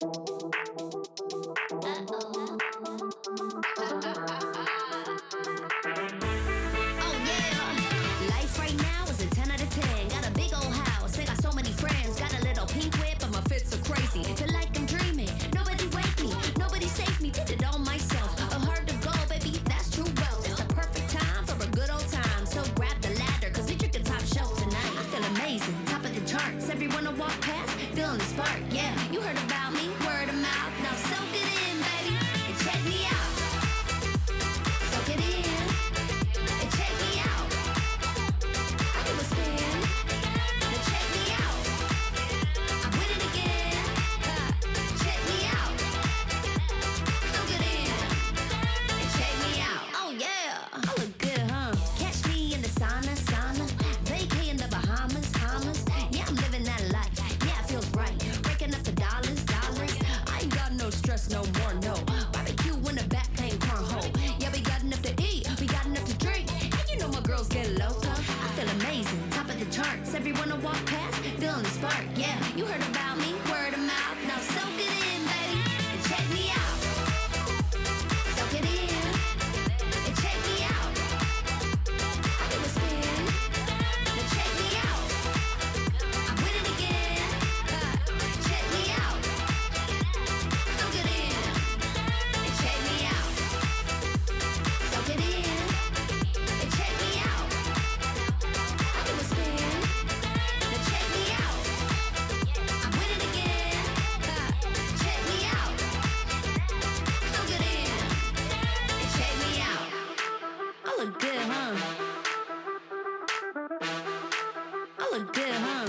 Life right now is a 10 out of 10. Got a big old house, I got so many friends. Got a little pink whip, but my fits are crazy. Feel like I'm dreaming. Nobody wake me, nobody save me. Did it all myself. A heart of gold, baby, that's true wealth. It's the perfect time for a good old time. So grab the ladder, cause we drinking top shelf tonight. I feel amazing, top of the charts. Everyone I walk past, feeling the spark. Yeah, you heard about me, word of mouth. Now soak it in, baby, and check me out. Soak it in, and check me out. I do a spin, now check me out. I'm with it again, check me out. Soak it in, and check me out. Oh yeah, I look good, huh? Catch me in the sauna, vacay in the Bahamas. Yeah, I'm living that life. Yeah, it feels right. Breaking up the dollars. I ain't got no stress no more, no. Barbecue in the back playing cornhole. Yeah, we got enough to eat, we got enough to drink. And you know my girls get loco. I feel amazing, top of the charts. Everyone I walk past, feeling the spark. Yeah, you heard about me, word of mouth. Now soak it in, baby, and check me out. Soak it in, and check me out. I do a spin, now check me out. I'm with it again, check me out. Soak it in, and check me out. Soak it in, and check me out. I do a spin, now check me out. I'm with it again, check me out. Soak it in, and check me out. I look good, huh? I look good, huh?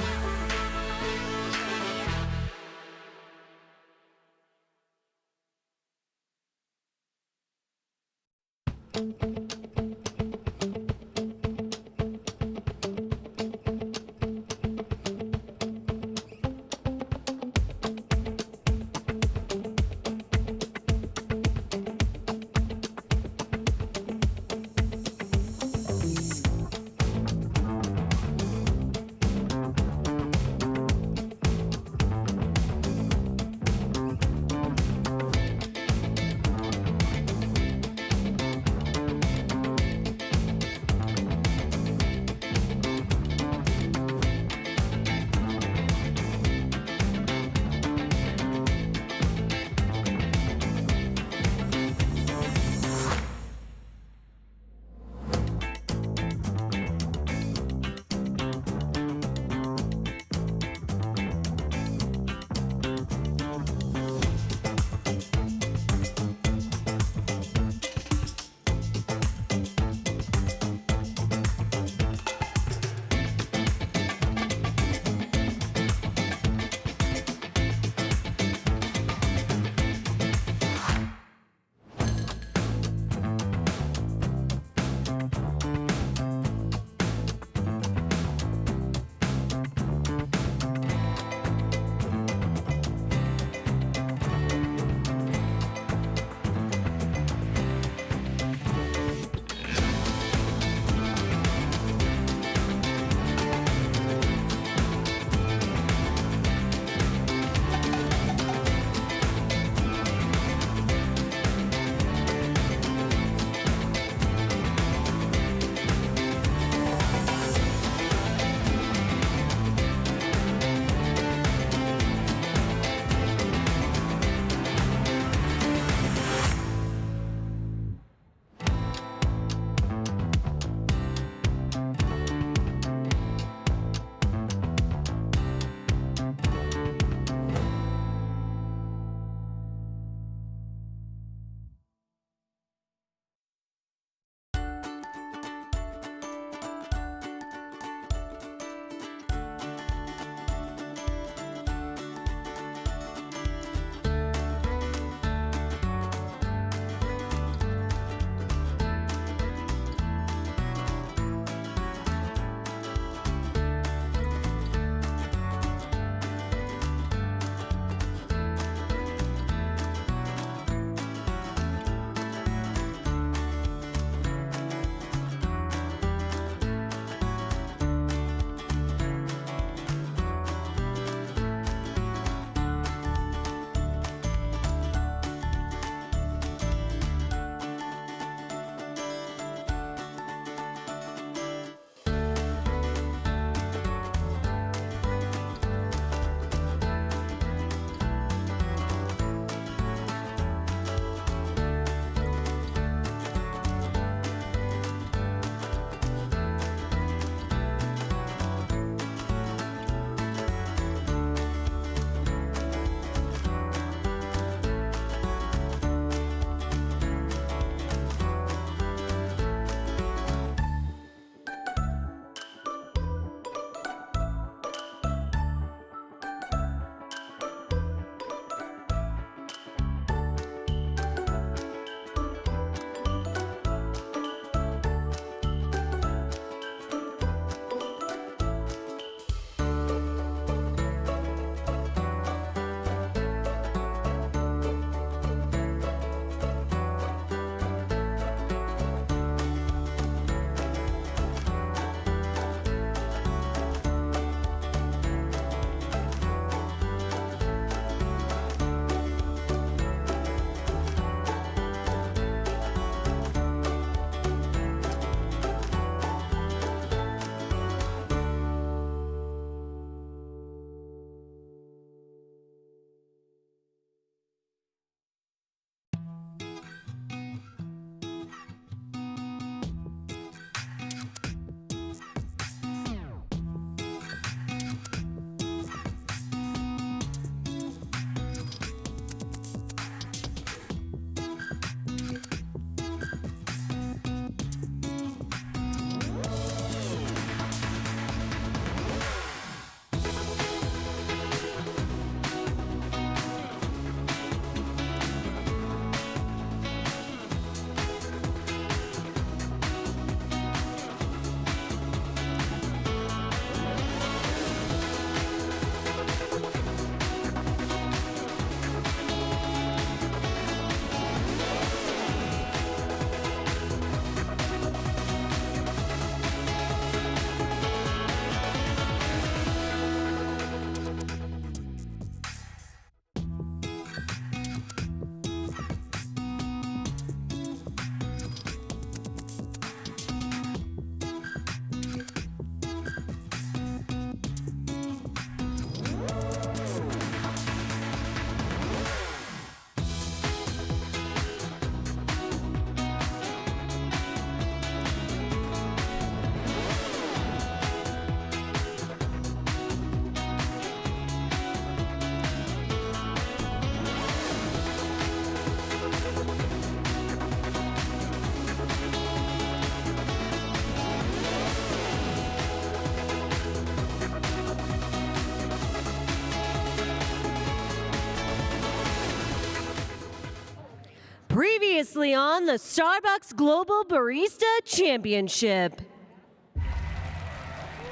Previously on the Starbucks Global Barista Championship.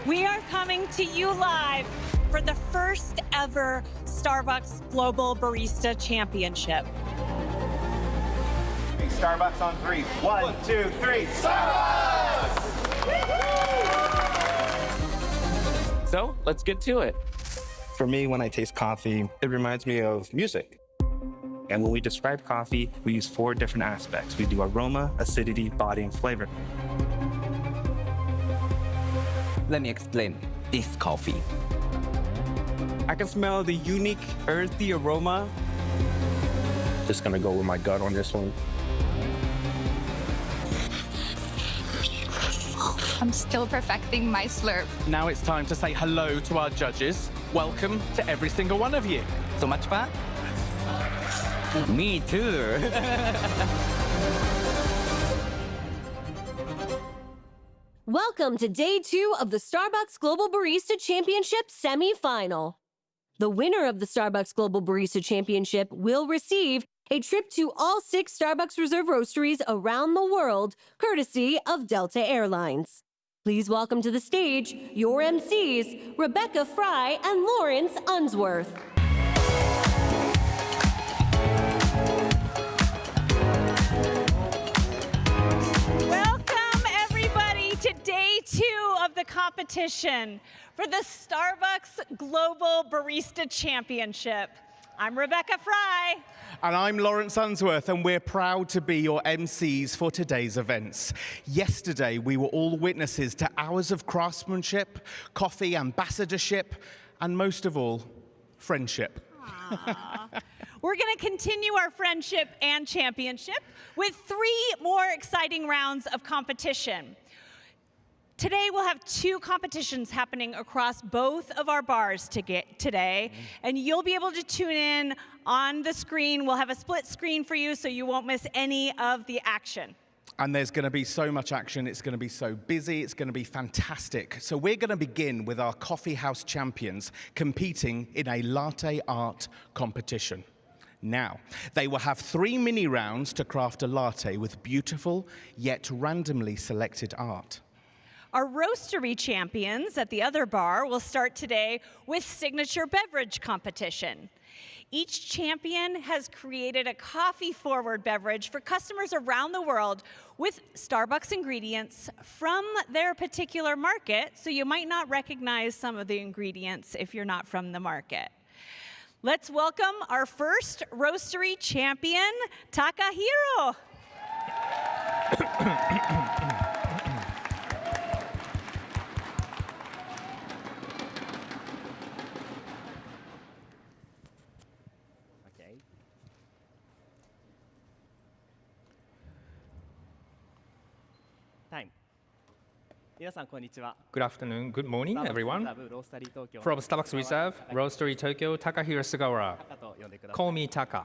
We are coming to you live for the first ever Starbucks Global Barista Championship. Starbucks on three. One, two, three. Starbucks! So let's get to it. For me, when I taste coffee, it reminds me of music. And when we describe coffee, we use 4 different aspects. We do aroma, acidity, body, and flavor. Let me explain this coffee. I can smell the unique earthy aroma. Just gonna go with my gut on this one. I'm still perfecting my slurp. Now it's time to say hello to our judges. Welcome to every single one of you. So much fun? Me too. Welcome to day 2 of the Starbucks Global Barista Championship semifinal. The winner of the Starbucks Global Barista Championship will receive a trip to all 6 Starbucks Reserve roasteries around the world, courtesy of Delta Airlines. Please welcome to the stage your MCs, Rebecca Fry and Lawrence Unsworth. Welcome, everybody, to day 2 of the competition for the Starbucks Global Barista Championship. I'm Rebecca Fry. And I'm Lawrence Unsworth, and we're proud to be your MCs for today's events. Yesterday, we were all witnesses to hours of craftsmanship, coffee ambassadorship, and most of all, friendship. We're going to continue our friendship and championship with 3 more exciting rounds of competition. Today, we'll have 2 competitions happening across both of our bars today, and you'll be able to tune in on the screen. We'll have a split screen for you so you won't miss any of the action. And there's going to be so much action. It's going to be so busy. It's going to be fantastic. So we're going to begin with our coffee house champions competing in a latte art competition. Now, they will have 3 mini rounds to craft a latte with beautiful yet randomly selected art. Our roastery champions at the other bar will start today with signature beverage competition. Each champion has created a coffee-forward beverage for customers around the world with Starbucks ingredients from their particular market, so you might not recognize some of the ingredients if you're not from the market. Let's welcome our first roastery champion, Takahiro. Good afternoon, good morning, everyone. From Starbucks Reserve, Roastery Tokyo, Takahiro Sugawara. Call me Taka.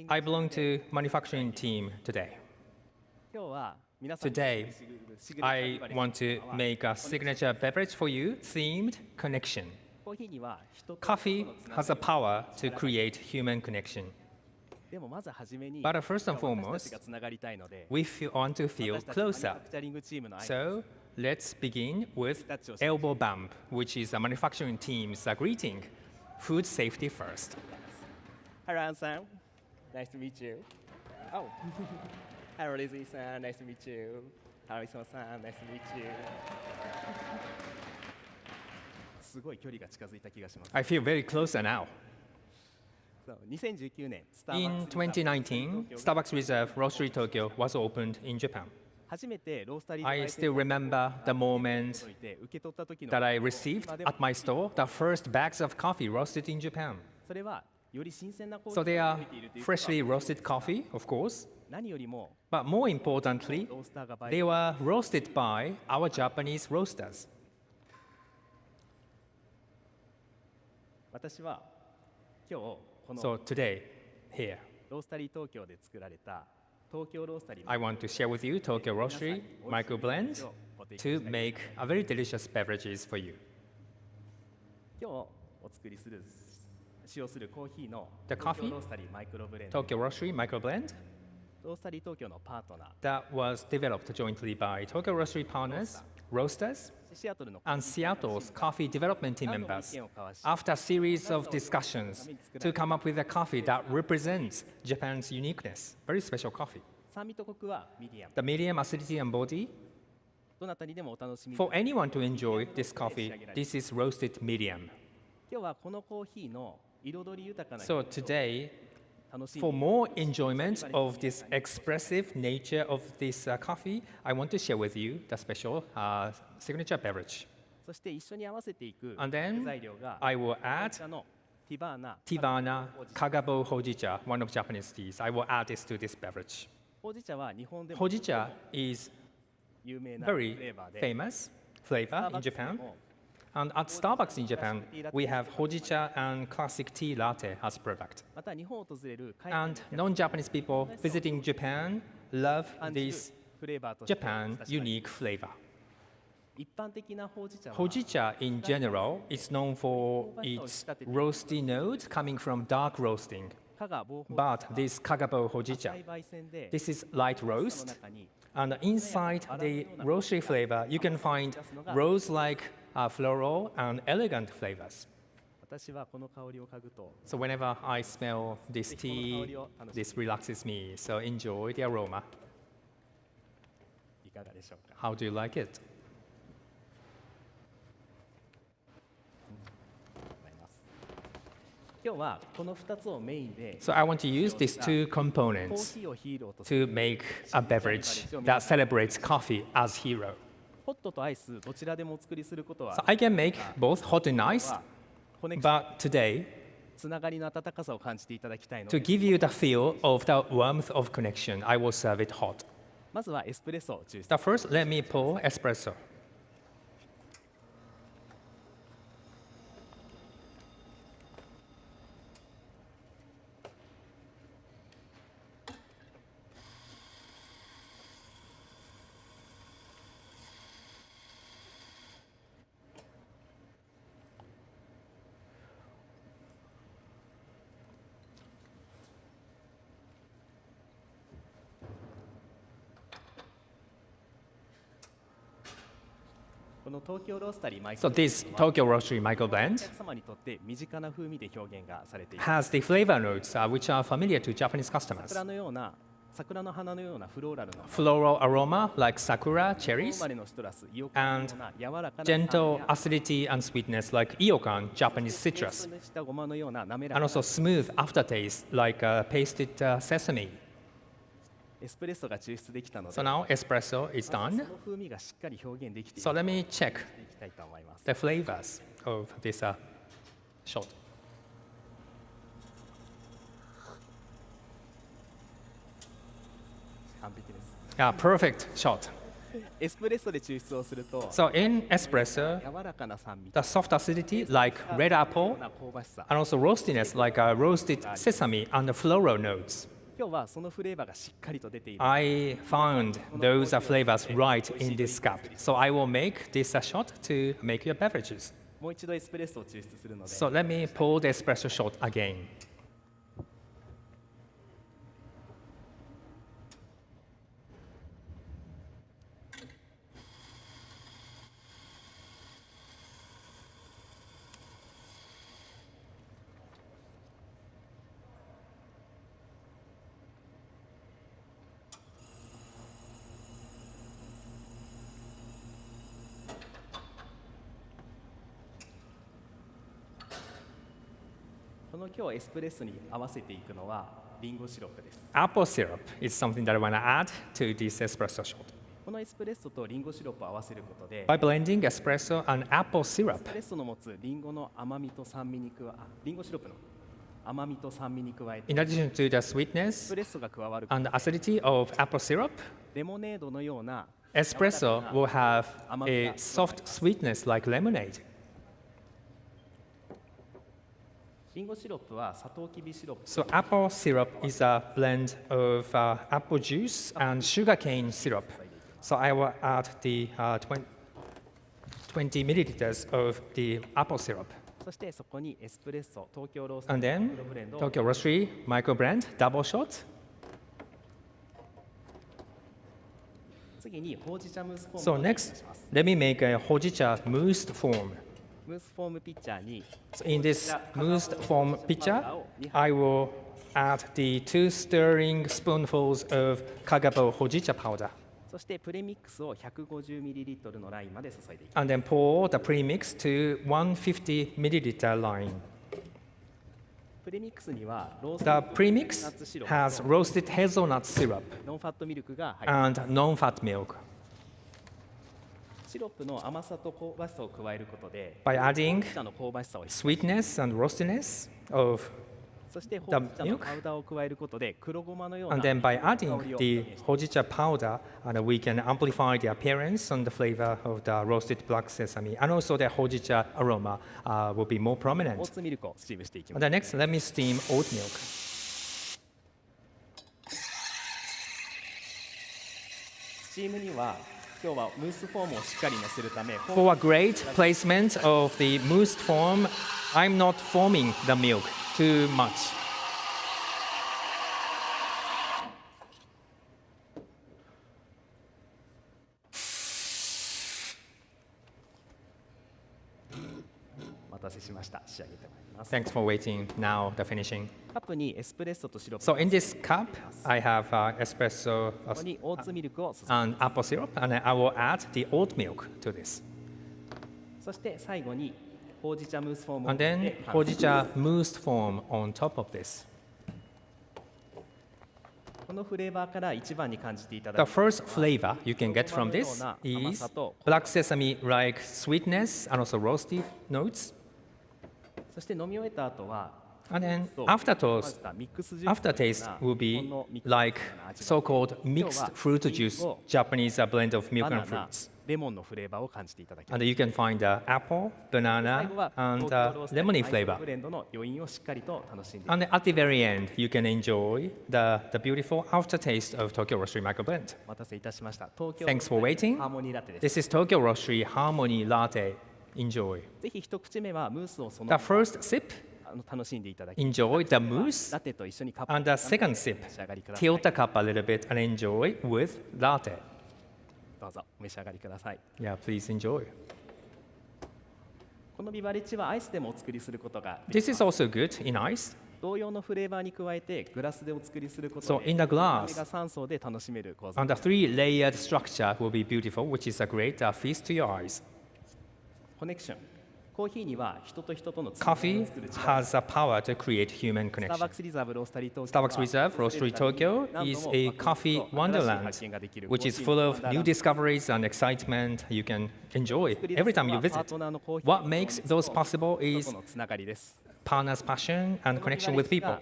I belong to manufacturing team today. Today, I want to make a signature beverage for you, themed connection. Coffee has a power to create human connection. But first and foremost, we want to feel closer. So let's begin with elbow bump, which is a manufacturing team's greeting. Food safety first. Hello, Ann-san. Nice to meet you. Oh. Hello, Lizzie-san. Nice to meet you. Hello, Isao-san. Nice to meet you. I feel very closer now. In 2019, Starbucks Reserve Roastery Tokyo was opened in Japan. I still remember the moment that I received at my store the first bags of coffee roasted in Japan. So they are freshly roasted coffee, of course, but more importantly, they were roasted by our Japanese roasters. So today, here, I want to share with you Tokyo Roastery microblend to make a very delicious beverages for you. 使用するコーヒーの The 東京 coffee? ロースタリーマイクロブレンド Tokyo Roastery Microblend ロースタリー東京のパートナー that was developed jointly by Tokyo Roastery partners, roasters, シアトルの and Seattle's coffee development team 何度も members 意見を交わし after a series of discussions to come up with a coffee that represents Japan's uniqueness. Very special coffee. 酸味とコクはミディアム The medium acidity and body. どなたにでもお楽しみ For anyone to enjoy this coffee, this is roasted medium. 今日はこのコーヒーの彩り豊かな So today, 楽しん for で more enjoyment of this expressive nature of this coffee, I want to share with you the special signature beverage. そして一緒に合わせていく And 具 then 材料が I will こ add ちらのティバーナ Tivana Kagabo Hojicha, one of Japanese teas. I will add this to this beverage. ほうじ茶は日本でも Hojicha is 有名なフレ very ーバーで famous flavor in Japan. And at Starbucks in Japan, we have Hojicha and classic tea latte as product. また日本を訪れる海外 And non-Japanese people visiting Japan love 感じる this フレーバーとして Japan 親しまれ unique flavor. 一般的なほうじ茶は Hojicha in general is known for its roasty notes coming from dark roasting. 加賀防法 But this Kagabo 赤 Hojicha, い焙煎で this is light その roast. 中に And inside the roastery flavor, you can find rose-like floral and elegant flavors. 私はこの香りを嗅ぐと So whenever I smell this tea, this relaxes me. So enjoy the aroma. いかがでしょうか How do you like it? 今日はこの2つをメインで So I want to use these two コー components ヒーをヒーローとする to make a beverage that celebrates coffee as hero. ホットとアイスどちらでもお作りすることは So I can make both hot and ice, コネクション but today, つながりの温かさを感じていただきたいの to で give you the feel of the warmth of connection, I will serve it hot. まずはエスプレッソを抽出 Now first, let me pour espresso.この東京ロースタリーマイク So this Tokyo Roastery Micro お Blend 客様にとって身近な風味で表現がされている has the flavor notes which are familiar to Japanese customers. 桜のような桜の花のようなフローラルな Floral aroma like sakura 生 cherries まれのシトラスイオカンのような柔らかな酸味 gentle や acidity and sweetness like Iokan, Japanese ペー citrus, ストにしたごまのような滑ら and か also smooth aftertaste like pasted sesame. エスプレッソが抽出できたので So now espresso is そ done. の風味がしっかり表現できてい So let me check きたいと思います the flavors of this shot. 完璧です Perfect shot. エスプレッソで抽出をすると So in espresso, 柔らかな酸味 the soft acidity like red よ apple うな香ばしさ and also roastiness like roasted sesame and the floral notes. 今日はそのフレーバーがしっかりと出ている I found those flavors right in this cup. So I will make this shot to make your beverages. もう一度エスプレッソを抽出するので So let me pour the espresso shot again.この今日エスプレッソに合わせていくのはリンゴシロップです Apple syrup is something that I want to add to this espresso shot. このエスプレッソとリンゴシロップを合わせることで By blending espresso and apple エ syrup, スプレッソの持つリンゴの甘みと酸味に加えリンゴシロップの甘みと酸味に加えて in addition to the エス sweetness プレッソが加わること and the acidity of apple syrup, レモネードのような espresso will have a soft sweetness like lemonade. リンゴシロップはサトウキビシロップ So apple syrup is a blend of apple juice and sugarcane syrup. So I will add the 20 milliliters of the apple syrup. そしてそこにエスプレッソ、東京ロースタ And リー then マイクロブレンドを Tokyo Roastery Micro Blend Double Shot. 次にほうじ茶ムースフォー So ムをお願い next, します。 let me make a hojicha moussed form. ムースフォームピッチャーに So in this moussed form pitcher, I will add the 2 stirring spoonfuls of Kagabo hojicha powder. そしてプレミックスを 150ml のラインまで注いでいきます。 And then pour the premix to 150 milliliter line. プレミックスにはロース The トナッ premix ツシロッ has プと roasted hazelnut syrup ノンファットミルクが入っています。 and non-fat milk. シロップの甘さと香ばしさを加えることで、 By adding ほうじ茶の香ばしさを引き、 sweetness and roastiness of, そしてほうじ茶のパウダーを加えることで黒ごまのような and then by 香り adding を the 表現しています hojicha powder, and we can amplify the appearance and the flavor of the roasted black sesame, and also the hojicha aroma will be more オー prominent. ツミルクをスチームしていきま And す。 then next, let me steam oat milk. スチームには今日はムースフォームをしっかり乗せるため、 For a great placement of the moussed form, I'm not foaming the milk too much. お待たせしました。仕上げてまいります。 Thanks for waiting. Now the finishing. カップにエスプレッソとシロップ So in this cup, I have espresso ここにオーツミルクを注ぎ、 and apple syrup, and I will add the oat milk to this. そして最後にほうじ茶ムースフォームを And 乗せ then て完成 hojicha moussed form on top of this. このフレーバーから一番に感じていた The だく first flavor you can get from this is black sesame-like sweetness and also roasty notes. そして飲み終えた後は And then そう aftertaste, 混ぜたミックスジュースのよう aftertaste な will 日 be 本のミックス like の味が so-called mixed fruit juice, Japanese blend of milk バ and ナナ fruits. レモンのフレーバーを感じていただきま And す。 you can find apple, 最 banana, 後は and 東京ロースタリー lemony マイクロ flavor. ブレンドの余韻をしっかりと楽しんでいただき And at the very end, you can enjoy the beautiful aftertaste of Tokyo Roastery Micro Blend. ます。お待たせいたしました。東京 Thanks for waiting. ハーモニーラテです This is Tokyo Roastery Harmony Latte. Enjoy. ぜひ一口目はムースをその The first sip, 楽しんでいただき enjoy the mousse, ラテと一緒にカップ and the second sip, お召し上がりください。 tilt the cup a little bit and enjoy with latte. どうぞお召し上がりください。 Yeah, please enjoy. このビバレッジはアイスでもお作りすることができ This is also good in ice. 同様のフレーバーに加えてグラスでお作りすること So で in the 見た目 glass, が3層で楽しめる構造 and the three-layered structure will be beautiful, which is a great feast to your eyes. コネクションコーヒーには人と人とのつながり Coffee を作る力 has a power to create human スター connection. バックスリザーブロースタリー東京 Starbucks Reserve Roastery Tokyo is a coffee wonderland, which is full of new discoveries and excitement you can enjoy every time you visit. What makes those possible 人 is とのつながりです partners' passion and connection with people.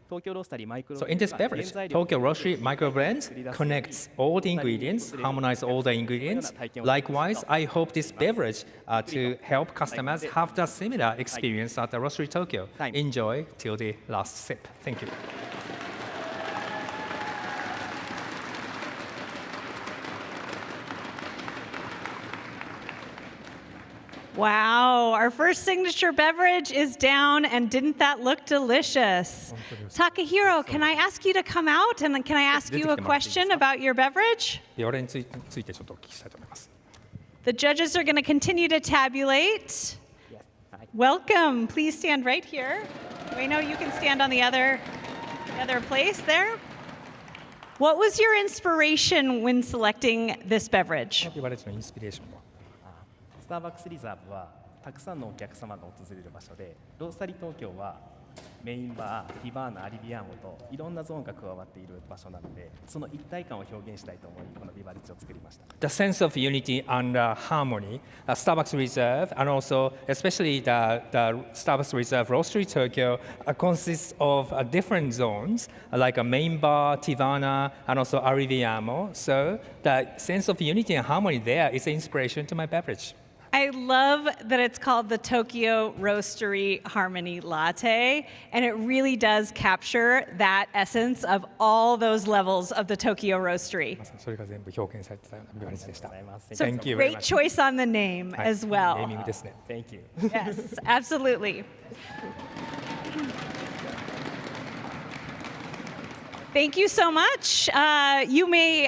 東京ロースタリーマイクロ So in this beverage, Tokyo Roastery Micro Blend connects all the ingredients, harmonize all the ingredients. Likewise, I hope this beverage to help customers have the similar experience at the Roastery Tokyo. Enjoy till the last sip. Thank you. Wow, our first signature beverage is down, and didn't that look delicious? Takahiro, can I ask you to come out and can I ask you a question about your beverage? これについてちょっとお聞きしたいと思います。 The judges are going to continue to tabulate. Welcome. Please stand right here. We know you can stand on the other place there. What was your inspiration when selecting this beverage? ビバレッジのインスピレーションはスターバックスリザーブはたくさんのお客様が訪れる場所でロースタリー東京はメインバー、ティバーナ、アリビアーモといろんなゾーンが加わっている場所なのでその一体感を表現したいと思いこのビバレッジを作りました。 The sense of unity and harmony, Starbucks Reserve, and also especially the Starbucks Reserve Roastery Tokyo consists of different zones like a main bar, Tivana, and also Arriviamo. So the sense of unity and harmony there is an inspiration to my beverage. I love that it's called the Tokyo Roastery Harmony Latte, and it really does capture that essence of all those levels of the Tokyo Roastery. それが全部表現されてたような感じでした。 So Thank you very great much. choice on the name はい as ネ well. ーミングですね。 Thank you. Yes, absolutely. Thank you so much. You may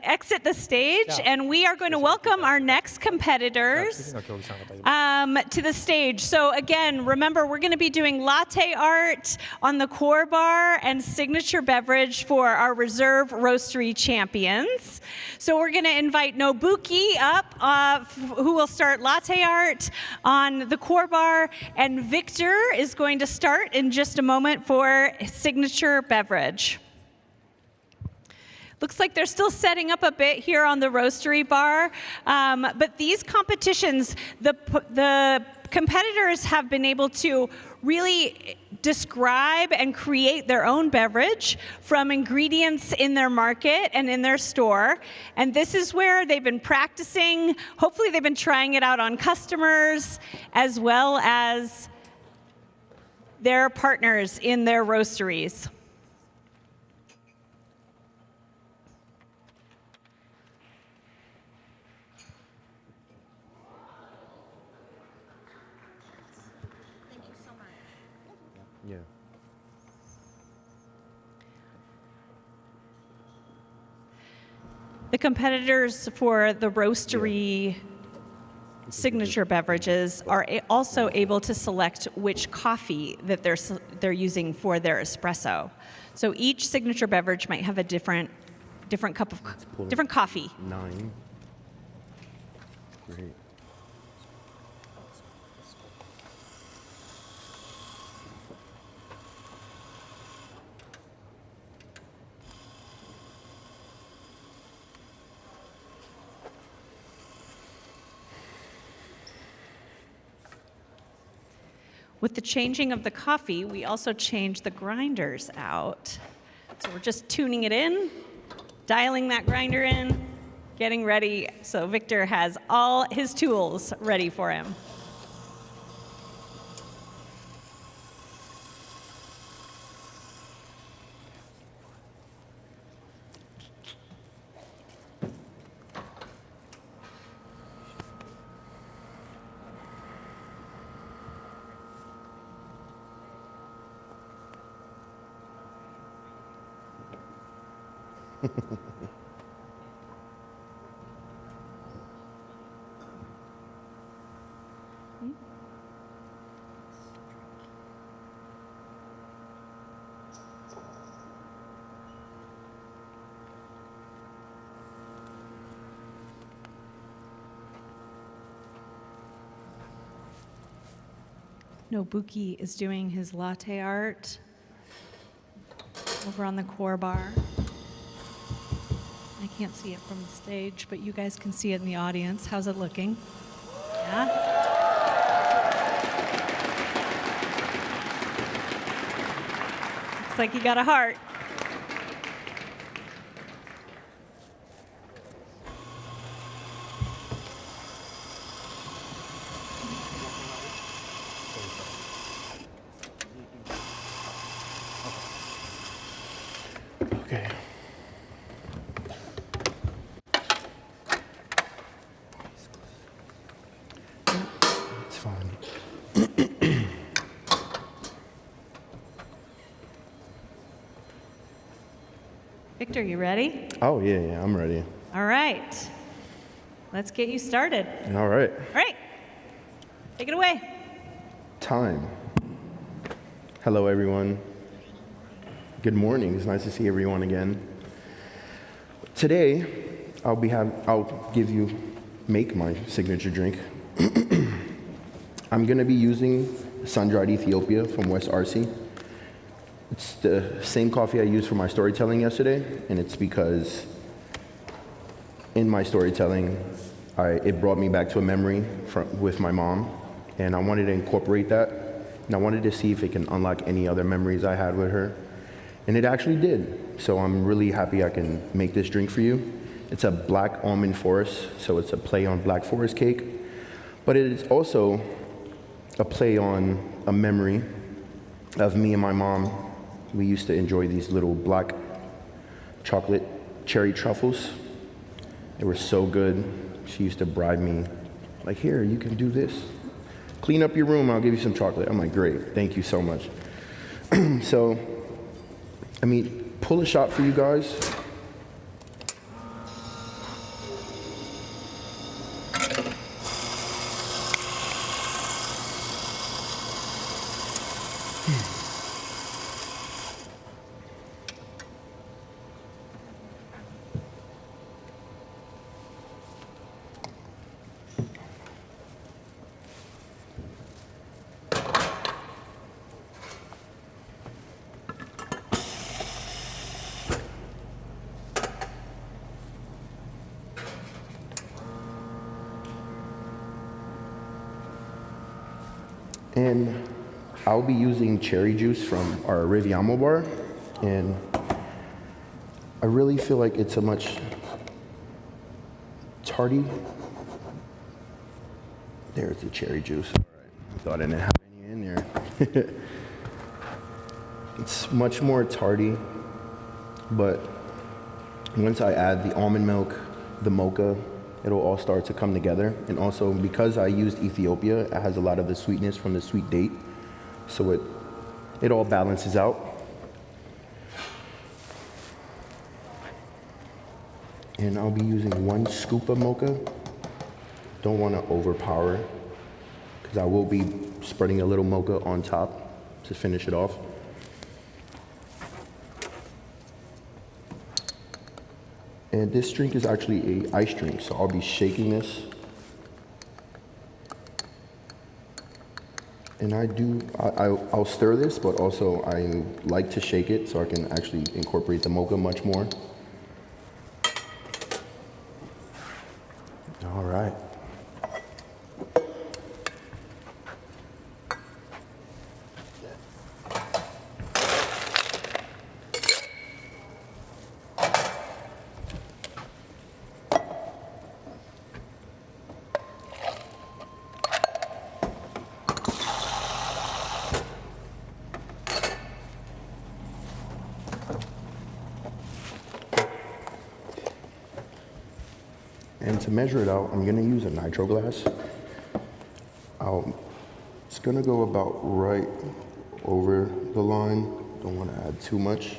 exit the stage, and we are going to welcome our next competitors 次の競技者の方いる to the stage. So again, remember, we're going to be doing latte art on the core bar and signature beverage for our reserve roastery champions. So we're going to invite Nobuki up, who will start latte art on the core bar, and Victor is going to start in just a moment for signature beverage. Looks like they're still setting up a bit here on the roastery bar, but these competitions, the competitors have been able to really describe and create their own beverage from ingredients in their market and in their store. And this is where they've been practicing. Hopefully they've been trying it out on customers as well as their partners in their roasteries. Yeah. The competitors for the roastery signature beverages are also able to select which coffee that they're using for their espresso. So each signature beverage might have a different cup of different coffee. 9. Great. With the changing of the coffee, we also changed the grinders out. So we're just tuning it in, dialing that grinder in, getting ready. So Victor has all his tools ready for him. Nobuki is doing his latte art over on the core bar. I can't see it from the stage, but you guys can see it in the audience. How's it looking? Yeah? Looks like you got a heart. Okay. It's fine. Victor, you ready? Oh, yeah, I'm ready. All right. Let's get you started. All right. All right. Take it away. Time. Hello, everyone. Good morning. It's nice to see everyone again. Today, I'll make my signature drink. I'm gonna be using sun-dried Ethiopia from West Arcee. It's the same coffee I used for my storytelling yesterday, and it's because in my storytelling, it brought me back to a memory with my mom, and I wanted to incorporate that, and I wanted to see if it can unlock any other memories I had with her, and it actually did. So I'm really happy I can make this drink for you. It's a black almond forest, so it's a play on Black Forest cake. But it is also a play on a memory of me and my mom. We used to enjoy these little black chocolate cherry truffles. They were so good. She used to bribe me, like, here, you can do this. Clean up your room, I'll give you some chocolate. I'm like, great, thank you so much. So, I mean, pull a shot for you guys. And I'll be using cherry juice from our Riviamo bar, and I really feel like it's a much tarty. There's the cherry juice. All right. Thought I didn't have any in there. It's much more tarty, but once I add the almond milk, the mocha, it'll all start to come together. And also, because I used Ethiopia, it has a lot of the sweetness from the sweet date, so it all balances out. And I'll be using 1 scoop of mocha. Don't want to overpower, because I will be spreading a little mocha on top to finish it off. And this drink is actually an ice drink, so I'll be shaking this. And I'll stir this, but also I like to shake it so I can actually incorporate the mocha much more. All right. And to measure it out, I'm gonna use a nitro glass. It's gonna go about right over the line. Don't wanna add too much.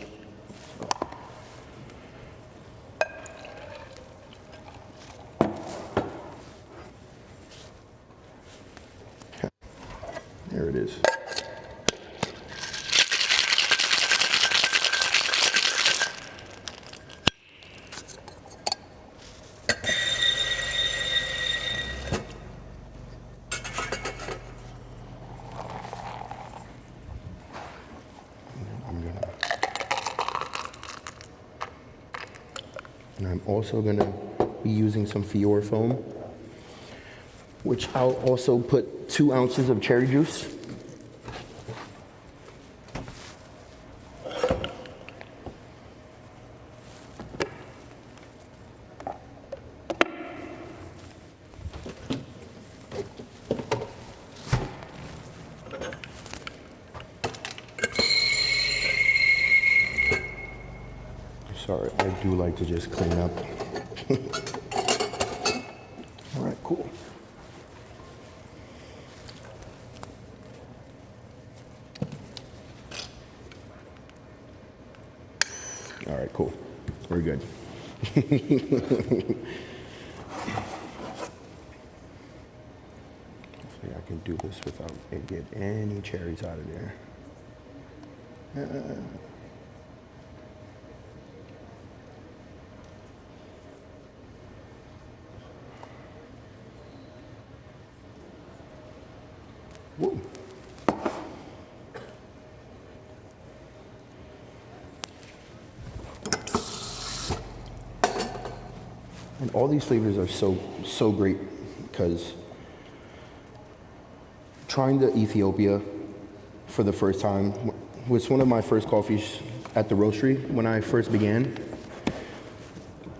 Okay. There it is. And I'm also gonna be using some Fior foam, which I'll also put 2 ounces of cherry juice. Sorry, I do like to just clean up. All right, cool. All right, cool. We're good. Hopefully I can do this without it get any cherries out of there. Woo. And all these flavors are so great, because trying the Ethiopia for the first time was one of my first coffees at the roastery when I first began.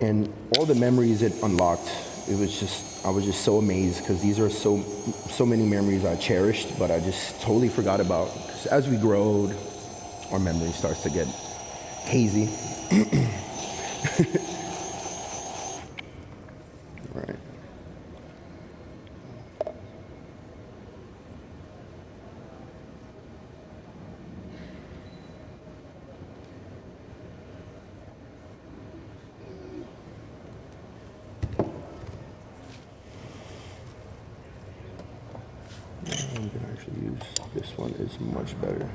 And all the memories it unlocked it was just, I was just so amazed because these are so many memories I cherished, but I just totally forgot about. 'Cause as we grow, our memory starts to get hazy. Right. I'm gonna actually use this one, is much better.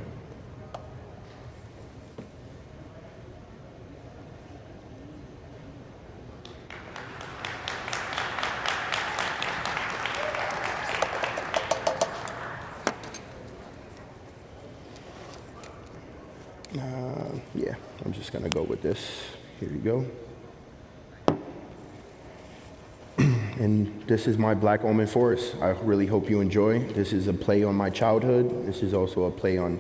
Yeah, I'm just gonna go with this. Here you go. And this is my Black Almond Forest. I really hope you enjoy. This is a play on my childhood. This is also a play on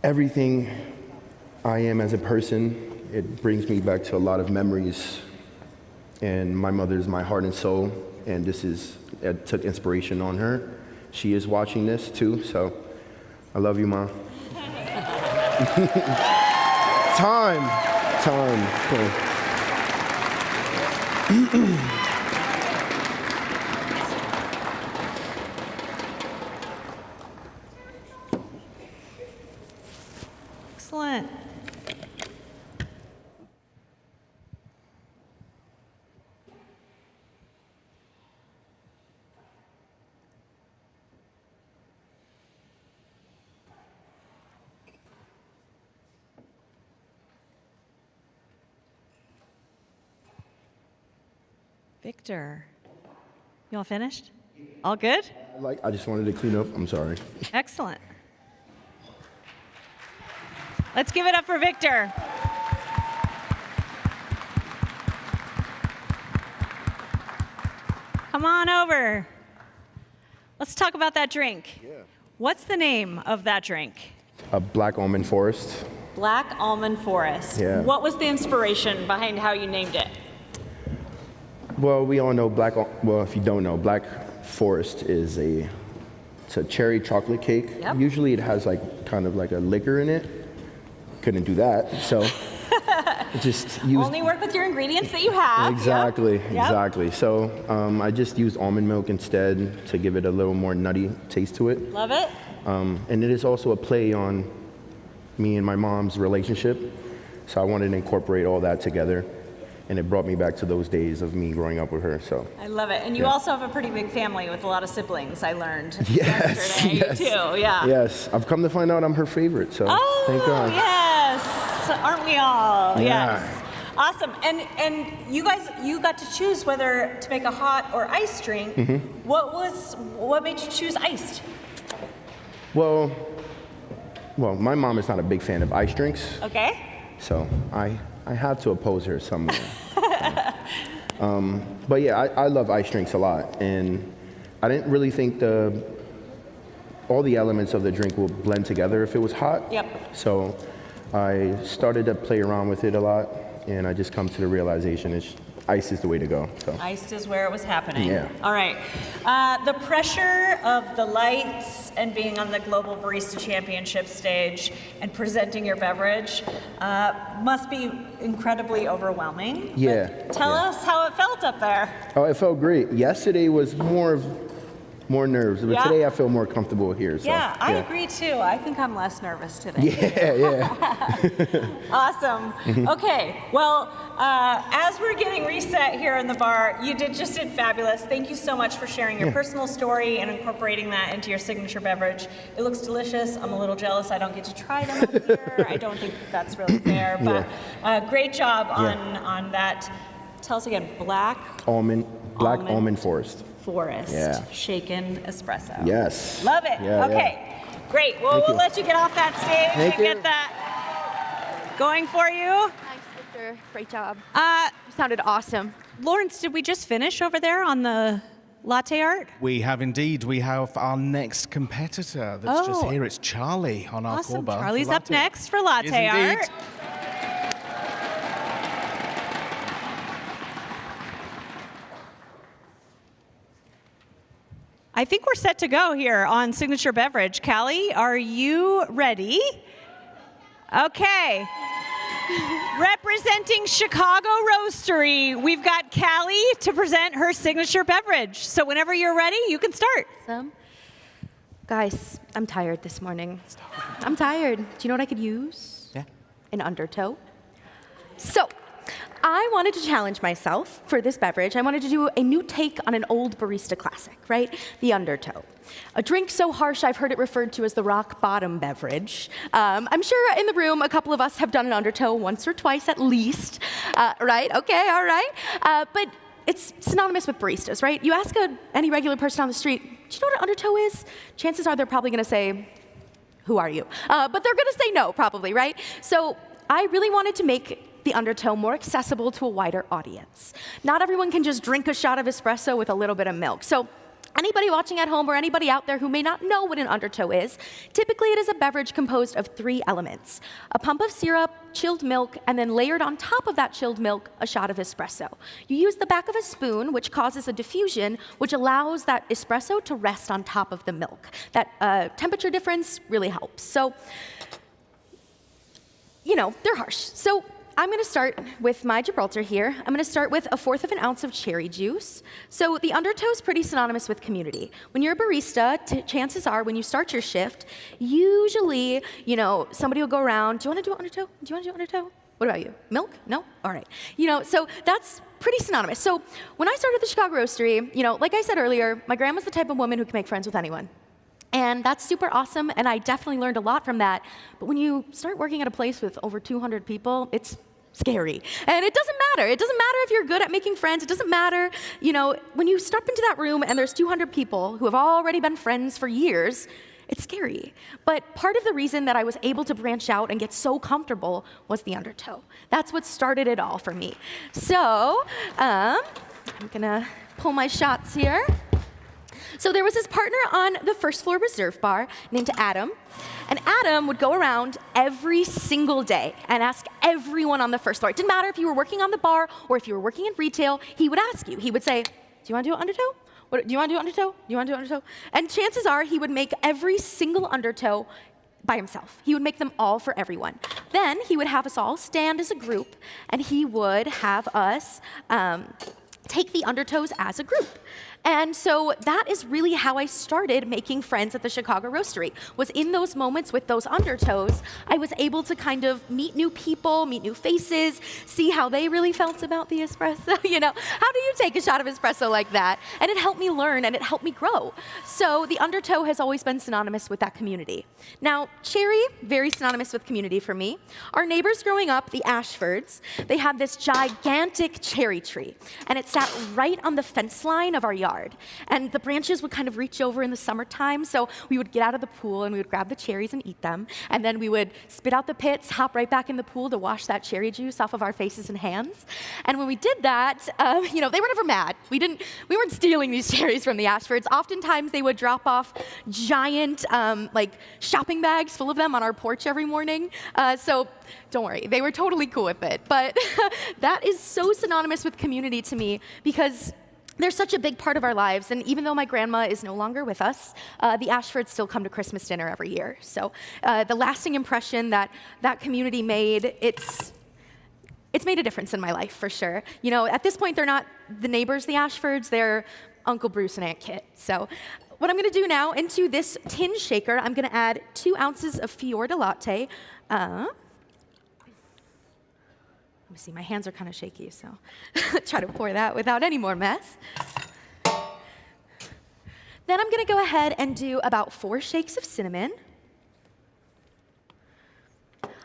everything I am as a person. It brings me back to a lot of memories. And my mother is my heart and soul. And I took inspiration on her. She is watching this too, so I love you, Ma. Time. Excellent. Victor, you all finished? All good? I just wanted to clean up. I'm sorry. Excellent. Let's give it up for Victor. Come on over. Let's talk about that drink. Yeah. What's the name of that drink? A Black Almond Forest. Black Almond Forest. Yeah. What was the inspiration behind how you named it? Well, we all know well, if you don't know, Black Forest is it's a cherry chocolate cake. Yep. Usually it has kind of like a liquor in it. Couldn't do that, so just used. Only work with your ingredients that you have. Exactly, Yep. exactly. So I just used almond milk instead to give it a little more nutty taste to it. Love it. And it is also a play on me and my mom's relationship. So I wanted to incorporate all that together. And it brought me back to those days of me growing up with her. So I love it. And you Yeah. also have a pretty big family with a lot of siblings, I learned yes, yesterday, yes, too. Yeah. yes. I've come to find out I'm her favorite. So Oh, thank God. yes. Aren't we all? Yeah. Yes. Awesome. And you guys, you got to choose whether to make a hot or iced drink. Mhm. What made you choose iced? Well, my mom is not a big fan of ice drinks. Okay. So I have to oppose her somewhere. But yeah, I love ice drinks a lot, and I didn't really think all the elements of the drink will blend together if it was hot. Yep. So I started to play around with it a lot, and I just come to the realization ice is the way to go. So Iced is where it was happening. Yeah. All right. The pressure of the lights and being on the Global Barista Championship stage and presenting your beverage must be incredibly overwhelming. yeah. Tell us how it felt up there. Oh, it felt great. Yesterday was more nerves, but Yeah. today I feel more comfortable here. So, Yeah, I agree too. I think I'm less nervous today. Yeah. Awesome. Mhm. Okay, well, as we're getting reset here in the bar, you did fabulous. Thank you so much for sharing your Yeah. personal story and incorporating that into your signature beverage. It looks delicious. I'm a little jealous I don't get to try them up here. I don't think that's really fair, but great job on that. Tell us again, Black Black Almond Forest. Forest Yeah. shaken espresso. Yes. Love it. Yeah, Okay, great. Well, Thank we'll you. let you get off that stage Thank and you. get that going for you. Thanks, Victor. Great job. You sounded awesome. Lawrence, did we just finish over there on the latte art? We have indeed. We have our next competitor that's just Oh. here. It's Charlie on our Awesome. core bar. for Charlie's up latte. next for latte Yes, indeed. art. I think we're set to go here on Signature Beverage. Callie, are you ready? Okay. Representing Chicago Roastery, we've got Callie to present her signature beverage. So whenever you're ready, you can start. Awesome. Guys, I'm tired this morning. I'm tired. Do you know what I could use? Yeah. An undertow. So, I wanted to challenge myself for this beverage. I wanted to do a new take on an old barista classic, right? The undertow. A drink so harsh I've heard it referred to as the rock bottom beverage. I'm sure in the room a couple of us have done an undertow once or twice at least, right? Okay, all right. But it's synonymous with baristas, right? You ask any regular person on the street, do you know what an undertow is? Chances are they're probably gonna say, who are you? But they're gonna say no, probably, right? So I really wanted to make the undertow more accessible to a wider audience. Not everyone can just drink a shot of espresso with a little bit of milk. So anybody watching at home or anybody out there who may not know what an undertow is, typically it is a beverage composed of 3 elements: a pump of syrup, chilled milk, and then layered on top of that chilled milk, a shot of espresso. You use the back of a spoon, which causes a diffusion, which allows that espresso to rest on top of the milk. That temperature difference really helps. So, you know, they're harsh. So I'm gonna start with my Gibraltar here. I'm gonna start with 1/4 of an ounce of cherry juice. So the undertow is pretty synonymous with community. When you're a barista, chances are when you start your shift, usually, you know, somebody will go around, do you wanna do undertow? Do you wanna do undertow? What about you? Milk? No? All right. You know, so that's pretty synonymous. So when I started the Chicago Roastery, you know, like I said earlier, my grandma's the type of woman who can make friends with anyone. And that's super awesome, and I definitely learned a lot from that. But when you start working at a place with over 200 people, it's scary. And it doesn't matter. It doesn't matter if you're good at making friends. It doesn't matter, you know, when you step into that room and there's 200 people who have already been friends for years, it's scary. But part of the reason that I was able to branch out and get so comfortable was the undertow. That's what started it all for me. So, I'm gonna pull my shots here. So there was this partner on the first floor reserve bar named Adam. And Adam would go around every single day and ask everyone on the first floor. It didn't matter if you were working on the bar or if you were working in retail, he would ask you. He would say, do you want to do an undertow? Do you want to do undertow? Do you want to do undertow? And chances are he would make every single undertow by himself. He would make them all for everyone. Then he would have us all stand as a group, and he would have us take the undertows as a group. And so that is really how I started making friends at the Chicago Roastery, was in those moments with those undertows, I was able to kind of meet new people, meet new faces, see how they really felt about the espresso. You know, how do you take a shot of espresso like that? And it helped me learn and it helped me grow. So the undertow has always been synonymous with that community. Now, cherry, very synonymous with community for me. Our neighbors growing up, the Ashfords, they had this gigantic cherry tree, and it sat right on the fence line of our yard. And the branches would kind of reach over in the summertime, so we would get out of the pool and we would grab the cherries and eat them, and then we would spit out the pits, hop right back in the pool to wash that cherry juice off of our faces and hands. And when we did that, you know, they were never mad. We weren't stealing these cherries from the Ashfords. Oftentimes they would drop off giant like shopping bags full of them on our porch every morning. So don't worry, they were totally cool with it. But that is so synonymous with community to me, because they're such a big part of our lives, and even though my grandma is no longer with us, the Ashfords still come to Christmas dinner every year. So the lasting impression that that community made, it's made a difference in my life, for sure. You know, at this point, they're not the neighbors, the Ashfords, they're Uncle Bruce and Aunt Kit. So what I'm gonna do now, into this tin shaker, I'm gonna add 2 ounces of Fior di Latte. Let me see, my hands are kind of shaky, so try to pour that without any more mess. Then I'm gonna go ahead and do about 4 shakes of cinnamon.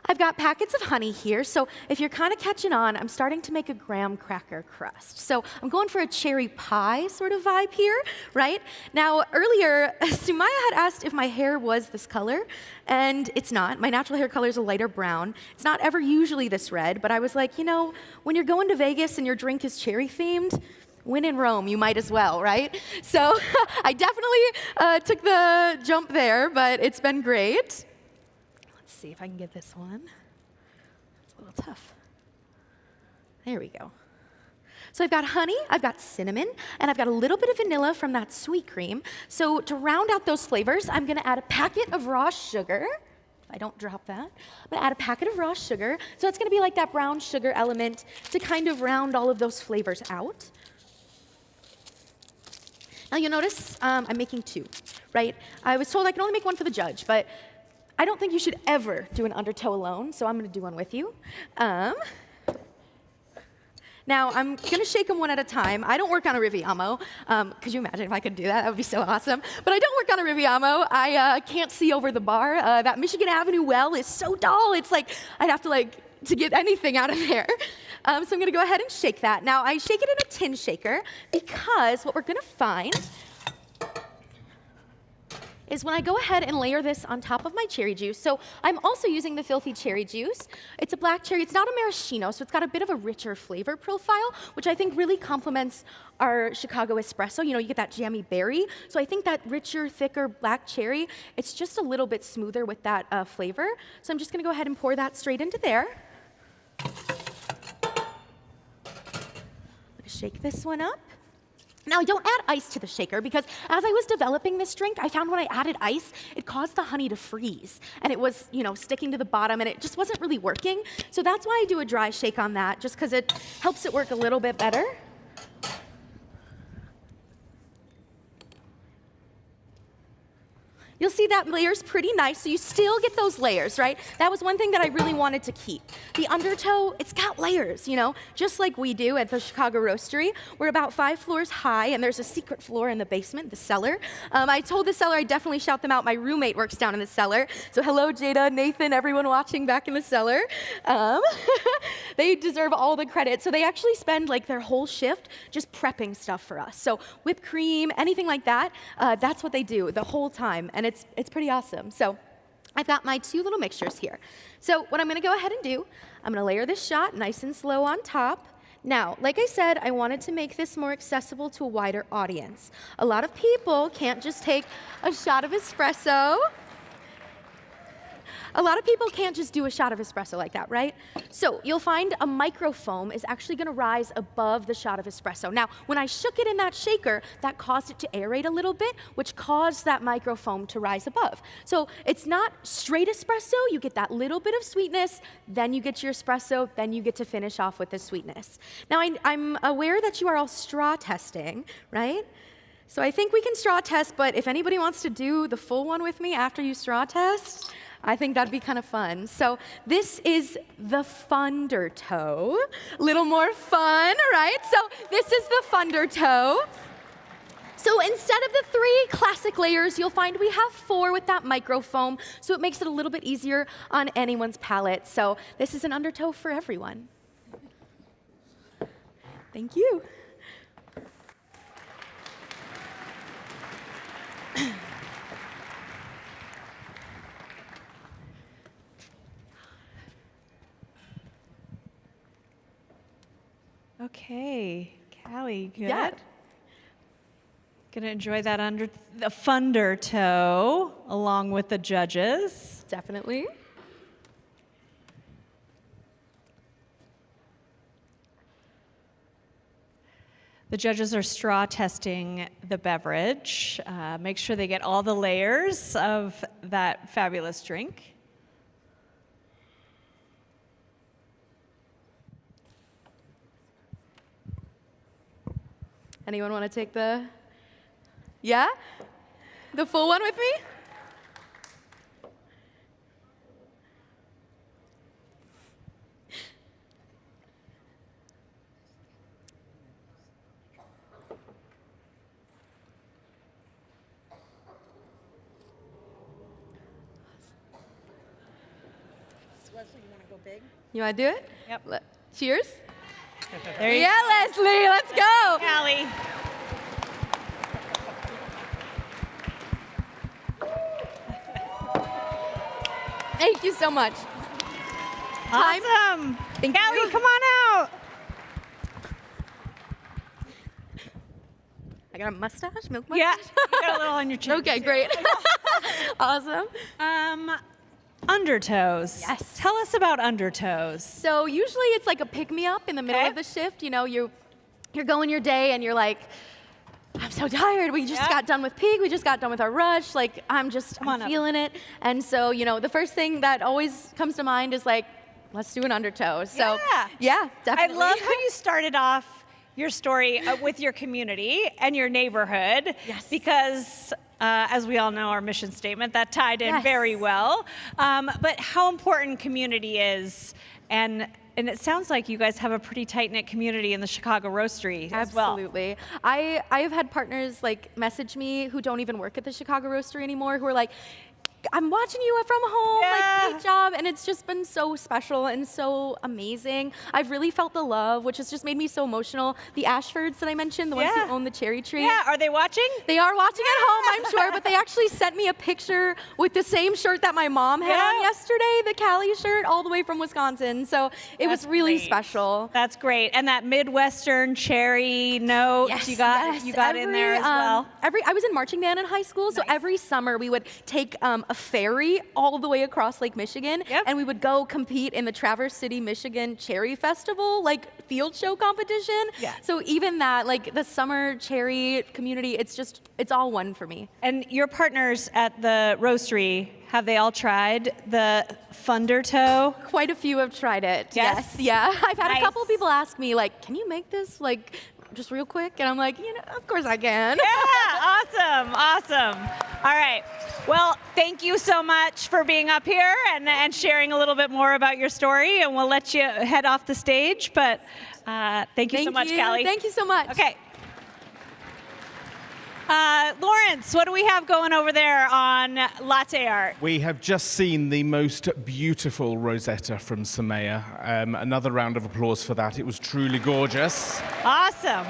I've got packets of honey here, so if you're kind of catching on, I'm starting to make a graham cracker crust. So I'm going for a cherry pie sort of vibe here, right? Now, earlier, Sumaya had asked if my hair was this color, and it's not. My natural hair color is a lighter brown. It's not ever usually this red, but I was like, you know, when you're going to Vegas and your drink is cherry themed, when in Rome, you might as well, right? So I definitely took the jump there, but it's been great. Let's see if I can get this one. It's a little tough. There we go. So I've got honey, I've got cinnamon, and I've got a little bit of vanilla from that sweet cream. So to round out those flavors, I'm gonna add a packet of raw sugar. If I don't drop that, I'm gonna add a packet of raw sugar. So it's gonna be like that brown sugar element to kind of round all of those flavors out. Now you'll notice I'm making 2, right? I was told I can only make 1 for the judge, but I don't think you should ever do an undertow alone, so I'm gonna do one with you. Now, I'm gonna shake them one at a time. I don't work on a Riviamo. Could you imagine if I could do that? That would be so awesome. But I don't work on a Riviamo. I can't see over the bar. That Michigan Avenue well is so dull. It's like, I'd have to get anything out of there. So I'm gonna go ahead and shake that. Now, I shake it in a tin shaker because what we're gonna find is when I go ahead and layer this on top of my cherry juice. So I'm also using the Filthy Cherry Juice. It's a black cherry. It's not a maraschino, so it's got a bit of a richer flavor profile, which I think really complements our Chicago espresso. You know, you get that jammy berry. So I think that richer, thicker black cherry, it's just a little bit smoother with that flavor. So I'm just gonna go ahead and pour that straight into there. Shake this one up. Now, I don't add ice to the shaker because as I was developing this drink, I found when I added ice, it caused the honey to freeze. And it was, you know, sticking to the bottom and it just wasn't really working. So that's why I do a dry shake on that, just because it helps it work a little bit better. You'll see that layer's pretty nice, so you still get those layers, right? That was one thing that I really wanted to keep. The undertow, it's got layers, you know, just like we do at the Chicago Roastery. We're about 5 floors high, and there's a secret floor in the basement, the cellar. I told the cellar I'd definitely shout them out. My roommate works down in the cellar. So hello, Jada, Nathan, everyone watching back in the cellar. They deserve all the credit. So they actually spend like their whole shift just prepping stuff for us. So whipped cream, anything like that, that's what they do the whole time. And it's pretty awesome. So I've got my 2 little mixtures here. So what I'm gonna go ahead and do, I'm gonna layer this shot nice and slow on top. Now, like I said, I wanted to make this more accessible to a wider audience. A lot of people can't just take a shot of espresso. A lot of people can't just do a shot of espresso like that, right? So you'll find a microfoam is actually gonna rise above the shot of espresso. Now, when I shook it in that shaker, that caused it to aerate a little bit, which caused that microfoam to rise above. So it's not straight espresso, you get that little bit of sweetness, then you get your espresso, then you get to finish off with the sweetness. Now, I'm aware that you are all straw testing, right? So I think we can straw test, but if anybody wants to do the full one with me after you straw test, I think that'd be kind of fun. So this is the Fundertow. A little more fun, right? So this is the Fundertow. So instead of the 3 classic layers, you'll find we have 4 with that microfoam, so it makes it a little bit easier on anyone's palate. So this is an undertow for everyone. Thank you. Okay, Callie, good? Yeah. Gonna enjoy that under the Fundertow along with the judges. Definitely. The judges are straw testing the beverage. Make sure they get all the layers of that fabulous drink. Anyone want to take the, yeah? The full one with me? Leslie, you want to go big? You want to do it? Yep. Cheers. There you yeah, Leslie, let's go. Callie. Thank you so much. Awesome. Thank Callie, you. come on out. I got a mustache, milk mustache? Yeah, you got a little on your chin. Okay, great. Awesome. Undertows. Yes. Tell us about undertows. So usually it's like a pick-me-up in the middle Okay. of the shift. You know, you you're going your day and you're like, I'm so tired. We just got done with peak. We just got done with our rush. Like, I'm feeling it. And so, you know, the first thing that always comes to mind is like, let's do an undertow. So, yeah, definitely. I love how you started off your story with your community and your neighborhood. Yes. Because, as we all know, our mission statement, that tied in very well. But how important community is, and it sounds like you guys have a pretty tight-knit community in the Chicago Roastery as well. Absolutely. I have had partners like message me who don't even work at the Chicago Roastery anymore, who are like, I'm watching you from home, like, great job. And it's just been so special and so amazing. I've really felt the love, which has just made me so emotional. The Ashfords that I mentioned, the ones who own the cherry tree. Yeah, are they watching? They are watching at home, I'm sure, but they actually sent me a picture with the same shirt that my mom had on yesterday, the Cali shirt, all the way from Wisconsin. So it was really special. That's great. And that Midwestern cherry note you got in there as well. I was in marching band in high school, so every summer we would take a ferry all the way across Lake Michigan, and we would go compete in the Traverse City, Michigan Cherry Festival, like field show competition. So even that, like the summer cherry community, it's all one for me. And your partners at the Roastery, have they all tried the Thundertow? Quite a few have tried it. Yes. Yeah. I've had a couple people ask me, like, can you make this like just real quick? And I'm like, you know, of course I can. Yeah, awesome. All right. Well, thank you so much for being up here and sharing a little bit more about your story, and we'll let you head off the stage, but thank you so much, Callie. Thank you so much. Okay. Lawrence, what do we have going over there on latte art? We have just seen the most beautiful Rosetta from Samaya. Another round of applause for that. It was truly gorgeous. Awesome.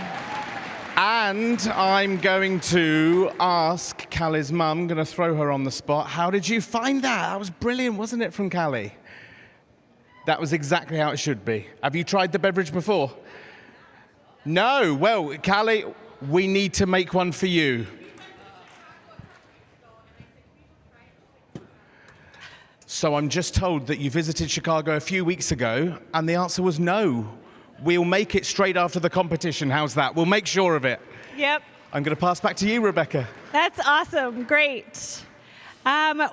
And I'm going to ask Callie's mum, I'm going to throw her on the spot. How did you find that? That was brilliant, wasn't it, from Callie? That was exactly how it should be. Have you tried the beverage before? No. Well, Callie, we need to make one for you. So I'm just told that you visited Chicago a few weeks ago, and the answer was no. We'll make it straight after the competition. How's that? We'll make sure of it. Yep. I'm going to pass back to you, Rebecca. That's awesome. Great.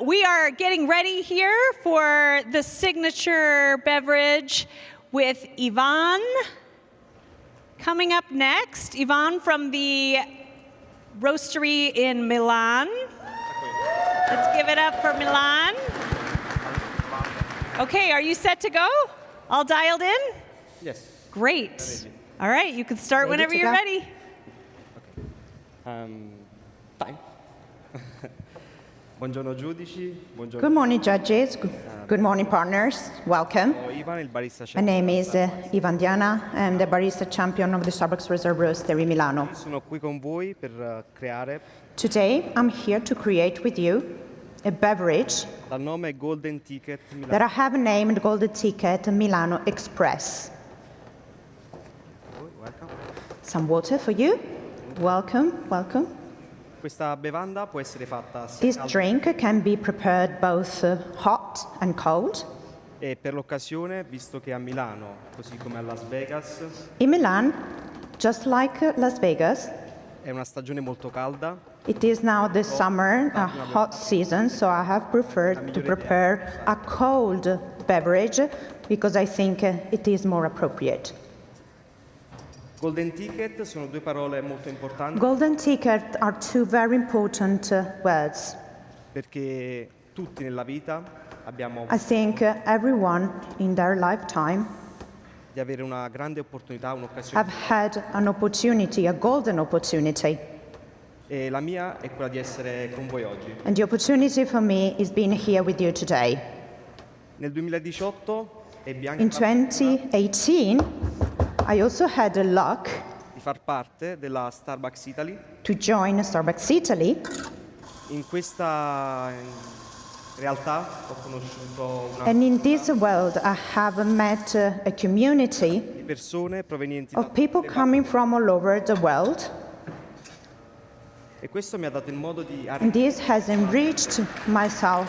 We are getting ready here for the signature beverage with Yvonne. Coming up next, Yvonne from the Roastery in Milan. Let's give it up for Milan. Okay, are you set to go? All dialed in? Yes. Great. All right, you can start whenever you're ready. Time. Buongiorno giudici. Buongiorno. Good morning, judges. Good morning, partners. Welcome. My name is Ivan Diana. I'm the barista champion of the Starbucks Reserve Roastery Milano. Sono qui con voi per creare. Today, I'm here to create with you a beverage Dal nome Golden Ticket Milano. that I have named Golden Ticket Milano Express. Welcome. Some water for you. Welcome, welcome. Questa bevanda può essere fatta sia This calda drink can be prepared both hot and cold. e per l'occasione, visto che a Milano, così come a Las Vegas, In Milan, just like Las Vegas, è una stagione molto calda. it is now the summer, a hot season, so I have preferred to prepare a cold beverage because I think it is more appropriate. Golden Ticket sono due parole molto importanti Golden ticket are two very important words. perché tutti nella vita abbiamo I think everyone in their lifetime di avere una grande opportunità, un'occasione. have had an opportunity, a golden opportunity. E la mia è quella di essere con voi oggi. And the opportunity for me is being here with you today. Nel 2018 ebbi anche In la 2018, I also had the luck di far parte della Starbucks Italy. to join Starbucks Italy. In questa realtà ho conosciuto una And in this world, I have met a community di persone provenienti da of people tutte le coming from all over the world. parti. E questo mi ha dato il modo di And this has enriched myself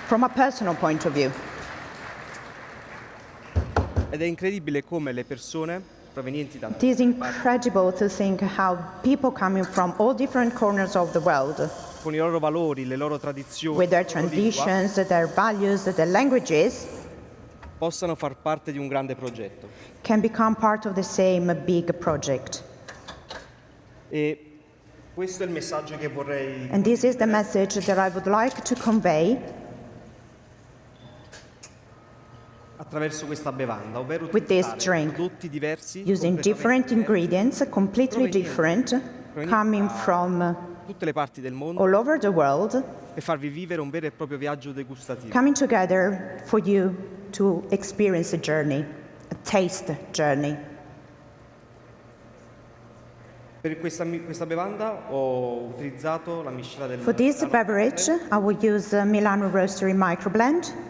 from a personal point of view. ed è incredibile come le persone provenienti da It is incredible to think how people coming from all different corners of the world, con i loro valori, le loro tradizioni, with their la loro lingua, traditions, their values, their languages, possano far parte di un grande progetto. can become part of the same big project. E questo è il messaggio che vorrei And this is the message that I would like to convey attraverso questa bevanda, ovvero with this utilizzare drink, prodotti diversi, using different ingredients, completely different, coming from tutte le parti del mondo, all over the world, e farvi vivere un vero e proprio viaggio degustativo. coming together for you to experience a journey, a taste journey. Per questa bevanda ho utilizzato la miscela del For this beverage, I will use Milano Roastery Microblend.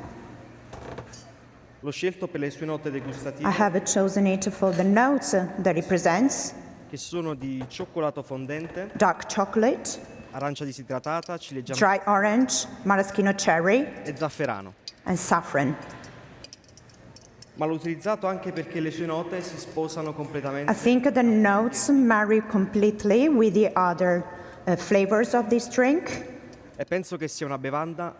L'ho scelto per le sue note degustative, I have chosen it for the notes that it presents: che sono di cioccolato fondente, dark chocolate, arancia disidratata, ciliegia dry orange, maraschino cherry, e zafferano. and saffron. Ma l'ho utilizzato anche perché le sue note si sposano completamente I think the notes marry completely with the other flavors of this drink, e penso che sia una bevanda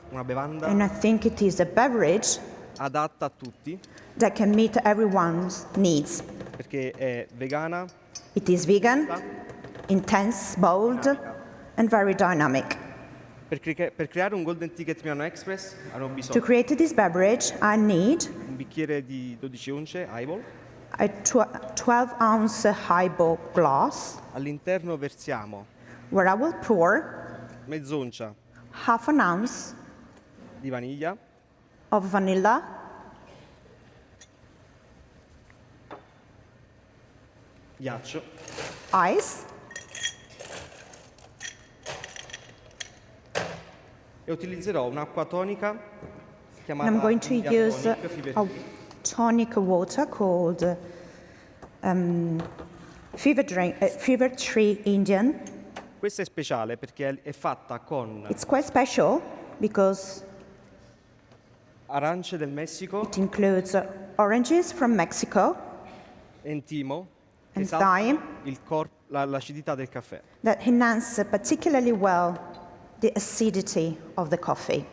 and I think it is a beverage adatta a tutti, that can meet everyone's needs. perché è vegana, It is vegan, intense, bold, and very dynamic. per creare un Golden Ticket Milano Express hanno To bisogno create this beverage, I need di un bicchiere di 12 unce highball. a 12-ounce highball glass, All'interno versiamo where I will pour mezz'oncia half an ounce di vaniglia, of vanilla, ghiaccio ice, e utilizzerò un'acqua tonica and chiamata I'm going to India use Tonic Fever a Tree. tonic water called Fever Tree Indian. Questa è speciale perché è fatta con It's quite special because arance del Messico, it includes oranges from Mexico entimo, che and esaltano thyme l'acidità del caffè. that enhance particularly well the acidity of the coffee.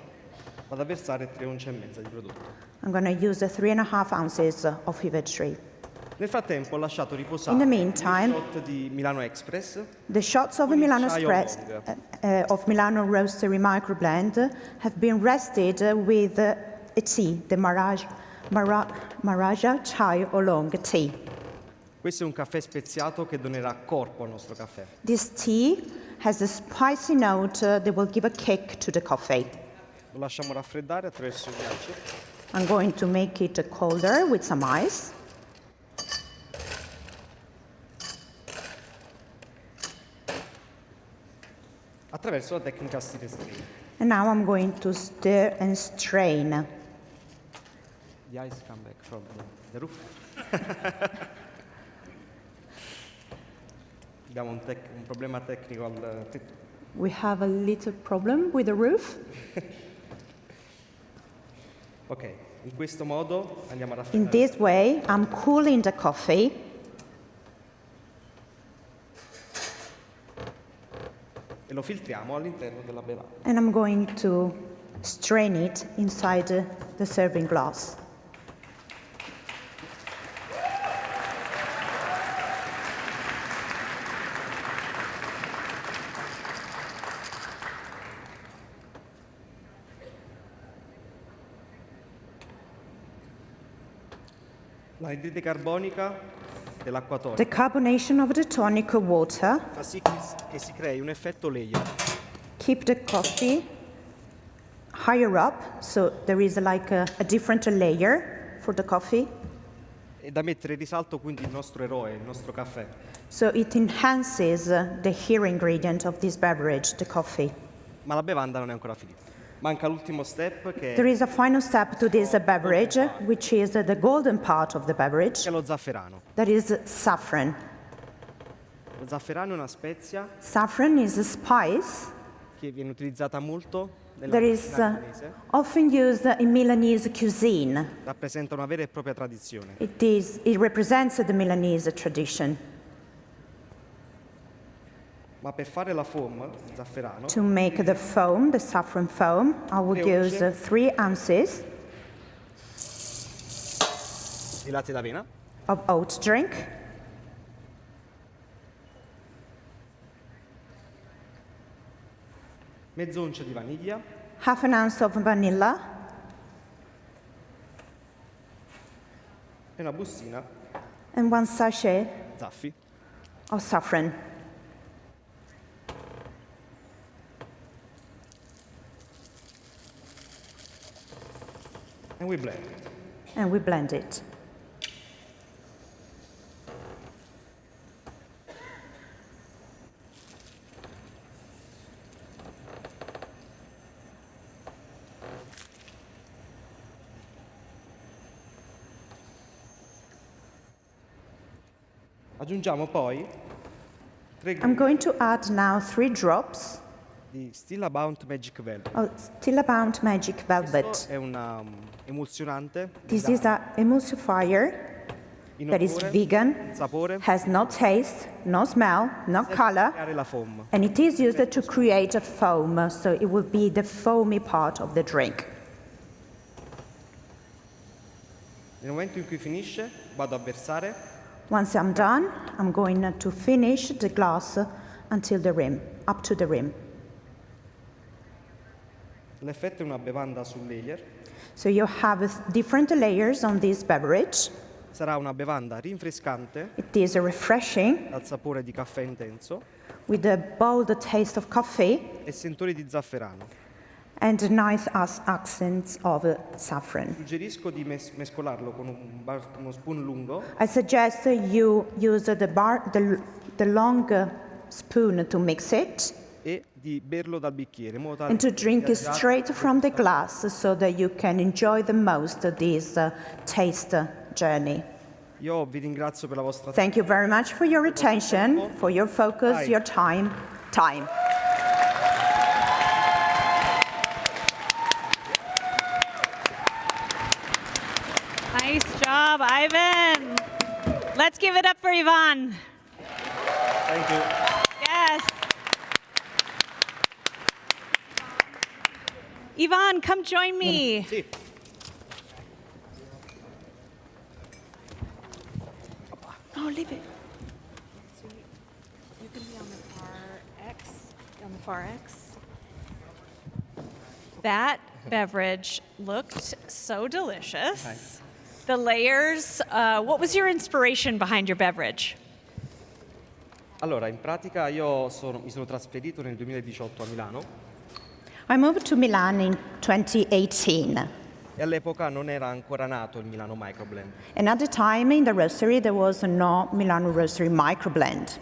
Vado a versare 3 unce e mezza di prodotto. I'm going to use 3.5 ounces of Fever Tree. Nel frattempo ho lasciato riposare In the i meantime, shot di Milano Express The shots of con il Milano acciaio Express long. of Milano Roastery Microblend have been rested with a tea, the Maharaja Chai Oolong tea. Questo è un caffè speziato che donerà corpo al nostro caffè. This tea has a spicy note that will give a kick to the coffee. Lo lasciamo raffreddare attraverso il ghiaccio. I'm going to make it colder with some ice. Attraverso la tecnica stir strain. And now I'm going to stir and strain. The ice come back from the roof. Abbiamo un problema tecnico al tetto. We have a little problem with the roof. Ok, in questo modo andiamo a In raffreddare. this way, I'm cooling the coffee. E lo filtriamo all'interno della bevanda. And I'm going to strain it inside the serving glass. L'anidride carbonica dell'acqua The tonica carbonation of the tonic water fa sì che si crei un effetto layer. keep the coffee higher up, so there is like a different layer for the coffee. E da mettere in risalto quindi il nostro eroe, il nostro caffè. So it enhances the hero ingredient of this beverage, the coffee. Ma la bevanda non è ancora finita. Manca l'ultimo step che There is a final step to this beverage, which is the golden part of the beverage, è lo zafferano. that is saffron. Lo zafferano è una spezia Saffron is a spice che viene utilizzata molto that is often used in Milanese cuisine. Rappresenta una vera e propria tradizione. It represents the Milanese tradition. Ma per fare la foam, il zafferano, To make the foam, the saffron foam, I would use 3 ounces di latte d'avena, of oat drink, mezz'oncia di vaniglia, half an ounce of vanilla, e una bustina and 1 sachet zaffi. of saffron. And we blend. And we blend it. Aggiungiamo poi 3 I'm going to add now 3 drops di Stillabound Magic Velvet. of Stillabound Magic Velvet. Questo è un emulsionante This is an emulsifier in that is odore, vegan, sapore, has no taste, no smell, no per color, creare la foam. and it is used to create a foam, so it will be the foamy part of the drink. Nel momento in cui finisce, vado a versare Once I'm done, I'm going to finish the glass until the rim, up to the rim. l'effetto è una bevanda sul layer. So you have different layers on this beverage. Sarà una bevanda rinfrescante It is refreshing dal sapore di caffè intenso with a bold taste of coffee e sentori di zafferano. and nice accents of saffron. Suggerisco di mescolarlo con uno spoon lungo I suggest you use the long spoon to mix it e di berlo dal bicchiere in modo tale and to che drink it sia già- straight from the glass so that you can enjoy the most this taste journey. Io vi ringrazio per la vostra Thank you very much for your attention, for your focus, your time. Nice job, Ivan. Let's give it up for Yvonne. Thank you. Yes. Yvonne, come join me. Sì. No, leave it. You can be on the far X, on the far X. That beverage looked so delicious. The layers, what was your inspiration behind your beverage? Allora, in pratica io mi sono trasferito nel 2018 a Milano I moved to Milan in 2018, e all'epoca non era ancora nato il Milano Microblend. and at the time in the roastery there was no Milano Roastery microblend.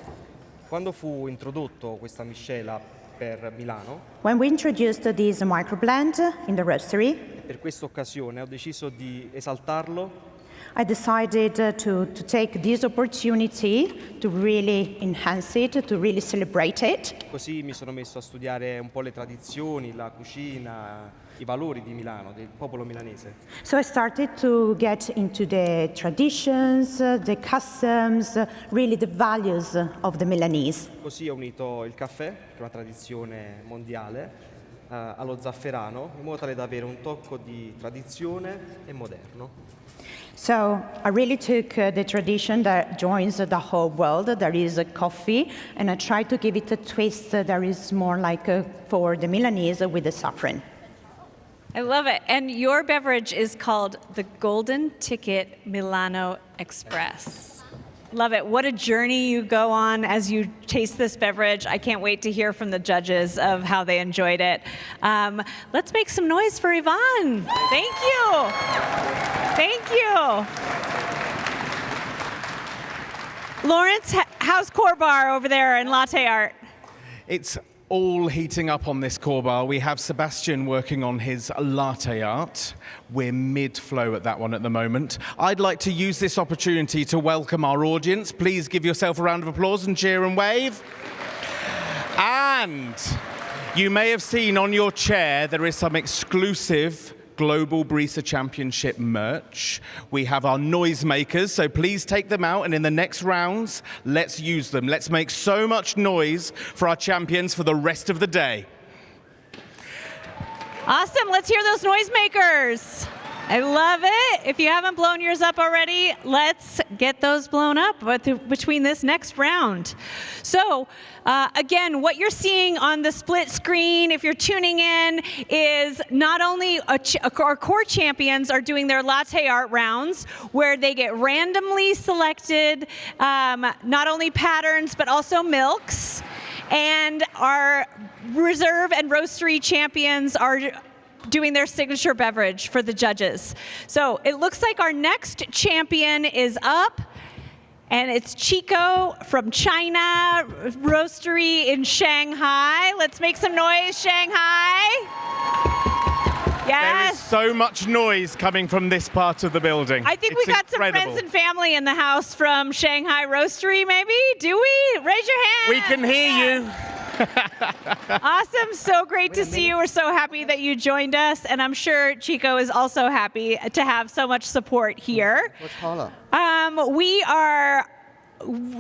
Quando fu introdotto questa miscela per Milano, When we introduced this microblend in the roastery, per questa occasione ho deciso di esaltarlo I decided to take this opportunity to really enhance it, to really celebrate it. Così mi sono messo a studiare un po' le tradizioni, la cucina, i valori di Milano, del popolo milanese. So I started to get into the traditions, the customs, really the values of the Milanese. Così ho unito il caffè, che è una tradizione mondiale, allo zafferano, in modo tale da avere un tocco di tradizione e moderno. So I really took the tradition that joins the whole world, that is coffee, and I tried to give it a twist that is more like for the Milanese with the saffron. I love it. And your beverage is called the Golden Ticket Milano Express. Love it. What a journey you go on as you taste this beverage. I can't wait to hear from the judges of how they enjoyed it. Let's make some noise for Yvonne. Thank you. Thank you. Lawrence, how's Core Bar over there in Latte Art? It's all heating up on this core bar. We have Sebastian working on his latte art. We're mid-flow at that one at the moment. I'd like to use this opportunity to welcome our audience. Please give yourself a round of applause and cheer and wave. And You may have seen on your chair there is some exclusive Global Barista Championship merch. We have our noisemakers, so please take them out, and in the next rounds, let's use them. Let's make so much noise for our champions for the rest of the day. Awesome. Let's hear those noisemakers. I love it. If you haven't blown yours up already, let's get those blown up between this next round. So, again, what you're seeing on the split screen, if you're tuning in, is not only our core champions are doing their latte art rounds, where they get randomly selected not only patterns, but also milks. And our reserve and roastery champions are doing their signature beverage for the judges. So it looks like our next champion is up, and it's Chico from China Roastery in Shanghai. Let's make some noise, Shanghai. Yes. There is so much noise coming from this part of the building. I think we got some friends and family in the house from Shanghai Roastery, maybe? Do we? Raise your hand. We can hear you. Awesome. So great to see you. We're so happy that you joined us. And I'm sure Chico is also happy to have so much support here. We are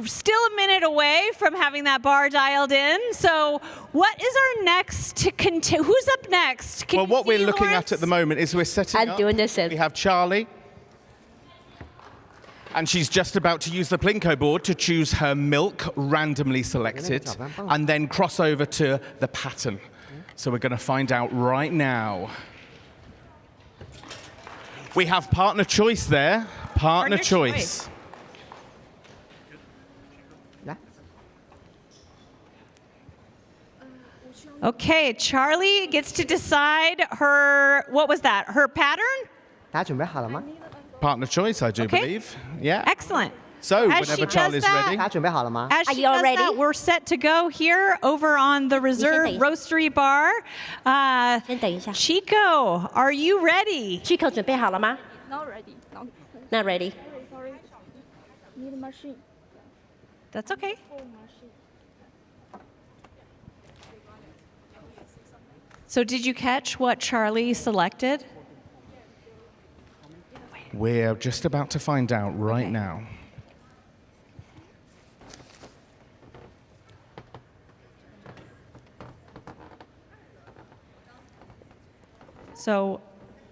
still a minute away from having that bar dialed in. So what is our next to continue? Who's up next? Well, what we're looking at the moment is we're setting up. We have Charlie. And she's just about to use the Plinko board to choose her milk, randomly selected, and then cross over to the pattern. So we're going to find out right now. We have partner choice there. Partner choice. Okay, Charlie gets to decide her, what was that? Her pattern? Partner choice, I do believe. Yeah. Excellent. So, As whenever she does Charlie's ready. As she does that, we're set to go here over on the Reserve Roastery Bar. Chico, are you ready? Chico 准备好了吗 Not ready. Not ready. Sorry. Need a machine. That's okay. So did you catch what Charlie selected? We're just about to find out right now. So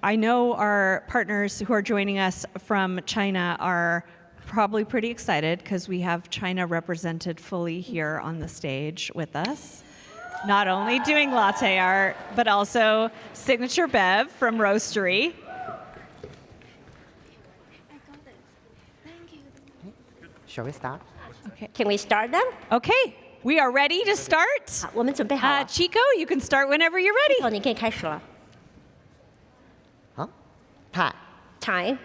I know our partners who are joining us from China are probably pretty excited because we have China represented fully here on the stage with us. Not only doing latte art, but also Signature Bev from Roastery. Shall we start? Okay. Can we start then? Okay, we are ready to start. 我们准备好了。 Chico, you can start whenever you're ready. 你可以开始了。好，嗨， Time.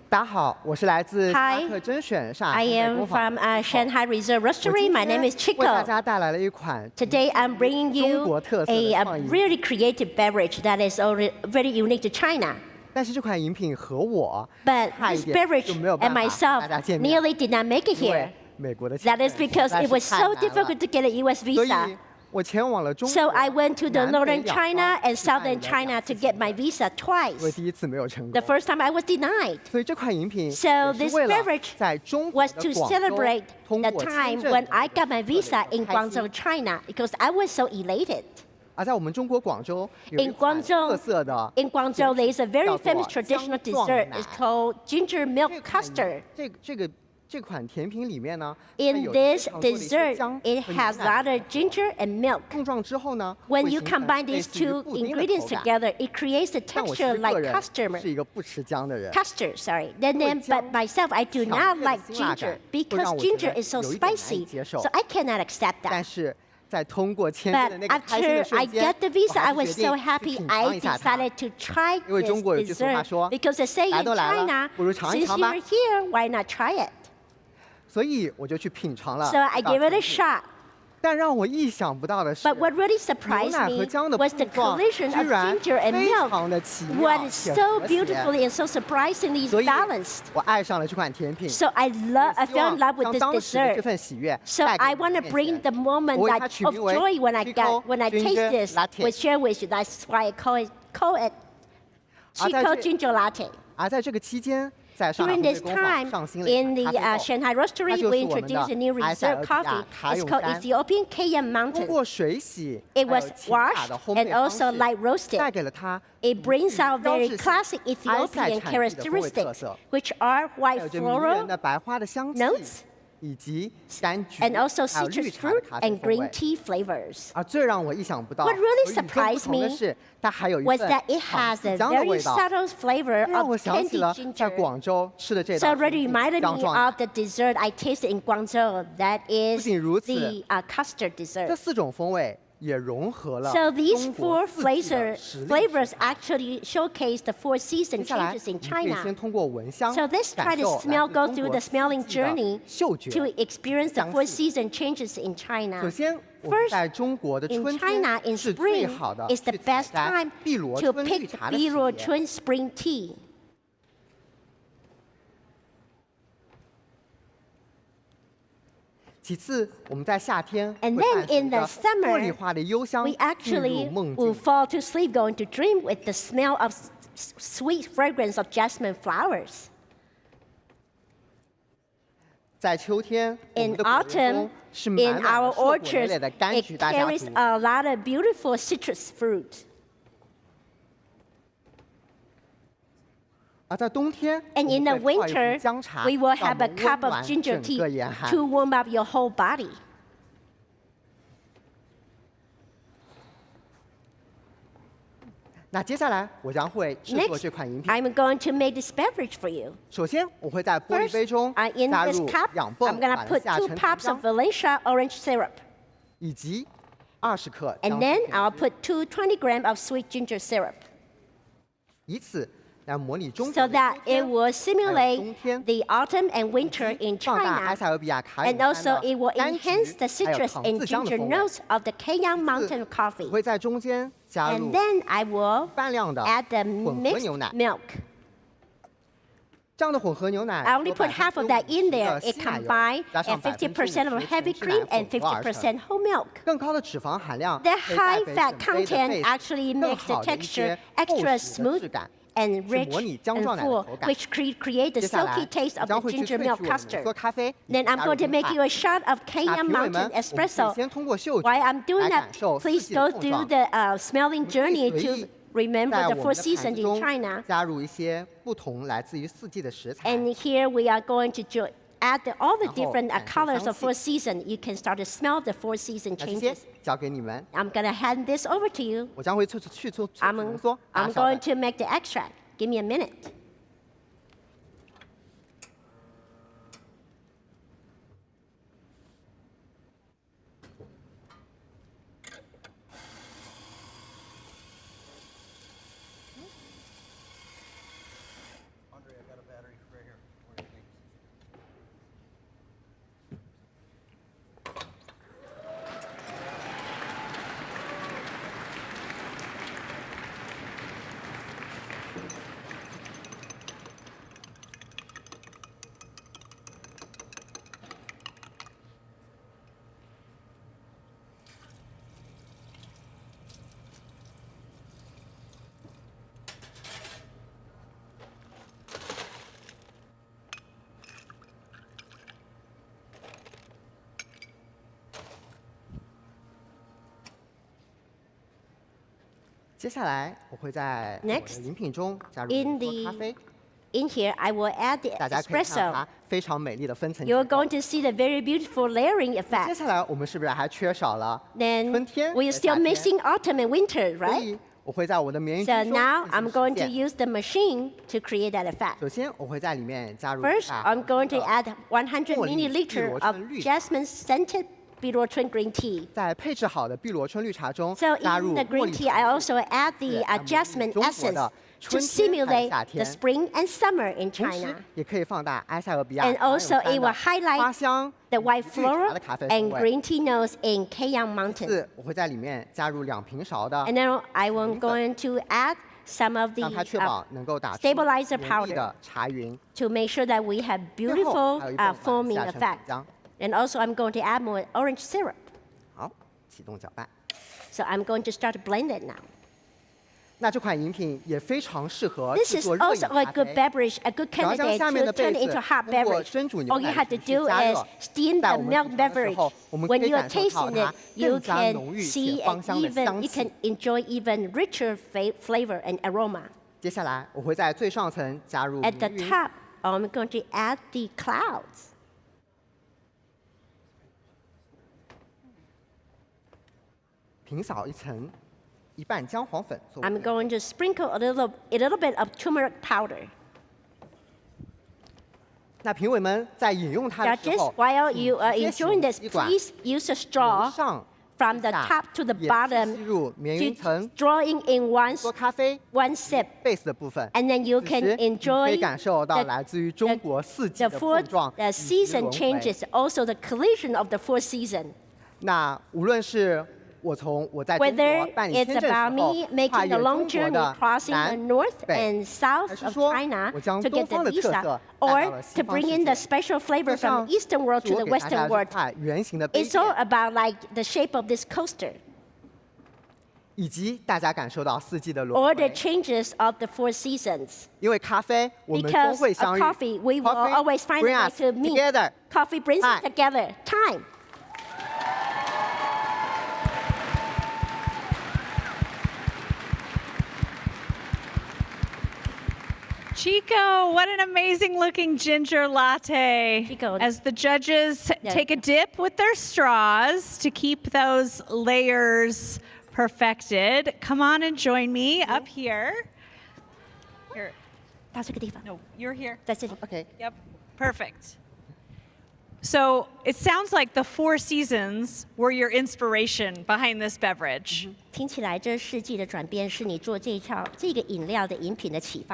大家好，我是来自 Hi. 沙克甄选上海 I 烘焙 am 工坊。 from Shanghai Reserve 我 Roastery. 今 My 天 name is 为大 Chico. 家带来了一款 Today I'm bringing 中 you 国特色 a 的创意， really creative beverage that is very unique to China. 但是这款饮品和我 But 差一 this 点 beverage 就没有 and 办法 myself 大家见面， nearly did not make it 因为 here. 美国的 That is because it was so difficult to get a U.S. 所以 visa. 我前往了中 So 国 I went to the 南北 northern 两 China 方 and 去办 southern 了 China 2 to 次 get my visa 因为 twice. 第一次没有成 The 功。 first time I was denied. 所以这款饮品 So 也 this 是为了 beverage 在中国 was 的 to 广州 celebrate 通 the 过 time 签证 when I got my 特别 visa in 开心 Guangzhou, China, because I was so elated. 而在我们中国广州有一 In 款 Guangzhou, 特色的 in Guangzhou, there is a very 叫做 famous traditional 姜撞 dessert. 奶 It's called ginger milk 这款 custard. 这款甜品里面呢，它 In 有 this 非常多的一些 dessert, 姜 it 和 has 牛 a lot 奶 of ginger and milk. 碰撞之后呢， When 会 you 形成 combine 类 these 似于 two 布丁的 ingredients 口感。 together, it creates a 但我其 texture 实 like 个人 custard. 是一个不吃姜的人， Custard, sorry. Then, 会 but 姜 myself, I do 强 not 烈的 like 辛辣 ginger 感，会 because 让我觉 ginger 得 is so 有一点难以 spicy. 接受 So I cannot accept 但 that. 是在通过签证 But 的那个开心 after 的瞬 I 间， get the visa, I 我还 was 是决 so 定去 happy 品 I 尝一下它。 decided to try 因为 this 中国有句俗话 dessert 说 because they say 来 in 都来了 China, 不如尝一 since 尝 you 吧 are here, why not try it? 所以我就去品尝了。 So I gave it a shot. 但让我意想不到的是， But what really 牛 surprised 奶和 me 姜的 was the 碰撞 collision 居 of 然 ginger and 非 milk. 常的奇妙 What is 且 so 和谐， beautifully and so surprisingly 所以 balanced. 我爱上了这款甜品。 So I 希 fell 望 in love with 将 this 当时的这 dessert. 份喜悦 So 带给 I 你们 want to 面 bring 前 the moment 我为它 like 取 of 名为 joy when I Chico taste Ginger this Latte with share with you. That's why I call it而在 Chico 这 Ginger Latte. 而在这个期间，在上海 During 烘焙 this 工坊 time, 上新了 in 一 the 款咖啡豆 Shanghai 它 Roastery, 就 we 是我们的 introduced a new 埃塞 reserve 俄比 coffee. 亚卡 It's 永 called 丹。 Ethiopian Kayam 通 Mountain. 过水洗， It 还有 was 其他 washed 的烘 and 焙方 also 式， light roasted. 带给了它 It brings out 标 very 志性 classic 埃塞 Ethiopian 产地的风味特 characteristics, 色， which are 还 white 有这迷人 floral 的白花的香气 notes 以及柑橘 and also 还有绿 citrus 茶的 fruit 咖啡 and 风 green 味。 tea flavors. 而最让我意想不到 What really 和与众不 surprised 同的 me 是，它还有一 was 份 that it 仿 has 子 a 姜的 very 味道， subtle flavor 这让我 of 想起 candied 了在 ginger. 广州吃的这 So 道 it really 甜品 reminded 姜 me 撞奶 of the dessert I tasted in Guangzhou. That is 不仅如此， the custard 这 dessert. 4种风味也融合了 So these 中国 four 四季的时令 flavors actually showcase the four season 接下来， changes in 我们可以 China. 先通过闻香 So let's 感 try to 受 smell, 来 go 自 through 中 the 国 smelling 四季的 journey 嗅觉 to experience the 香 four 气。 season changes in China. 首先，我们 First, 在中国的 in 春天 China, in 是最 spring 好的 is the 去采 best 摘 time 碧螺 to 春绿 pick 茶的 Biro 时节。 Chun spring tea. 其次，我们在夏天 And 会 then 伴随 in the 着 summer, 茉莉花的幽香 We 进 actually 入梦 will 境。 fall to sleep, going to dream with the smell of sweet fragrance of jasmine flowers. 在秋天，我 In 们的果园 autumn, 中是 in 满满 our 的硕果累 orchards, 累的柑 it 橘大家 carries 族。 a lot of beautiful citrus fruit. 而在冬天， And 我 in 们 the 会泡一壶 winter, 姜茶， we will 让 have a 我们 cup 温 of 暖 ginger 整 tea 个严寒。 to warm up your whole body. 那接下来我将会制作 Next, 这款饮品。 I'm going to make this beverage for you. 首先，我会在玻璃 First, 杯中 in 加 this 入 cup, 2泵 I'm going to 马来 put 西亚 2 橙糖 pops of 浆 Valencia orange syrup. 以及20克 And 姜 then 片 I'll put 20 grams of sweet ginger syrup 以此来模拟中 so 国的 that 秋 it 天 will 还有 simulate 冬天， the autumn and winter in 放大埃 China. 塞俄比亚卡永 And 丹 also 的 it will 柑 enhance the 橘还有 citrus 糖 and 渍姜的 ginger 风味。 notes of the Kayang Mountain 我 coffee. 会在中间加入 And then I will 半量的 add the 混合 mixed 牛奶。 milk. 这样的混合牛奶 I only 有 put half of that in 50% there. 的 It 稀奶油 combined 加上 and 50% of 50% heavy 全脂 cream 奶 and 混合而成。 50% whole milk. 更高的脂肪含量 The 可以带 high 给 fat 整杯的 content base actually 更 makes the 好的一 texture 些 extra 厚实的 smooth 质感， and 是 rich 模拟姜 and 撞奶的 full, 口感。 which create the 接下来 silky taste 我 of 将 the 会去 ginger 萃取 milk 我们的 custard. 浓缩咖啡， Then I'm 加入 going to 冰 make 块 you a shot of 那 Kayang 评委们， Mountain 我们可以 espresso. 先通过嗅觉 While I'm doing 来 that, 感受四 please 季的 go 碰 through 撞。 the smelling 我们可以 journey 随 to 意 remember 在 the 我 four 们的盘 seasons 子 in 中 China. 加入一些不同来自于四季的食材。 And here we are going to add all the 然后 different 感受 colors 香 of four 气。 seasons. You can start to smell the four season 那这些 changes. 交给你们， I'm going to hand this over to you. 我将会去做浓缩。 I'm 打小 going 的 to make the extract. Give me a minute. Next, 接下来我会在我的 Next, 饮品中加入 in 浓缩咖 the 啡， In here, I will add the 大家可以看 espresso. 它非常美丽的分层结 You're 构。 going to see the very beautiful layering 接 effect. 下来我们是不是还缺少了 Then 春天 we're 和 still 夏天？ missing autumn and winter, 所 right? 以我会在我的棉 So 衣中 now 进 I'm 行 going 实 to 践。 use the machine to create that effect. 首先，我会在里面加入 First, 100 I'm going to 的 add 100 茉莉碧 milliliter 螺 of 春绿茶 jasmine scented Biluochun green tea. 在配置好的碧螺春绿茶中 So 加入 in the 茉 green 莉 tea, I also add the 是模拟 jasmine 中国 essence 的 to 春天还有 simulate 夏 the 天。 spring and summer in 同时 China. 也可以放大埃塞俄比亚 And 常有 also, 山 it 的 will highlight 花香 the white 绿茶 flora 的咖啡风 and 味。 green tea notes in Kayang Mountain. 次我会在里面加入2瓶勺的 And then I will 橙粉 going to add some of the 让它确保能够打出 stabilizer 浓郁 powder 的茶云。 to make sure that we have 最后 beautiful 还有一部分 foaming 下沉 effect. 浆。 And also, I'm going to add more orange syrup. 好，启动搅拌。 So I'm going to start to blend it now. 那这款饮品也非常适合 This 制 is 作热饮 also a 咖 good 啡。 beverage, a good 只要将 candidate 下面 to 的杯 turn 子 it into hot 通过 beverage. 蒸煮牛 All you 奶 have to 程序 do 加 is 热， steam 在 the 我们 milk 品尝的时 beverage. 候，我们可 When 以 you're 感受到 tasting 它 it, you 更加 can 浓郁 see 且芳 an 香的 even, 香 you 气 can。enjoy even richer flavor and aroma. 接下来我会在最上层加入 At the 迷晕 top, I'm going to add the clouds. 平扫一层一半姜黄粉作 I'm 为 going to sprinkle a little bit of turmeric powder. 那评委们在饮用它的 Now, 时 just 候， while you are 直接使用 enjoying this, 吸管 please use a 由 straw 上 from the 下 top to the 也是 bottom 吸入绵云 to 层 drawing in 做咖啡 one sip. base 的部分。 And then you 此 can 时你可 enjoy 以感受到 the- 来自于中国四季 The 的 four 碰撞以及 season 轮回。 changes, also the collision of the four season. 那无论是我在中 Whether 国办理 it's 签证 about 时候 me 跨 making 越 the 中 long 国 journey 的 crossing the 南 north 北， and south 还是 of 说 China 我将 to 东 get the 方的特 visa, 色带 or 到了西 to 方 bring 世 in the 界？ special flavor 就像 from the eastern world 是 to 我 the 给大家 western 这 world. 块圆形的杯 It's all 垫， about like the shape of this coaster, 以及大家感受到四季的 or 轮 the 回。 changes of the four seasons. 因为咖啡，我们终 Because 会 of 相遇。 coffee, we will Coffee always find a bring way us to meet. together. Coffee brings us Hi. together. Time. Chico, what an amazing looking ginger latte. Chico. As the judges Yeah. take a dip with their straws to keep those layers perfected. Come on and join me up here. Here. 到这个地方， No, you're here. 在这里。 OK， Yep. Perfect. So it sounds like the four seasons were your inspiration behind this beverage. 听起来这世纪的转变是你做这个饮料的饮品的启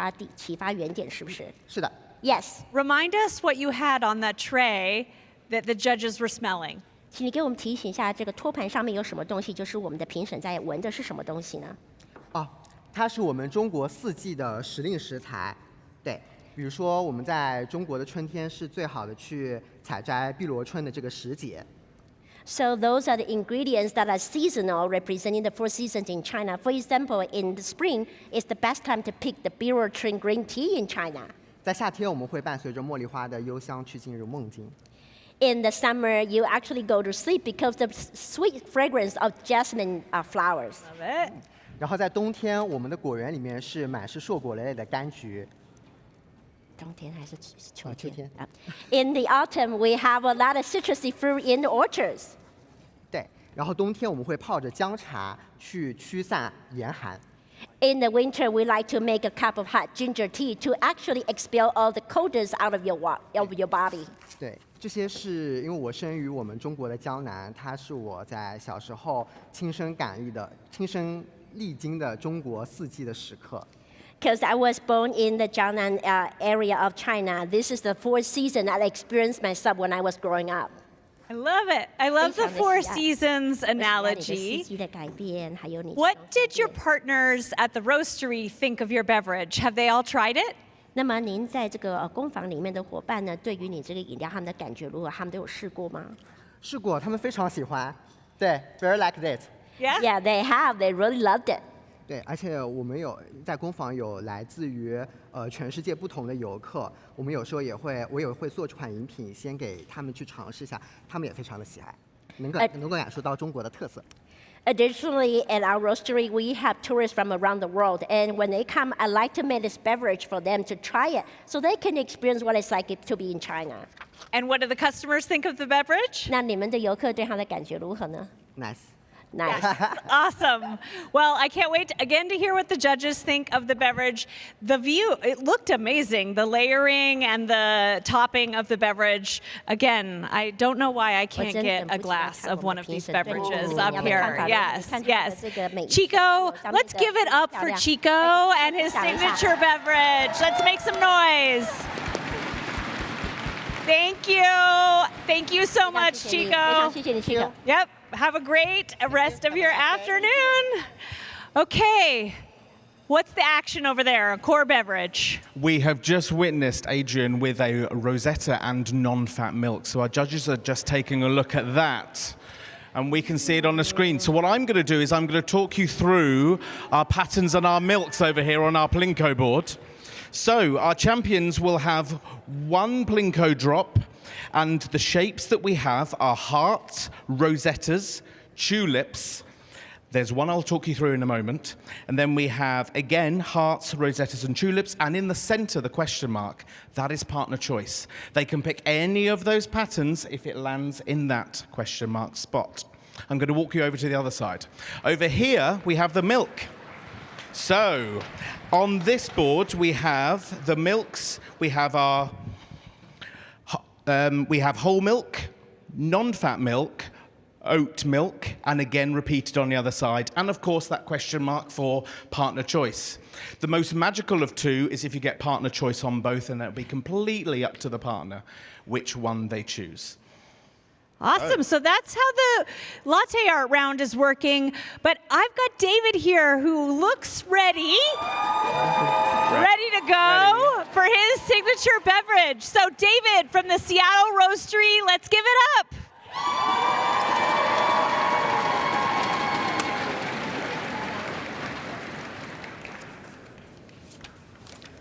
发原点，是不是是的。 ？Yes， Remind us what you had on that tray that the judges were smelling. 请你给我们提醒一下，这个托盘上面有什么东西？就是我们的评审在闻的是什么东西呢？哦，它是我们中国四季的时令食材。对，比如说我们在中国的春天是最好的去采摘碧螺春的这个时节。 So those are the ingredients that are seasonal, representing the four seasons in China. For example, in the spring, it's the best time to pick the Birotrin green tea in China. 在夏天，我们会伴随着茉莉花的幽香去进入梦境。 In the summer, you actually go to sleep because of the sweet fragrance of jasmine flowers. Love it. 然后在冬天，我们的果园里面是满是硕果累累的柑橘。冬天还是秋秋天。 In the autumn, we have a lot of citrusy fruit in the orchards. 对，然后冬天我们会泡着姜茶去驱散严寒。 In the winter, we like to make a cup of hot ginger tea to actually expel all the coldness out of your body. 对，这些是因为我生于我们中国的江南，它是我在小时候亲身历经的中国四季的时刻。 Because I was born in the Jiangnan area of China. This is the fourth season I experienced myself when I was growing up. I love it. I love the 非常的 four 喜爱。 seasons 我喜欢你的 analogy. 四季的改变，还有你。 What did your partners at the roastery think of your beverage? Have they all tried it? 那么您在这个工坊里面的伙伴呢，对于你这个饮料他们的感觉如何？他们都有试过吗？试过，他们非常喜欢。对 ，very like it。 Yeah? Yeah, they have. They really loved it. 对，而且我们在工坊有来自于全世界不同的游客，我们有时候我也会做这款饮品，先给他们去尝试一下，他们也非常的喜爱，能够感受到中国的特色。 Additionally, at our roastery, we have tourists from around the world. And when they come, I like to make this beverage for them to try it so they can experience what it's like to be in China. And what do the customers think of the beverage? 那你们的游客对它的感觉如何呢？ Nice。Nice. Awesome. Well, I can't wait again to hear what the judges think of the beverage. The view, it looked amazing. The layering and the topping of the beverage. Again, I don't know why I can't get a glass of one of these beverages up here. Yes, yes. Chico, let's give it up for Chico and his signature beverage. Let's make some noise. Thank you. Thank you so much, Chico. Yep. Have a great rest of your afternoon. Okay. What's the action over there? A core beverage. We have just witnessed Adrian with a Rosetta and non-fat milk. So our judges are just taking a look at that. And we can see it on the screen. So what I'm going to do is I'm going to talk you through our patterns and our milks over here on our Plinko board. So our champions will have one Plinko drop, and the shapes that we have are hearts, rosettas, tulips. There's one I'll talk you through in a moment. And then we have, again, hearts, rosettas, and tulips. And in the center, the question mark, that is partner choice. They can pick any of those patterns if it lands in that question mark spot. I'm going to walk you over to the other side. Over here, we have the milk. So, on this board, we have the milks. We have our whole milk, non-fat milk, oat milk, and again repeated on the other side. And of course, that question mark for partner choice. The most magical of two is if you get partner choice on both, and that'll be completely up to the partner which one they choose. Awesome. So that's how the latte art round is working. But I've got David here who looks ready to go for his signature beverage. So David from the Seattle Roastery, let's give it up.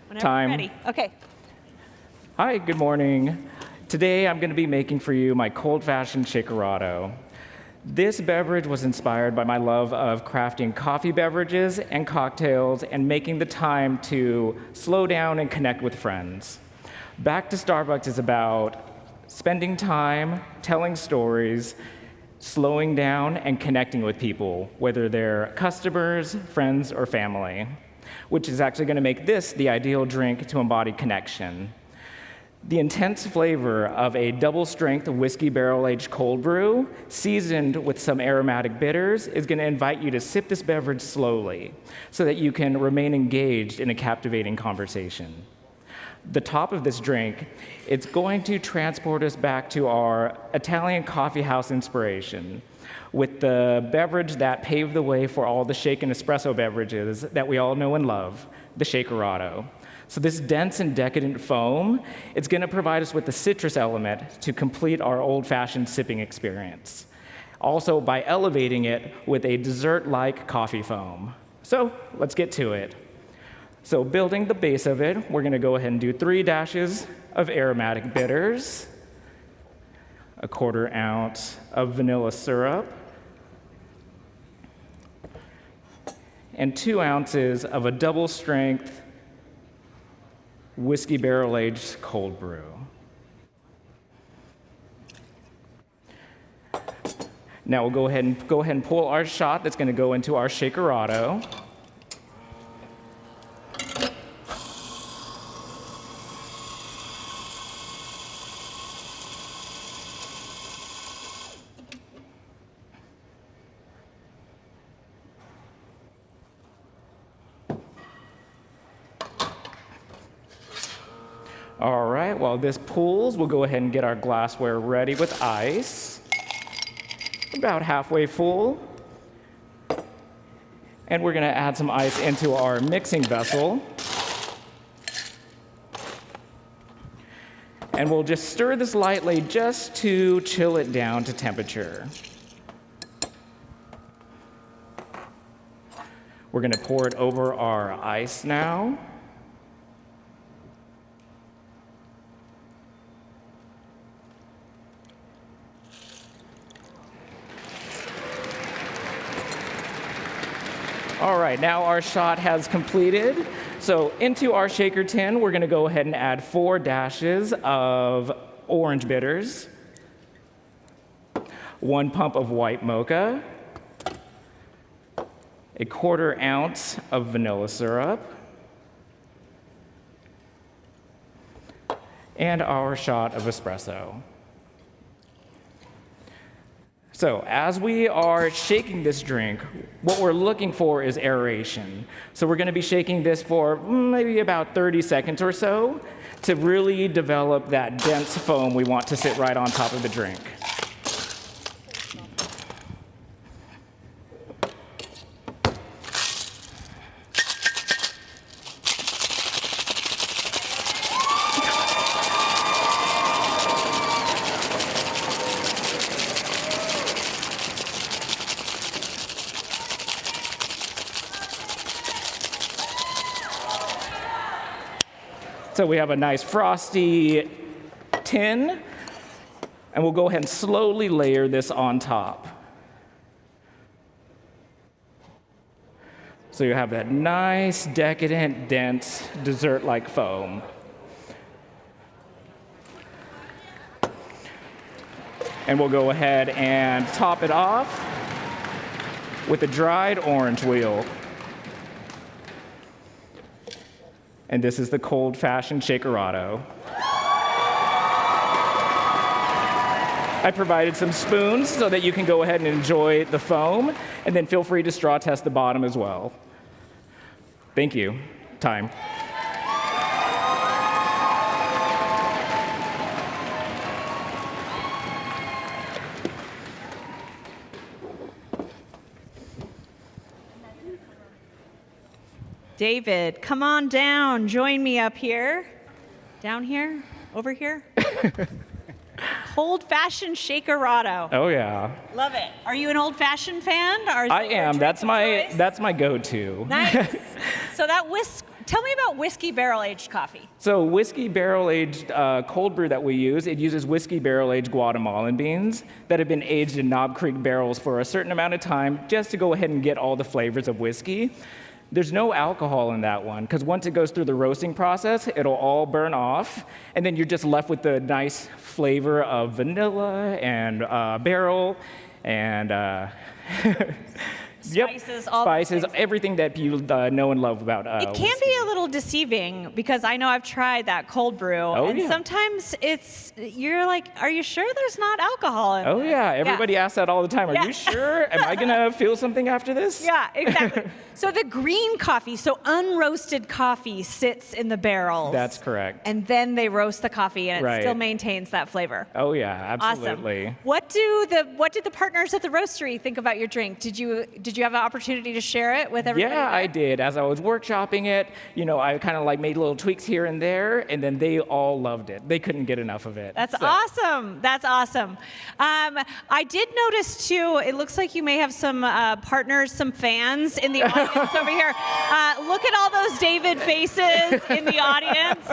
Whenever you're ready. Okay. Hi, good morning. Today I'm going to be making for you my cold-fashioned Shakerado. This beverage was inspired by my love of crafting coffee beverages and cocktails and making the time to slow down and connect with friends. Back to Starbucks is about spending time, telling stories, slowing down, and connecting with people, whether they're customers, friends, or family, which is actually going to make this the ideal drink to embody connection. The intense flavor of a double-strength whiskey barrel-aged cold brew, seasoned with some aromatic bitters, is going to invite you to sip this beverage slowly so that you can remain engaged in a captivating conversation. The top of this drink, it's going to transport us back to our Italian coffee house inspiration with the beverage that paved the way for all the shaken espresso beverages that we all know and love, the Shakerado. So this dense and decadent foam, it's going to provide us with the citrus element to complete our old-fashioned sipping experience. Also by elevating it with a dessert-like coffee foam. So let's get to it. So building the base of it, we're going to go ahead and do 3 dashes of aromatic bitters, a 1/4 ounce of vanilla syrup, and 2 ounces of a double-strength whiskey barrel-aged cold brew. Now we'll go ahead and pull our shot that's going to go into our Shakerado. All right, while this pools, we'll go ahead and get our glassware ready with ice. About halfway full. And we're going to add some ice into our mixing vessel. And we'll just stir this lightly just to chill it down to temperature. We're going to pour it over our ice now. All right, now our shot has completed. So into our shaker tin, we're going to go ahead and add 4 dashes of orange bitters, 1 pump of white mocha, a 1/4 ounce of vanilla syrup, and our shot of espresso. So as we are shaking this drink, what we're looking for is aeration. So we're going to be shaking this for maybe about 30 seconds or so to really develop that dense foam we want to sit right on top of the drink. So we have a nice frosty tin, and we'll go ahead and slowly layer this on top. So you have that nice, decadent, dense, dessert-like foam. And we'll go ahead and top it off with a dried orange wheel. And this is the cold-fashioned Shakerado. I provided some spoons so that you can go ahead and enjoy the foam, and then feel free to straw test the bottom as well. Thank you. Time. David, come on down. Join me up here. Down here? Over here? Old-fashioned Shakerado. Oh yeah. Love it. Are you an old-fashioned fan? Or is I it your am. drink That's my go-to. Nice. So tell me about whiskey barrel-aged coffee. So whiskey barrel-aged cold brew that we use, it uses whiskey barrel-aged Guatemalan beans that have been aged in Knob Creek barrels for a certain amount of time just to go ahead and get all the flavors of whiskey. There's no alcohol in that one, because once it goes through the roasting process, it'll all burn off, and then you're just left with the nice flavor of vanilla and barrel and Spices, all spices, everything that you know and love about It can be a little deceiving because I know I've tried that cold brew, and yeah. sometimes you're like, are you sure there's not alcohol in this? Yeah, everybody asks that all the time. Are you sure? Am I gonna feel something after this? Yeah, exactly. So the green coffee, so unroasted coffee sits in the barrels. That's correct. And then they roast the coffee, and it Right. still maintains that flavor. Oh yeah, absolutely. Awesome. What did the partners at the roastery think about your drink? Did you have an opportunity to share it with everybody? Yeah, I did. As I was workshopping it, I kind of made little tweaks here and there, and then they all loved it. They couldn't get enough of it. That's awesome. That's awesome. I did notice too, it looks like you may have some partners, some fans in the audience over here. Look at all those David faces in the audience.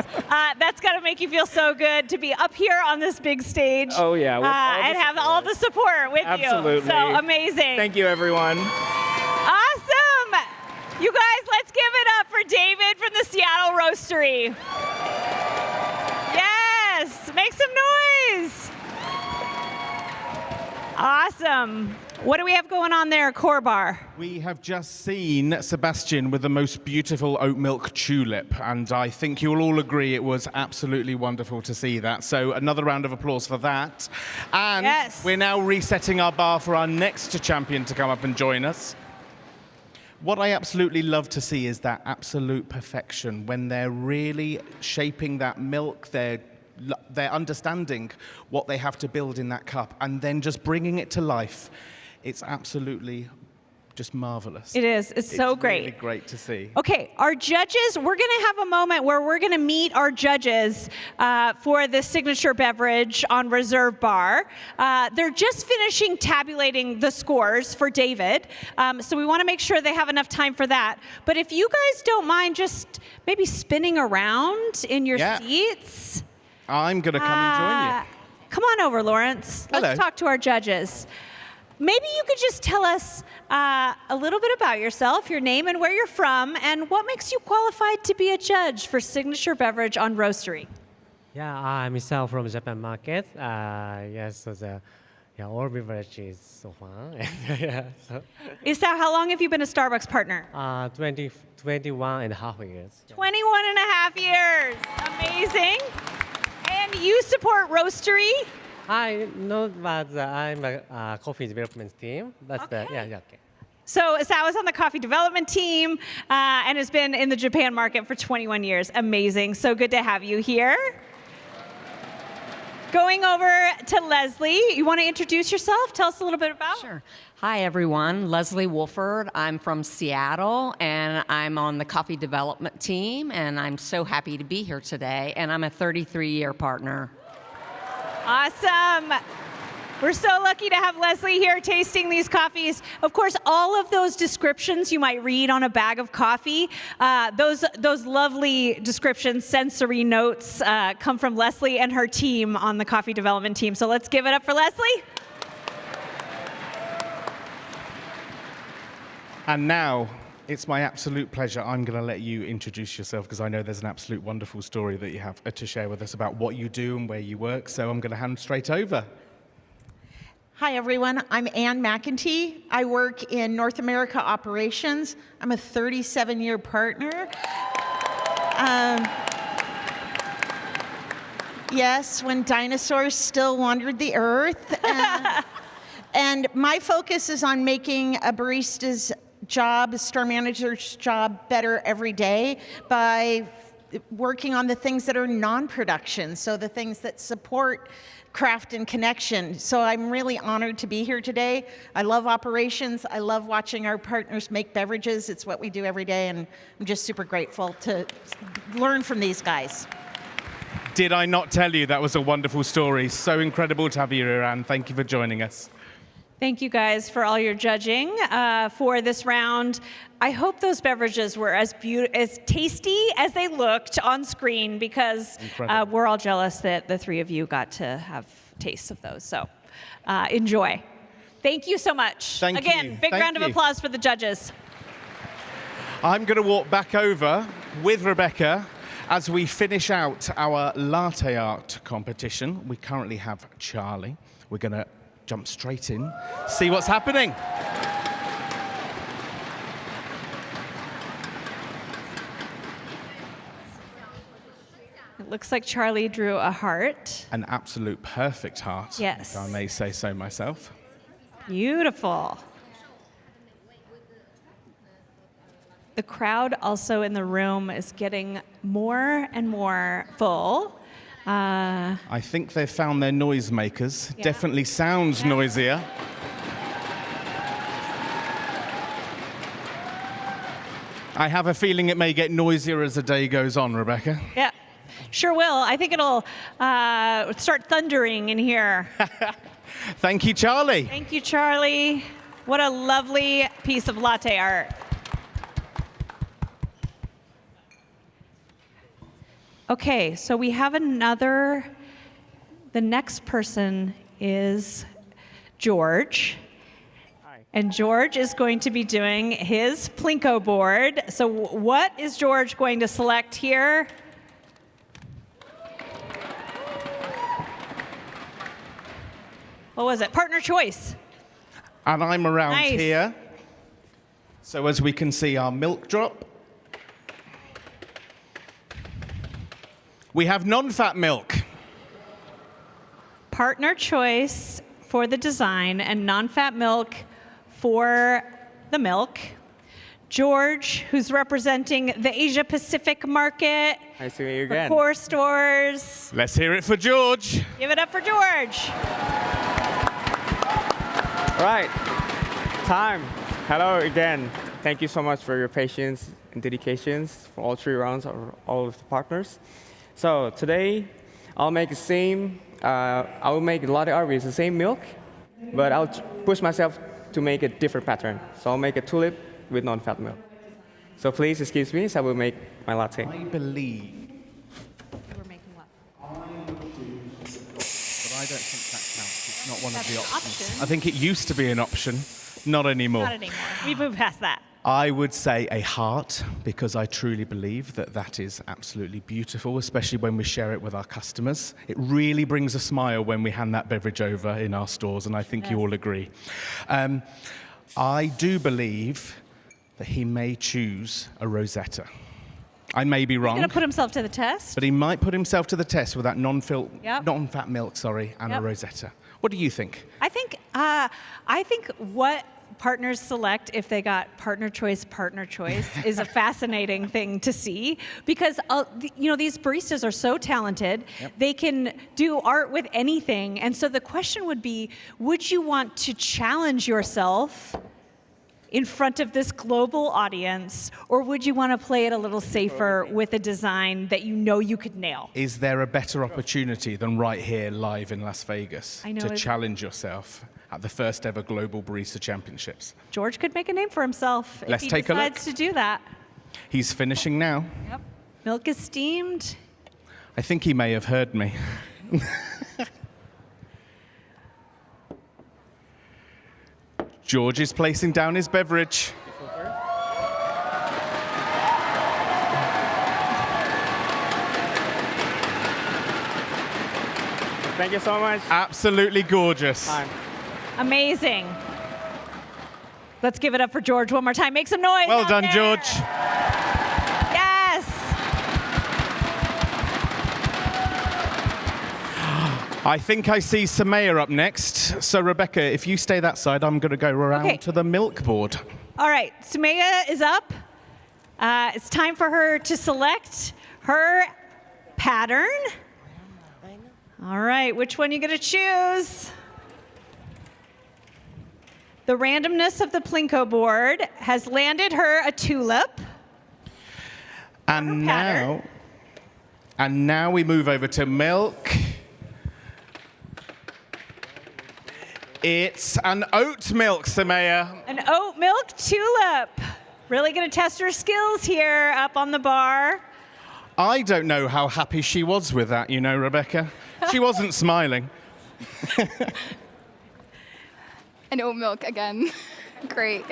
That's got to make you feel so good to be up here on this big stage. Oh yeah. And have all the support with you. Absolutely. So amazing. Thank you, everyone. Awesome. You guys, let's give it up for David from the Seattle Roastery. Yes, make some noise. Awesome. What do we have going on there, Core Bar? We have just seen Sebastian with the most beautiful oat milk tulip, and I think you'll all agree it was absolutely wonderful to see that. So another round of applause for that. And we're now resetting our bar for our next champion to come up and join us. What I absolutely love to see is that absolute perfection when they're really shaping that milk, they're understanding what they have to build in that cup and then just bringing it to life. It's absolutely just marvelous. It is. It's so great. Really great to see. Okay, our judges, we're going to have a moment where we're going to meet our judges for the signature beverage on Reserve Bar. They're just finishing tabulating the scores for David, so we want to make sure they have enough time for that. But if you guys don't mind just maybe spinning around in your seats. I'm going to come and join you. Come on over, Lawrence. Hello. Let's talk to our judges. Maybe you could just tell us a little bit about yourself, your name and where you're from, and what makes you qualified to be a judge for signature beverage on Roastery. Yeah, I'm Isao from Japan market. Yeah, all beverages so far. Yeah, so, Isao, how long have you been a Starbucks partner? 21 and a half years. 21 and a half years. Amazing. And you support Roastery? I know, but I'm a coffee development team. That's okay. So Isao is on the coffee development team and has been in the Japan market for 21 years. Amazing. So good to have you here. Going over to Leslie, you want to introduce yourself? Tell us a little bit about. Sure. Hi, everyone. Leslie Wolford. I'm from Seattle, and I'm on the coffee development team, and I'm so happy to be here today, and I'm a 33-year partner. Awesome. We're so lucky to have Leslie here tasting these coffees. Of course, all of those descriptions you might read on a bag of coffee, those lovely descriptions, sensory notes, come from Leslie and her team on the coffee development team. So let's give it up for Leslie. And now, it's my absolute pleasure. I'm going to let you introduce yourself because I know there's an absolute wonderful story that you have to share with us about what you do and where you work. So I'm going to hand straight over. Hi, everyone. I'm Ann McEntee. I work in North America operations. I'm a 37-year partner. Yes, when dinosaurs still wandered the earth. And my focus is on making a barista's job, a store manager's job, better every day by working on the things that are non-production, so the things that support craft and connection. So I'm really honored to be here today. I love operations. I love watching our partners make beverages. It's what we do every day, and I'm just super grateful to learn from these guys. Did I not tell you that was a wonderful story? So incredible to have you here, Anne. Thank you for joining us. Thank you guys for all your judging for this round. I hope those beverages were as tasty as they looked on screen because we're all jealous that the three of you got to have tastes of those. So enjoy. Thank you so much. Again, big round of applause for the judges. I'm going to walk back over with Rebecca as we finish out our latte art competition. We currently have Charlie. We're going to jump straight in, see what's happening. It looks like Charlie drew a heart. An absolute perfect heart, yes, if I may say so myself. Beautiful. The crowd also in the room is getting more and more full. I think they've found their noisemakers. Yeah. Definitely sounds noisier. I have a feeling it may get noisier as the day goes on, Rebecca. Yeah, sure will. I think it'll start thundering in here. Thank you, Charlie. Thank you, Charlie. What a lovely piece of latte art. Okay, so we have the next person is George. Hi. And George is going to be doing his Plinko board. So what is George going to select here? What was it? Partner choice. And I'm around here. So as we can see, our milk drop. We have non-fat milk. Partner choice for the design and non-fat milk for the milk. George, who's representing the Asia Pacific market. Nice to meet you again. For core stores. Let's hear it for George. Give it up for George. All right, time. Hello again. Thank you so much for your patience and dedications for all 3 rounds of all of the partners. So today, I'll make the same, I will make latte art with the same milk, but I'll push myself to make a different pattern. So I'll make a tulip with non-fat milk. So please excuse me, so I will make my latte. I believe. We're making what? But I don't think that counts. It's not one of the options. I think it used to be an option, not anymore. Not anymore. We've moved past that. I would say a heart, because I truly believe that that is absolutely beautiful, especially when we share it with our customers. It really brings a smile when we hand that beverage over in our stores, and I think you all agree. I do believe that he may choose a Rosetta. I may be wrong. He's going to put himself to the test. But he might put himself to the test with that Yep. non-fat milk, and a Rosetta. What do you think? I think what partners select if they got partner choice is a fascinating thing to see, because these baristas are so talented. Yep. They can do art with anything, and so the question would be, would you want to challenge yourself in front of this global audience, or would you want to play it a little safer with a design that you know you could nail? Is there a better opportunity than right here live in Las Vegas I know, to challenge yourself at the first ever Global Barista Championships? George could make a name for himself Let's if he take a look. decides to do that. He's finishing now. Yep. Milk is steamed. I think he may have heard me. George is placing down his beverage. Thank you so much. Absolutely gorgeous. Amazing. Let's give it up for George one more time. Make some noise. Well out done, there. George. Yes. I think I see Samaya up next. So, Rebecca, if you stay that side, I'm going to go around to the milk board. All right, Sumaya is up. It's time for her to select her pattern. All right, which one are you going to choose? The randomness of the Plinko board has landed her a tulip. And now we move over to milk. It's an oat milk, Samaya. An oat milk tulip. Really going to test her skills here up on the bar. I don't know how happy she was with that, you know, Rebecca. She wasn't smiling. And oat milk again. Great.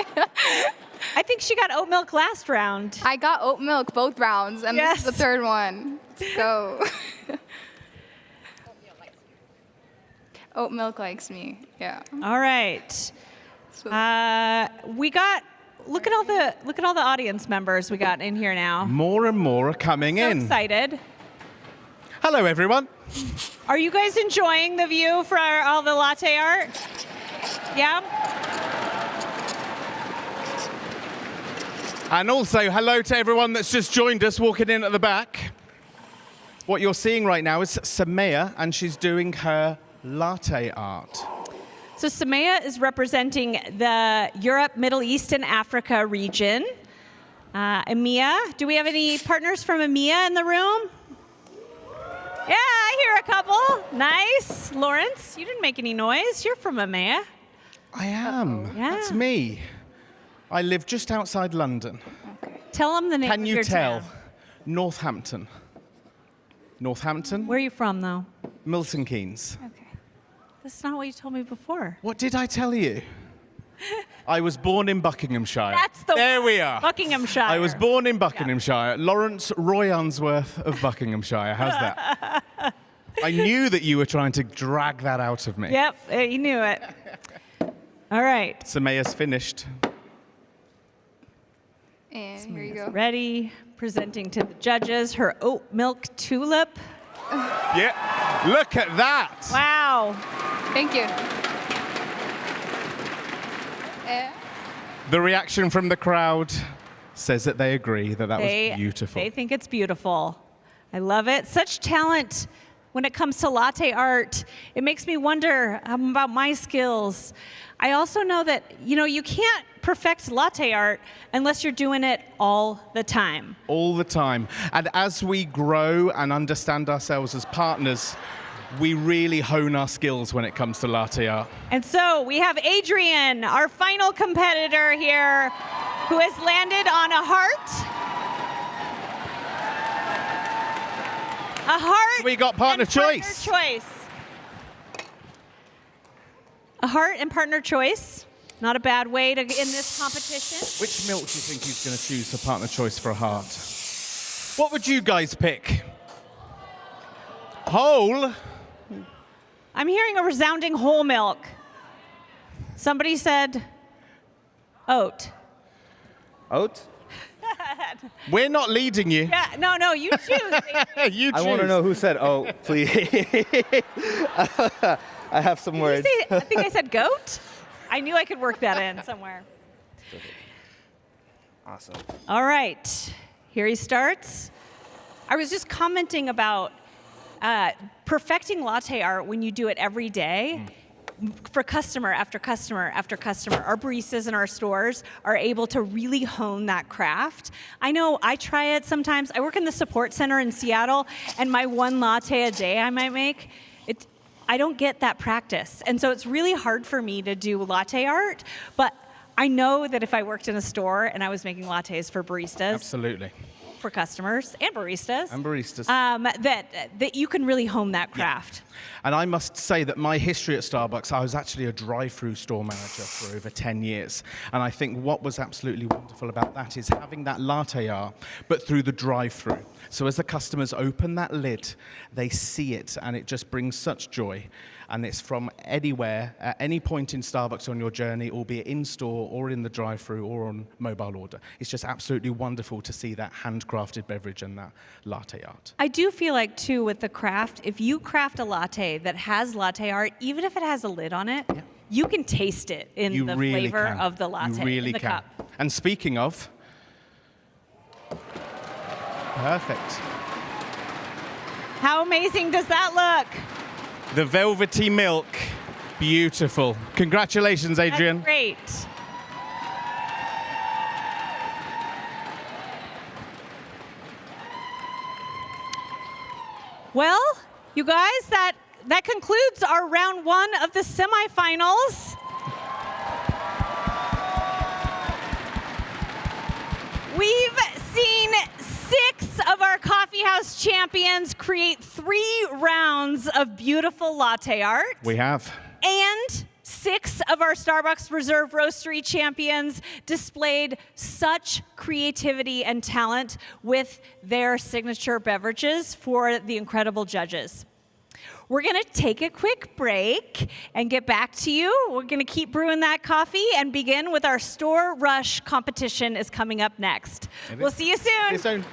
I think she got oat milk last round. I got oat milk both rounds, and this is the third one. So. Oat milk likes me, yeah. All right. We got, look at all the audience members we got in here now. More and more are coming in. Excited. Hello, everyone. Are you guys enjoying the view for all the latte art? Yeah? And also, hello to everyone that's just joined us walking in at the back. What you're seeing right now is Samaya, and she's doing her latte art. So Samaya is representing the Europe, Middle East, and Africa region. EMEA, do we have any partners from EMEA in the room? Yeah, I hear a couple. Nice. Lawrence, you didn't make any noise. You're from EMEA. I am. Yeah. That's me. I live just outside London. Tell them the name Can of you your tell? town. Northampton. Northampton? Where are you from, though? Milton Keynes. That's not what you told me before. What did I tell you? I was born in Buckinghamshire. That's the There we are. Buckinghamshire. I was born in Buckinghamshire. Lawrence Roy Unsworth of Buckinghamshire. How's that? I knew that you were trying to drag that out of me. Yep, you knew it. All right. Samaya's finished. And here you go. Ready, presenting to the judges her oat milk tulip. Yeah, look at that. Wow. Thank you. The reaction from the crowd says that they agree that that They- was beautiful. They think it's beautiful. I love it. Such talent when it comes to latte art. It makes me wonder about my skills. I also know that, you can't perfect latte art unless you're doing it all the time. All the time. And as we grow and understand ourselves as partners, we really hone our skills when it comes to latte art. And so we have Adrian, our final competitor here, who has landed on a heart. A heart. We got partner and choice. Partner choice. A heart and partner choice. Not a bad way to end this competition. Which milk do you think he's going to choose for partner choice for a heart? What would you guys pick? Whole? I'm hearing a resounding whole milk. Somebody said oat. Oat? We're not leading you. Yeah, no, you choose. You choose. I want to know who said "oh," please. I have some words. I think I said goat. I knew I could work that in somewhere. Awesome. All right, here he starts. I was just commenting about perfecting latte art when you do it every day. For customer after customer after customer, our baristas in our stores are able to really hone that craft. I know I try it sometimes. I work in the support center in Seattle, and my one latte a day I might make, I don't get that practice. And so it's really hard for me to do latte art, but I know that if I worked in a store and I was making lattes for baristas, Absolutely. for customers and baristas, that you can really hone that craft. And I must say that my history at Starbucks, I was actually a drive-through store manager for over 10 years. And I think what was absolutely wonderful about that is having that latte art, but through the drive-through. So as the customers open that lid, they see it, and it just brings such joy. And it's from anywhere, at any point in Starbucks on your journey, albeit in-store or in the drive-through or on mobile order. It's just absolutely wonderful to see that handcrafted beverage and that latte art. I do feel like, too, with the craft, if you craft a latte that has latte art, even if it has a lid on it, you can taste it in the flavor of the latte You really in the can. cup. And speaking of, perfect. How amazing does that look? The velvety milk, beautiful. Congratulations, Adrian. That's great. Well, you guys, that concludes our round one of the semifinals. We've seen 6 of our coffee house champions create 3 rounds of beautiful latte art. We have. And 6 of our Starbucks Reserve Roastery champions displayed such creativity and talent with their signature beverages for the incredible judges. We're going to take a quick break and get back to you. We're going to keep brewing that coffee and begin with our Store Rush competition is coming up next. We'll see you soon. See you soon.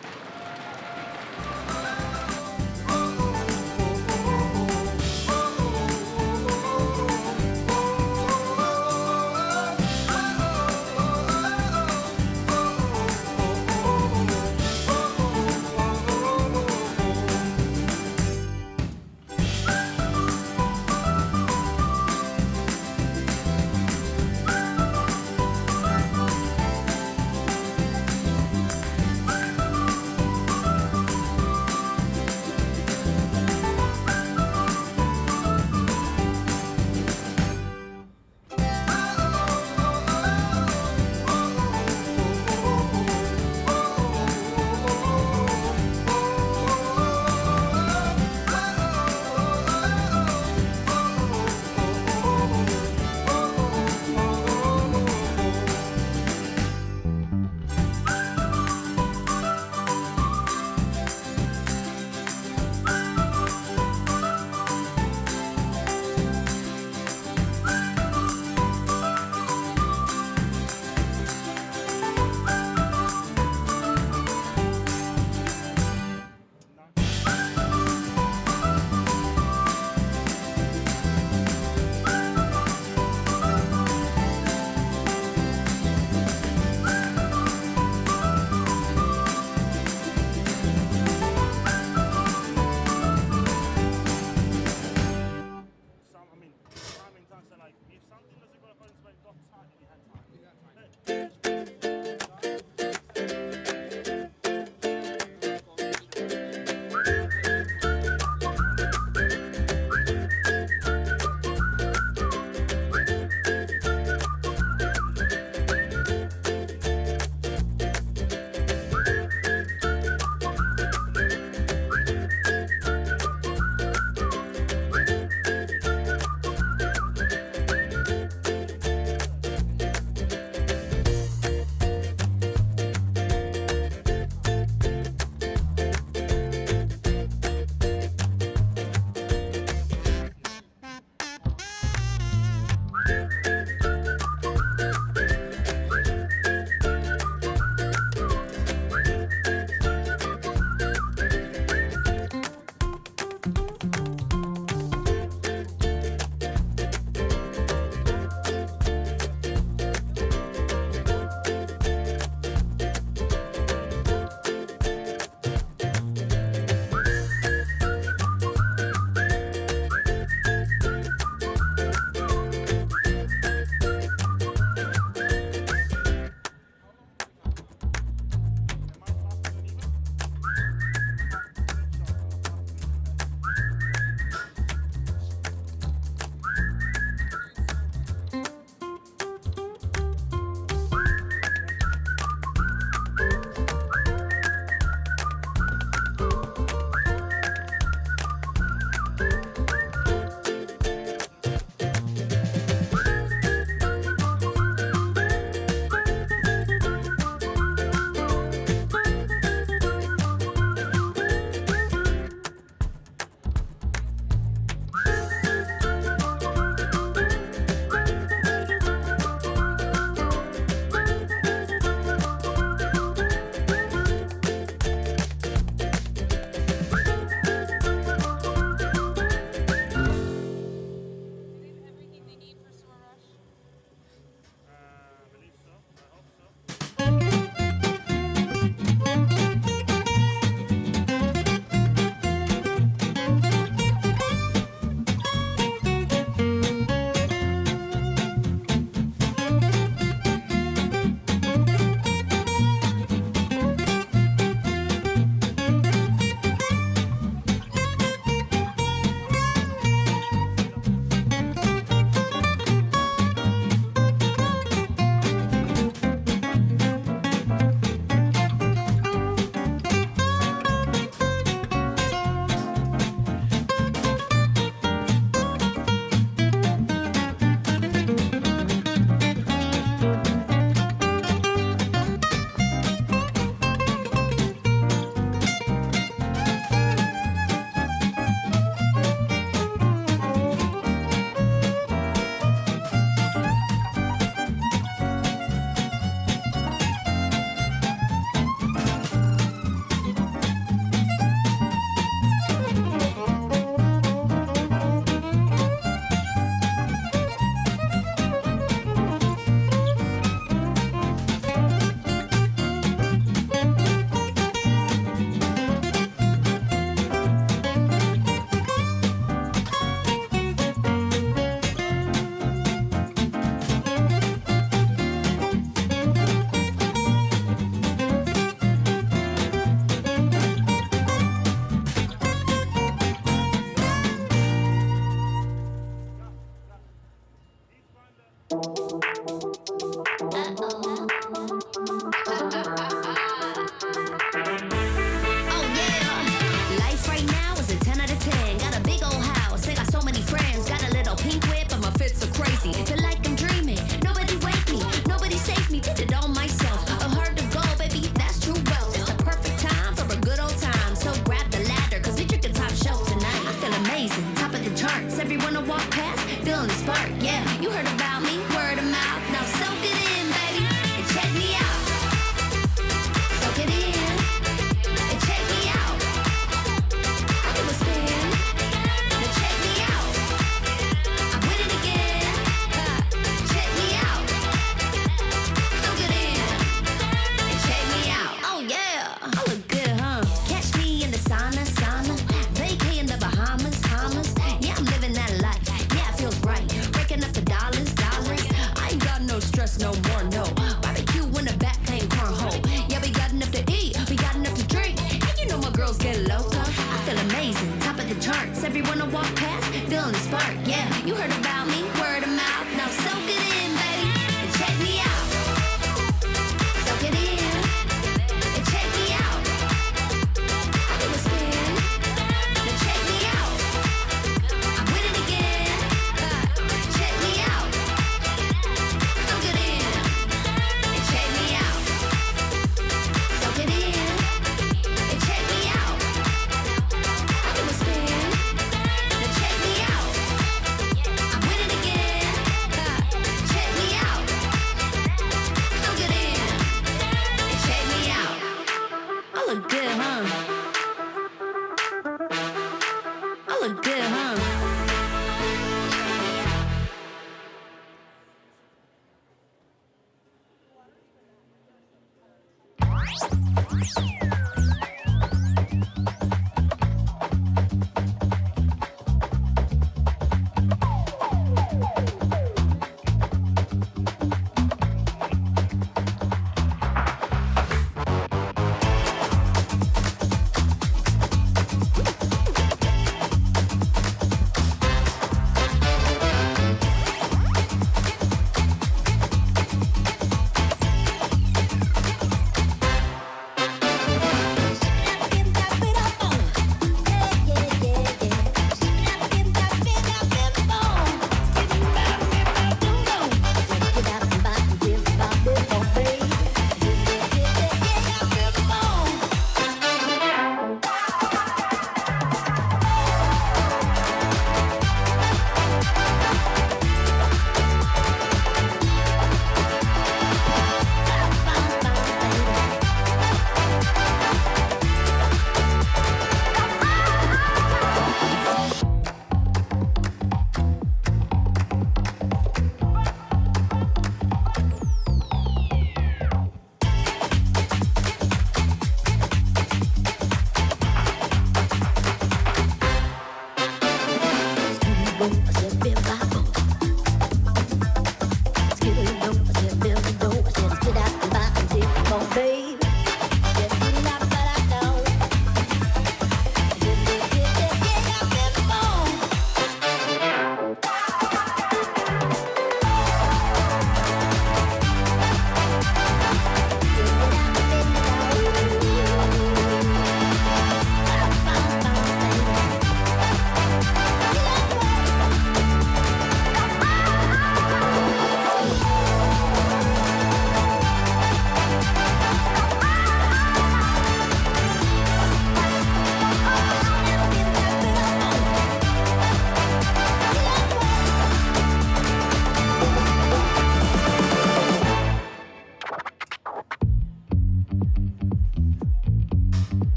look good, huh?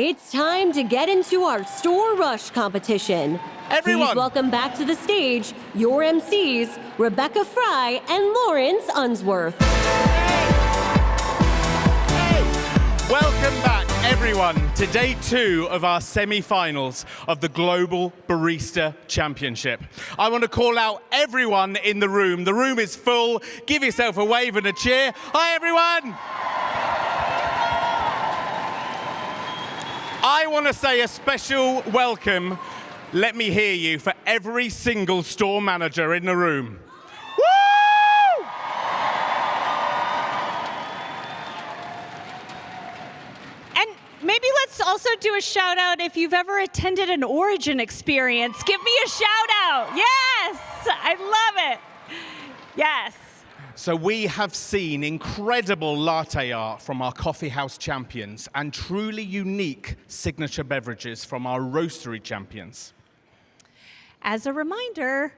It's time to get into our Store Rush competition. Everyone. Please welcome back to the stage your MCs, Rebecca Fry and Lawrence Unsworth. Welcome back, everyone, to day 2 of our semi-finals of the Global Barista Championship. I want to call out everyone in the room. The room is full. Give yourself a wave and a cheer. Hi, everyone. I want to say a special welcome, let me hear you, for every single store manager in the room. Woo! And maybe let's also do a shout out if you've ever attended an Origin experience. Give me a shout out. Yes, I love it. Yes. So we have seen incredible latte art from our coffee house champions and truly unique signature beverages from our roastery champions. As a reminder,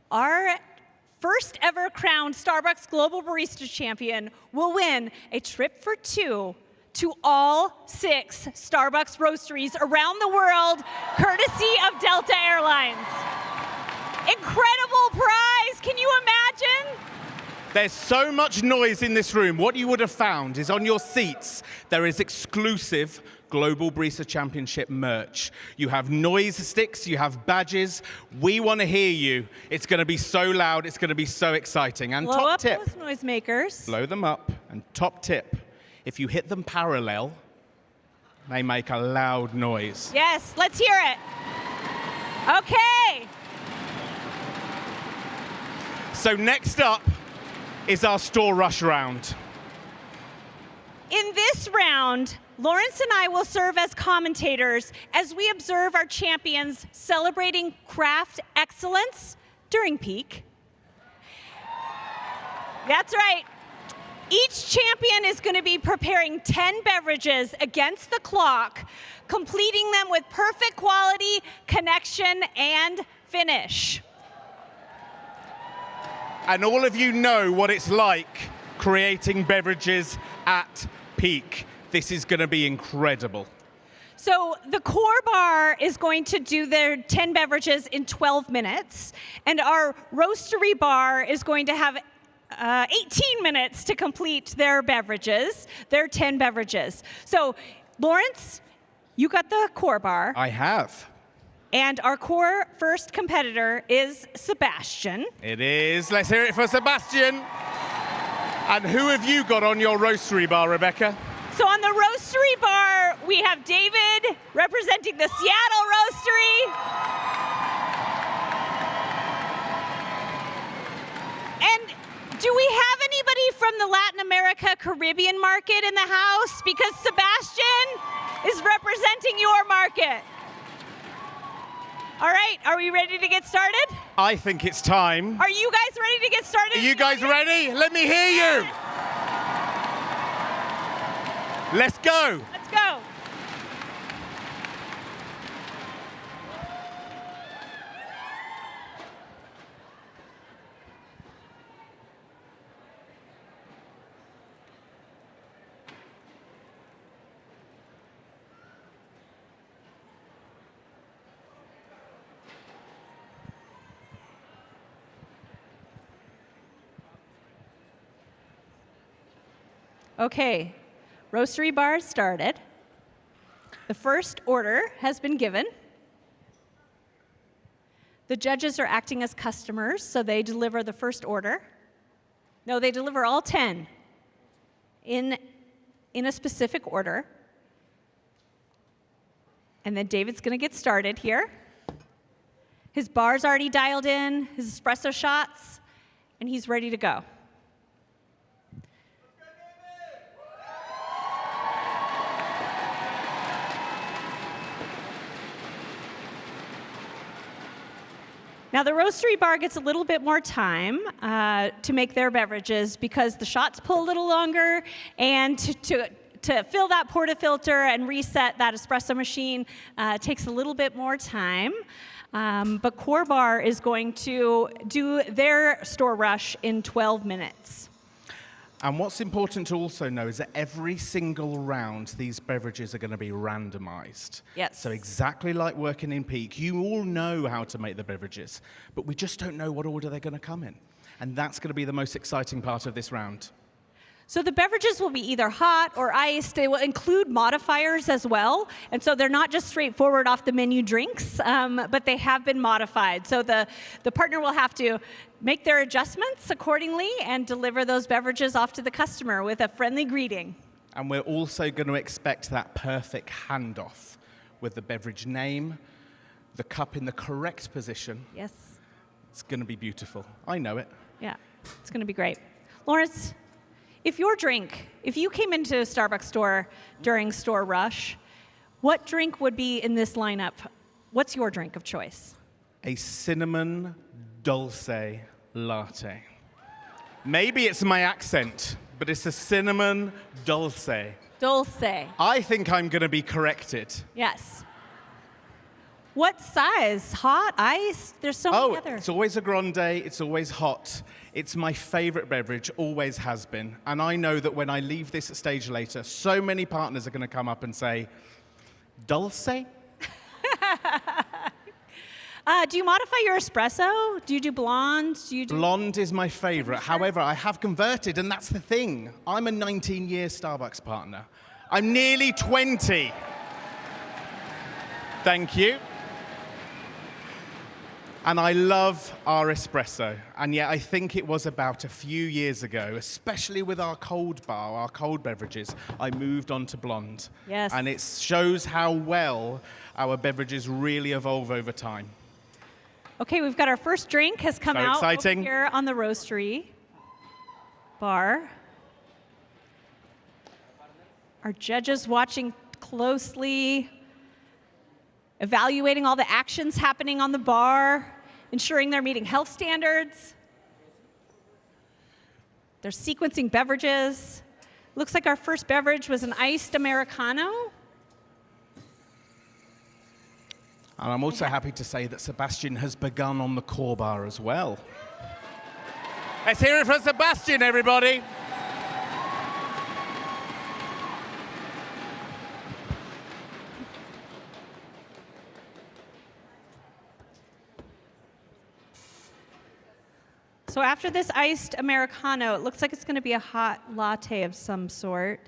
our first ever crowned Starbucks Global Barista Champion will win a trip for 2 to all 6 Starbucks roasteries around the world, courtesy of Delta Airlines. Incredible prize, can you imagine? There's so much noise in this room. What you would have found is on your seats, there is exclusive Global Barista Championship merch. You have noise sticks, you have badges. We want to hear you. It's going to be so loud, it's going to be so exciting. And Blow top up tip, those noisemakers. blow them up. And top tip, if you hit them parallel, they make a loud noise. Yes, let's hear it. Okay. So next up is our Store Rush round. In this round, Lawrence and I will serve as commentators as we observe our champions celebrating craft excellence during peak. That's right. Each champion is going to be preparing 10 beverages against the clock, completing them with perfect quality, connection, and finish. And all of you know what it's like creating beverages at peak. This is going to be incredible. So the core bar is going to do their 10 beverages in 12 minutes, and our roastery bar is going to have 18 minutes to complete their beverages, their 10 beverages. So, Lawrence, you got the core bar. I have. And our core first competitor is Sebastian. It is. Let's hear it for Sebastian. And who have you got on your roastery bar, Rebecca? So on the roastery bar, we have David representing the Seattle Roastery. And do we have anybody from the Latin America Caribbean market in the house? Because Sebastian is representing your market. All right, are we ready to get started? I think it's time. Are you guys ready to get started? Are you guys ready? Let me hear you. Let's go. Let's go. Okay, roastery bar started. The first order has been given. The judges are acting as customers, so they deliver the first order. No, they deliver all 10 in a specific order. And then David's going to get started here. His bar's already dialed in, his espresso shots, and he's ready to go. Now, the roastery bar gets a little bit more time to make their beverages because the shots pull a little longer, and to fill that portafilter and reset that espresso machine takes a little bit more time. But Core Bar is going to do their store rush in 12 minutes. And what's important to also know is that every single round, these beverages are going to be randomized. Yes. So exactly like working in peak, you all know how to make the beverages, but we just don't know what order they're going to come in. And that's going to be the most exciting part of this round. So the beverages will be either hot or iced. They will include modifiers as well. And so they're not just straightforward off the menu drinks, but they have been modified. So the partner will have to make their adjustments accordingly and deliver those beverages off to the customer with a friendly greeting. And we're also going to expect that perfect handoff with the beverage name, the cup in the correct position. Yes. It's going to be beautiful. I know it. Yeah, it's going to be great. Lawrence, if you came into a Starbucks store during store rush, what drink would be in this lineup? What's your drink of choice? A cinnamon dulce latte. Maybe it's my accent, but it's a cinnamon dulce. Dulce. I think I'm going to be corrected. Yes. What size? Hot? Ice? There's so many other. It's always a grande. It's always hot. It's my favorite beverage, always has been. And I know that when I leave this stage later, so many partners are going to come up and say, dulce? Do you modify your espresso? Do you do blonde? Blonde is my favorite. However, I have converted, and that's the thing. I'm a 19-year Starbucks partner. I'm nearly 20. Thank you. And I love our espresso. And yet I think it was about a few years ago, especially with our cold bar, our cold beverages, I moved on to blonde. Yes. And it shows how well our beverages really evolve over time. Okay, we've got our first drink has come So out exciting. over here on the roastery bar. Our judges watching closely, evaluating all the actions happening on the bar, ensuring they're meeting health standards. They're sequencing beverages. Looks like our first beverage was an iced Americano. And I'm also happy to say that Sebastian has begun on the core bar as well. Let's hear it for Sebastian, everybody. So after this iced Americano, it looks like it's going to be a hot latte of some sort.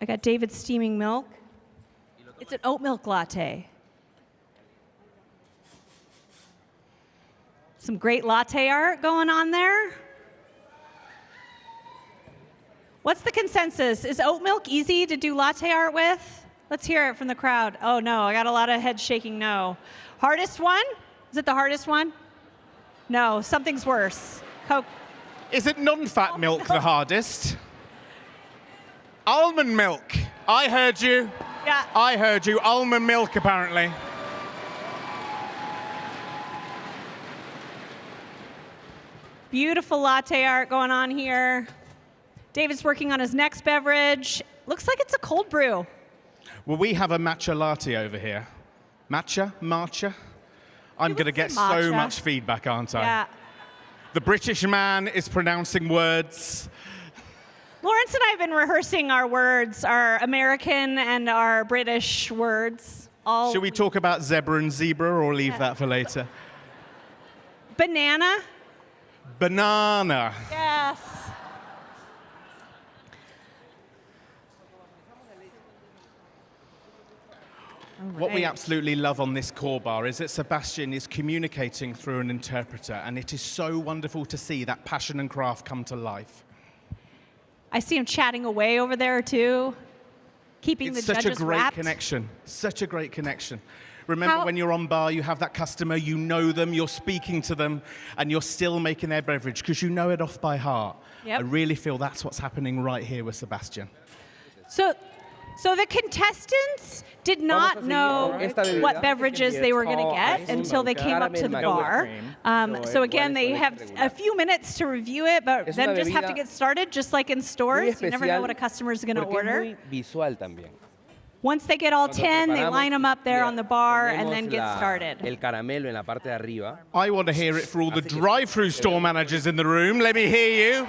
I got David's steaming milk. It's an oat milk latte. Some great latte art going on there. What's the consensus? Is oat milk easy to do latte art with? Let's hear it from the crowd. Oh no, I got a lot of head shaking no. Hardest one? Is it the hardest one? No, something's worse. Coke. Is it non-fat milk the hardest? Almond milk. I heard you. Yeah. I heard you. Almond milk, apparently. Beautiful latte art going on here. David's working on his next beverage. Looks like it's a cold brew. Well, we have a matcha latte over here. Matcha? Matcha? I'm going to get so matcha. much feedback, aren't I? Yeah. The British man is pronouncing words. Lawrence and I have been rehearsing our words, our American and our British words. All Should we talk about zebra and zebra or leave that for later? Banana. Banana. Yes. What we absolutely love on this core bar is that Sebastian is communicating through an interpreter, and it is so wonderful to see that passion and craft come to life. I see him chatting away over there too, keeping It's the such judges a great wrapped. connection. Such a great connection. Remember when you're on bar, you have that customer, you know them, you're speaking to them, and you're still making their beverage because you know it off by heart. Yep. I really feel that's what's happening right here with Sebastian. So the contestants did not know what beverages they were going to get until they came up to the bar. So again, they have a few minutes to review it, but then just have to get started, just like in stores. You never know what a customer is going to order. Once they get all 10, they line them up there on the bar and then get started. I want to hear it for all the drive-through store managers in the room. Let me hear you.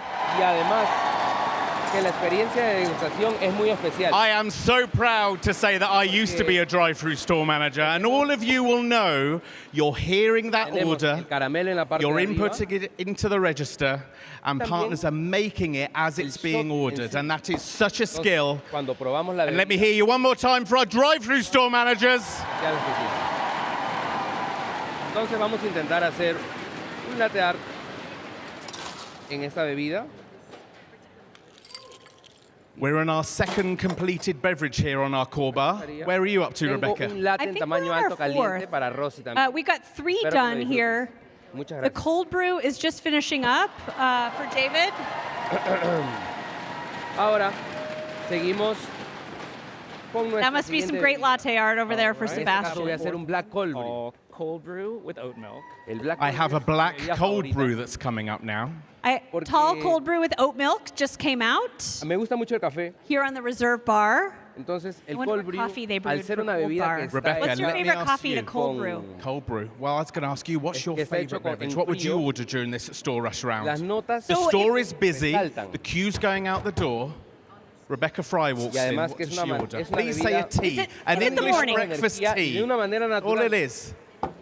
que la experiencia de degustación es muy especial. I am so proud to say that I used to be a drive-through store manager, and all of you will know you're hearing that order, you're inputting it into the register, and partners are making it as it's being ordered, and that is such a skill. And let me hear you one more time for our drive-through store managers. Entonces vamos a intentar hacer un latte art en esta bebida. We're in our second completed beverage here on our core bar. Where are you up to, Rebecca? Un latte en tamaño alto caliente para Rosy también. We got 3 Espero que done lo disfrutes. here. Muchas The gracias. cold brew is just finishing up for David. Ahora seguimos con nuestra That must be some siguiente great bebida. latte art over there for En este caso voy a Sebastian. hacer un black cold brew. Cold brew with oat milk. El black I cold have brew a es mi black bebida cold favorita. brew that's coming up now. Tall cold brew with oat milk just came out Me gusta mucho el café. here on the reserve bar. Entonces, I el wonder cold what brew, coffee they al brewed ser for una Cold bebida Bar. que está Rebecca, What's your let me favorite ask coffee you. to cold brew? Cold brew. Well, I was going to ask you, what's your que está hecho favorite con- beverage? en What would you frío. order during this store rush round? Las notas The So store if- is busy. resaltan. The queue's going out the door. Rebecca Fry walks Y in. además What que es does una she man- order? es una Please say a bebida- tea. Is it An in the English morning? breakfast Energía y tea. de una manera All natural. it is.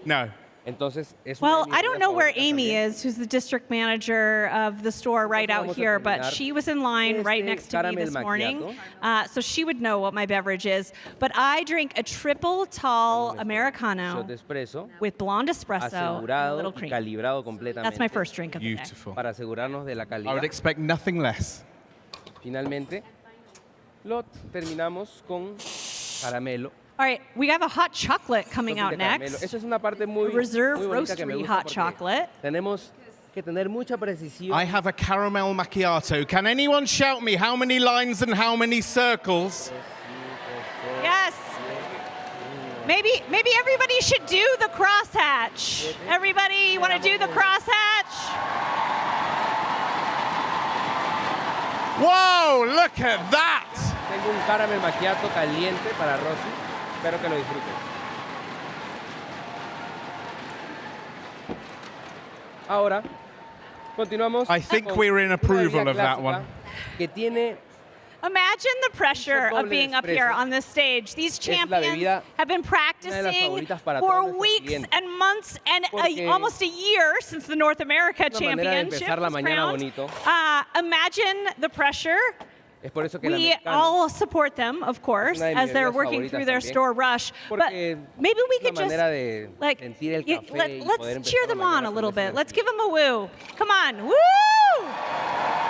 No. Entonces, es Well, una de mis I don't know bebidas where favoritas Amy también. is, who's the district manager of the store right out vamos a here, but terminar she was in line right este next to me caramel this morning, macchiato. so she would know what my beverage is. But I drink a triple tall Americano Shot de espresso, with blonde espresso and a asegurado little y cream. calibrado completamente. That's my first drink of the day. Beautiful. Para asegurarnos de la I calidad. would expect nothing less. Finalmente, lo terminamos con caramelo. All right, we have a hot chocolate coming topping out de caramelo. next. Eso es una parte muy, Reserve muy bonita que me roastery gusta hot porque chocolate. tenemos que tener mucha precisión. I have a caramel macchiato. Can anyone shout me how many lines and how many circles? Yes. Maybe everybody should do the crosshatch. Everybody want to do the crosshatch? Whoa, look at that! Tengo un caramel macchiato caliente para Rosy. Espero que lo disfruten. Ahora, continuamos. I think con we're in una approval bebida of that clásica one. Que tiene Imagine the pressure doble of being up espresso. here on this stage. These Es la champions bebida- have been las practicing favoritas para for todos nuestros weeks clientes. and months and Porque almost a year since the North America una manera de Championship empezar la was mañana crowned. bonito. Imagine the pressure. Es por eso que el We americano all support them, of course, una de mis as they're bebidas working favoritas through their también, store rush. But porque maybe we es could una just manera de like sentir el y- café y poder let's empezar cheer la them mañana on a con little esa bit. energía. Let's give them a woo. Come on, woo!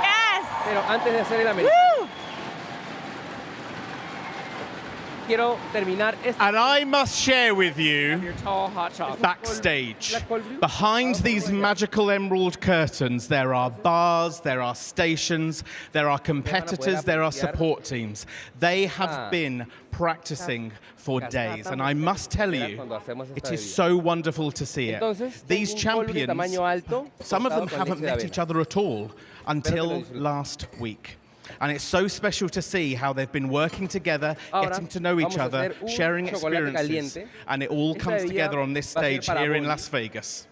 Yes. Pero antes de hacer el americano, Woo! quiero terminar este And I must share with you, Your tall hot chocolate. backstage, black cold brew. behind these magical emerald curtains, there are bars, there are stations, there are competitors, there are support teams. They have been practicing for days, and I must tell you, it is so wonderful to see it. Entonces, These tengo un cold brew champions, tamaño alto, some of them tostado con haven't leche de met avena. each other at all until lo disfruten. last week. And it's so special to see how they've been working together, Ahora, getting to know each vamos a other, hacer un sharing chocolate experiences, caliente. and it all Esta comes bebida together on this va a ser stage para here in Bonnie. Las Vegas.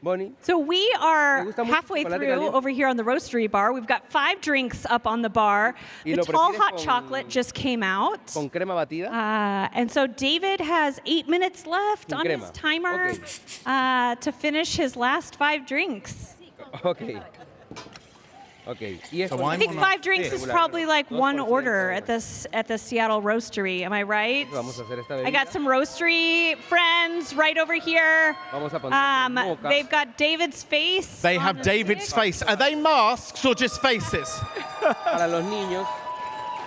Bonnie, So we are ¿Te gusta mucho halfway chocolate through caliente? over here on the roastery bar. We've got 5 drinks up on the bar. ¿Y The lo tall prefieres hot con- chocolate just came out. con crema batida. And so David has 8 minutes left Sin on his crema. timer to finish his last 5 drinks. Ok. Ok. Y esto I think 5 drinks is probably like one order at the Seattle Roastery. Am I right? Vamos a hacer esta I bebida. got some roastery friends right over here. Vamos a poner mocas. They've got David's face. They on have the David's stick. face. Are they masks or just faces? Para los niños.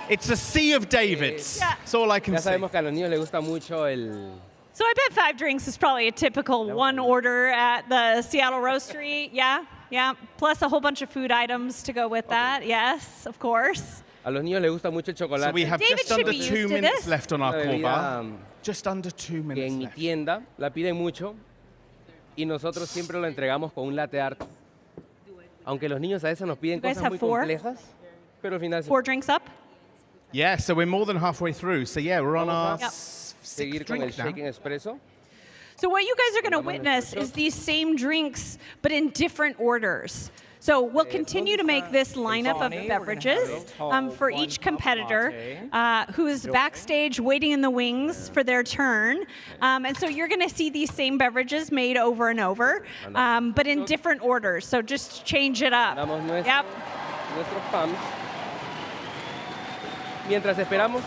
It's a sea of Davids. Yeah. That's all I can Ya see. sabemos que a los niños les gusta mucho el... So I bet 5 drinks is probably a typical one order at the Seattle Roastery. Yeah, yeah. Plus a whole bunch of food items to go with that. Yes, of course. A los niños les gusta mucho el chocolate. So we have David just should under be used 2 to minutes this. left on our Una core bebida, bar. Just under 2 que minutes en mi left. tienda la piden mucho y nosotros siempre lo entregamos con un latte art. Aunque los niños a veces nos piden You guys cosas have muy 4? complejas, pero al final 4 drinks up? Yeah, so we're more than halfway through. So yeah, we're on our Vamos a sixth seguir con el drink now. shaken espresso. So what you guys are going to witness is these same drinks, but in different orders. So we'll continue to make this lineup of beverages for each competitor who is backstage waiting in the wings for their turn. And so you're going to see these same beverages made over and over, but in different orders. So just change it up. Yep. Nuestros pumps. Mientras esperamos.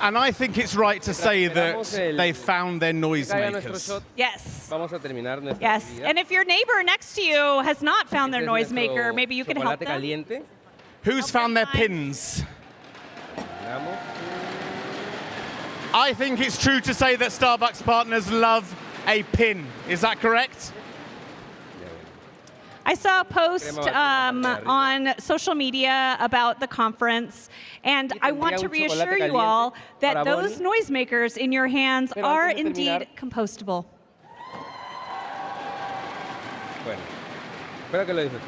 And I think it's right to say that they found their noisemakers. Yes. Vamos a terminar nuestra Yes. actividad. And if your neighbor next to you has not found their Este es nuestro noisemaker, maybe you can help chocolate them. caliente. Who's found their pins? Terminamos. I think it's true to say that Starbucks partners love a pin. Is that correct? I saw a post on social media about the conference, and I want to reassure you all that those noisemakers in your hands are indeed compostable. Bueno, espero que lo disfruten.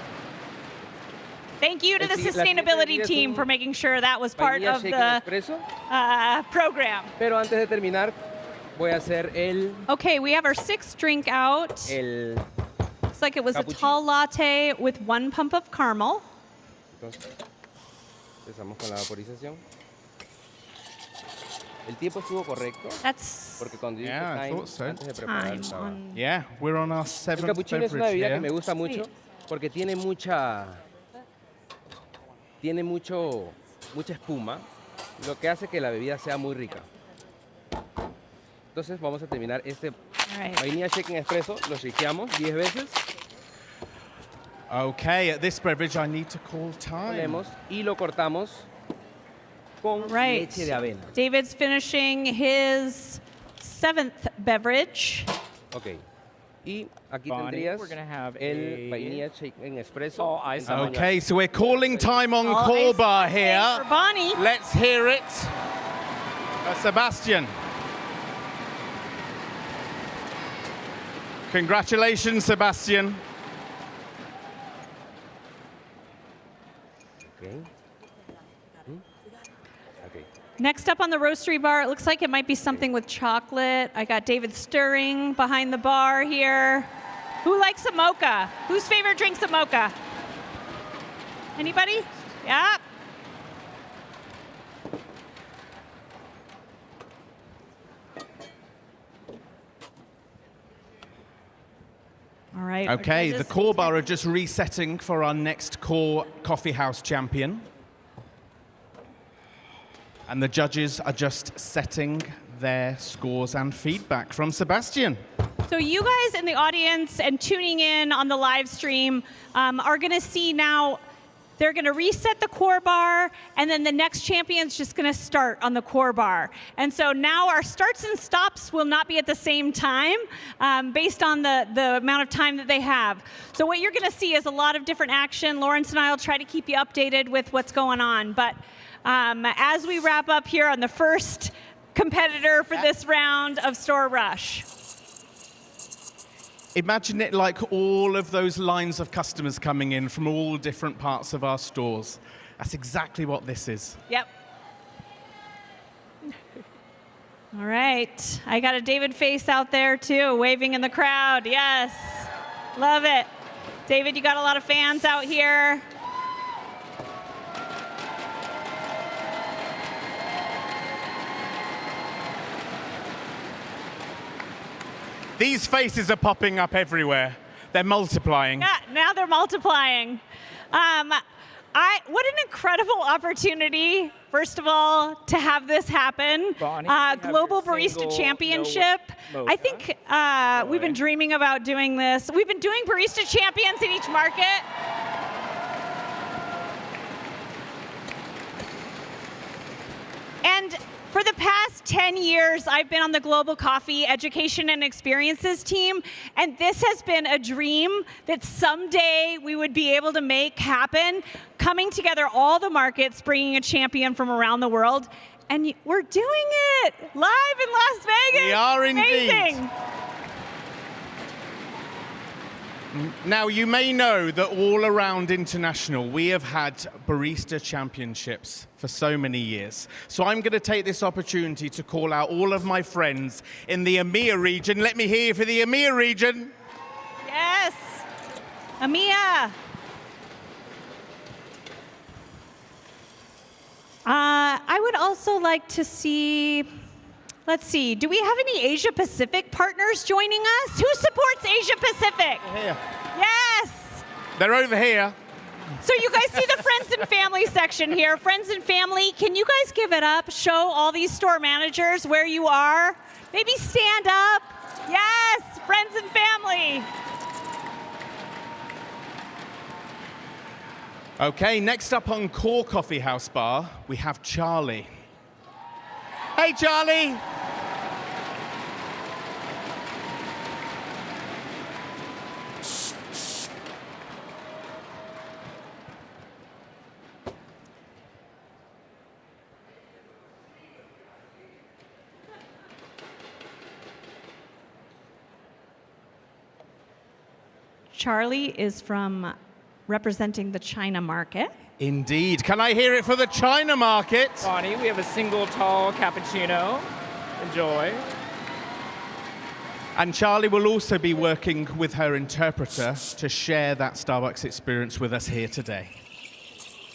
Thank you to the La siguiente sustainability es team un for making sure that was part vainilla of shake the espresso. program. Pero antes de terminar, voy a hacer Okay, we have our 6th drink out. el Looks like it was a cappuccino. tall latte with 1 pump of caramel. Entonces, empezamos con la vaporización. El tiempo estuvo correcto. Porque cuando yo Yeah, I time, thought so. antes de preparar estaba. Yeah, we're on our El 7th cappuccino es una beverage bebida here. que me gusta mucho porque tiene mucha espuma, lo que hace que la bebida sea muy rica. Entonces vamos a terminar este vainilla shake en espresso, lo shakeamos 10 veces. Okay, at this beverage I need to call time. Ponemos y lo cortamos con leche de avena. David's finishing his 7th beverage. Ok. Y aquí Bonnie, tendrías we're gonna have el a vainilla shake en espresso. Okay, so we're calling time on All Core ice Bar latte here. for Bonnie. Let's hear it. Sebastian. Congratulations, Sebastian. Okay. Okay. Next up on the roastery bar, it looks like it might be something with chocolate. I got David stirring behind the bar here. Who likes a mocha? Whose favorite drink's a mocha? Anybody? Yeah. All right. Okay, the Core Bar are just resetting for our next Core Coffee House champion. And the judges are just setting their scores and feedback from Sebastian. So you guys in the audience and tuning in on the live stream are going to see now, they're going to reset the Core Bar, and then the next champion's just going to start on the Core Bar. And so now our starts and stops will not be at the same time based on the amount of time that they have. So what you're going to see is a lot of different action. Lawrence and I will try to keep you updated with what's going on. But as we wrap up here on the first competitor for this round of Store Rush. Imagine it like all of those lines of customers coming in from all different parts of our stores. That's exactly what this is. Yep. All right. I got a David face out there too, waving in the crowd. Yes. Love it. David, you got a lot of fans out here. These faces are popping up everywhere. They're multiplying. Yeah, now they're multiplying. What an incredible opportunity, first of all, to have this happen. Bonnie, you have Global your Barista single Championship. no I think we've been dreaming about doing this. We've been doing Barista Champions in each market. And for the past 10 years, I've been on the Global Coffee Education and Experiences team, and this has been a dream that someday we would be able to make happen, coming together all the markets, bringing a champion from around the world, and we're doing it live in Las Vegas. We are indeed. Amazing. Now, you may know that all around International, we have had Barista Championships for so many years. So I'm going to take this opportunity to call out all of my friends in the EMEA region. Let me hear you for the EMEA region. Yes. Amia. I would also like to see, let's see, do we have any Asia Pacific partners joining us? Who supports Asia Pacific? Here. Yes. They're over here. So you guys see the friends and family section here. Friends and family, can you guys give it up? Show all these store managers where you are. Maybe stand up. Yes, friends and family. Okay, next up on Core Coffee House Bar, we have Charlie. Hey, Charlie. Charlie is from representing the China market. Indeed. Can I hear it for the China market? Bonnie, we have a single tall cappuccino. Enjoy. And Charlie will also be working with her interpreter to share that Starbucks experience with us here today.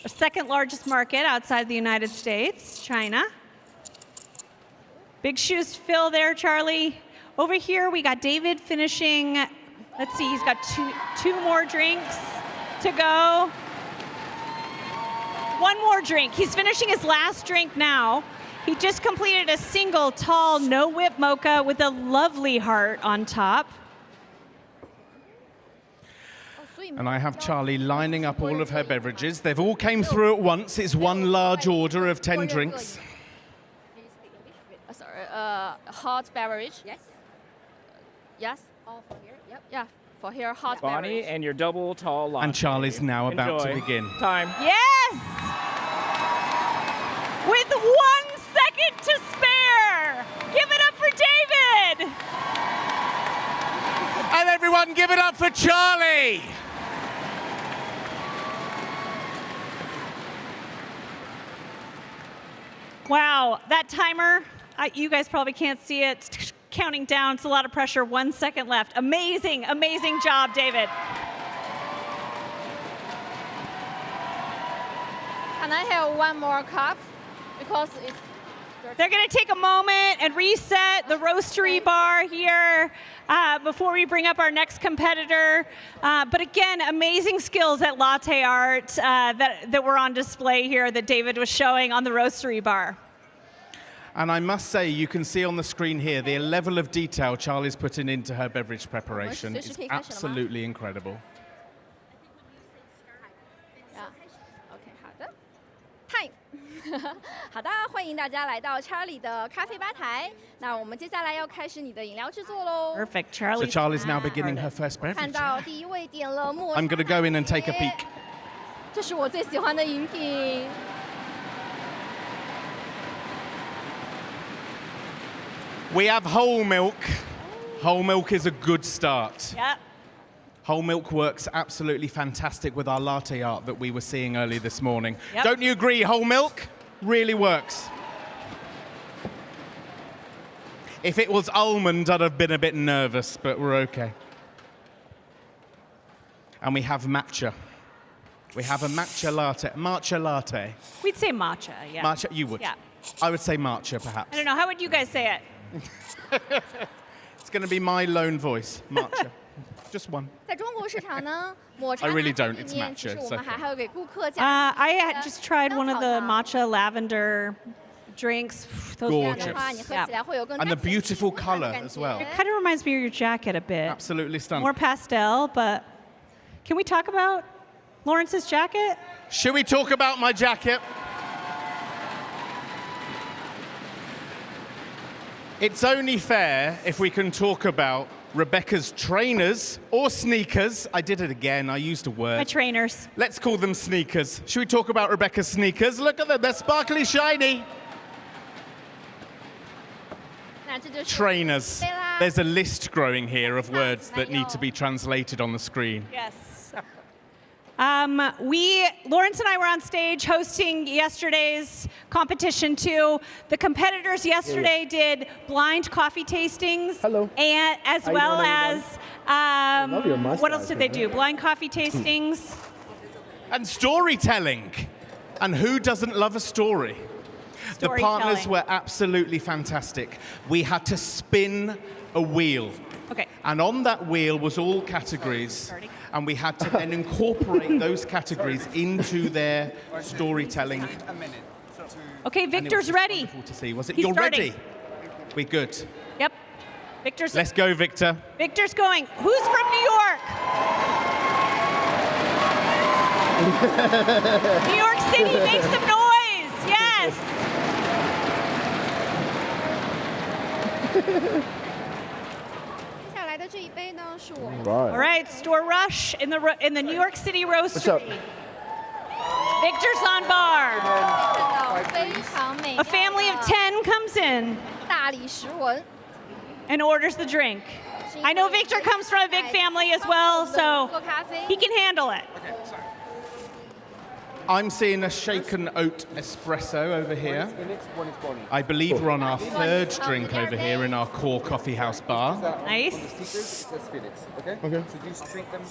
Our second largest market outside the United States, China. Big shoes to fill there, Charlie. Over here, we got David finishing. Let's see, he's got two more drinks to go. One more drink. He's finishing his last drink now. He just completed a single tall no whip mocha with a lovely heart on top. And I have Charlie lining up all of her beverages. They've all came through at once. It's one large order of 10 drinks. Sorry, hot beverage. Yes. Yes. All for here. Yep. Yeah. For here, hot Bonnie, beverage. and your double tall latte. And Charlie's now about to Enjoy. begin. Time. Yes! With 1 second to spare. Give it up for David. And everyone give it up for Charlie. Wow, that timer, you guys probably can't see it. Counting down, it's a lot of pressure. 1 second left. Amazing, amazing job, David. Can I have one more cup? Because it's... They're going to take a moment and reset the roastery bar here before we bring up our next competitor. But again, amazing skills at latte art that were on display here that David was showing on the roastery bar. And I must say, you can see on the screen here the level of detail Charlie's putting into her beverage preparation is absolutely incredible. Time. 好的，欢迎大家来到 Charlie 的咖啡吧台。那我们接下来要开始你的饮料制作喽。 Perfect, So Charlie's now beginning her first 看 beverage. 到第一位点了抹茶。 I'm going to go in and take a peek. 这是我最喜欢的饮品。 We have whole milk. Whole milk is a good start. Yep. Whole milk works absolutely fantastic with our latte art that we were seeing early this morning. Yep. Don't you agree? Whole milk really works. If it was almond, I'd have been a bit nervous, but we're okay. And we have matcha. We have a matcha latte. Matcha latte. We'd say matcha, yeah. Matcha, you would. Yeah. I would say matcha, perhaps. I don't know, how would you guys say it? It's going to be my lone voice, matcha. Just one. 在中国市场呢，抹茶 I really don't, 里 it's 面 matcha, 其实 it's 我们 okay. 还会给顾客加。 I had just tried one of the matcha lavender drinks. Those Gorgeous. 这样的话，你喝 Yeah. 起来会有更 And the 加清新 beautiful 的 color 感 as 觉 well. It kind of reminds me of your jacket a bit. Absolutely stunning. More pastel, but can we talk about Lawrence's jacket? Should we talk about my jacket? It's only fair if we can talk about Rebecca's trainers or sneakers. I did it again, I used a word. My trainers. Let's call them sneakers. Should we talk about Rebecca's sneakers? Look at them, they're sparkly shiny. 那这就是 Trainers. 对啦 There's a list growing here of words that need to be translated on the screen. Yes. Lawrence and I were on stage hosting yesterday's competition too. The competitors yesterday did blind coffee tastings. Hello. And as How you well doing, as love your mustache, What else did they do? Blind coffee tastings. And storytelling. And who doesn't love a story? The partners Storytelling. were absolutely fantastic. We had to spin a wheel. Okay. And on that wheel was all categories. And we had to then incorporate those categories into their storytelling. Okay, And it was Victor's just ready. wonderful to see. Was it? He's You're starting. ready? We're good. Yep. Victor's Let's go, Victor. Victor's going. Who's from New York? New York City, make some noise. Yes. All right, Store Rush in the New York City Roastery. Victor's on bar. A family of 10 comes in and orders the drink. I know Victor comes from a big family as well, so he can handle it. I'm seeing a shaken oat espresso over here. I believe we're on our third drink over here in our core coffee house bar. Nice. Okay. So just treat them.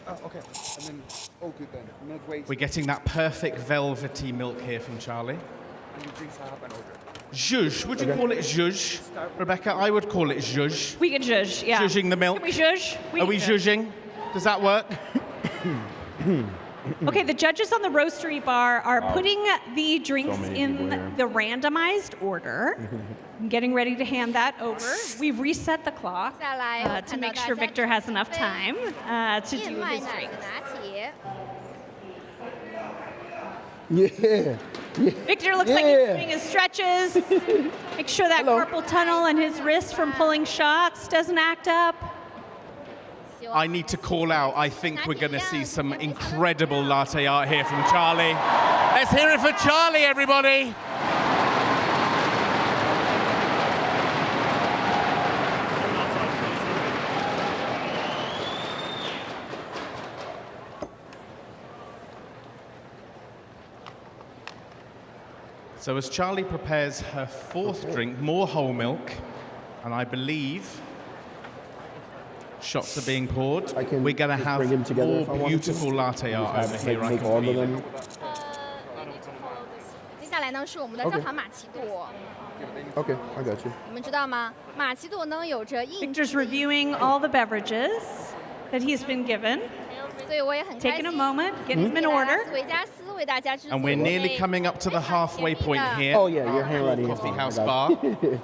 Oh, okay. And then, oh, good then. I'm gonna wait. We're getting that perfect velvety milk here from Charlie. And you drink up and order. Zhuzh, would you call it zhuzh, Rebecca? I would call it zhuzh. We can zhuzh, yeah. Zhuzhing the milk. Can we zhuzh? Are we zhuzhing? Does that work? Okay, the judges on the roastery bar are putting the drinks in the randomized order. I'm getting ready to hand that over. We've reset the clock to make sure Victor has enough time to do his drinks. Yeah. Victor looks like he's doing his stretches. Make sure that carpal tunnel in his wrist from pulling shots doesn't act up. I need to call out, I think we're going to see some incredible latte art here from Charlie. Let's hear it for Charlie, everybody. So as Charlie prepares her fourth drink, more whole milk, and I believe shots are being poured. We're going to have more beautiful latte art over here. I can feel it. 接下来呢是我们的焦糖玛奇朵。 Okay, I got you. 你们知道吗？玛奇朵呢有着硬 Victor's reviewing all the beverages that he's been given. 所以我也很开 Taking 心。 a moment, getting them in order. 维加斯为大家制作。 And we're nearly coming up to the halfway point here. Oh, yeah, your handwriting is Coffee fine. I house got bar. you.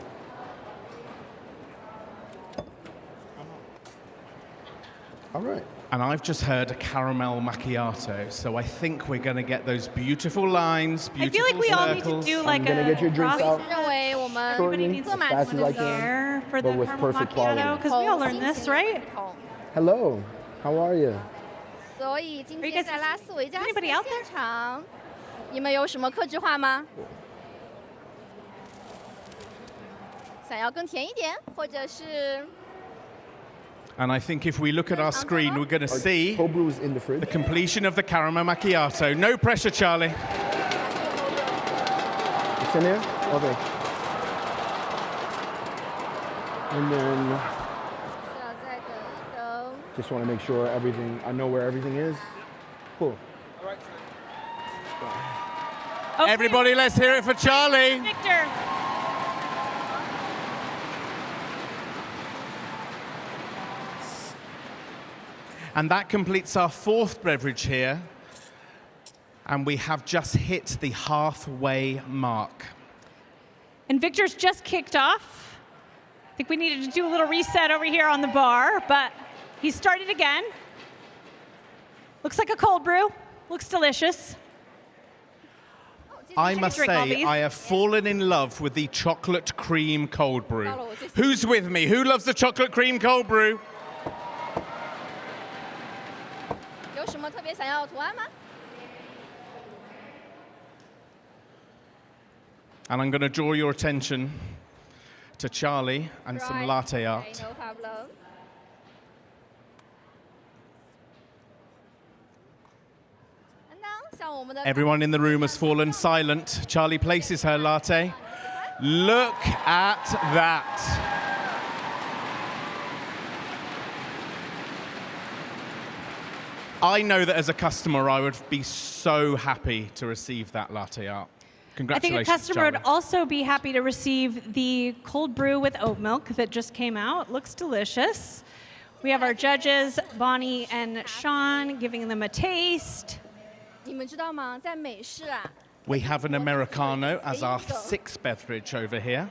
All right. And I've just heard a caramel macchiato, so I think we're going to get those beautiful lines, I beautiful feel like we all need to circles. do like gonna a get your drinks cross- out 认为我们 shortly, 做 as 玛 fast 奇 as I 朵 can, there for but the with caramel perfect macchiato, quality. because we all learned this, right? Hello, how are you? 所以今 Are you 天 guys- 在拉斯维加斯 anybody out 现场，你们有什么客制化吗？想要更甜一点，或者是 And I think if we look at our screen, we're going to see Cold brew is in the fridge. the completion of the caramel macchiato. No pressure, Charlie. It's in there? Okay. And then 要再等一等。 just want to make sure everything, I know where everything is. Cool. Everybody, let's hear it for Charlie. Victor. And that completes our fourth beverage here. And we have just hit the halfway mark. And Victor's just kicked off. I think we needed to do a little reset over here on the bar, but he started again. Looks like a cold brew. Looks delicious. I must drink all say, these. I have fallen in love with the chocolate cream cold brew. Who's with me? Who loves the chocolate cream cold brew? 有什么特别想要的图案吗？ And I'm going to draw your attention to Charlie and some latte art. Okay, no problem. And now, 像我们的 Everyone in the room has fallen silent. Charlie places her latte. Look at that. I know that as a customer, I would be so happy to receive that latte art. I Congratulations, think a customer Charlie. would also be happy to receive the cold brew with oat milk that just came out. Looks delicious. We have our judges, Bonnie and Sean, giving them a taste. 你们知道吗？在美式啊， We have an Americano as our 6th beverage over here.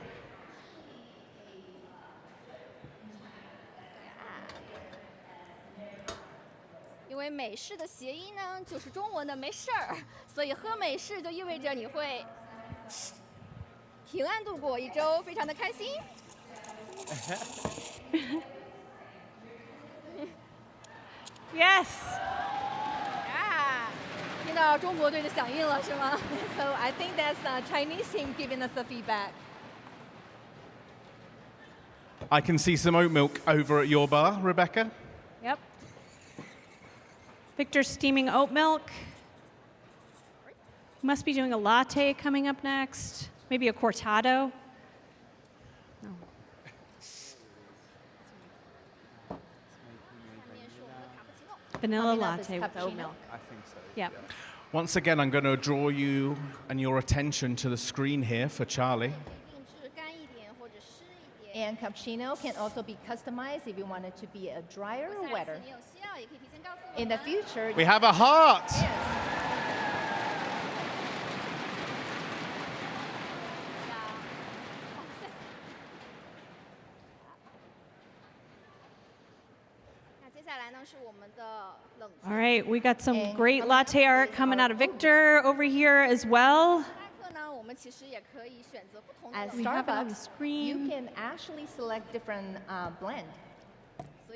因为美式的谐音呢，就是中文的没事儿，所以喝美式就意味着你会平安度过一周，非常的开心。Yes. 啊，听到中国队的响应了是吗？So I think that's a Chinese team giving us the feedback. I can see some oat milk over at your bar, Rebecca. Yep. Victor's steaming oat milk. Must be doing a latte coming up next. Maybe a cortado. No. Vanilla latte with oat milk. I think so. Yep. Once again, I'm going to draw you and your attention to the screen here for Charlie. And cappuccino can also be customized if you want it to be a drier or wetter. In the future, We have a heart. All right, we got some great latte art coming out of Victor over here as well. At We have it on the Starbucks, you can actually select different blend. So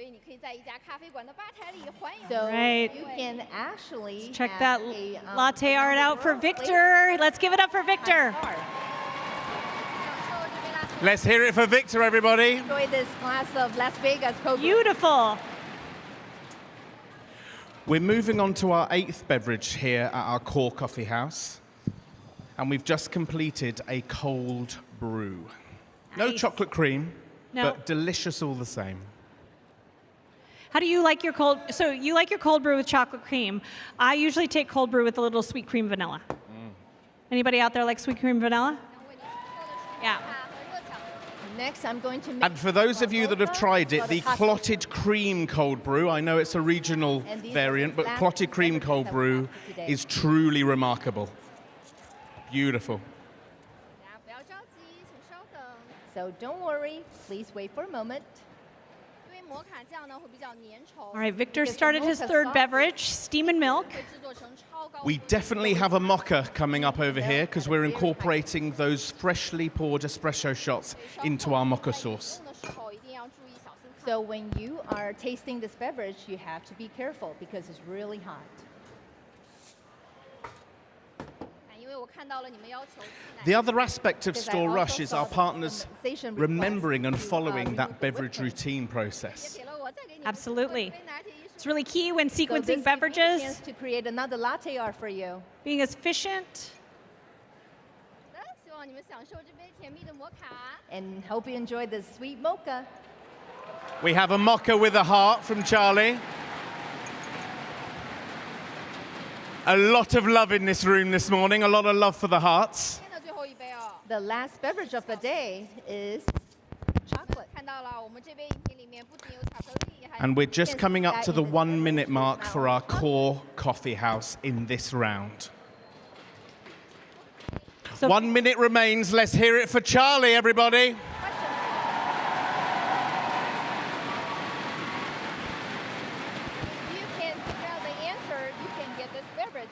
Right. you can actually Check have that a, latte art out for Victor. Let's give it up for Victor. Let's hear it for Victor, everybody. Enjoy this glass of Las Vegas cold brew. Beautiful. We're moving on to our 8th beverage here at our core coffee house. And we've just completed a cold brew. No Nice. chocolate cream, No. but delicious all the same. How do you like your cold? So you like your cold brew with chocolate cream. I usually take cold brew with a little sweet cream vanilla. Anybody out there like sweet cream vanilla? Yeah. Next, I'm going to make And for those of you that have tried it, the clotted cream cold brew, I know it's a regional And these are variant, but last clotted cream beverages cold that we brew have today. is truly remarkable. Beautiful. So don't worry, please wait for a moment. All right, Victor started his third beverage, steam and milk. We definitely have a mocha coming up over here because we're incorporating those freshly poured espresso shots into our mocha sauce. So when you are tasting this beverage, you have to be careful because it's really hot. The other aspect of Because I Store also Rush is saw our the partners customization request remembering and to, following that remove the whipped beverage cream. routine process. Absolutely. It's really key when So this sequencing gives me a beverages, chance to create another latte art for you. being efficient. And hope you enjoy this sweet mocha. We have a mocha with a heart from Charlie. A lot of love in this room this morning, a lot of love for the hearts. The last beverage of the day is chocolate. And we're just coming up to the 1 minute mark for our core coffee house in this round. 1 minute remains. Let's hear it for Charlie, everybody. If you can figure out the answer, you can get this beverage.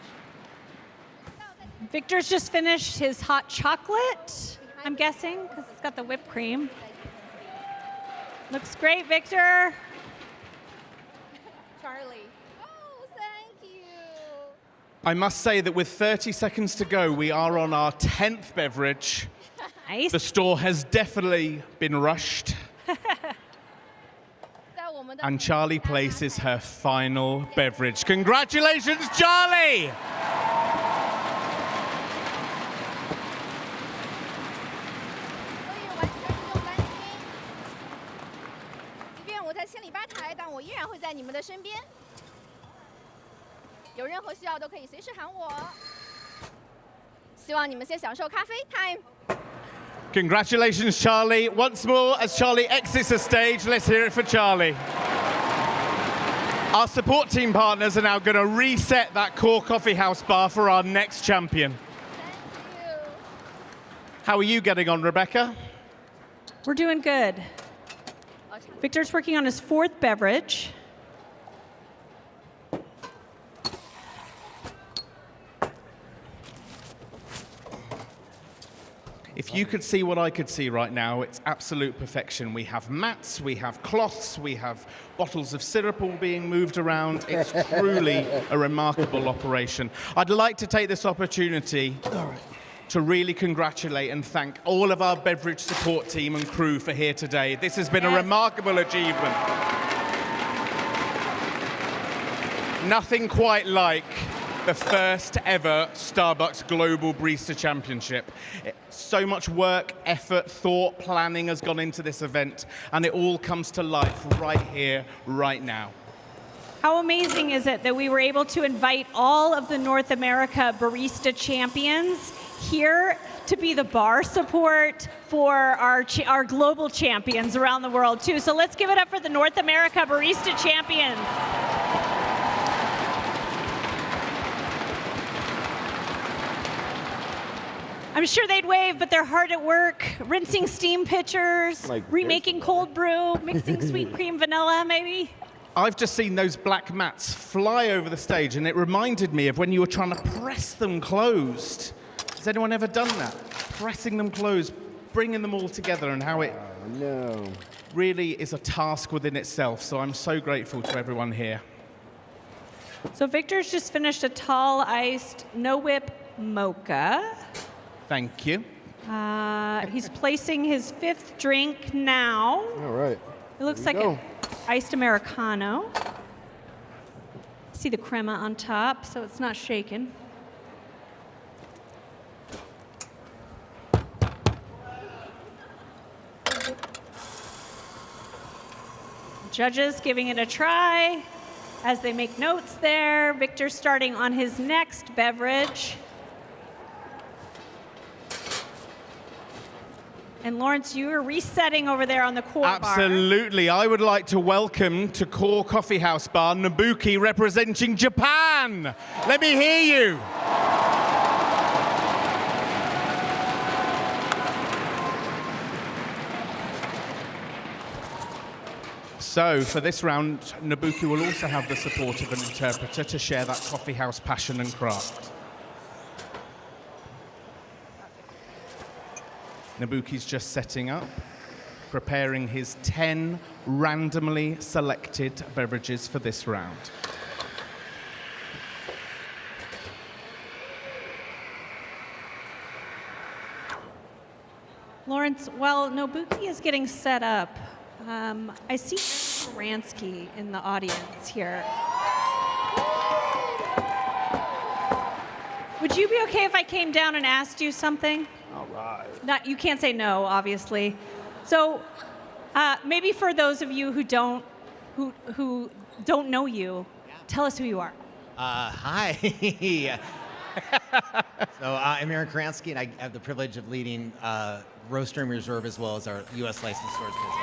Victor's just finished his hot chocolate, I'm guessing, because it's got the whipped cream. Looks great, Victor. Charlie. Oh, thank you. I must say that with 30 seconds to go, we are on our 10th beverage. Nice. The store has definitely been rushed. And Charlie places her final beverage. Congratulations, Charlie! 即便我在千里吧台，但我依然会在你们的身边。有任何需要都可以随时喊我。希望你们先享受咖啡 time。 Congratulations, Charlie. Once more, as Charlie exits the stage, let's hear it for Charlie. Our support team partners are now going to reset that Core Coffee House bar for our next champion. How are you getting on, Rebecca? We're doing good. Victor's working on his 4th beverage. If you could see what I could see right now, it's absolute perfection. We have mats, we have cloths, we have bottles of syrup all being moved around. It's truly a remarkable operation. I'd like to take this opportunity to really congratulate and thank all of our beverage support team and crew for here today. This has been a remarkable achievement. Nothing quite like the first ever Starbucks Global Barista Championship. So much work, effort, thought, planning has gone into this event, and it all comes to life right here, right now. How amazing is it that we were able to invite all of the North America barista champions here to be the bar support for our global champions around the world too. So let's give it up for the North America barista champions. I'm sure they'd wave, but they're hard at work, rinsing steam pitchers, remaking cold brew, mixing sweet cream vanilla, maybe. I've just seen those black mats fly over the stage, and it reminded me of when you were trying to press them closed. Has anyone ever done that? Pressing them closed, bringing them all together, and how it really is a task within itself. So I'm so grateful to everyone here. So Victor's just finished a tall iced no whip mocha. Thank you. He's placing his 5th drink now. All right. It looks like an iced Americano. See the crema on top, so it's not shaken. Judges giving it a try as they make notes there. Victor starting on his next beverage. And Lawrence, you are resetting over there on the core bar. Absolutely. I would like to welcome to Core Coffee House Bar, Nobuki representing Japan. Let me hear you. So for this round, Nobuki will also have the support of an interpreter to share that coffee house passion and craft. Nobuki's just setting up, preparing his 10 randomly selected beverages for this round. Lawrence, while Nobuki is getting set up, I see Aaron Karansky in the audience here. Would you be okay if I came down and asked you something? All right. You can't say no, obviously. So maybe for those of you who don't know you, tell us who you are. Hi. So I'm Aaron Karansky, and I have the privilege of leading Roaster and Reserve as well as our U.S. licensed stores business.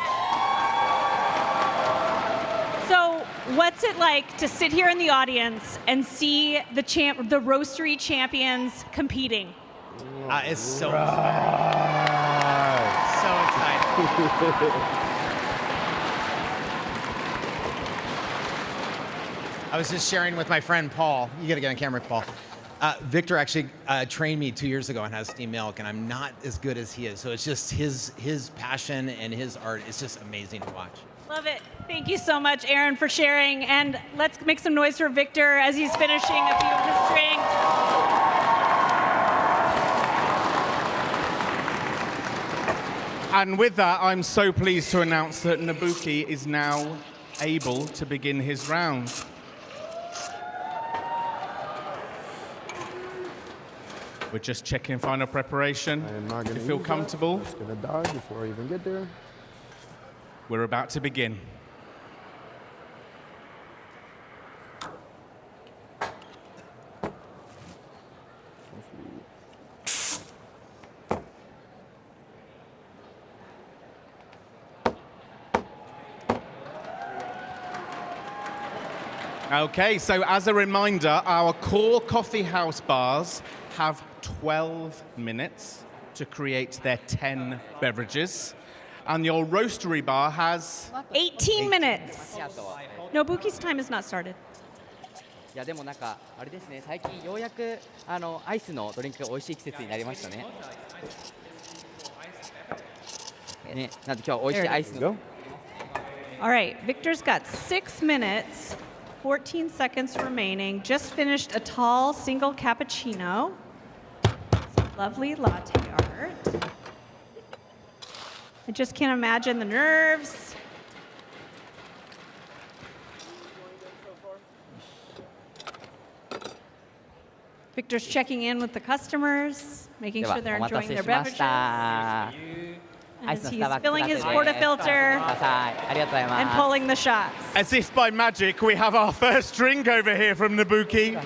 So what's it like to sit here in the audience and see the Roastery champions competing? It's so exciting. So exciting. I was just sharing with my friend Paul. You got to get on camera, Paul. Victor actually trained me 2 years ago on how to steam milk, and I'm not as good as he is. So it's just his passion and his art is just amazing to watch. Love it. Thank you so much, Aaron, for sharing. And let's make some noise for Victor as he's finishing a few of his drinks. And with that, I'm so pleased to announce that Nobuki is now able to begin his round. We're just checking final preparation. I am not going to feel comfortable. It's going to die before I even get there. We're about to begin. Okay, so as a reminder, our core coffee house bars have 12 minutes to create their 10 beverages. And your roastery bar has 18 minutes. Nobuki's time has not started. いやでもなんかあれですね、最近ようやくアイスのドリンクが美味しい季節になりましたね。ね、なんで今日は美味しいアイスの。All right, Victor's got 6 minutes, 14 seconds remaining. Just finished a tall single cappuccino. Lovely latte art. I just can't imagine the nerves. Victor's checking in with the customers, making sure they're enjoying their beverages. As he's filling his portafilter and pulling the shots. As if by magic, we have our first drink over here from Nobuki.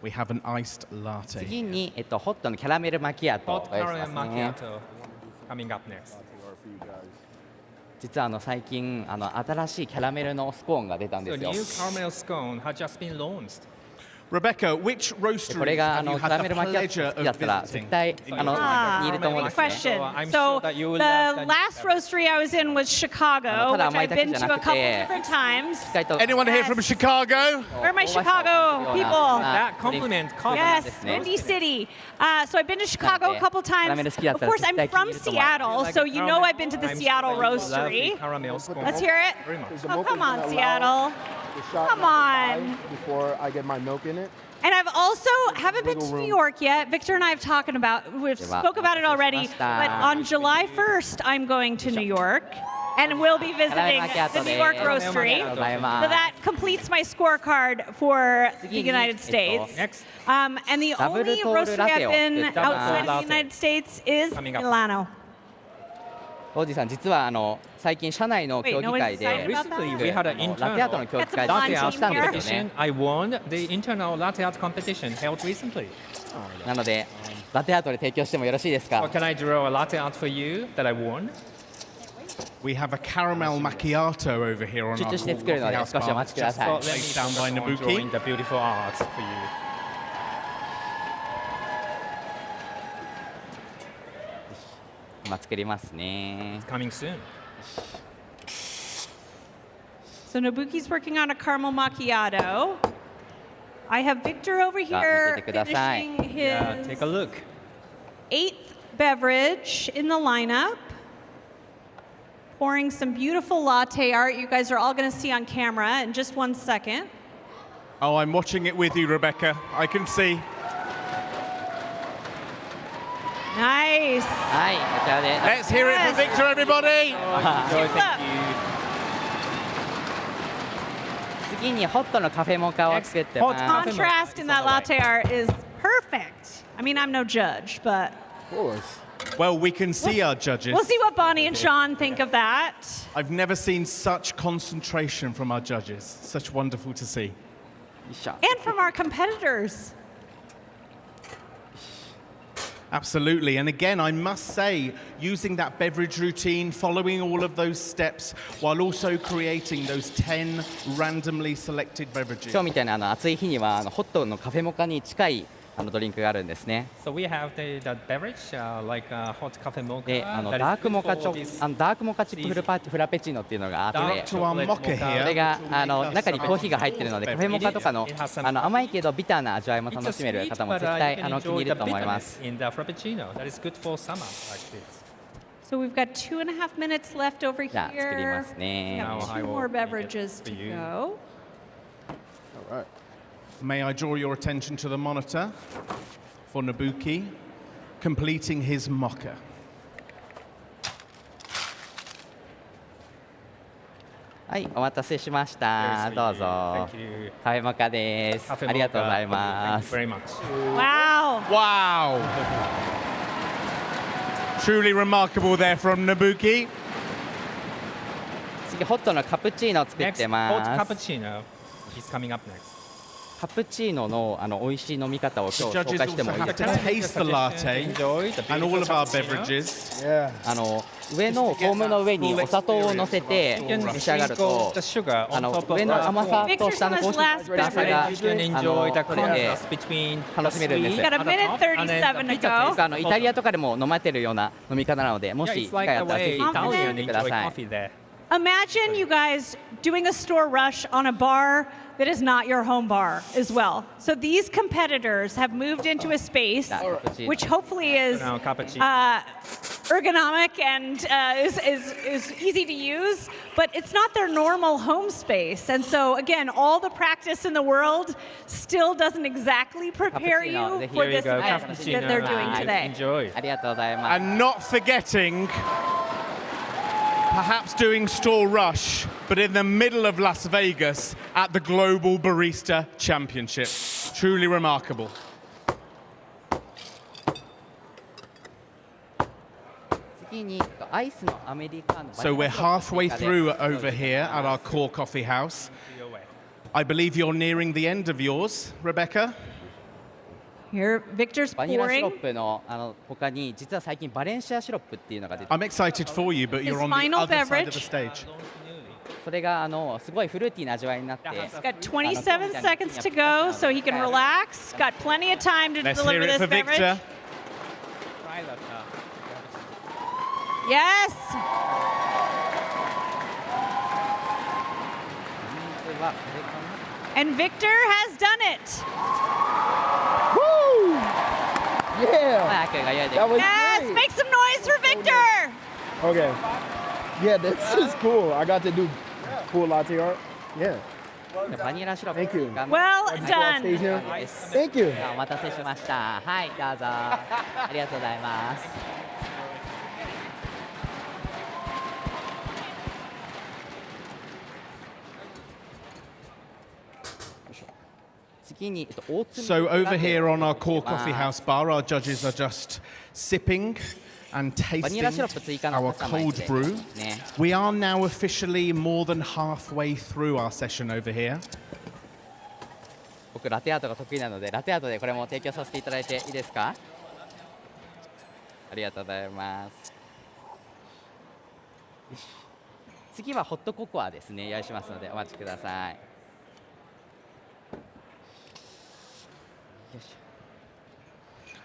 We have an iced latte. 次にホットのキャラメルマキアート Hot caramel macchiato coming up next. 実は最近新しいキャラメルのスコーンが出たん So ですよ。 new caramel scone has just been launched. Rebecca, which これ roasteries が have you キャ ラ had メ the ルマキアー pleasure ト好きだ of ったら visiting? 絶対にいると思うん Good ですね。 question. I'm So sure that you will the love that last roastery I was in was Chicago, which I've been to a couple different times. Anyone here from Chicago? Where are my Chicago people? That compliment coffee. Yes, Windy City. So I've been to Chicago a couple times. Of course, I'm from Seattle, so you know I've been to the Seattle Roastery. Let's hear it. Oh, come on, Seattle. Come on. Before I get my milk in it. And I've also haven't been to New York yet. Victor and I have we've spoke about it already. But on July 1st, I'm going to New York. And we'll be visiting the New York Roastery. So that completes my scorecard for the United States. And the only roastery I've been outside of the United States is Milano. 王子さん、実は最近社内の競技会で Recently, we had an ラテアートの競技会 latte で art したんですよね competition. I won the internal latte art competition held recently. なのでラテアートで提供してもよろしいですか So can I draw a latte art for you that I won? We have a caramel macchiato over here on our 集中して作るので coffee 少 house しお bar. So 待ちください let me Placed down by focus on drawing Nobuki. the beautiful art for you. 今作りますね Coming soon. So Nobuki's working on a caramel macchiato. I have Victor over here 見てください finishing Yeah, his take a look. 8th beverage in the lineup. Pouring some beautiful latte art you guys are all going to see on camera in just 1 second. Oh, I'm watching it with you, Rebecca. I can see. Nice. はいこちらで Let's hear it for Victor, everybody. Enjoy, thank you. 次にホットのカフェモカを作ってます Contrast in that latte art is perfect. I mean, I'm no judge, but Well, we can see our judges. we'll see what Bonnie and Sean think of that. I've never seen such concentration from our judges. Such wonderful to see. And from our competitors. Absolutely. And again, I must say, using that beverage routine, following all of those steps, while also creating those 10 randomly selected beverages. 今日みたいな暑い日にはホットのカフェモカに近いドリンクがあるんですね So we have the beverage like hot cafe mocha. でダークモカチップフラペチーノっていうのがあって Dark to our mocha そ here. れが中にコーヒーが入ってるのでカフェモカとかの甘いけどビターな味わいも楽しめる方も絶対気に入ると思います In the frappuccino, that is good for summer like this. So we've got 2.5 minutes left over じゃあ作りま here. すね We have 2 more beverages to go. All right. May I draw your attention to the monitor for Nobuki completing his mocha. はいお待たせしましたどうぞ Thank you. カフェモカですありがとうございま Thank す you very much. Wow. Wow. Truly remarkable there from Nobuki. 次ホットのカプチーノを作っ Next, て hot ます cappuccino is coming up next. カプチーノの美味しい飲み方を The 今日紹 judges 介しても also いい have です to か？ taste the latte and all of our beverages. Yeah. 上のフォームの上にお砂糖を乗せて召し上がると、上の甘さと下のコーヒーの差が取れて楽しめるんです。 You got a minute 37 to go. イタリアとかでも飲まれてるような飲み方なので、もし機会あったらぜひ楽しんでください。 Imagine you guys doing a store rush on a bar that is not your home bar as well. So these competitors have moved into a space which hopefully is ergonomic and is easy to use, but it's not their normal home space. And so again, all the practice in the world still doesn't exactly prepare you for this event that they're doing today. Enjoy. ありがとうございます。 And not forgetting, perhaps doing Store Rush, but in the middle of Las Vegas at the Global Barista Championship. Truly remarkable. So we're halfway through over here at our Core Coffee House. I believe you're nearing the end of yours, Rebecca. Here, Victor's バニラシロ pouring. ップの他に実は最近バレンシアシロップっていうのが出て I'm excited for you, but you're His on the final other side of the beverage. stage. それがすごいフルーティーな味わいになって He's got 27 seconds to go, so he can relax. Got plenty of time to Let's deliver hear it this for beverage. Victor. Yes. And Victor has done it. Woo! Yeah. 早くが良いです That was Yes, great. make some noise for Victor. Okay. Yeah, this is cool. I got to do cool latte art. Yeah. バニラシロップ Thank you. Well done. Stay here. Thank you. お待たせしましたはいどうぞありがとうございます次にオーツ So over here on our Core Coffee House bar, our judges are just sipping and バニラ tasting シロップ追加の our カスタマイ cold ズで brew. ね We are now officially more than halfway through our session over here. 僕ラテアートが得意なのでラテアートでこれも提供させていただいていいですかありがとうございますよし次はホットココアですね用意しますのでお待ちくださいよいしょ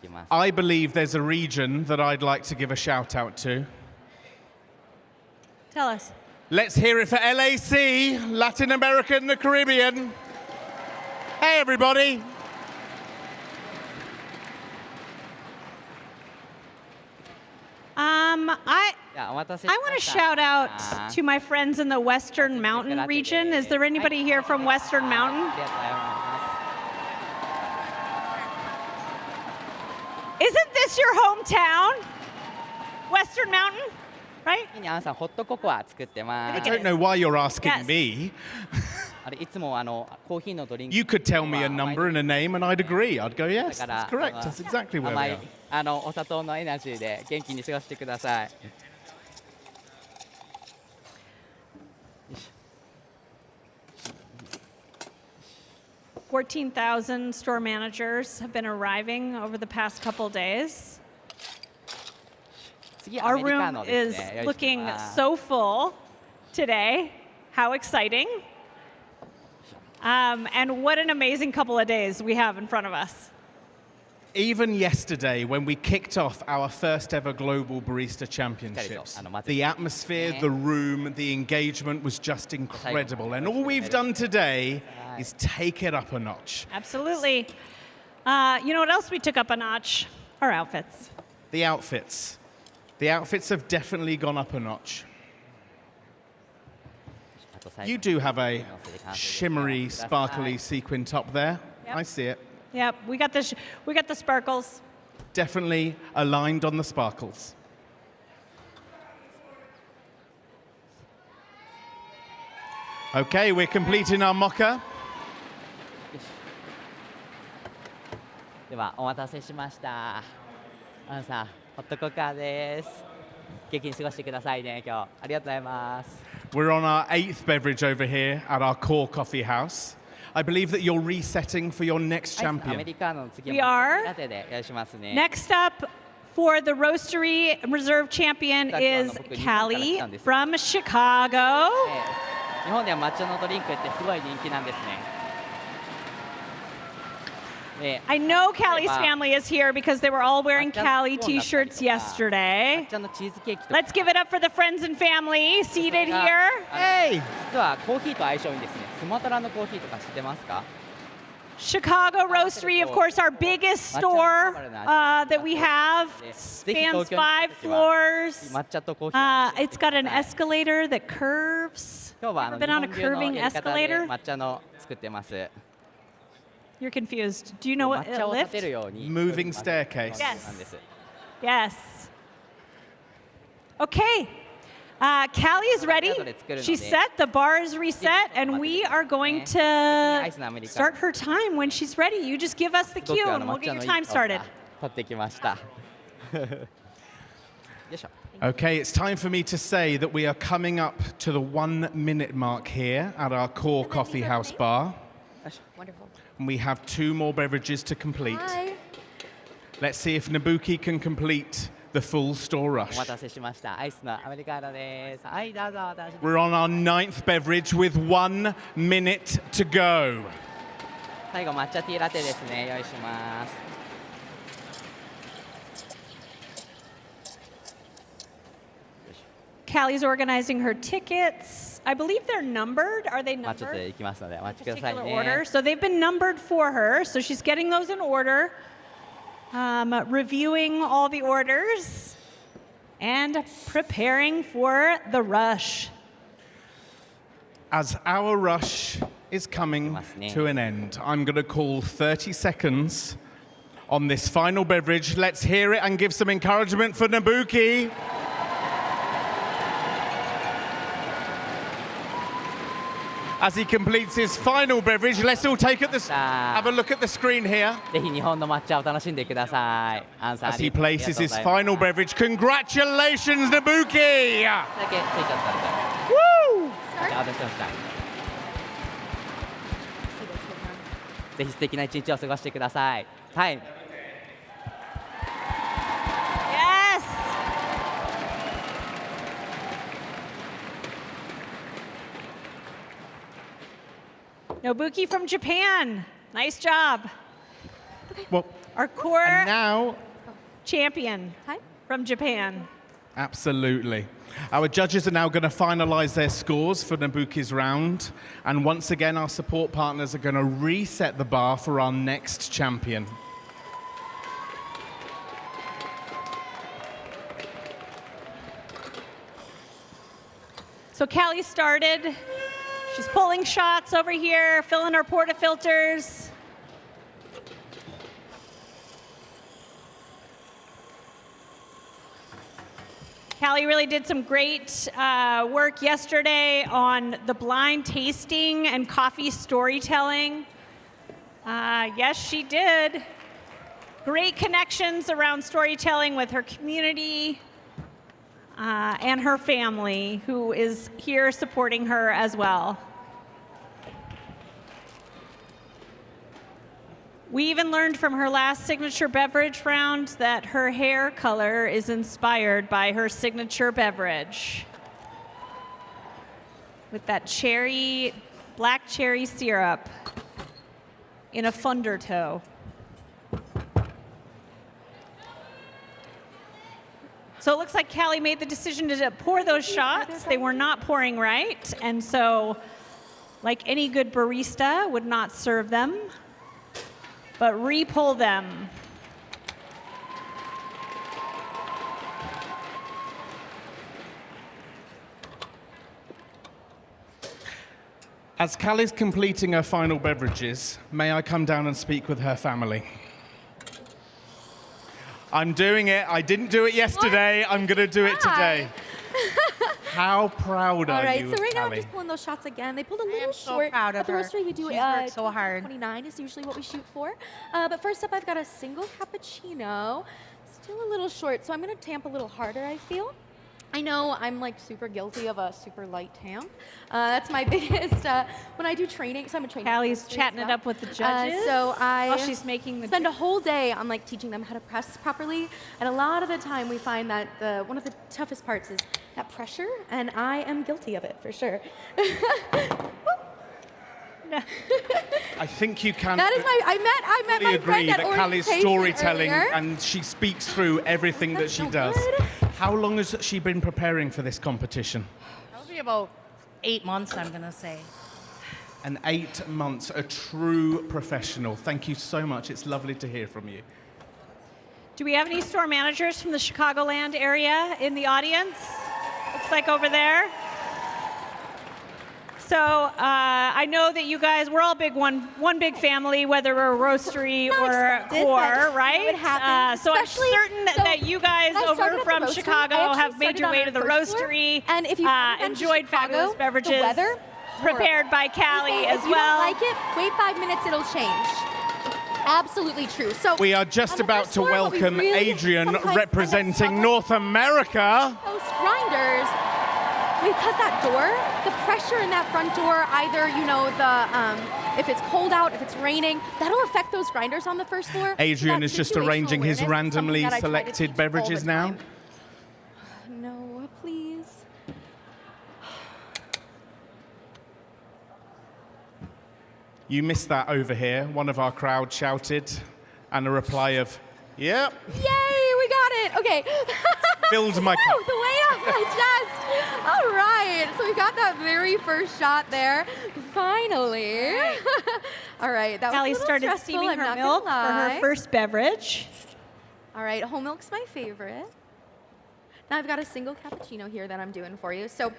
いきます I believe there's a region that I'd like to give a shout out to. Tell us. Let's hear it for LAC, Latin America and the Caribbean. Hey, everybody. I じゃあお待たせし I ま want to した shout out to my friends in the Western Mountain region. Is there anybody here from Western Mountain? ありがとうございます Isn't this your hometown? Western Mountain, right? 次にアンさんホットココア作ってま I す don't know why you're asking Yes. me. あれいつもコーヒーのドリンク You could tell me a number and a name and I'd agree. I'd go, yes, だから that's correct. That's exactly where 甘 we い are. お砂糖のエナジーで元気に過ごしてください。 14,000 store managers have been arriving over the past couple days. 次ア Our メリカ room のです is ね。用意し looking ます so full today. How exciting! And what an amazing couple of days we have in front of us. Even yesterday, when we kicked off our first ever Global Barista Championships, the atmosphere, the room, the engagement was just incredible. And all we've done today is take it up a notch. Absolutely. You know what else we took up a notch? Our outfits. The outfits. The outfits have definitely gone up a notch. You do have a shimmery, sparkly sequin top there. Yep. I see it. Yep, we got the sparkles. Definitely aligned on the sparkles. Okay, we're completing our mocha. ではお待たせしました。アンさんホットココアです。元気に過ごしてくださいね今日ありがとうございます。 We're on our 8th beverage over here at our Core Coffee House. I believe that you're resetting for your next アイスアメ champion. リカーノの次は We are. ラテで用意しますね。 Next up for the Roastery Reserve Champion is Callie from Chicago. 日本では抹茶のドリンクってすごい人気なんですね。 I know Callie's family is here because they were all wearing Callie t-shirts yesterday. Let's give it up for the friends and family seated here. Hey! 実はコーヒーと相性いいんですね。スマトラのコーヒーとか知ってますか？ Chicago Roastery, of course, our biggest store that we have, spans 5 floors. It's got an escalator that curves. 今日は Ever been on a 日本流の curving やり方で escalator? 抹茶の作ってます。 You're confused. Do you know what 抹 a 茶を立 lift? てるように Moving staircase. Yes. なんです。 Yes. Okay. Callie is ready. She's set. The bar is reset, and we are going to start her time when she's ready. You just give us the すご cue, く and we'll 抹 get 茶 your のいい time 香り started. が立ってきました。よいしょ。 Okay, it's time for me to say that we are coming up to the 1 minute mark here at our core coffee house bar. Wonderful. And we have 2 more beverages to complete. Hi. Let's see if Nabuki can complete the full store お rush. 待たせしました。アイスのアメリカーノです。はい、どうぞお楽しみに。 We're on our 9th beverage with 1 minute to go. 最後抹茶ティーラテですね。用意します。 Callie's organizing her tickets. I believe they're numbered. Are they まあちょっと numbered? 行きますのでお待ちください Particular ね。 order. So they've been numbered for her. So she's getting those in order, reviewing all the orders, and preparing for the rush. As our rush is coming to an end, I'm going to call 30 seconds on this final beverage. Let's hear it and give some encouragement for Nabuki. As he completes his final beverage, let's all take at this, have a look at the screen here. ぜひ日本の抹茶を楽しんでください。アンサー As リ he ーありが places とうご his ざいます final beverage. Congratulations, Nabuki! だけついちゃったんで。 Woo! じゃあ私ました。ぜひ素敵な一日を過ごしてください。タイム。 Yes! Nobuki from Japan. Nice job. Well, Our core now, champion from Japan. absolutely. Our judges are now going to finalize their scores for Nabuki's round. And once again, our support partners are going to reset the bar for our next champion. So Callie started. She's pulling shots over here, filling her portafilters. Callie really did some great work yesterday on the blind tasting and coffee storytelling. Yes, she did. Great connections around storytelling with her community and her family, who is here supporting her as well. We even learned from her last signature beverage round that her hair color is inspired by her signature beverage. With that cherry, black cherry syrup in a Fundertoe. So it looks like Callie made the decision to pour those shots. They were not pouring right, and so, like any good barista, would not serve them, but re-pull them. As Callie's completing her final beverages, may I come down and speak with her family? I'm doing it. I didn't do it yesterday. I'm going to do it today. How proud All are right, you, so right now I'm Callie? just pulling those shots again. They pulled a little so short. proud of At the her. roastery, we do She's worked so hard. 29 is usually what we shoot for. But first up, I've got a single cappuccino. Still a little short, so I'm going to tamp a little harder, I feel. I know I'm like super guilty of a super light tamp. That's my biggest, when I do training, so I'm a trainer. Callie's chatting it up with the judges So while she's making the spend a whole day on like teaching them how to press properly. And a lot of the time we find that one of the toughest parts is that pressure, and I am guilty of it for sure. I think you can. That is I met my agree friend at that Callie's orientation storytelling earlier. and she speaks through everything that she does. How long has she been preparing for this competition? Probably about 8 months, I'm going to say. And 8 months, a true professional. Thank you so much. It's lovely to hear from you. Do we have any store managers from the Chicagoland area in the audience? Looks like over there. So I know that you guys, we're all one big family, whether we're a roastery or core, right? So I'm certain that you guys over from Chicago have made your way to the roastery, and if you enjoyed fabulous beverages prepared by Callie as if you well. don't like it, wait 5 minutes, it'll change. Absolutely true. So We are just about to welcome Adrian representing North America. Those grinders, because that door, the pressure in that front door, either, you know, if it's cold out, if it's raining, that'll affect those grinders on the first floor. Adrian is just arranging his awareness is something randomly that I try to selected teach all beverages the now. time. No, please. You missed that over here. One of our crowd shouted, and a reply of, yep. Yay, we got it. Okay. Filled my Woo, the way up my chest. All right. So we got that very first shot there. Finally. All right. That Callie was a little started stressful, steaming I'm her not milk gonna for her lie. first beverage. All right. Whole milk's my favorite. Now I've got a single cappuccino here that I'm doing for you. So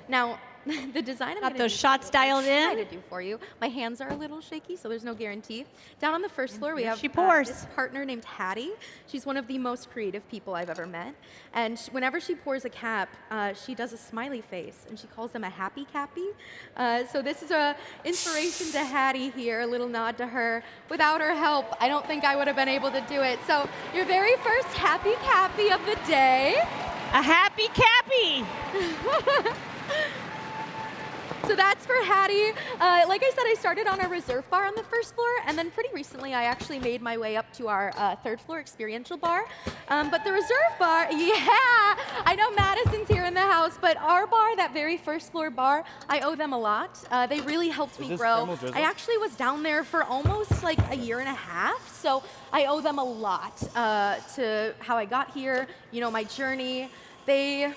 now the design I'm Got gonna those do shots for you, dialed I'm in? excited to do for you. My hands are a little shaky, so there's no guarantee. Down on the first floor, we have she pours. this partner named Hattie. She's one of the most creative people I've ever met. And whenever she pours a cap, she does a smiley face, and she calls them a happy cappy. So this is a inspiration to Hattie here, a little nod to her. Without her help, I don't think I would have been able to do it. So your very first happy cappy of the day. A happy cappy. So that's for Hattie. Like I said, I started on our reserve bar on the first floor, and then pretty recently I actually made my way up to our third floor experiential bar. But the reserve bar, yeah, I know Madison's here in the house, but our bar, that very first floor bar, I owe them a lot. They really helped me grow. I actually was down there for almost like a year and a half, so I owe them a lot to how I got here, you know, my journey. They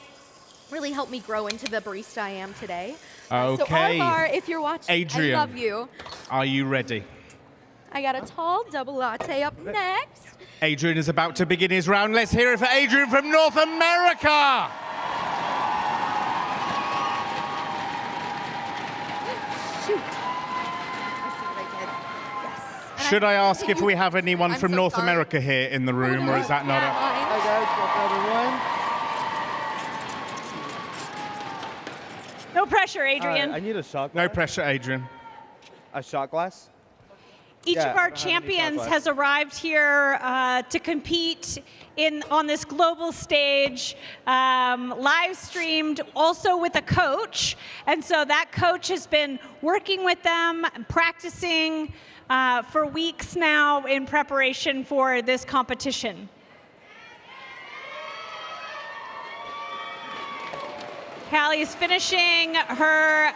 really helped me grow into the barista I am today. So our bar, if you're watching, Adrian, I love you. Are you ready? I got a tall double latte up next. Adrian is about to begin his round. Let's hear it for Adrian from North America. Shoot. I see what I did. Yes. Should I ask if we have anyone from North America here in the room, or is that not a... Hi guys, welcome everyone. No pressure, Adrian. I need a shot glass. No pressure, Adrian. A shot glass? Each Yeah, of our I don't have any champions shot has arrived here to compete on this global stage, live streamed, also with a coach. And so that coach has been working with them, practicing for weeks now in preparation for this competition. Callie is finishing her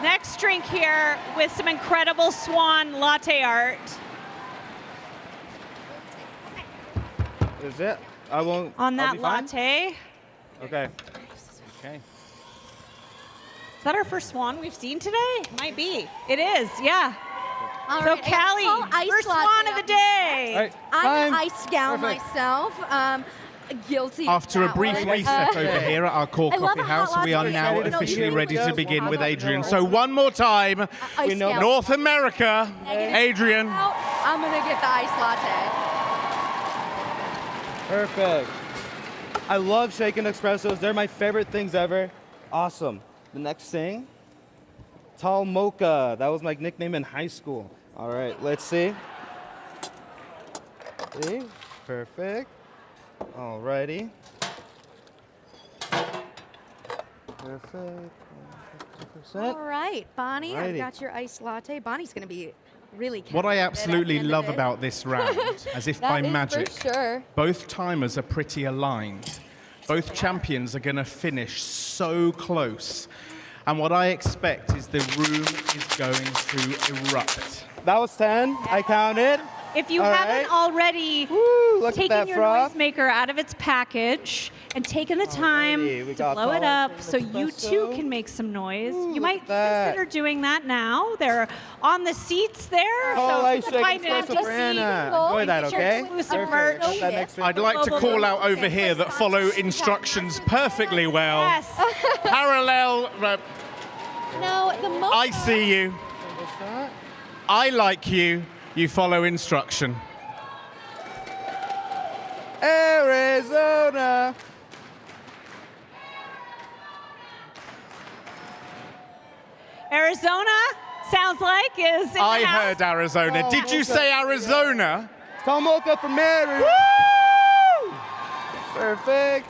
next drink here with some incredible swan latte art. Is it? I won't. On I'll that be fine? latte. Okay. Okay. Is that our first swan we've seen today? Might be. It is, yeah. All So right, I got a tall Callie, ice first latte swan of up the day. All right, I'm an time. ice gal Perfect. myself. Guilty. of After a that brief one. reset over here at our core I love coffee a hot house, we are latte. now You know, officially you ready to really begin just with want Adrian. to So one more time, Ice gal. North America, Adrian. I'm gonna get the ice latte. Perfect. I love shaken espressos. They're my favorite things ever. Awesome. The next thing, Tall Mocha. That was my nickname in high school. All right, let's see. See? Perfect. Alrighty. Perfect. 100%. All right, Bonnie, I've Alrighty. got your iced latte. Bonnie's going to be really What I captivated at the absolutely end of love this. about this round, as if by That is for magic, sure. both timers are pretty aligned. Both champions are going to finish so close. And what I expect is the room is going to erupt. That was 10. I counted. If you All haven't right. already look at taken that your froth. noisemaker out of its package and taken the time we to got blow it tall up so you too espresso. can make some noise, you look might at that. consider doing that now. They're on the seats there. Tall so ice you can find shaken an espresso empty for seat. Anna. Enjoy that, Get your okay? exclusive Perfect. merch. Got that next I'd like to call out over here that follow instructions perfectly well. Yes. Parallel. No, the most. I see you. I like you. You follow instruction. Arizona. Arizona sounds like is in the I house. heard Arizona. Oh, Did you okay. say Arizona? Tall mocha from Mary. Perfect.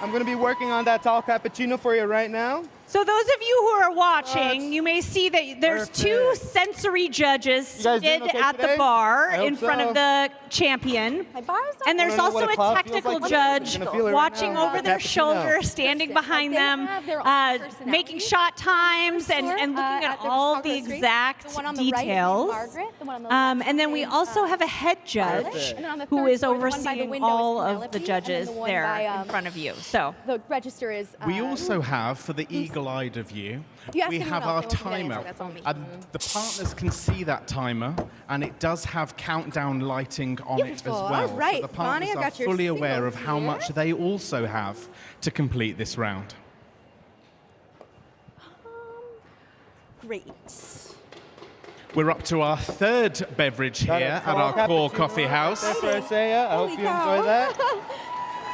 I'm going to be working on that tall cappuccino for you right now. So those of you who are watching, you may see that there's two sensory judges You guys doing seated okay at today? the bar I hope in front so. of the champion. My bar's not And there's I don't know also what a a cloud feels technical like. judge You're gonna feel it right watching now. over their Cappuccino. shoulder, standing behind They them, have their own making personality. shot times and looking at at the all Chicago the Street. exact The one on the right is details. Margaret, the one on the And then we also have a head judge Perfect. And then on the who third is floor, the one by the overseeing window is all of Penelope, the and then judges the one there by, in front of you. So The register is. We also have, for the eagle-eyed of you, You ask we anyone have else, our they won't give an timer. answer, that's on me. And the partners can see that timer, and it does have countdown lighting on it as Beautiful. well. All right, So the Bonnie, partners I've are got your fully aware of signals how here. much they also have to complete this round. Great. We're up to our third beverage here at our core coffee house. That's for Isaiah. I hope you enjoy that.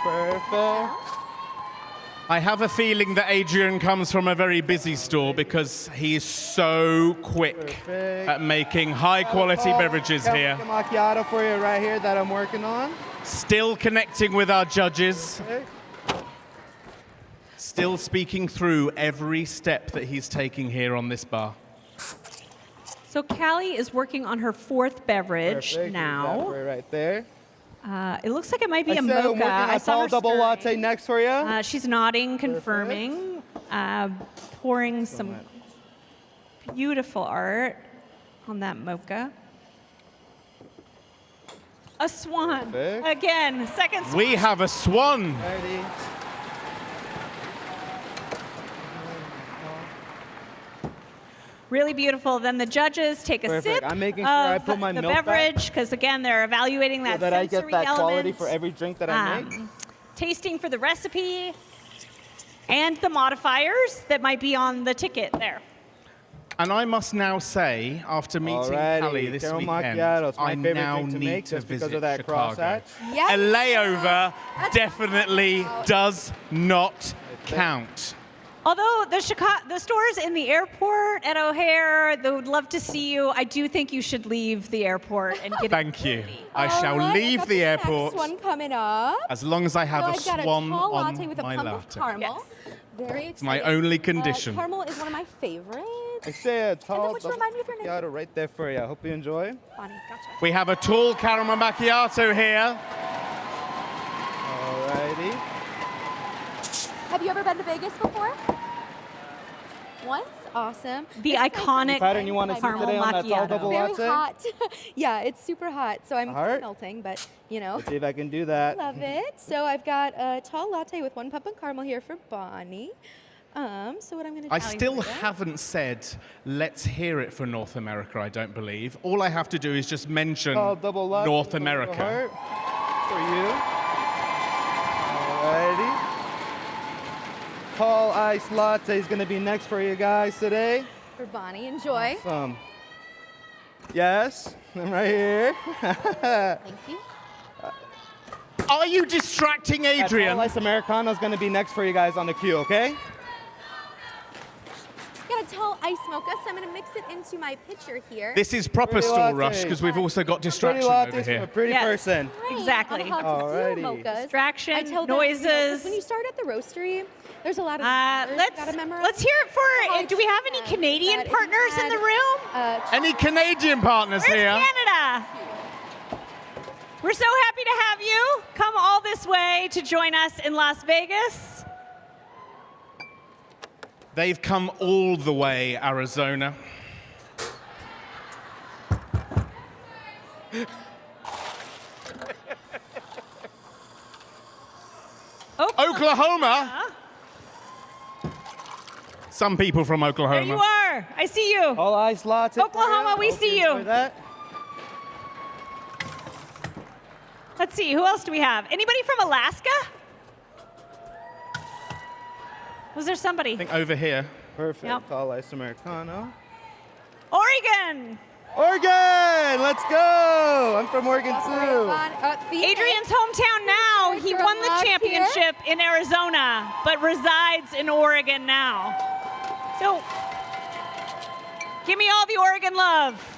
Perfect. I have a feeling that Adrian comes from a very busy store because he is so quick at making high-quality beverages here. Macchiato for you right here that I'm working on. Still connecting with our judges. Still speaking through every step that he's taking here on this bar. So Callie is working on her fourth beverage Perfect. now. Got it right there. It looks like it might be I a said I'm mocha. working on I saw tall her double stirring. latte next for you. She's nodding, confirming, pouring some beautiful art on that mocha. A swan. Perfect. Again, second swan. We have a swan. Ready. Really beautiful. Then the judges take a Perfect. sip I'm making sure I of put my the milk back beverage because again they're evaluating so that that I get sensory that quality element. for every drink that I make. Tasting for the recipe and the modifiers that might be on the ticket there. And I must now say, after meeting Alrighty, Callie this caramel weekend, macchiato. It's my I favorite now drink to need make to just because visit of that Chicago. crosshatch. Yes. A layover definitely does not count. Although the stores in the airport at O'Hare, they would love to see you. I do think you should leave the airport and get. Thank you. I All shall right, leave got the next airport one coming up. as long as I have So a I've got swan a tall latte on with a my pump latte. of caramel. Very It's my exciting. only condition. Caramel is one of my favorites. Isaiah, tall would you double remind me of your name? macchiato right there for you. I hope you enjoy. Bonnie, gotcha. We have a tall caramel macchiato here. Alrighty. Have you ever been to Vegas before? Once? Awesome. The This is my iconic The pattern you want to see caramel today on that tall macchiato. double Very latte? hot. Yeah, it's super hot, so I'm Heart? melting, but you know. Let's see if I can do that. Love it. So I've got a tall latte with one pump of caramel here for Bonnie. So what I'm going to do. I still haven't said, let's hear it for North America, I don't believe. All I have to do is just mention Tall double latte. North double America. heart for you. Alrighty. Tall iced latte is going to be next for you guys today. For Bonnie, enjoy. Awesome. Yes, I'm right here. Thank you. Are you distracting That Adrian? tall iced Americano is going to be next for you guys on the queue, okay? Got a tall ice mocha, so I'm going to mix it into my pitcher here. This is proper Pretty stall latte. rush because we've also got Pretty distraction lattes over from a here. pretty Yes. person. Exactly. On how to do Alrighty. mochas. Distraction, I tell them, you know, 'cause noises. when you start at the roastery, There's a lot of let's hear it for, do we have any Canadian partners in the room? Any Canadian partners Where's here? Canada? We're so happy to have you come all this way to join us in Las Vegas. They've come all the way, Arizona. Oklahoma? Some people from Oklahoma. There you are. I see you. All ice latte. Oklahoma, we see you. Let's see, who else do we have? Anybody from Alaska? Was there somebody? I think over here. Perfect. Yep. Tall ice Americano. Oregon. Oregon, let's go. I'm from Oregon too. Adrian's hometown now. He won the championship in Arizona, but resides in Oregon now. So, give me all the Oregon love.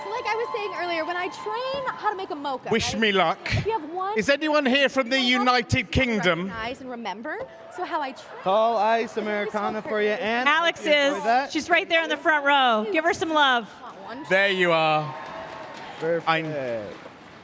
So like I was saying earlier, when I train how to make a mocha, Wish right? me luck. If you have one, Is anyone here from the United Kingdom? recognize and remember. So how I train. Tall ice Americano for you, Anne. Alex Hope you enjoy is. that. She's right there in the front row. Give her some love. There you are. Perfect.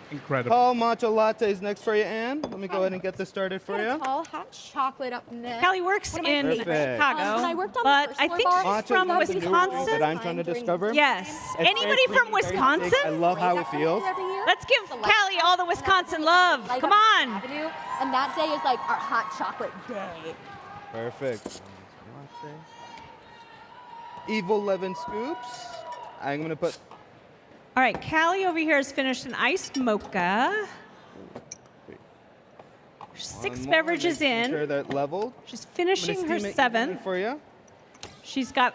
Incredible. Tall matcha latte is next for you, Anne. Let me go ahead and get this started for you. Tall hot chocolate up next. Callie works One of my in favorites. Chicago, When I worked on but the first I floor think bar, she's from Matcha is the new drink Wisconsin. that I'm trying to discover. Yes. It's Anybody very from sweet, very Wisconsin? thick. I love how it feels. Let's give Callie all the Wisconsin love. Light Come up on. Avenue, and that day is like our hot chocolate day. Perfect. Evil 11 scoops. I'm gonna put. All right, Callie over here has finished an iced mocha. 6 one more, beverages making in. Sure that leveled. She's I'm finishing gonna her steam it 7th. for you. She's got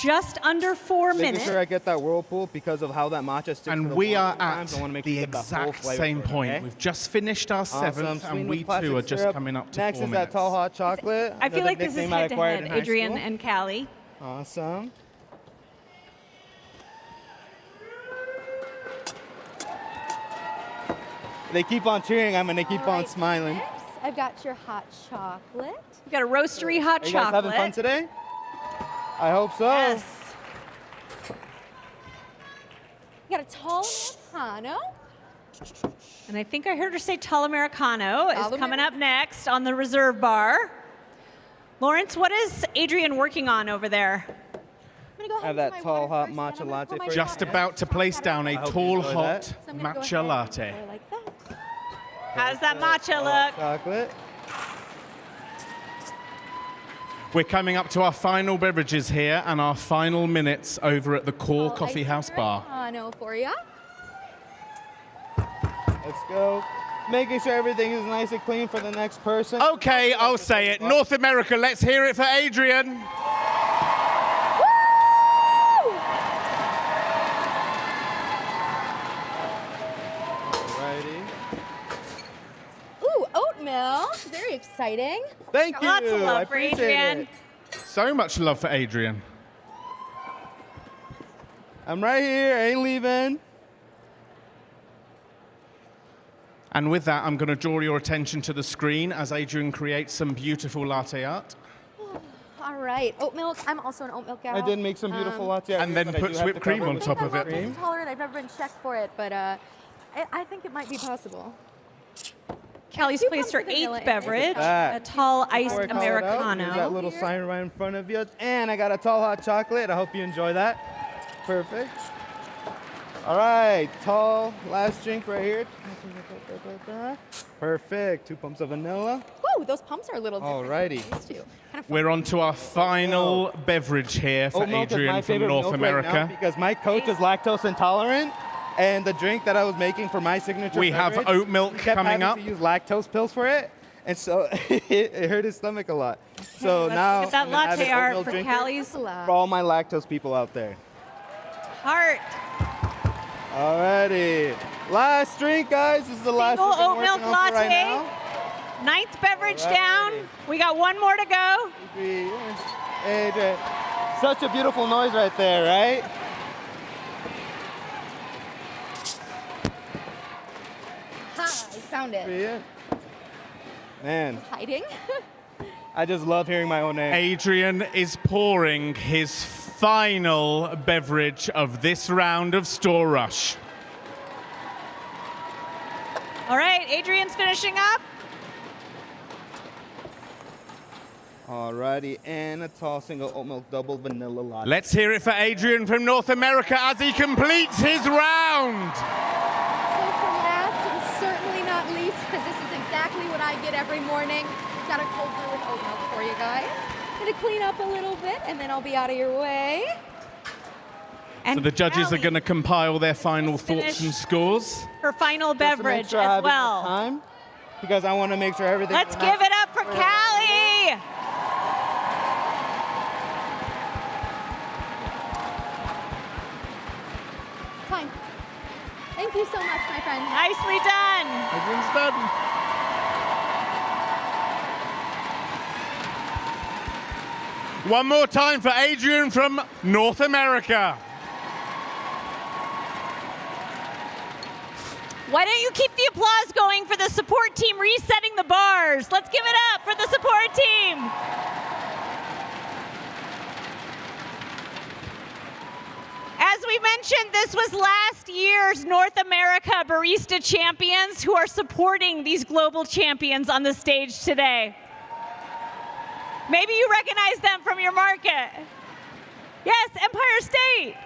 just under 4 Making minutes. sure I get that whirlpool because of how that matcha sticks to And the we wall are sometimes. at I wanna make the sure you get the whole exact flavor same for it, point. okay? We've just finished our Awesome. 7th, Sweetened and with we plastic too are just syrup. coming up to Next 4 is minutes. that tall hot chocolate. I feel another like this is nickname I head to acquired head, in high Adrian school. and Callie. Awesome. They keep on cheering. I'm gonna keep on smiling. Next, I've got your hot chocolate. You got a roastery hot Are you guys chocolate. having fun today? I hope so. Yes. You got a tall Americano. And I think I heard her say tall Americano is Tall coming up next on the reserve bar. Lawrence, what is Adrian working on over there? I have that tall hot matcha latte for you. Just about to place down a hope you tall enjoy hot that. matcha latte. How's that matcha look? Chocolate. We're coming up to our final beverages here and our final minutes over at the Core Coffee House Bar. Americano for you. Let's go. Making sure everything is nice and clean for the next person. Okay, I'll say it. North America, let's hear it for Adrian. Alrighty. Ooh, oatmeal. Very exciting. Thank you. Lots of I love for appreciate Adrian. it. So much love for Adrian. I'm right here. Ain't leaving. And with that, I'm going to draw your attention to the screen as Adrian creates some beautiful latte art. All right, oat milk. I'm also an oat milk gal. I did make some beautiful latte. And then puts whipped cream on top of it. I'm intolerant. I've never been checked for it, but I think it might be possible. Callie's placed her 8th beverage, Ah. a tall iced Before I call it out, Americano. There's that little sign right in front of you. And I got a tall hot chocolate. I hope you enjoy that. Perfect. All right, tall last drink right here. Perfect. 2 pumps of vanilla. Whoa, those pumps are a little different. Alrighty. Than these two. Kind of We're on to our final beverage here for Oat milk is my Adrian from favorite North milk right now America. because my coach is lactose intolerant, and the drink that I was making for my signature We have beverage, oat milk he kept coming having up. to use lactose pills for it, and so it hurt his stomach a lot. So Let's now get that I'm gonna have latte an art oatmeal for drinker Callie's for all my lactose people out there. heart. Alrighty, last drink, guys. This is the last Single drink I'm oat milk working on for right latte. now. 9th beverage Alrighty. down. We got one more to go. Adrian, such a beautiful noise right there, right? Ha, I found it. Man, Hiding. I just love hearing my own name. Adrian is pouring his final beverage of this round of Store Rush. All right, Adrian's finishing up. Alrighty, and a tall single oat milk double vanilla latte. Let's hear it for Adrian from North America as he completes his round. So for last, and certainly not least, because this is exactly what I get every morning, got a cold brew with oat milk for you guys. Gonna clean up a little bit, and then I'll be out of your way. So the judges are going to compile their final thoughts and scores. Her final beverage as well. Time, because I want to make sure everything. Let's give it up for Callie. Fine. Thank you so much, my friend. Nicely done. Everyone's done. One more time for Adrian from North America. Why don't you keep the applause going for the support team resetting the bars? Let's give it up for the support team. As we mentioned, this was last year's North America Barista Champions who are supporting these global champions on the stage today. Maybe you recognize them from your market. Yes, Empire State.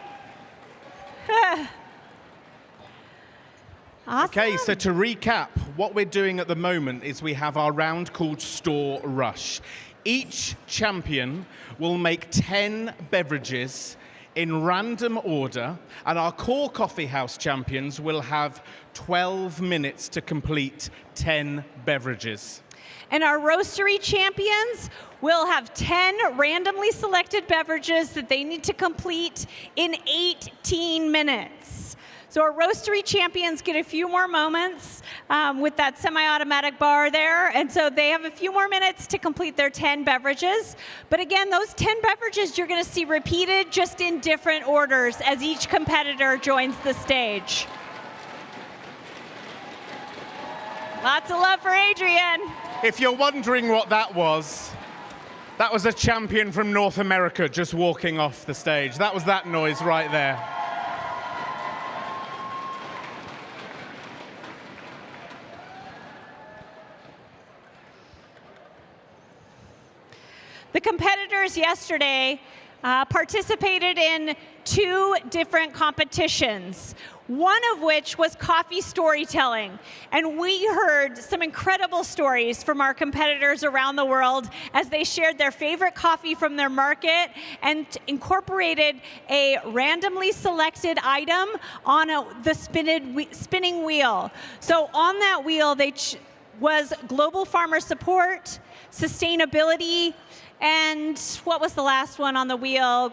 Awesome. Okay, so to recap, what we're doing at the moment is we have our round called Store Rush. Each champion will make 10 beverages in random order, and our core coffee house champions will have 12 minutes to complete 10 beverages. And our roastery champions will have 10 randomly selected beverages that they need to complete in 18 minutes. So our roastery champions get a few more moments with that semi-automatic bar there. And so they have a few more minutes to complete their 10 beverages. But again, those 10 beverages you're going to see repeated just in different orders as each competitor joins the stage. Lots of love for Adrian. If you're wondering what that was a champion from North America just walking off the stage. That was that noise right there. The competitors yesterday participated in 2 different competitions, one of which was coffee storytelling. And we heard some incredible stories from our competitors around the world as they shared their favorite coffee from their market and incorporated a randomly selected item on the spinning wheel. So on that wheel, was global farmer support, sustainability, and what was the last one on the wheel?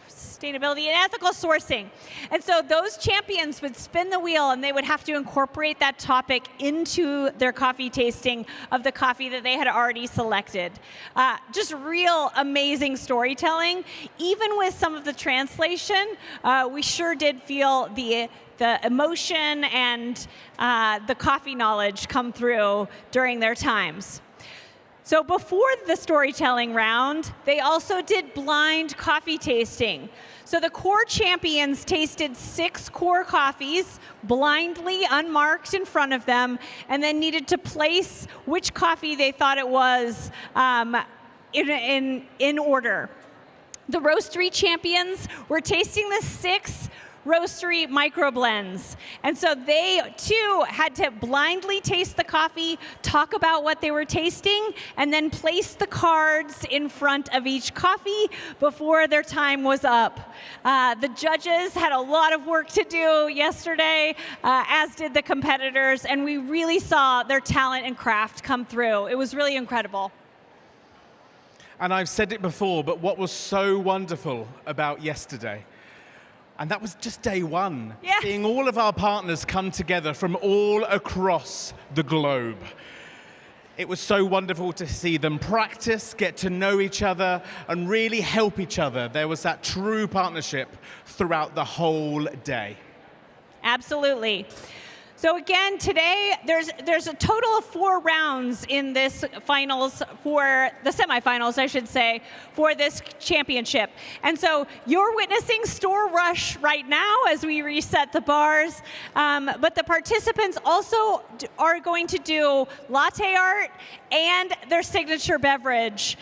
Sustainability and ethical sourcing. And so those champions would spin the wheel and they would have to incorporate that topic into their coffee tasting of the coffee that they had already selected. Just real amazing storytelling. Even with some of the translation, we sure did feel the emotion and the coffee knowledge come through during their times. So before the storytelling round, they also did blind coffee tasting. So the core champions tasted 6 core coffees, blindly unmarked in front of them, and then needed to place which coffee they thought it was in order. The roastery champions were tasting the 6 roastery microblends. And so they, too, had to blindly taste the coffee, talk about what they were tasting, and then place the cards in front of each coffee before their time was up. The judges had a lot of work to do yesterday, as did the competitors, and we really saw their talent and craft come through. It was really incredible. And I've said it before, but what was so wonderful about yesterday, and that was just day one, seeing all of our partners come together from all across the globe. It was so wonderful to see them practice, get to know each other, and really help each other. There was that true partnership throughout the whole day. Absolutely. So again, today there's a total of 4 rounds in this finals, for the semifinals, I should say, for this championship. And so you're witnessing store rush right now as we reset the bars. But the participants also are going to do latte art and their signature beverage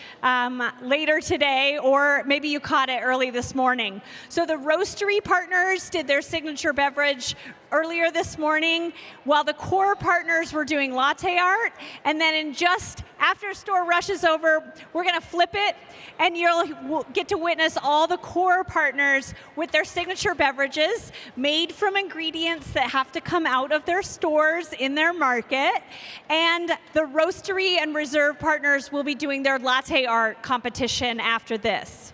later today, or maybe you caught it early this morning. So the roastery partners did their signature beverage earlier this morning, while the core partners were doing latte art. And then in just after store rush is over, we're going to flip it, and you'll get to witness all the core partners with their signature beverages made from ingredients that have to come out of their stores in their market. And the roastery and reserve partners will be doing their latte art competition after this.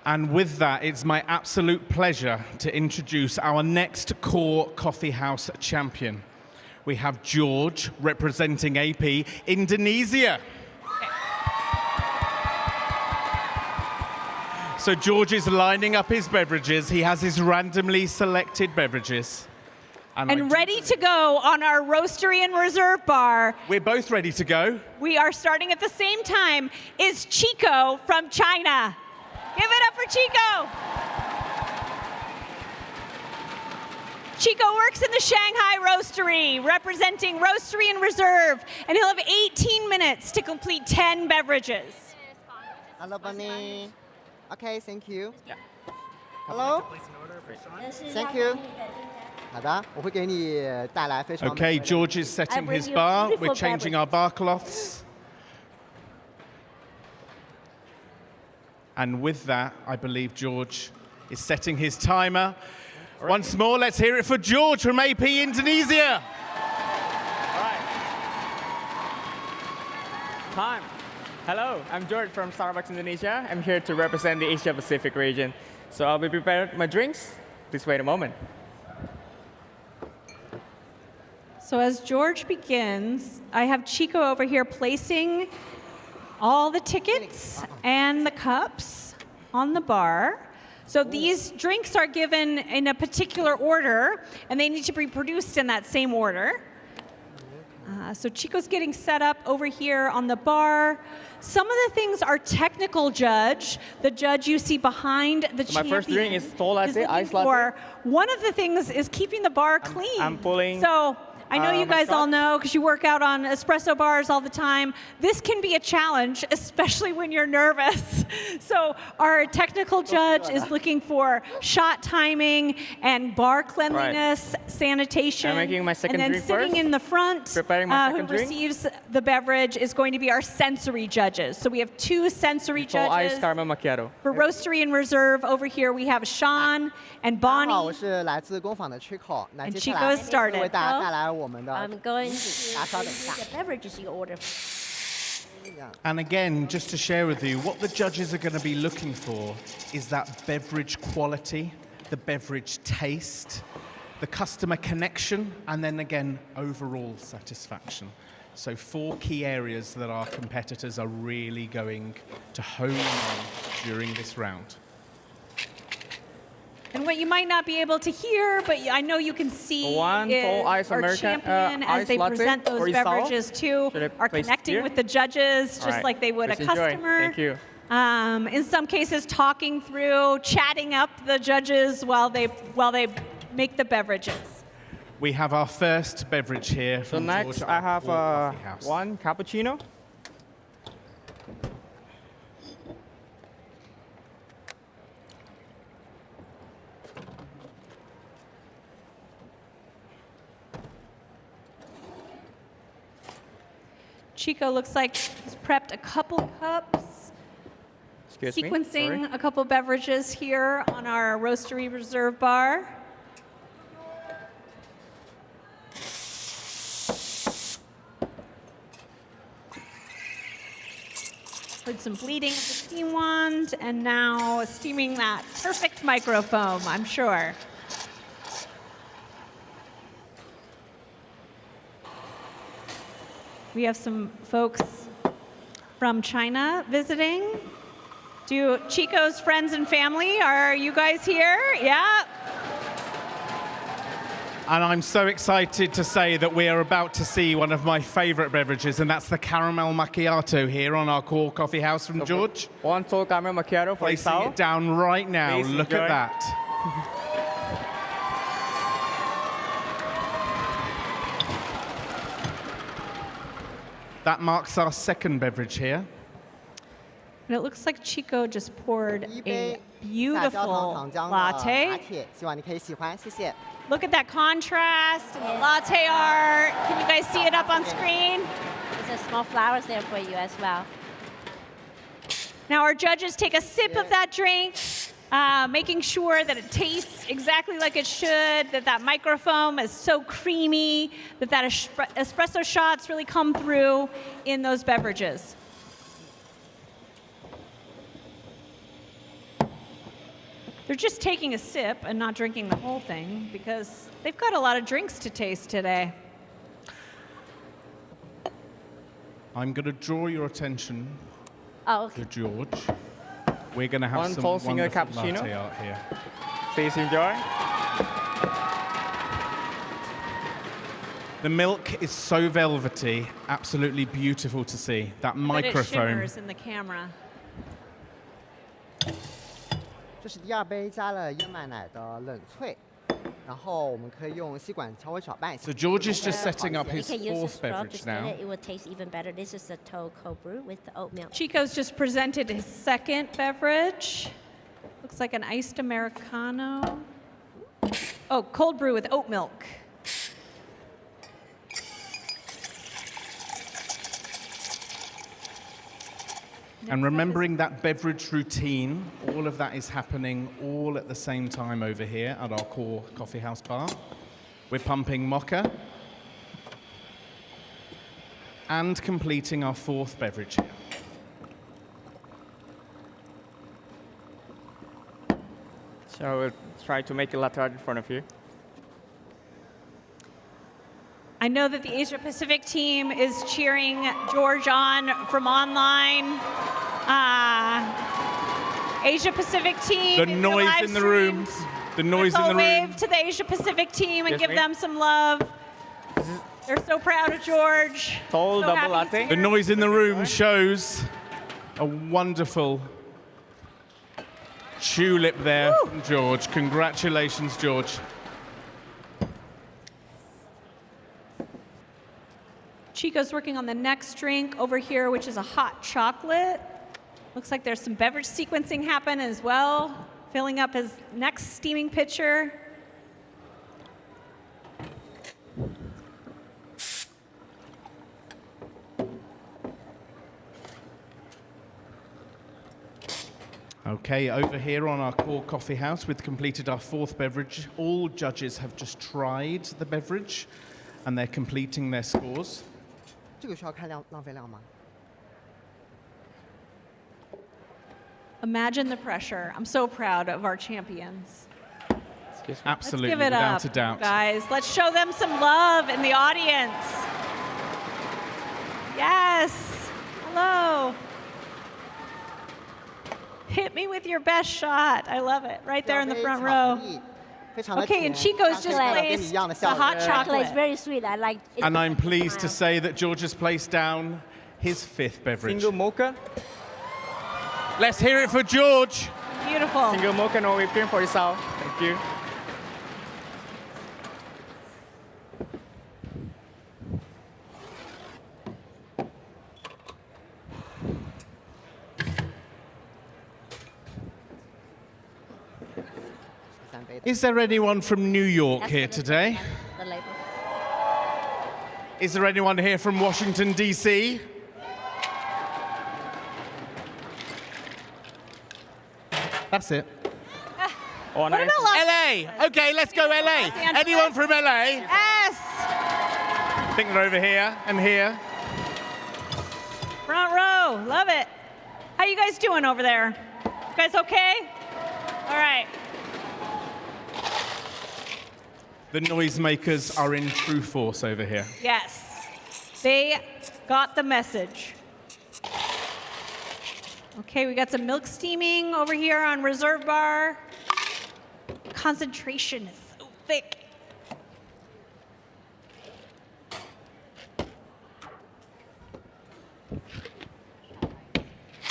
And with that, it's my absolute pleasure to introduce our next core coffee house champion. We have George representing AP Indonesia. So George is lining up his beverages. He has his randomly selected beverages. And ready to go on our roastery and reserve bar. We're both ready to go. We are starting at the same time, is Chico from China. Give it up for Chico. Chico works in the Shanghai Roastery, representing Roastery and Reserve, and he'll have 18 minutes to complete 10 beverages. Hello, Bunny. Okay, thank you. Hello. Thank you. Okay, George is setting his bar. We're changing our bar cloths. And with that, I believe George is setting his timer. Once more, let's hear it for George from AP Indonesia. Time. Hello, I'm George from Starbucks Indonesia. I'm here to represent the Asia Pacific region. So I'll be preparing my drinks. Please wait a moment. So as George begins, I have Chico over here placing all the tickets and the cups on the bar. So these drinks are given in a particular order, and they need to be produced in that same order. So Chico's getting set up over here on the bar. Some of the things are technical judge, the judge you see behind the champion. My first drink is tall latte, ice latte. One of the things is keeping the bar clean. I'm pulling. So I know you guys all know, because you work out on espresso bars all the time, this can be a challenge, especially when you're nervous. So our technical judge is looking for shot timing and bar cleanliness, sanitation. I'm making my second and then drink sitting first. in the front, Preparing my who second drink. receives the beverage is going to be our sensory judges. So we have 2 sensory Full judges. ice caramel macchiato. For roastery and reserve, over here we have Sean and Bonnie. And Chico has started. I'm going to the beverages you order. And again, just to share with you, what the judges are going to be looking for is that beverage quality, the beverage taste, the customer connection, and then again, overall satisfaction. So 4 key areas that our competitors are really going to hone on during this round. And what you might not be able to hear, but I know you can see, One is full ice our American, champion, as ice they latte present those or Isao. beverages too, Should I are place connecting here? with the judges just Alright. like they would Please a enjoy. customer. Thank you. In some cases, talking through, chatting up the judges while they make the beverages. We have our first beverage here So from next, George I at have Core Coffee House. one cappuccino. Chico looks like he's prepped a couple cups, Excuse me, sequencing sorry. a couple beverages here on our Roastery Reserve bar. Heard some bleeding at the steam wand, and now steaming that perfect microfoam, I'm sure. We have some folks from China visiting. Do Chico's friends and family, are you guys here? Yeah. And I'm so excited to say that we are about to see one of my favorite beverages, and that's the caramel macchiato here on our core coffee house from George. One tall caramel macchiato for Placing Isao. it down right now. Please Look enjoy. at that. That marks our second beverage here. And it looks like Chico just poured 一 a 杯下焦糖 beautiful 糖浆的 latte. 拿铁，希望你可以喜欢，谢谢。 Look at that contrast and the latte art. Can you guys see it up on screen? There's a small flowers there for you as well. Now our judges take a sip of that drink, making sure that it tastes exactly like it should, that microfoam is so creamy, that espresso shots really come through in those beverages. They're just taking a sip and not drinking the whole thing because they've got a lot of drinks to taste today. I'm going to draw your attention Oh, okay. to George. We're going to have One some tall single wonderful cappuccino. latte art here. Please enjoy. The milk is so velvety, absolutely beautiful to see. That But it microphone. shimmers in the camera. 这是第二杯加了燕麦奶的冷萃，然后我们可以用吸管稍微搅拌一下。 So George is just setting up You his can use the fourth straw to beverage spin now. it. It will taste even better. This is the Toad cold brew with the oat milk. Chico's just presented his second beverage. Looks like an iced Americano. Oh, cold brew with oat milk. And remembering that beverage routine, all of that is happening all at the same time over here at our core coffee house bar. We're pumping mocha and completing our fourth beverage here. So we'll try to make a latte art in front of you. I know that the Asia Pacific team is cheering George on from online. Asia Pacific team. The if you're noise live in the streaming, rooms. The noise in let's the all wave room. to the Asia Pacific team and Yes, give ma'am. them some love. They're so proud of George. Tall So double happy he's latte. The noise in the room shows a wonderful tulip there from George. Congratulations, George. Chico's working on the next drink over here, which is a hot chocolate. Looks like there's some beverage sequencing happen as well, filling up his next steaming pitcher. Okay, over here on our core coffee house, we've completed our fourth beverage. All judges have just tried the beverage and they're completing their scores. 这个需要看浪费量吗？ Imagine the pressure. I'm so proud of our champions. Absolutely, Let's give it without up, a doubt. guys. Let's show them some love in the audience. Yes. Hello. Hit me with your best shot. I love it. Right there in the front row. Okay, and Chico's just placed the hot chocolate. It's very sweet. I like it. And I'm pleased to say that George has placed down his fifth beverage. Single mocha. Let's hear it for George. Beautiful. Single mocha, no whipped cream for Isao. Thank you. Is there anyone from New York here today? The label. Is there anyone here from Washington, D.C.? That's it. Oh, What about Los LA. Okay, let's go LA. Angeles? Anyone from LA? Yes. I think they're over here and here. Front row. Love it. How you guys doing over there? You guys okay? All right. The noisemakers are in true force over here. Yes. They got the message. Okay, we got some milk steaming over here on Reserve Bar. Concentration is so thick.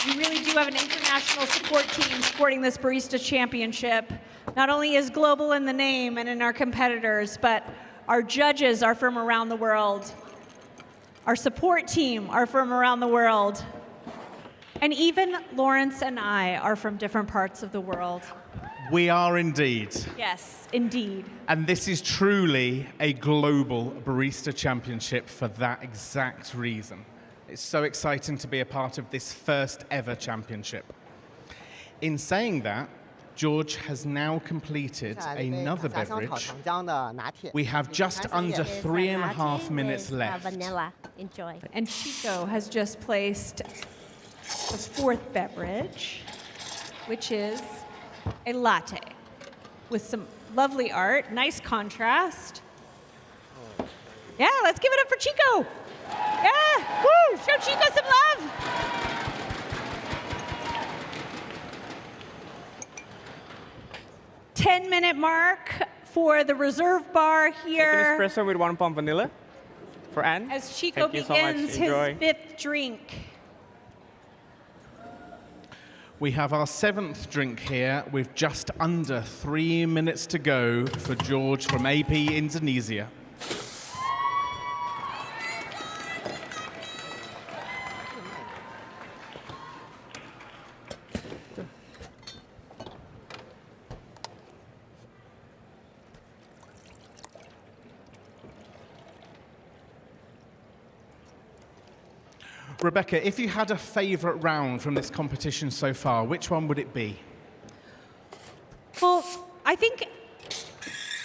We really do have an international support team supporting this Barista Championship. Not only is global in the name and in our competitors, but our judges are from around the world. Our support team are from around the world. And even Lawrence and I are from different parts of the world. We are indeed. Yes, indeed. And this is truly a global Barista Championship for that exact reason. It's so exciting to be a part of this first ever championship. In saying that, George has now completed another beverage. We have just under 3.5 minutes left. Vanilla. Enjoy. And Chico has just placed the fourth beverage, which is a latte with some lovely art, nice contrast. Yeah, let's give it up for Chico. Yeah, woo! Show Chico some love. Ten-minute mark for the reserve bar here. Second espresso with 1 pump vanilla for Anne. As Chico Thank you so much. begins Enjoy. his fifth drink. We have our 7th drink here with just under 3 minutes to go for George from AP Indonesia. Rebecca, if you had a favorite round from this competition so far, which one would it be? Well, I think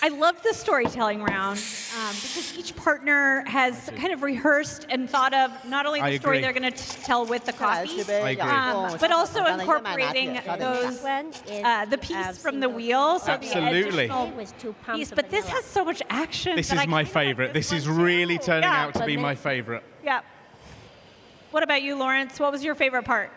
I loved the storytelling round because each partner has kind of rehearsed and thought of not only the story they're going to tell with the coffee, but also incorporating those the piece from the wheel, so Absolutely. the additional piece. But this has so much action. This that is I my kinda like favorite. this This is one really too. turning Yeah. out to be my favorite. Yeah. What about you, Lawrence? What was your favorite part?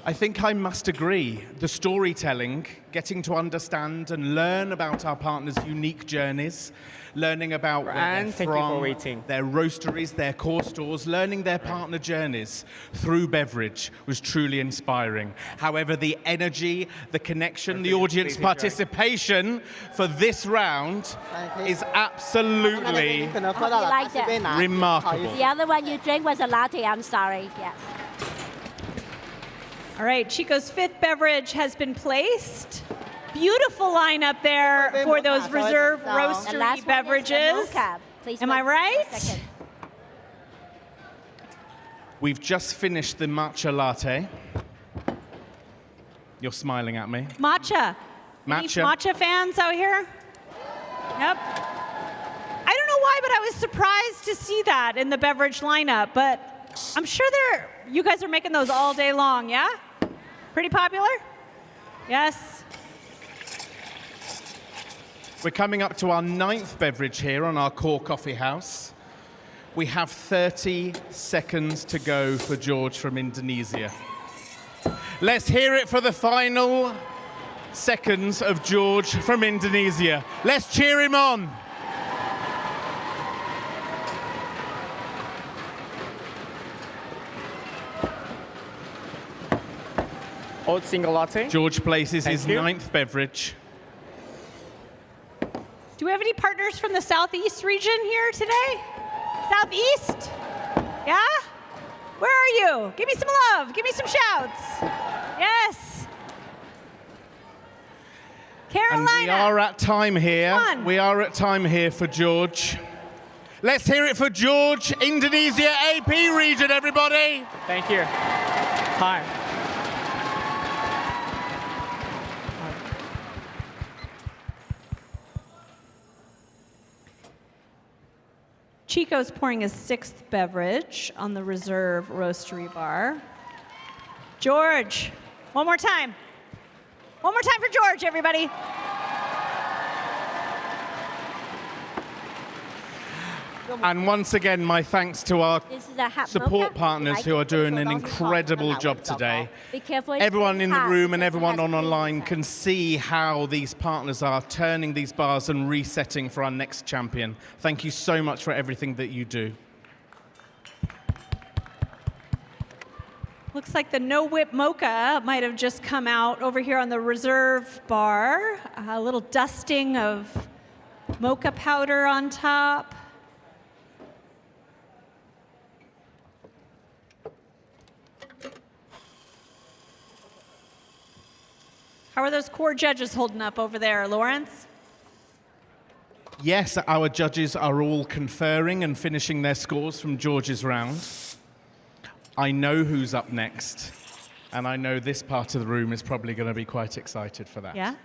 I think I must agree. The storytelling, getting to understand and learn about our partners' unique journeys, learning about where Anne, they're thank you for from, waiting. their roasteries, their core stores, learning their partner journeys through beverage was truly inspiring. However, the energy, the connection, the audience participation for this round is absolutely You like that? remarkable. The other one you drank was a latte. I'm sorry. Yeah. All right, Chico's fifth beverage has been placed. Beautiful lineup there for those reserve roastery beverages. Am I right? We've just finished the matcha latte. You're smiling at me. Matcha. Any Matcha. matcha fans out here? Yep. I don't know why, but I was surprised to see that in the beverage lineup. But I'm sure you guys are making those all day long, yeah? Pretty popular? Yes. We're coming up to our 9th beverage here on our core coffee house. We have 30 seconds to go for George from Indonesia. Let's hear it for the final seconds of George from Indonesia. Let's cheer him on. Oat single latte. George places his Thank you. 9th beverage. Do we have any partners from the Southeast region here today? Southeast? Yeah? Where are you? Give me some love. Give me some shouts. Yes. Carolina. And we are at time here. Come on. We are at time here for George. Let's hear it for George, Indonesia AP region, everybody. Thank you. Time. Chico's pouring his 6th beverage on the reserve roastery bar. George, one more time. One more time for George, everybody. And once again, my thanks to our This is a hot support mocha. partners Like who are it, doing so an don't be hot. incredible job today. Be careful. it's Everyone in the hot room and because it everyone has on cream online inside. can see how these partners are turning these bars and resetting for our next champion. Thank you so much for everything that you do. Looks like the No Whip Mocha might have just come out over here on the reserve bar. A little dusting of mocha powder on top. How are those core judges holding up over there, Lawrence? Yes, our judges are all conferring and finishing their scores from George's round. I know who's up next, and I know this part of the room is probably going to be quite excited for that. Yeah?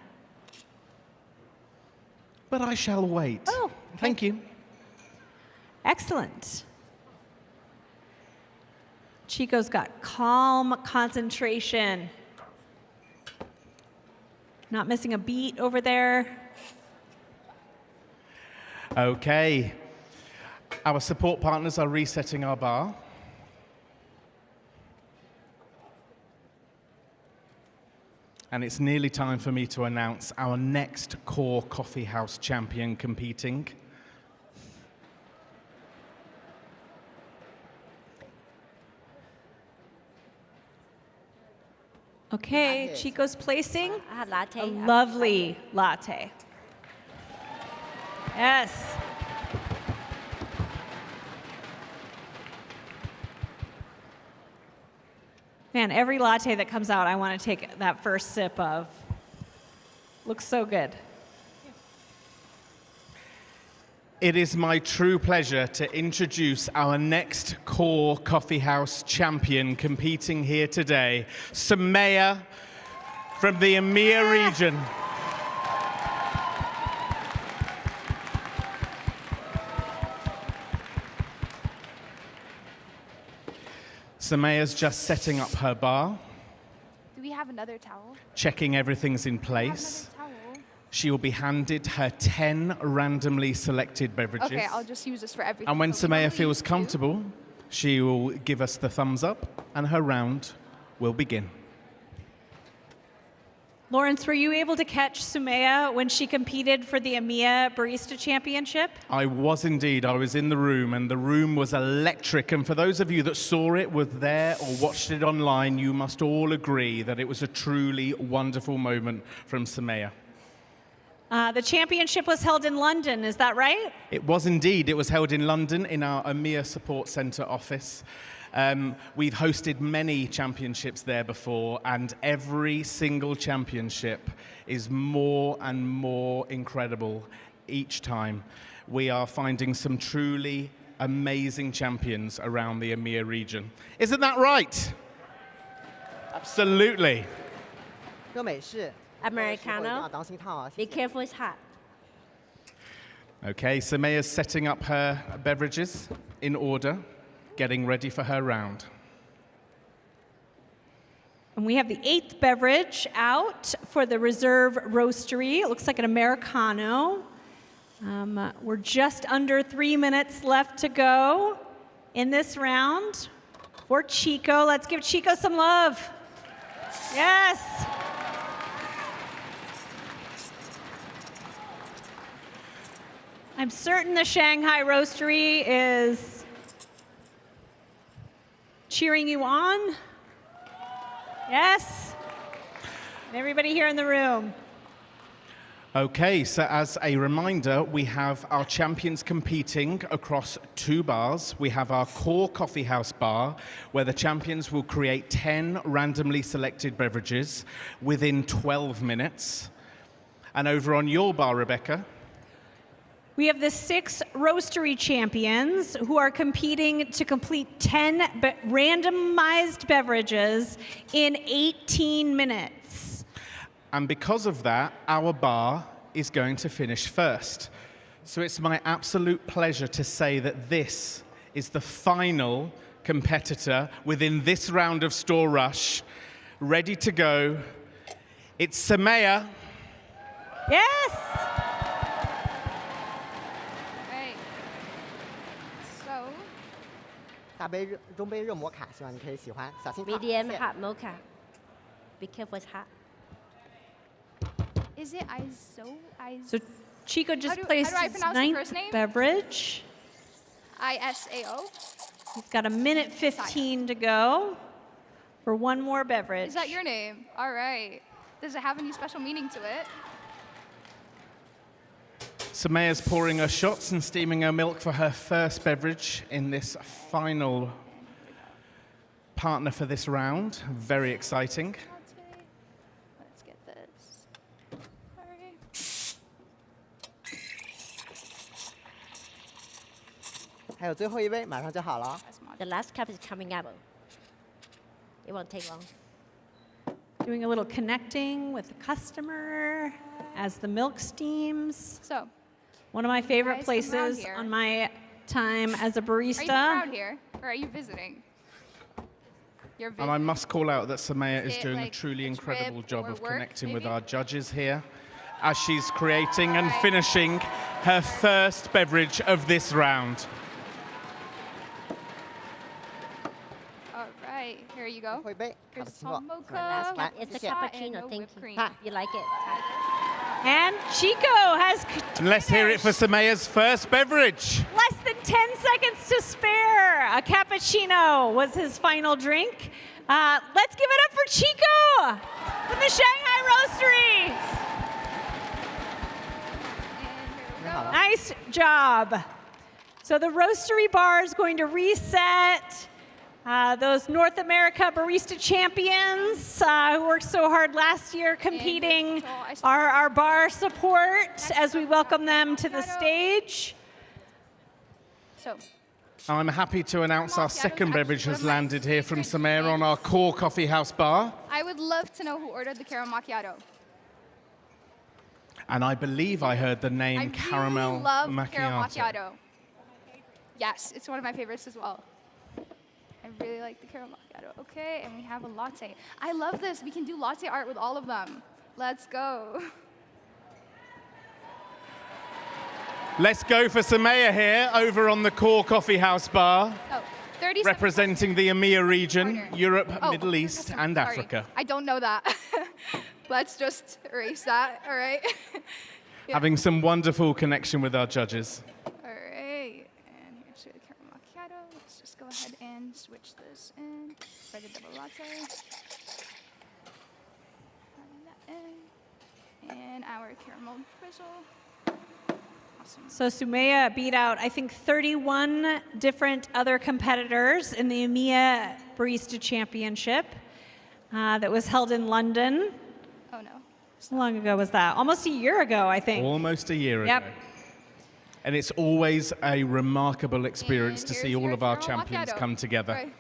But I shall wait. Oh, okay. Thank you. Excellent. Chico's got calm concentration. Not missing a beat over there. Okay. Our support partners are resetting our bar. And it's nearly time for me to announce our next Core Coffee House champion competing. Okay, Chico's placing latte. a lovely latte. Yes. Man, every latte that comes out, I want to take that first sip of. Looks so good. It is my true pleasure to introduce our next Core Coffee House champion competing here today, Sumaya from the EMEA region. Sumaya's just setting up her bar, Do we have another towel? checking everything's in place. She will be handed her 10 randomly selected beverages. Okay, I'll just use this for everything. And when but we Sumaya normally feels use two. comfortable, she will give us the thumbs up and her round will begin. Lawrence, were you able to catch Sumaya when she competed for the EMEA Barista Championship? I was indeed. I was in the room, and the room was electric. And for those of you that saw it, were there, or watched it online, you must all agree that it was a truly wonderful moment from Sumaya. The championship was held in London, is that right? It was indeed. It was held in London in our EMEA Support Centre office. We've hosted many championships there before, and every single championship is more and more incredible each time. We are finding some truly amazing champions around the EMEA region. Isn't that right? Absolutely. 热美式 Americano. 当心烫啊！ Be careful, it's hot. Okay, Sumaya's setting up her beverages in order, getting ready for her round. And we have the 8th beverage out for the Reserve Roastery. It looks like an Americano. We're just under 3 minutes left to go in this round for Chico. Let's give Chico some love. Yes. I'm certain the Shanghai Roastery is cheering you on. Yes. And everybody here in the room. Okay, so as a reminder, we have our champions competing across 2 bars. We have our Core Coffee House bar, where the champions will create 10 randomly selected beverages within 12 minutes. And over on your bar, Rebecca, We have the 6 roastery champions who are competing to complete 10 randomized beverages in 18 minutes. and because of that, our bar is going to finish first. So it's my absolute pleasure to say that this is the final competitor within this round of Store Rush, ready to go. It's Sumaya. Yes! Right. So, 大杯热中杯热摩卡，希望你可以喜欢，小心烫。 Medium 谢谢 hot mocha. Be careful, it's hot. is it ISO? So Chico just How do placed I his pronounce the 9th first name? beverage. ISAO? He's got a minute 15 to go for one more beverage. Is that your name? All right. Does it have any special meaning to it? Sumaya's pouring her shots and steaming her milk for her first beverage in this final partner for this round. Very exciting. Let's get this. All right. The last cup is coming up. It won't take long. Doing a little connecting with the customer as the milk steams. So, one of my favorite guys, come around places here. on my time as a barista. Are you around here, or are you visiting? You're And I must call out that Sumaya is it doing a like truly a incredible trip job or of work, connecting with maybe? our judges here as she's creating and finishing her first beverage of this round. All right, here you go. Here's tall Last mocha. cup. It's a hot cappuccino, and thank whipped you. cream. Ha, you like it? And Chico has And let's hear it for Sumaya's first beverage. less than 10 seconds to spare. A cappuccino was his final drink. Let's give it up for Chico from the Shanghai Roastery. Nice job. So the Roastery bar is going to reset. Those North America Barista Champions who worked so hard last year competing our bar support as we welcome them to the stage. So, I'm happy to announce our second beverage has landed here from Sumaya on our core coffee house bar. I would love to know who ordered the caramel macchiato. And I believe I heard the name I Caramel really love Macchiato. caramel macchiato. Yes, it's one of my favorites as well. I really like the caramel macchiato. Okay, and we have a latte. I love this. We can do latte art with all of them. Let's go. Let's go for Sumaya here over on the core coffee house bar, Oh, 30 seconds. representing the EMEA region, Europe, Oh, Middle East, and Sorry, Africa. I don't know that. Let's just erase that, all right? Yeah. Having some wonderful connection with our judges. All right, and here's the caramel macchiato. Let's just go ahead and switch this in for the double latte. Add that in. And our caramel drizzle. Awesome. So Sumaya beat out, I think, 31 different other competitors in the EMEA Barista Championship that was held in London. Oh no. How long ago was that? Almost a year ago, I think. Almost a year Yep. ago. And it's always a remarkable experience to see all of our champions come together. Right.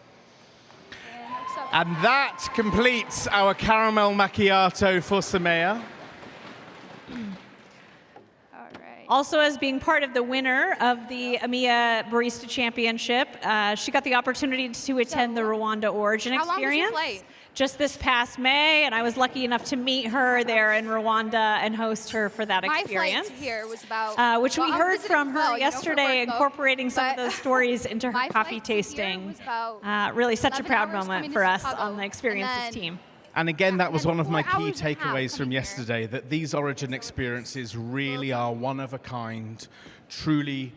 And that completes our caramel macchiato for Sumaya. Also, as being part of the winner of the EMEA Barista Championship, she got the opportunity to attend the Rwanda Origin How long was your Experience flight? just this past May, and I was lucky enough to meet her there in Rwanda and host her for that My experience. flight here was about Which well, we I'm heard visiting from her well, you know, for yesterday, work, though, incorporating some of but those stories into her my coffee flight to here tasting. was about Really such a 11 proud hours moment coming for to us Chicago, on the Experiences and then team. And again, that was one of my 4 key hours and a half takeaways from yesterday, that these Origin experiences really are one of a kind, truly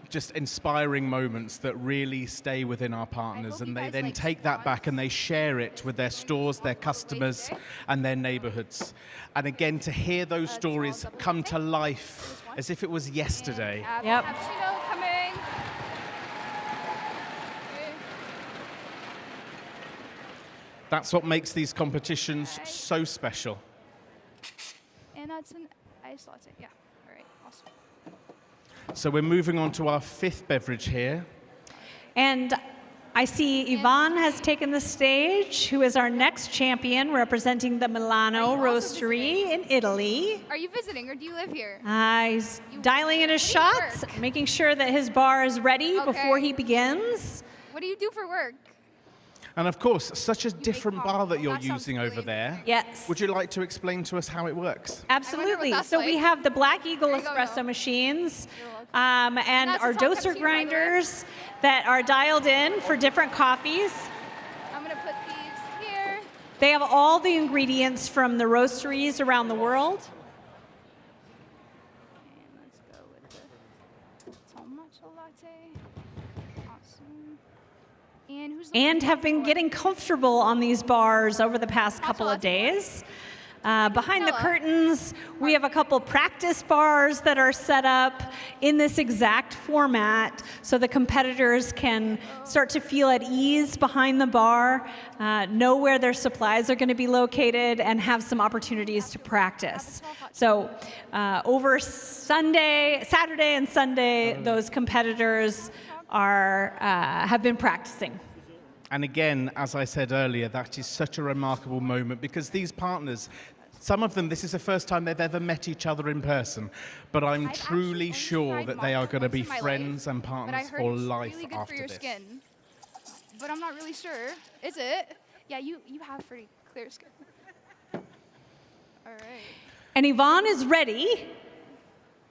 just inspiring moments that really stay within our partners, and they then take that back and they share it with their stores, their customers, and their neighborhoods. And again, to hear those stories come to life as if it was yesterday. Yep. Cappuccino coming. That's what makes these competitions so special. And that's an iced latte. Yeah. All right. Awesome. So we're moving on to our fifth beverage here. And I see Yvonne has taken the stage, who is our next champion representing the Milano Roastery in Italy. Are you visiting or do you live here? He's dialing in his shots, making sure that his bar is ready before he begins. What do you do for work? And of course, such a different bar that you're using over there. Yes. Would you like to explain to us how it works? Absolutely. So we have the Black Eagle espresso machines and that's our a tall doser cappuccino, by the way. grinders that are dialed in for different coffees. I'm going to put these here. They have all the ingredients from the roasteries around the world. And let's go with the tall matcha latte. Awesome. and have been getting comfortable on these bars over the past couple of days. Behind the curtains, we have a couple practice bars that are set up in this exact format so the competitors can start to feel at ease behind the bar, know where their supplies are going to be located, and have some opportunities to practice. So over Saturday and Sunday, those competitors have been practicing. And again, as I said earlier, that is such a remarkable moment because these partners, some of them, this is the first time they've ever met each other in person, but I'm truly sure that they are going to be friends and partners for life really good after for your this. skin. But I'm not really sure. Is it? Yeah, you have pretty clear skin. All right. And Yvonne is ready.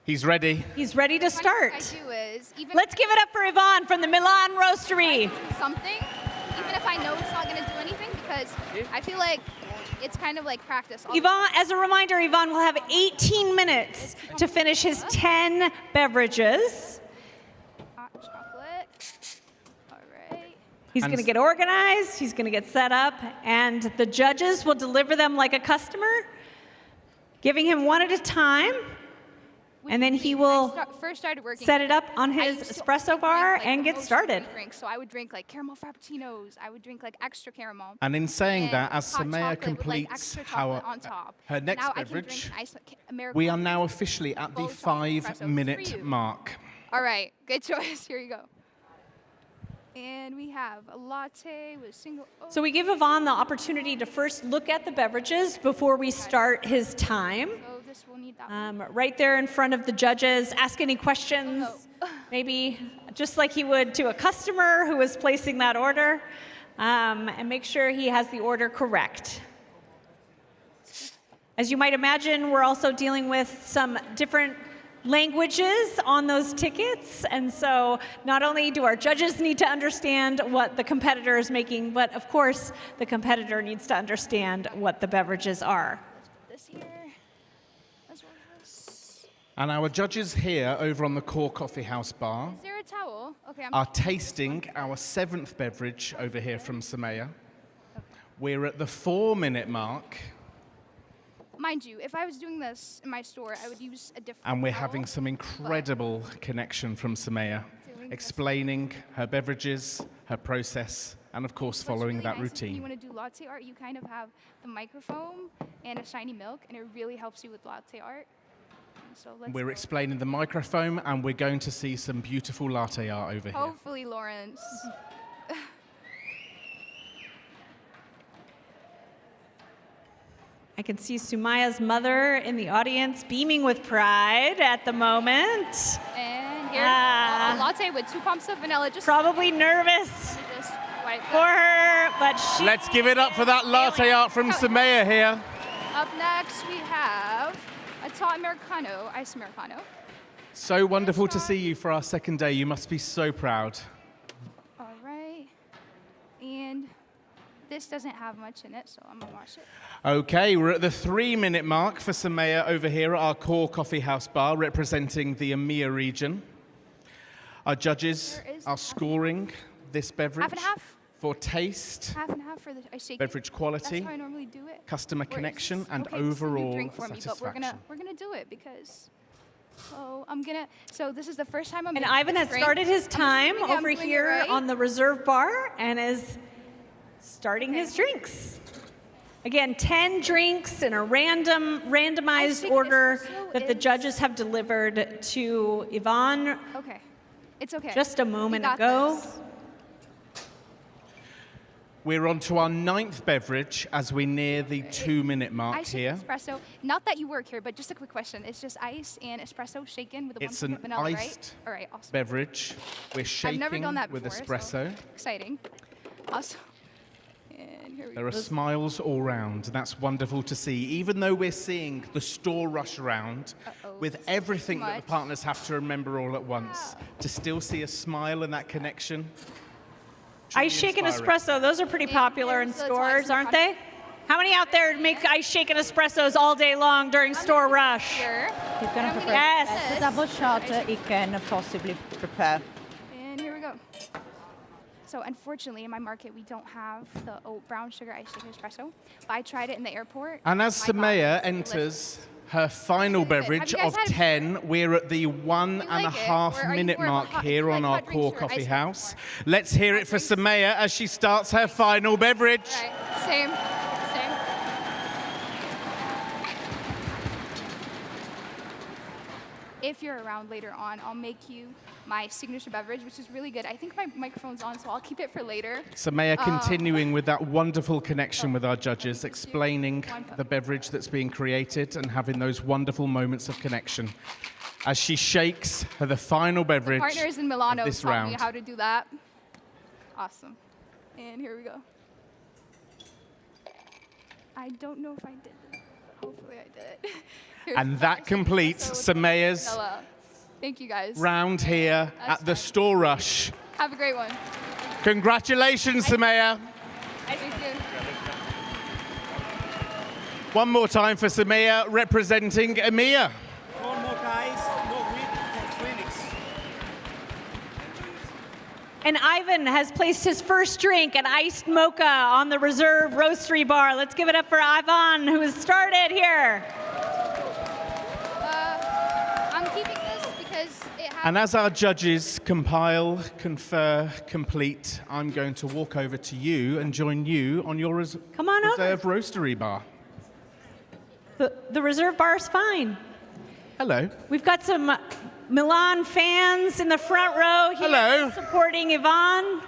He's ready. He's ready to start. What I do is, Let's give it up for Yvonne from the Milan Roastery. Something, even if I know it's not going to do anything, because I feel like it's kind of like practice. Yvonne, as a reminder, Yvonne will have 18 minutes to finish his 10 beverages. Hot chocolate. All right. He's going to get organized, he's going to get set up, and the judges will deliver them like a customer, giving him one at a time. And then he will first started working, set it up on his espresso bar and get started. So I would drink like caramel frappuccinos. I would drink like extra caramel. And in saying and that, as hot Samaya chocolate with, completes extra chocolate on top. her next now beverage, I can drink American we are now officially at the 5-minute mark. All right, good choice. Here you go. And we have a latte with single. So we give Yvonne the opportunity to first look at the beverages before we start his time. So this will need that right there in front of the judges, ask any questions, maybe just like he would to a customer who is placing that order, and make sure he has the order correct. As you might imagine, we're also dealing with some different languages on those tickets, and so not only do our judges need to understand what the competitor is making, but of course the competitor needs to understand what the beverages are. This here, as well as this. And our judges here over on the Core Coffee House bar Is there a towel? Okay, are tasting our 7th beverage over here from Samaya. We're at the 4-minute mark. Mind you, if I was doing this in my store, I would use a different And we're towel. having some incredible connection from Samaya, explaining her beverages, her process, and of course following that When you routine. want to do latte art, you kind of have the microfoam and a shiny milk, and it really helps you with latte art. So let's We're go. explaining the microfoam, and we're going to see some beautiful latte art over here. Hopefully, Lawrence. I can see Sumaya's mother in the audience beaming with pride at the moment. And here, a latte with 2 pumps of vanilla. Just probably nervous just wipe for her, but she. Let's give it up for that latte art from Samaya here. Up next, we have a tall Americano, iced Americano. So wonderful to see you for our second day. You must be so proud. All right. And this doesn't have much in it, so I'm going to wash it. Okay, we're at the 3-minute mark for Samaya over here at our Core Coffee House bar, representing the EMEA region. Our judges are scoring this beverage Half and half. for taste, Half and half for the I shake beverage it. quality, That's how I normally do it. customer connection, and Okay, so you overall drink for me, but satisfaction. we're gonna do it because. So this is the first time I'm. And making Ivan this has drink. started his I'm time assuming I'm over doing it here right. on the reserve bar and is starting his drinks. Again, 10 drinks in a randomized order that the judges have delivered to Yvonne Okay, it's okay. just a We moment got ago. this. We're on to our 9th beverage as we near the 2-minute mark Ice here. espresso. Not that you work here, but just a quick question. It's just ice and espresso shaken with a It's bunch an of vanilla, right? iced All right, awesome. beverage. We're I've shaking never done that with before, espresso. So exciting. Awesome. And here we There go. are smiles all round. That's wonderful to see. Even though we're seeing the store rush around with everything that the partners have to remember all at once, to still see a smile and that connection. Ice shaken inspiring. espresso, those are pretty popular in there's the stores, ice aren't they? How many out there make ice shaken espressos all day long during store rush? He's going to prepare. Yes. The double shot he can possibly prepare. And here we go. So unfortunately, in my market, we don't have the oat brown sugar iced shaken espresso. But I tried it in the airport. And as Samaya enters her final beverage of 10, we're at the 1.5 minute mark here on our Core Coffee House. Let's hear it for Samaya as she starts her final beverage. Right. Same. If you're around later on, I'll make you my signature beverage, which is really good. I think my microphone's on, so I'll keep it for later. Samaya continuing with that wonderful connection with our judges, explaining the beverage that's being created and having those wonderful moments of connection as she shakes for the final beverage Partners in Milano of this taught round. me how to do that. Awesome. And here we go. I don't know if I did it. Hopefully I did it. And that completes Samaya's Thank you, guys. round here at the Store Rush. Have a great one. Congratulations, Samaya. Thank you. One more time for Samaya representing EMEA. One more, guys. No win for Phoenix. And Ivan has placed his first drink, an iced mocha, on the reserve roastery bar. Let's give it up for Ivan, who has started here. I'm keeping this because it has... And as our judges compile, confer, complete, I'm going to walk over to you and join you on your reserve roastery bar. The reserve bar is fine. Hello. We've got some Milan fans in the front row here. Hello. Supporting Ivan.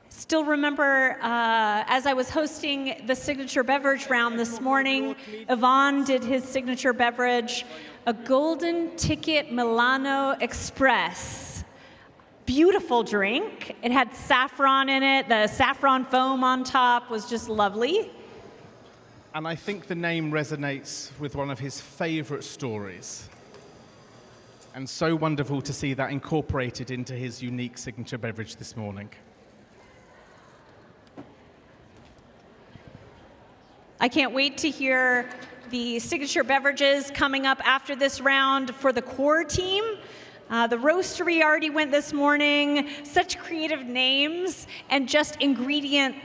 Still remember, as I was hosting the signature beverage round this morning, Ivan did his signature beverage, a Golden Ticket Milano Express. Beautiful drink. It had saffron in it. The saffron foam on top was just lovely. And I think the name resonates with one of his favorite stories. And so wonderful to see that incorporated into his unique signature beverage this morning. I can't wait to hear the signature beverages coming up after this round for the core team. The roastery already went this morning. Such creative names and just ingredient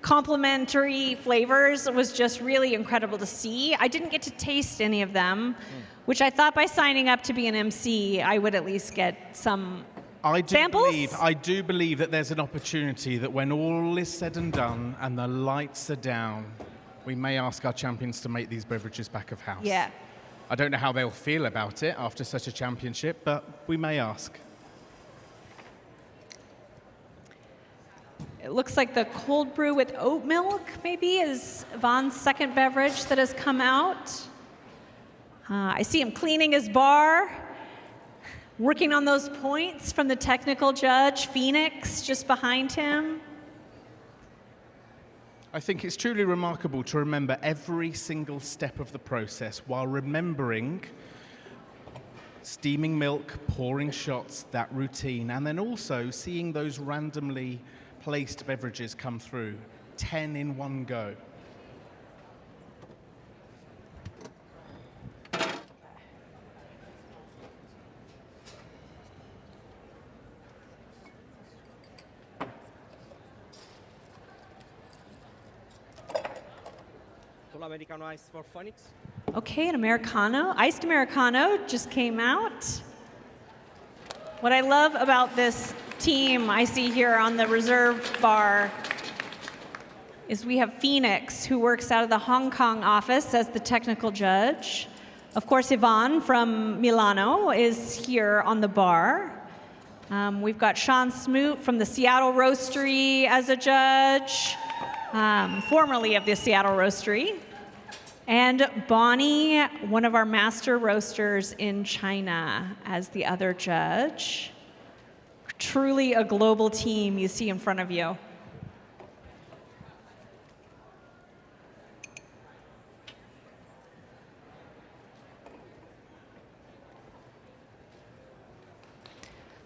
complementary flavors. It was just really incredible to see. I didn't get to taste any of them, which I thought by signing up to be an MC, I would at least get some samples. I do believe that there's an opportunity that when all is said and done and the lights are down, we may ask our champions to make these beverages back of house. Yeah. I don't know how they'll feel about it after such a championship, but we may ask. It looks like the cold brew with oat milk, maybe, is Ivan's second beverage that has come out. I see him cleaning his bar, working on those points from the technical judge, Phoenix, just behind him. I think it's truly remarkable to remember every single step of the process while remembering steaming milk, pouring shots, that routine, and then also seeing those randomly placed beverages come through, 10 in one go. Americano ice for Phoenix. Okay, an Americano, iced Americano just came out. What I love about this team I see here on the reserve bar is we have Phoenix, who works out of the Hong Kong office as the technical judge. Of course, Ivan from Milano is here on the bar. We've got Sean Smoot from the Seattle Roastery as a judge, formerly of the Seattle Roastery. And Bonnie, one of our master roasters in China, as the other judge. Truly a global team you see in front of you.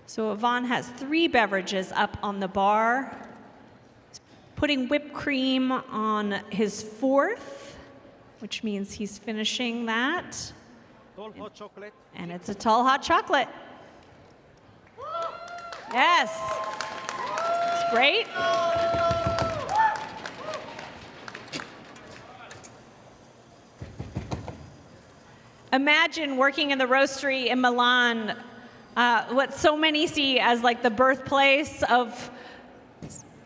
So Ivan has 3 beverages up on the bar. He's putting whipped cream on his 4th, which means he's finishing that. Tall hot chocolate. And it's a tall hot chocolate. Yes. It's great. Imagine working in the roastery in Milan, what so many see as like the birthplace of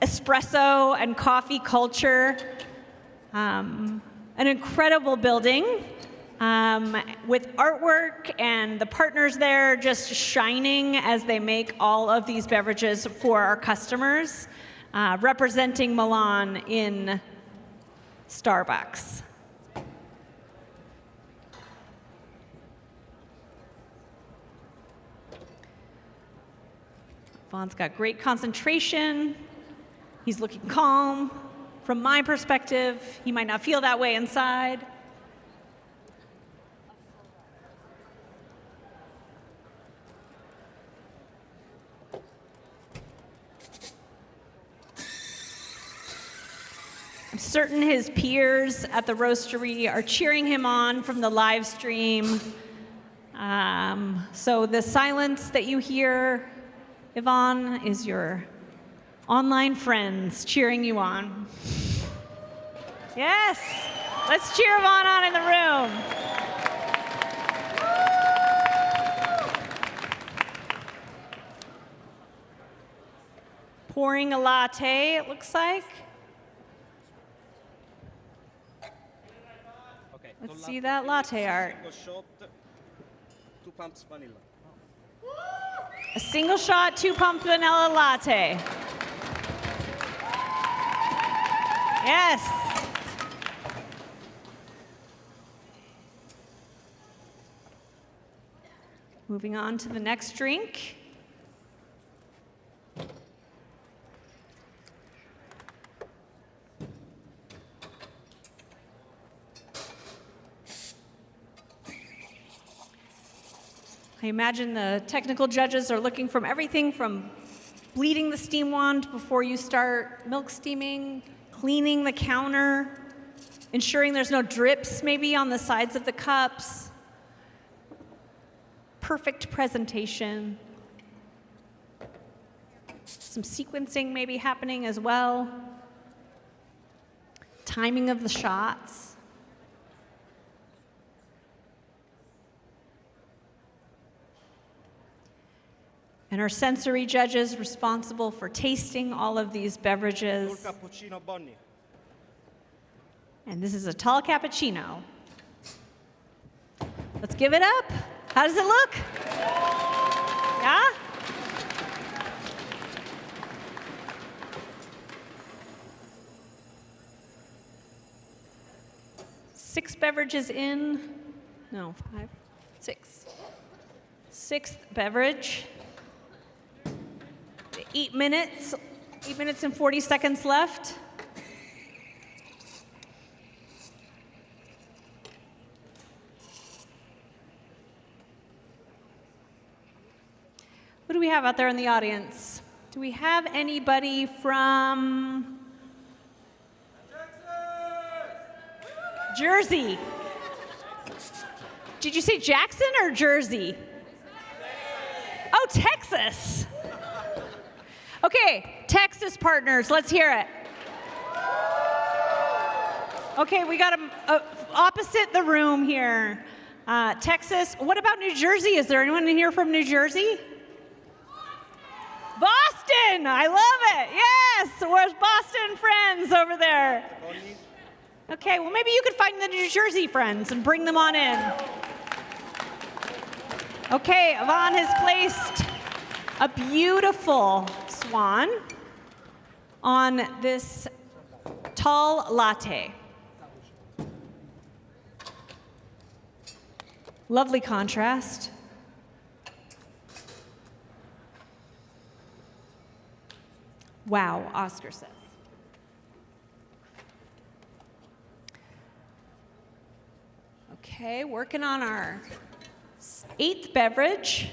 espresso and coffee culture. An incredible building with artwork and the partners there just shining as they make all of these beverages for our customers, representing Milan in Starbucks. Vaughn's got great concentration. He's looking calm. From my perspective, he might not feel that way inside. I'm certain his peers at the roastery are cheering him on from the live stream. So the silence that you hear, Yvonne, is your online friends cheering you on. Yes, let's cheer Yvonne on in the room. Pouring a latte, it looks like. Okay. Let's see that latte art. Shot, 2 pumps vanilla. A single shot, 2-pump vanilla latte. Yes. Moving on to the next drink. I imagine the technical judges are looking from everything from bleeding the steam wand before you start milk steaming, cleaning the counter, ensuring there's no drips maybe on the sides of the cups, perfect presentation, some sequencing maybe happening as well, timing of the shots. And our sensory judges responsible for tasting all of these beverages. Tall cappuccino Bonnie. And this is a tall cappuccino. Let's give it up. How does it look? Yeah? Six beverages in. No, 5, 6. Sixth beverage. 8 minutes and 40 seconds left. What do we have out there in the audience? Do we have anybody from Jersey? Did you say Jackson or Jersey? Oh, Texas. Okay, Texas partners, let's hear it. Okay, we got them opposite the room here. Texas, what about New Jersey? Is there anyone in here from New Jersey? Boston, I love it, yes, where's Boston friends over there? Okay, well maybe you could find the New Jersey friends and bring them on in. Okay, Yvonne has placed a beautiful swan on this tall latte. Lovely contrast. Wow, Oscar says. Okay, working on our 8th beverage.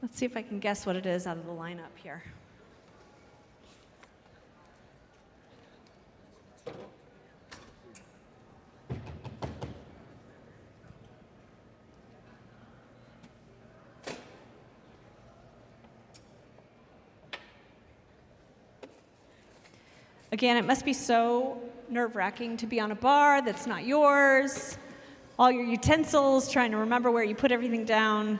Let's see if I can guess what it is out of the lineup here. Again, it must be so nerve-wracking to be on a bar that's not yours, all your utensils, trying to remember where you put everything down.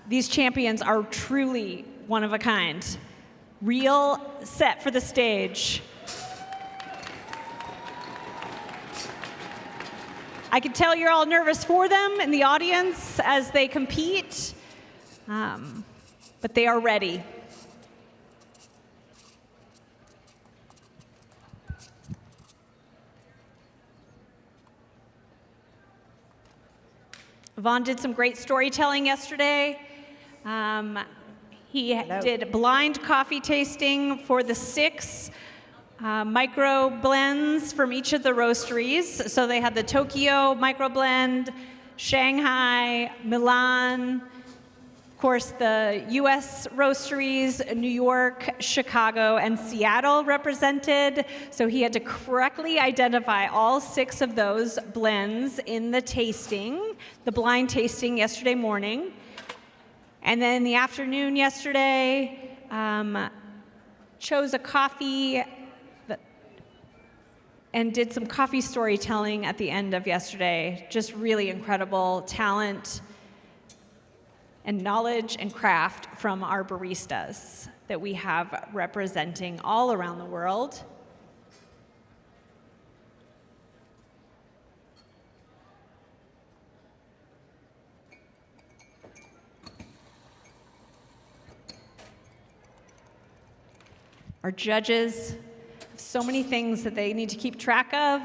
These champions are truly one of a kind. Real set for the stage. I can tell you're all nervous for them in the audience as they compete, but they are ready. Yvonne did some great storytelling yesterday. He did blind coffee tasting for the 6 micro blends from each of the roasteries. So they had the Tokyo micro blend, Shanghai, Milan, of course the US roasteries, New York, Chicago, and Seattle represented. So he had to correctly identify all 6 of those blends in the tasting, the blind tasting yesterday morning. And then in the afternoon yesterday, chose a coffee and did some coffee storytelling at the end of yesterday. Just really incredible talent and knowledge and craft from our baristas that we have representing all around the world. Our judges have so many things that they need to keep track of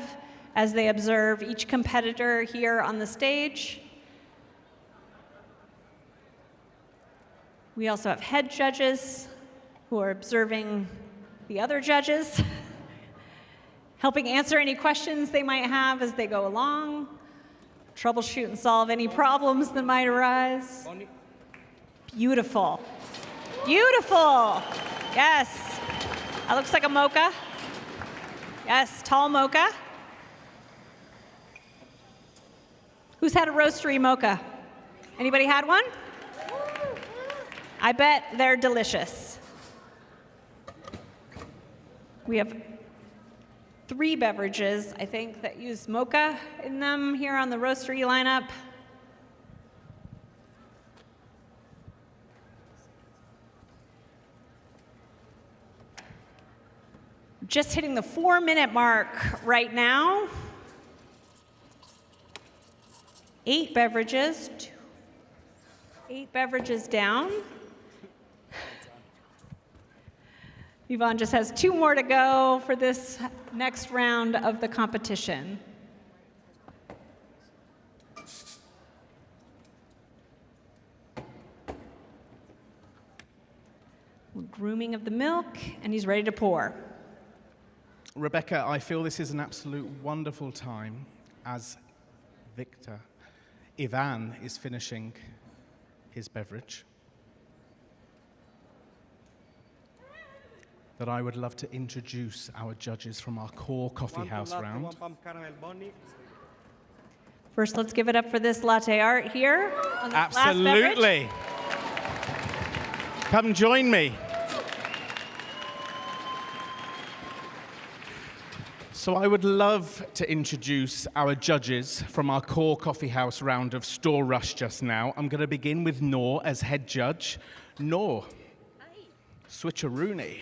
as they observe each competitor here on the stage. We also have head judges who are observing the other judges, helping answer any questions they might have as they go along, troubleshoot and solve any problems that might arise. Beautiful. Beautiful. Yes. That looks like a mocha. Yes, tall mocha. Who's had a roastery mocha? Anybody had one? I bet they're delicious. We have 3 beverages, I think, that use mocha in them here on the roastery lineup. Just hitting the 4-minute mark right now. 8 beverages, 8 beverages down. Yvonne just has 2 more to go for this next round of the competition. Grooming of the milk, and he's ready to pour. Rebecca, I feel this is an absolute wonderful time as Victor Ivan is finishing his beverage, that I would love to introduce our judges from our core coffee house round. First, let's give it up for this latte art here on this Absolutely. last beverage. Come join me. So I would love to introduce our judges from our core coffee house round of Store Rush just now. I'm going to begin with Noor as head judge. Noor, switcheroony.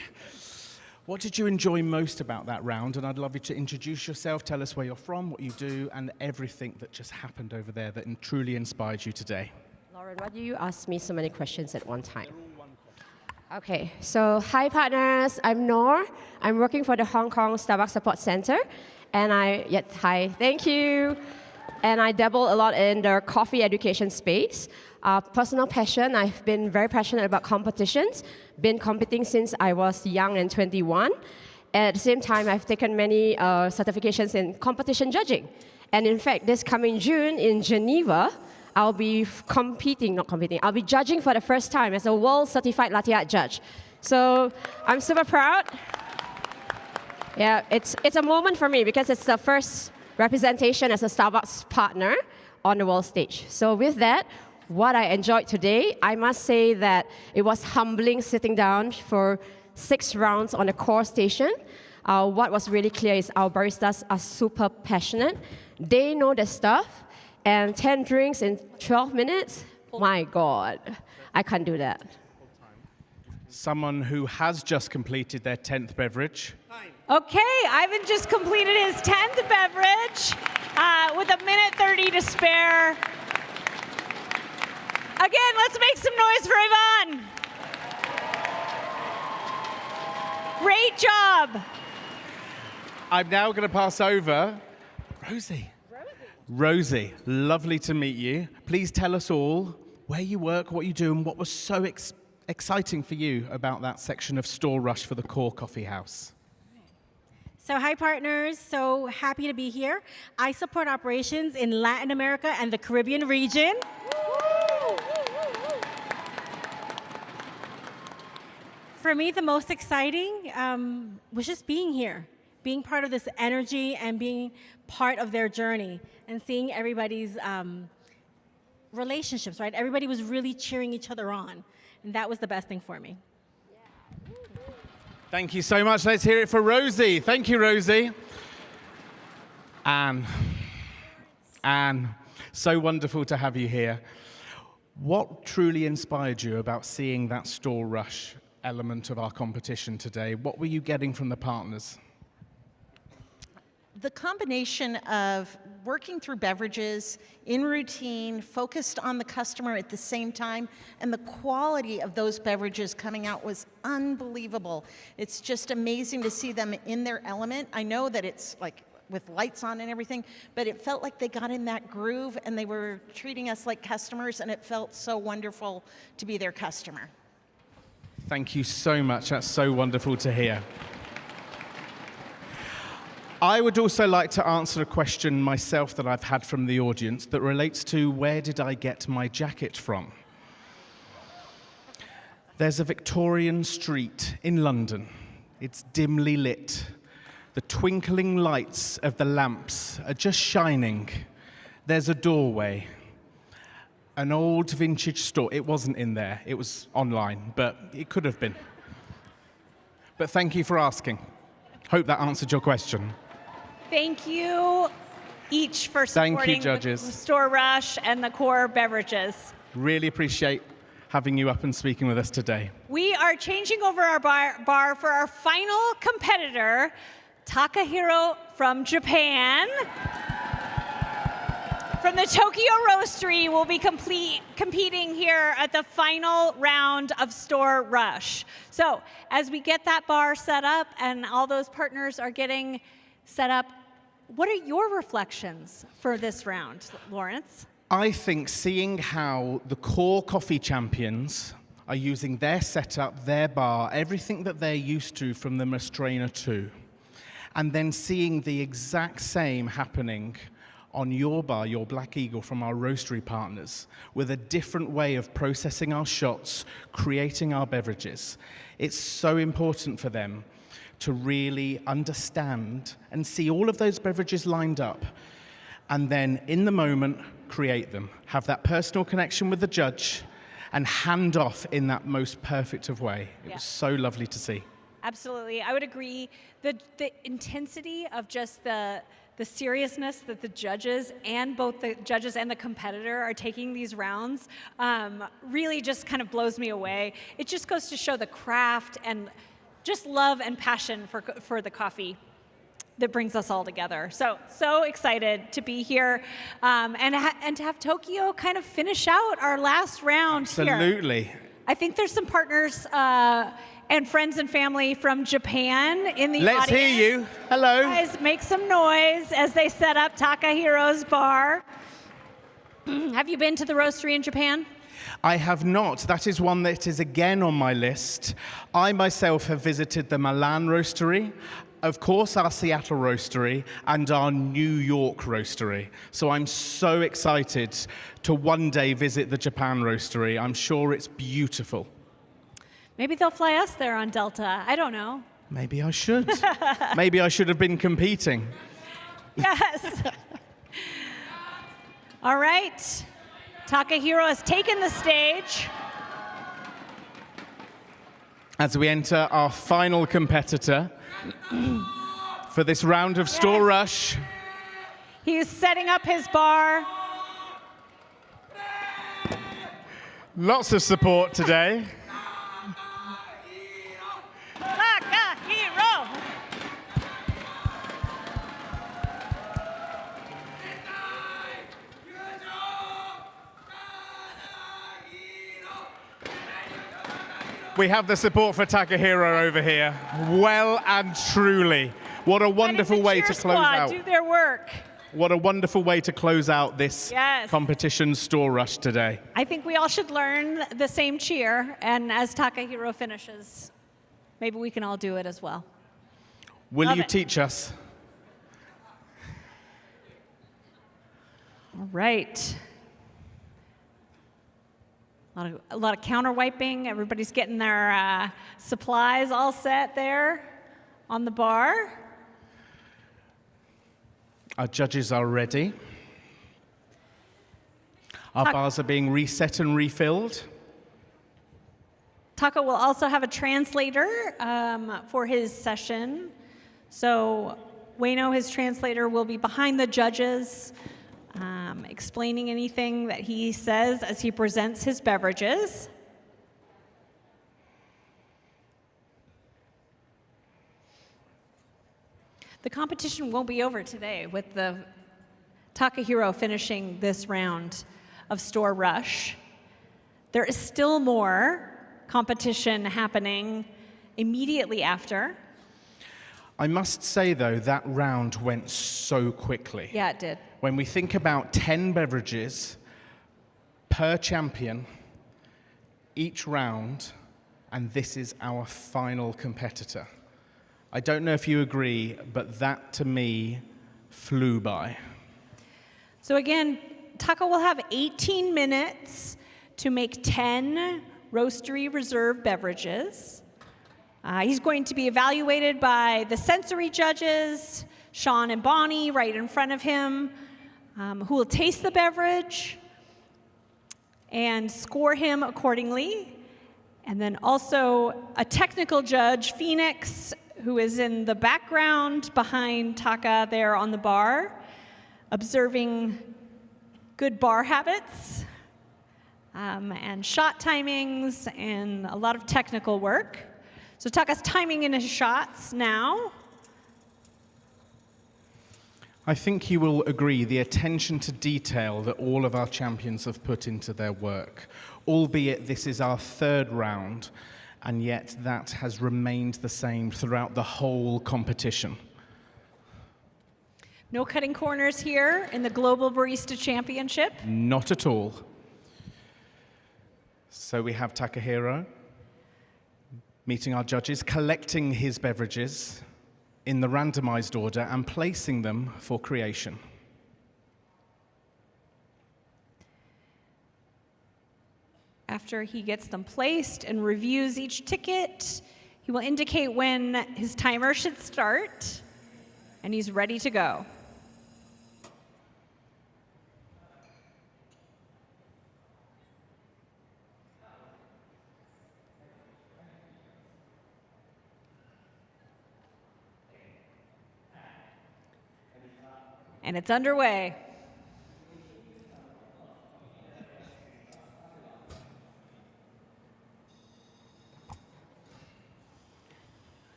What did you enjoy most about that round? And I'd love you to introduce yourself, tell us where you're from, what you do, and everything that just happened over there that truly inspired you today. Lauren, why do you ask me so many questions at one time? Okay, so hi partners, I'm Noor. I'm working for the Hong Kong Starbucks Support Center. And hi, thank you. And I dabble a lot in the coffee education space. Personal passion, I've been very passionate about competitions, been competing since I was young and 21. At the same time, I've taken many certifications in competition judging. And in fact, this coming June in Geneva, I'll be I'll be judging for the first time as a world certified latte art judge. So I'm super proud. Yeah, it's a moment for me because it's the first representation as a Starbucks partner on the world stage. So with that, what I enjoyed today, I must say that it was humbling sitting down for 6 rounds on the core station. What was really clear is our baristas are super passionate. They know their stuff, and 10 drinks in 12 minutes, my God, I can't do that. Someone who has just completed their 10th beverage. Okay, Ivan just completed his 10th beverage with 1:30 to spare. Again, let's make some noise for Ivan. Great job. I'm now going to pass over Rosie. Rosie, lovely to meet you. Please tell us all where you work, what you do, and what was so exciting for you about that section of Store Rush for the Core Coffee House. So hi partners, so happy to be here. I support operations in Latin America and the Caribbean region. For me, the most exciting was just being here, being part of this energy and being part of their journey and seeing everybody's relationships, right? Everybody was really cheering each other on, and that was the best thing for me. Thank you so much. Let's hear it for Rosie. Thank you, Rosie. Anne, so wonderful to have you here. What truly inspired you about seeing that Store Rush element of our competition today? What were you getting from the partners? The combination of working through beverages in routine, focused on the customer at the same time, and the quality of those beverages coming out was unbelievable. It's just amazing to see them in their element. I know that it's like with lights on and everything, but it felt like they got in that groove and they were treating us like customers, and it felt so wonderful to be their customer. Thank you so much. That's so wonderful to hear. I would also like to answer a question myself that I've had from the audience that relates to where did I get my jacket from? There's a Victorian street in London. It's dimly lit. The twinkling lights of the lamps are just shining. There's a doorway. An old vintage store. It wasn't in there. It was online, but it could have been. But thank you for asking. Hope that answered your question. Thank you each for supporting the Store Rush and the core beverages. Really appreciate having you up and speaking with us today. We are changing over our bar for our final competitor, Takahiro from Japan. From the Tokyo Roastery will be competing here at the final round of Store Rush. So as we get that bar set up and all those partners are getting set up, what are your reflections for this round, Lawrence? I think seeing how the core coffee champions are using their setup, their bar, everything that they're used to from the Mastrena 2, and then seeing the exact same happening on your bar, your Black Eagle, from our roastery partners, with a different way of processing our shots, creating our beverages. It's so important for them to really understand and see all of those beverages lined up, and then in the moment, create them. Have that personal connection with the judge, and hand off in that most perfect of way. It was so lovely to see. Absolutely, I would agree. The intensity of just the seriousness that the judges and both the judges and the competitor are taking these rounds really just kind of blows me away. It just goes to show the craft and just love and passion for the coffee that brings us all together. So excited to be here and to have Tokyo kind of finish out our last round here. Absolutely. I think there's some partners and friends and family from Japan in the audience. Let's hear you. Hello. Guys, make some noise as they set up Takahiro's bar. Have you been to the roastery in Japan? I have not. That is one that is again on my list. I myself have visited the Milan Roastery, of course our Seattle Roastery, and our New York Roastery. So I'm so excited to one day visit the Japan Roastery. I'm sure it's beautiful. Maybe they'll fly us there on Delta. I don't know. Maybe I should. Maybe I should have been competing. Yes. All right. Takahiro has taken the stage. as we enter our final competitor for this round of Store Rush. He's setting up his bar. Lots of support today. Takahiro! We have the support for Takahiro over here. Well and truly. What a wonderful way to close out. Do their work. What a wonderful way to close out this competition Store Rush today. I think we all should learn the same cheer, and as Takahiro finishes, maybe we can all do it as well. Will Love you it. teach us? All right. A lot of counter wiping. Everybody's getting their supplies all set there on the bar. Our judges are ready. Our bars are being reset and refilled. Taka will also have a translator for his session. So Ueno, his translator, will be behind the judges, explaining anything that he says as he presents his beverages. The competition won't be over today with the Takahiro finishing this round of Store Rush. There is still more competition happening immediately after. I must say, though, that round went so quickly. Yeah, it did. When we think about 10 beverages per champion each round, and this is our final competitor. I don't know if you agree, but that to me flew by. So again, Taka will have 18 minutes to make 10 roastery reserve beverages. He's going to be evaluated by the sensory judges, Sean and Bonnie right in front of him, who will taste the beverage and score him accordingly. And then also a technical judge, Phoenix, who is in the background behind Taka there on the bar, observing good bar habits and shot timings and a lot of technical work. So Taka's timing in his shots now. I think you will agree the attention to detail that all of our champions have put into their work, albeit this is our third round, and yet that has remained the same throughout the whole competition. No cutting corners here in the Global Barista Championship. Not at all. So we have Takahiro meeting our judges, collecting his beverages in the randomized order and placing them for creation. After he gets them placed and reviews each ticket, he will indicate when his timer should start, and he's ready to go. And it's underway.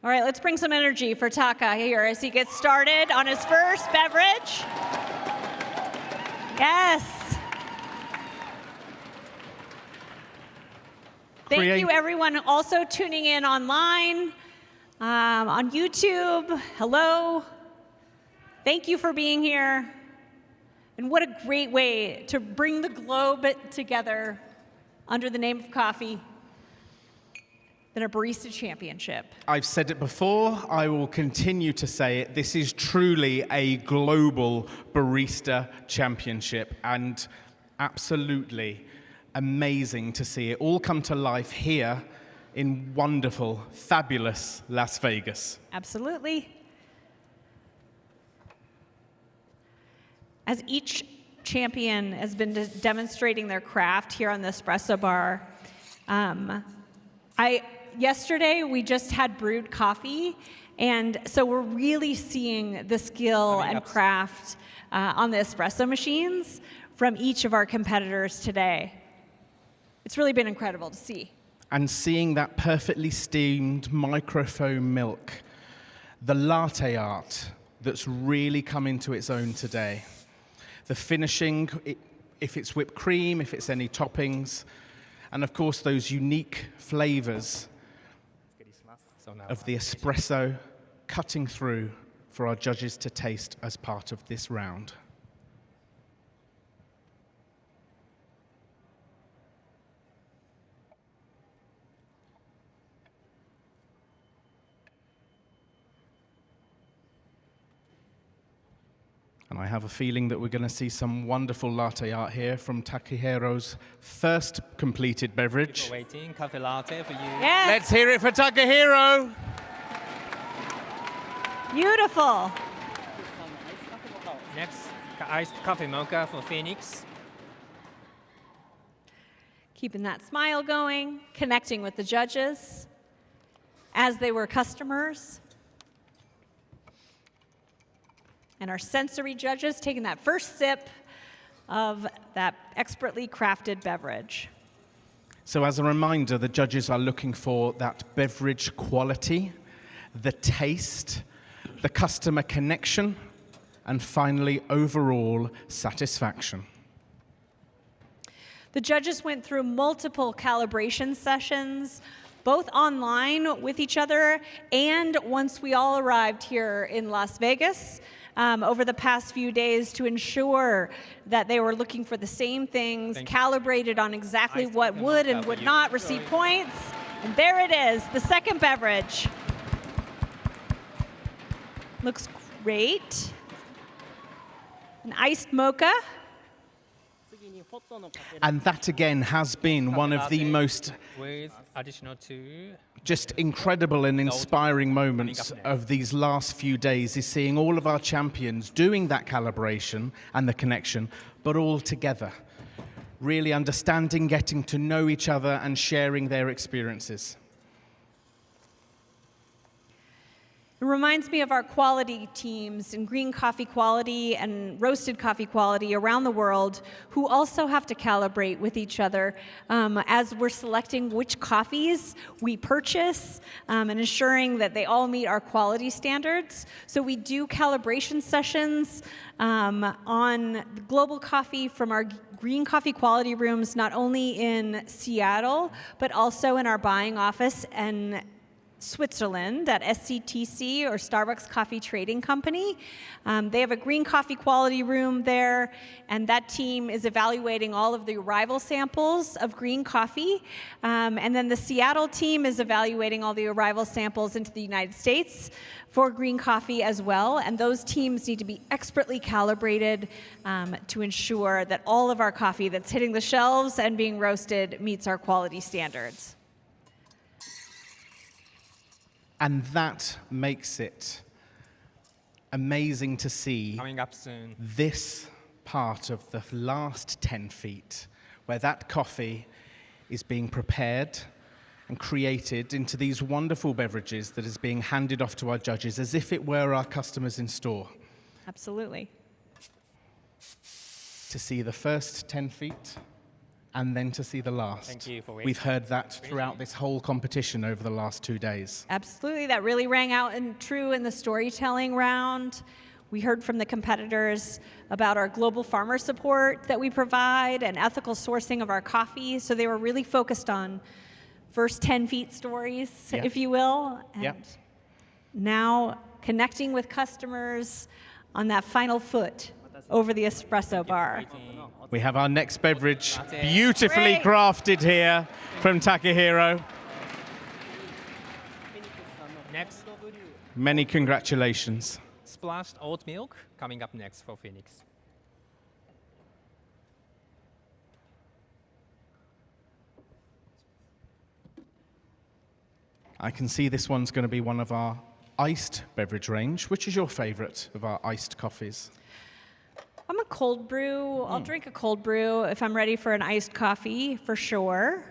All right, let's bring some energy for Taka here as he gets started on his first beverage. Yes. Thank you, everyone, also tuning in online, on YouTube. Hello. Thank you for being here. And what a great way to bring the globe together under the name of coffee than a barista championship. I've said it before, I will continue to say it. This is truly a global barista championship, and absolutely amazing to see it all come to life here in wonderful, fabulous Las Vegas. Absolutely. as each champion has been demonstrating their craft here on the espresso bar. Yesterday, we just had brewed coffee, and so we're really seeing the skill and craft on the espresso machines from each of our competitors today. It's really been incredible to see. And seeing that perfectly steamed microfoam milk, the latte art that's really come into its own today. The finishing, if it's whipped cream, if it's any toppings, and of course those unique flavors of the espresso cutting through for our judges to taste as part of this round. And I have a feeling that we're going to see some wonderful latte art here from Takehiro's first completed beverage. People waiting, coffee latte for you. Yes. Let's hear it for Takehiro. Beautiful. Next, iced coffee mocha for Phoenix. Keeping that smile going, connecting with the judges as they were customers. And our sensory judges taking that first sip of that expertly crafted beverage. So as a reminder, the judges are looking for that beverage quality, the taste, the customer connection, and finally, overall satisfaction. The judges went through multiple calibration sessions, both online with each other and once we all arrived here in Las Vegas over the past few days to ensure that they were looking for the same things, calibrated on exactly what would and would not receive points. And there it is, the second beverage. Looks great. An iced mocha. And that again has been one of the most with additional 2. just incredible and inspiring moments of these last few days is seeing all of our champions doing that calibration and the connection, but all together, really understanding, getting to know each other and sharing their experiences. It reminds me of our quality teams in green coffee quality and roasted coffee quality around the world who also have to calibrate with each other as we're selecting which coffees we purchase and ensuring that they all meet our quality standards. So we do calibration sessions on global coffee from our green coffee quality rooms, not only in Seattle, but also in our buying office and Switzerland at SCTC, or Starbucks Coffee Trading Company. They have a green coffee quality room there, and that team is evaluating all of the arrival samples of green coffee. And then the Seattle team is evaluating all the arrival samples into the United States for green coffee as well. And those teams need to be expertly calibrated to ensure that all of our coffee that's hitting the shelves and being roasted meets our quality standards. And that makes it amazing to see coming up soon. This part of the last 10 feet, where that coffee is being prepared and created into these wonderful beverages that is being handed off to our judges as if it were our customers in store. Absolutely. To see the first 10 feet and then to see the last. Thank you for waiting. We've heard that throughout this whole competition over the last 2 days. Absolutely, that really rang out and true in the storytelling round. We heard from the competitors about our global farmer support that we provide and ethical sourcing of our coffee. So they were really focused on first 10 feet stories, if you will. And now connecting with customers on that final foot over the espresso bar. We have our next beverage beautifully crafted here from Takehiro. Next, Many congratulations. splashed oat milk coming up next for Phoenix. I can see this one's going to be one of our iced beverage range. Which is your favorite of our iced coffees? I'm a cold brew. I'll drink a cold brew if I'm ready for an iced coffee, for sure.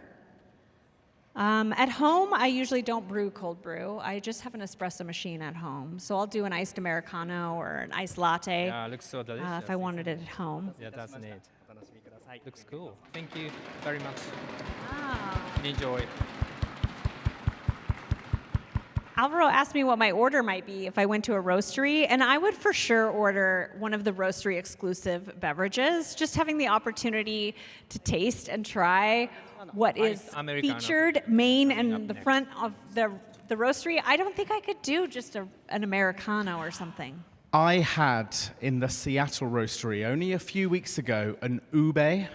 At home, I usually don't brew cold brew. I just have an espresso machine at home. So I'll do an iced Americano or an iced latte Yeah, looks so delicious. if I wanted it at home. Yeah, that's neat. Looks cool. Thank you very much. Enjoy. Alvaro asked me what my order might be if I went to a roastery, and I would for sure order one of the roastery exclusive beverages. Just having the opportunity to taste and try what is Americano. featured main and the front of the roastery. I don't think I could do just an Americano or something. I had in the Seattle roastery only a few weeks ago an ube.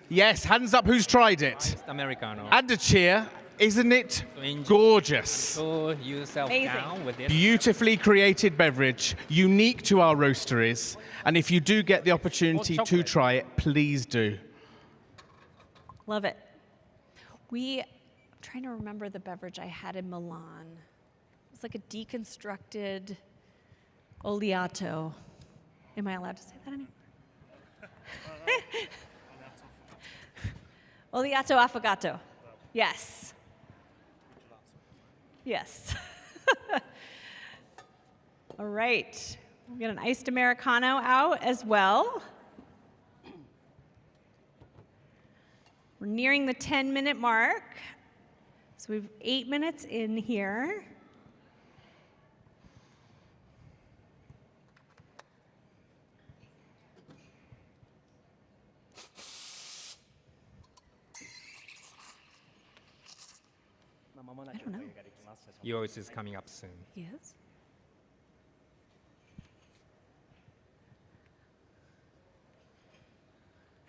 Yes, hands up who's tried it. Americano. And a cheer. Isn't it gorgeous? So yourself down with it. Beautifully created beverage, unique to our roasteries. And if you do get the opportunity to try it, please do. Love it. I'm trying to remember the beverage I had in Milan. It's like a deconstructed oleato. Am I allowed to say that anymore? Oleato affogato. Yes. Yes. All right. We'll get an iced Americano out as well. We're nearing the 10-minute mark. So we've 8 minutes in here. I don't know. Yours is coming up soon. Yes.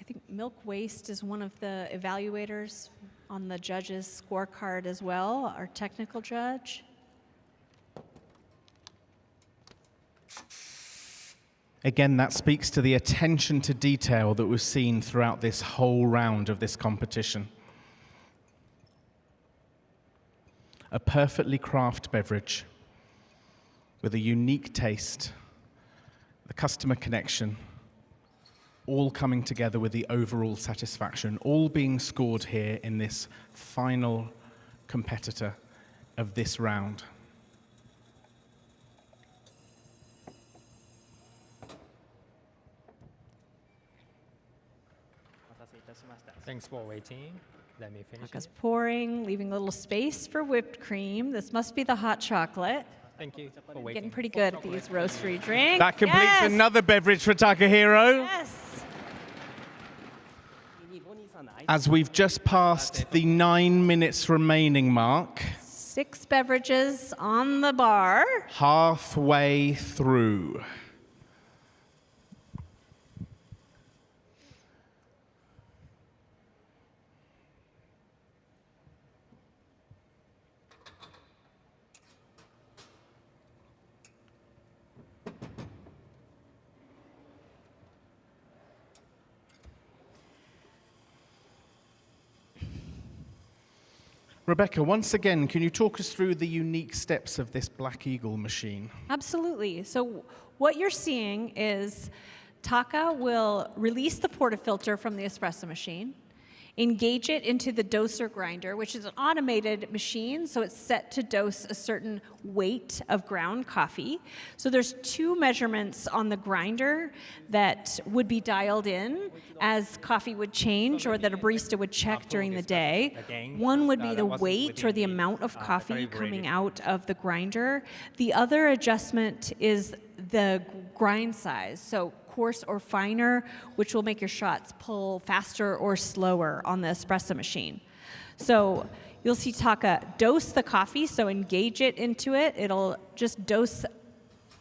I think milk waste is one of the evaluators on the judge's scorecard as well, our technical judge. Again, that speaks to the attention to detail that was seen throughout this whole round of this competition. A perfectly crafted beverage with a unique taste, the customer connection, all coming together with the overall satisfaction, all being scored here in this final competitor of this round. Thanks for waiting. Let me finish. Taka's pouring, leaving a little space for whipped cream. This must be the hot chocolate. Thank you for waiting. Getting pretty good at these roastery drinks. That completes another beverage for Takahiro. Yes. As we've just passed the 9 minutes remaining mark. 6 beverages on the bar. Halfway through. Rebecca, once again, can you talk us through the unique steps of this Black Eagle machine? Absolutely. So what you're seeing is Taka will release the portafilter from the espresso machine, engage it into the doser grinder, which is an automated machine, so it's set to dose a certain weight of ground coffee. So there's 2 measurements on the grinder that would be dialed in as coffee would change or that a barista would check during the day. One would be the weight or the amount of coffee coming out of the grinder. The other adjustment is the grind size, so coarse or finer, which will make your shots pull faster or slower on the espresso machine. So you'll see Taka dose the coffee, so engage it into it. It'll just dose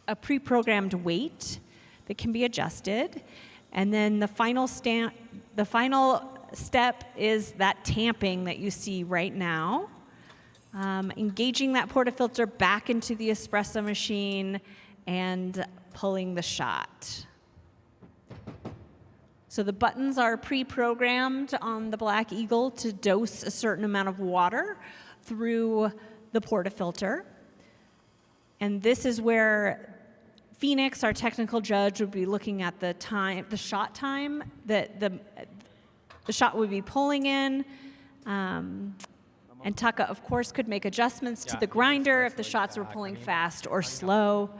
a pre-programmed weight that can be adjusted. And then the final step is that tamping that you see right now. Engaging that portafilter back into the espresso machine and pulling the shot. So the buttons are pre-programmed on the Black Eagle to dose a certain amount of water through the portafilter. And this is where Phoenix, our technical judge, would be looking at the shot time that the shot would be pulling in. And Taka, of course, could make adjustments to the grinder if the shots were pulling fast or slow.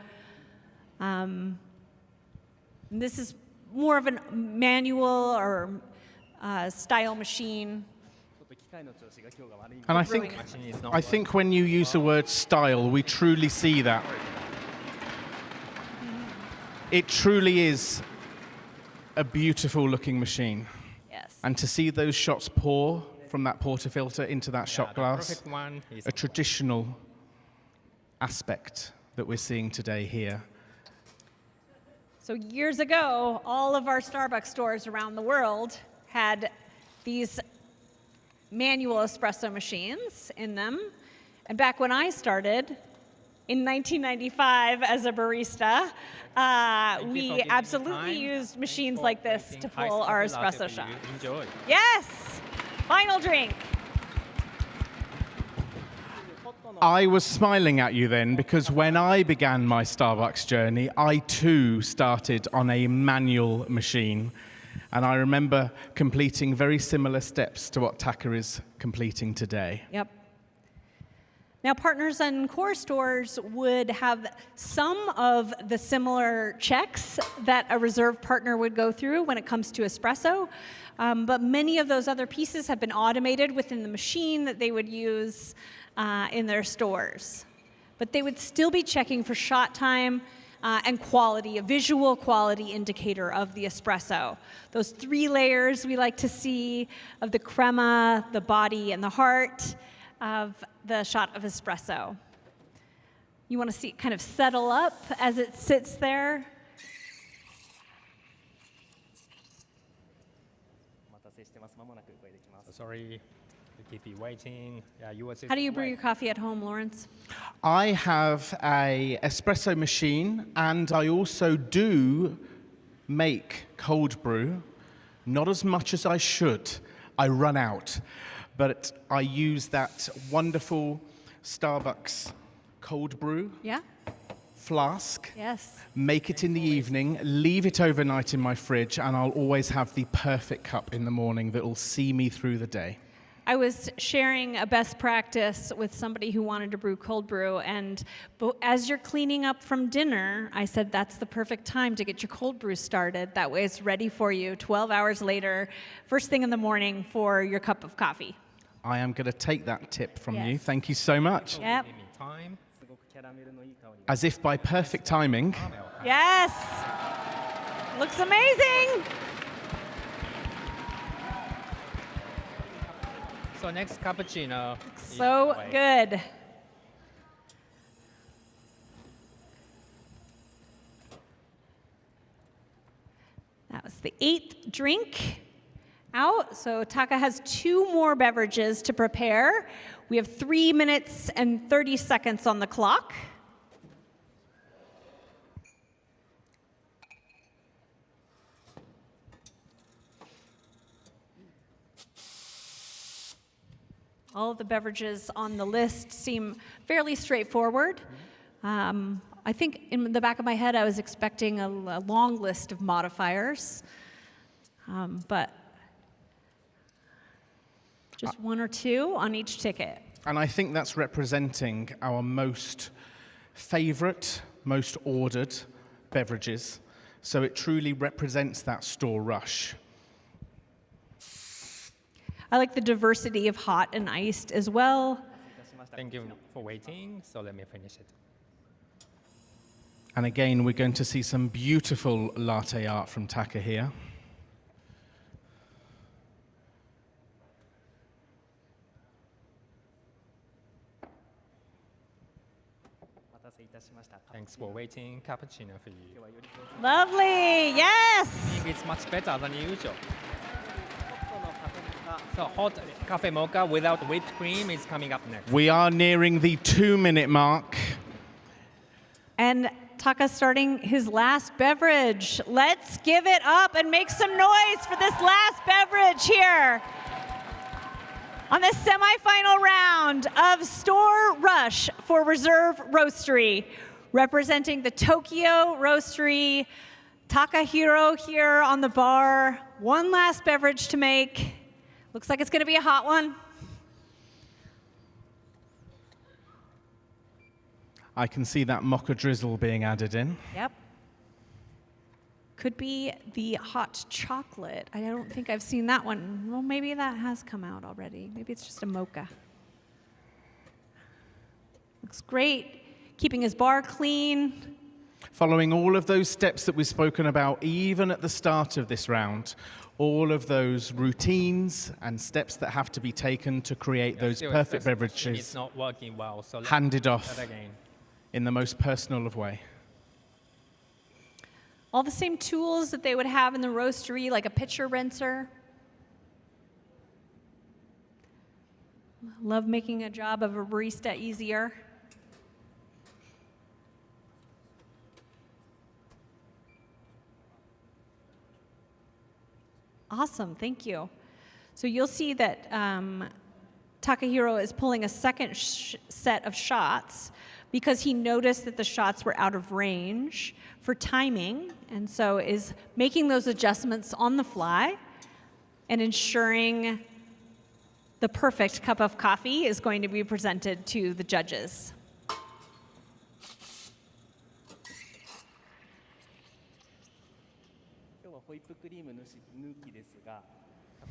This is more of a manual or style machine. And I think when you use the word style, we truly see that. It truly is a beautiful looking machine. Yes. And to see those shots pour from that portafilter into that shot glass, a traditional aspect that we're seeing today here. So years ago, all of our Starbucks stores around the world had these manual espresso machines in them. And back when I started, in 1995 as a barista, we absolutely used machines like this to pull our espresso shots. Enjoy. Yes! Final drink. I was smiling at you then because when I began my Starbucks journey, I too started on a manual machine. And I remember completing very similar steps to what Taka is completing today. Yep. Now, partners and core stores would have some of the similar checks that a reserve partner would go through when it comes to espresso, but many of those other pieces have been automated within the machine that they would use in their stores. But they would still be checking for shot time and quality, a visual quality indicator of the espresso. Those 3 layers we like to see of the crema, the body, and the heart of the shot of espresso. You want to see it kind of settle up as it sits there. Sorry to keep you waiting. How do you brew your coffee at home, Lawrence? I have an espresso machine, and I also do make cold brew. Not as much as I should. I run out. But I use that wonderful Starbucks cold brew flask. Yes. Make it in the evening, leave it overnight in my fridge, and I'll always have the perfect cup in the morning that will see me through the day. I was sharing a best practice with somebody who wanted to brew cold brew, and as you're cleaning up from dinner, I said that's the perfect time to get your cold brew started. That way it's ready for you 12 hours later, first thing in the morning for your cup of coffee. I am going to take that tip from you. Thank you so much. Yep. As if by perfect timing. Yes. Looks amazing. So next cappuccino. So good. That was the 8th drink out. So Taka has 2 more beverages to prepare. We have 3 minutes and 30 seconds on the clock. All of the beverages on the list seem fairly straightforward. I think in the back of my head I was expecting a long list of modifiers, but just 1 or 2 on each ticket. And I think that's representing our most favorite, most ordered beverages. So it truly represents that store rush. I like the diversity of hot and iced as well. Thank you for waiting, so let me finish it. And again, we're going to see some beautiful latte art from Taka here. Thanks for waiting. Cappuccino for you. Lovely, yes! It's much better than usual. So hot cafe mocha without whipped cream is coming up next. We are nearing the 2-minute mark. And Taka's starting his last beverage. Let's give it up and make some noise for this last beverage here on the semifinal round of Store Rush for Reserve Roastery. representing the Tokyo Roastery, Takahiro here on the bar. One last beverage to make. Looks like it's going to be a hot one. I can see that mocha drizzle being added in. Yep. Could be the hot chocolate. I don't think I've seen that one. Well, maybe that has come out already. Maybe it's just a mocha. Looks great. Keeping his bar clean. Following all of those steps that we've spoken about, even at the start of this round, all of those routines and steps that have to be taken to create those perfect beverages It's not working well, so let's handed try off that again. in the most personal of way. All the same tools that they would have in the roastery, like a pitcher rinser. Love making a job of a barista easier. Awesome, thank you. So you'll see that Takahiro is pulling a second set of shots because he noticed that the shots were out of range for timing, and so is making those adjustments on the fly and ensuring the perfect cup of coffee is going to be presented to the judges.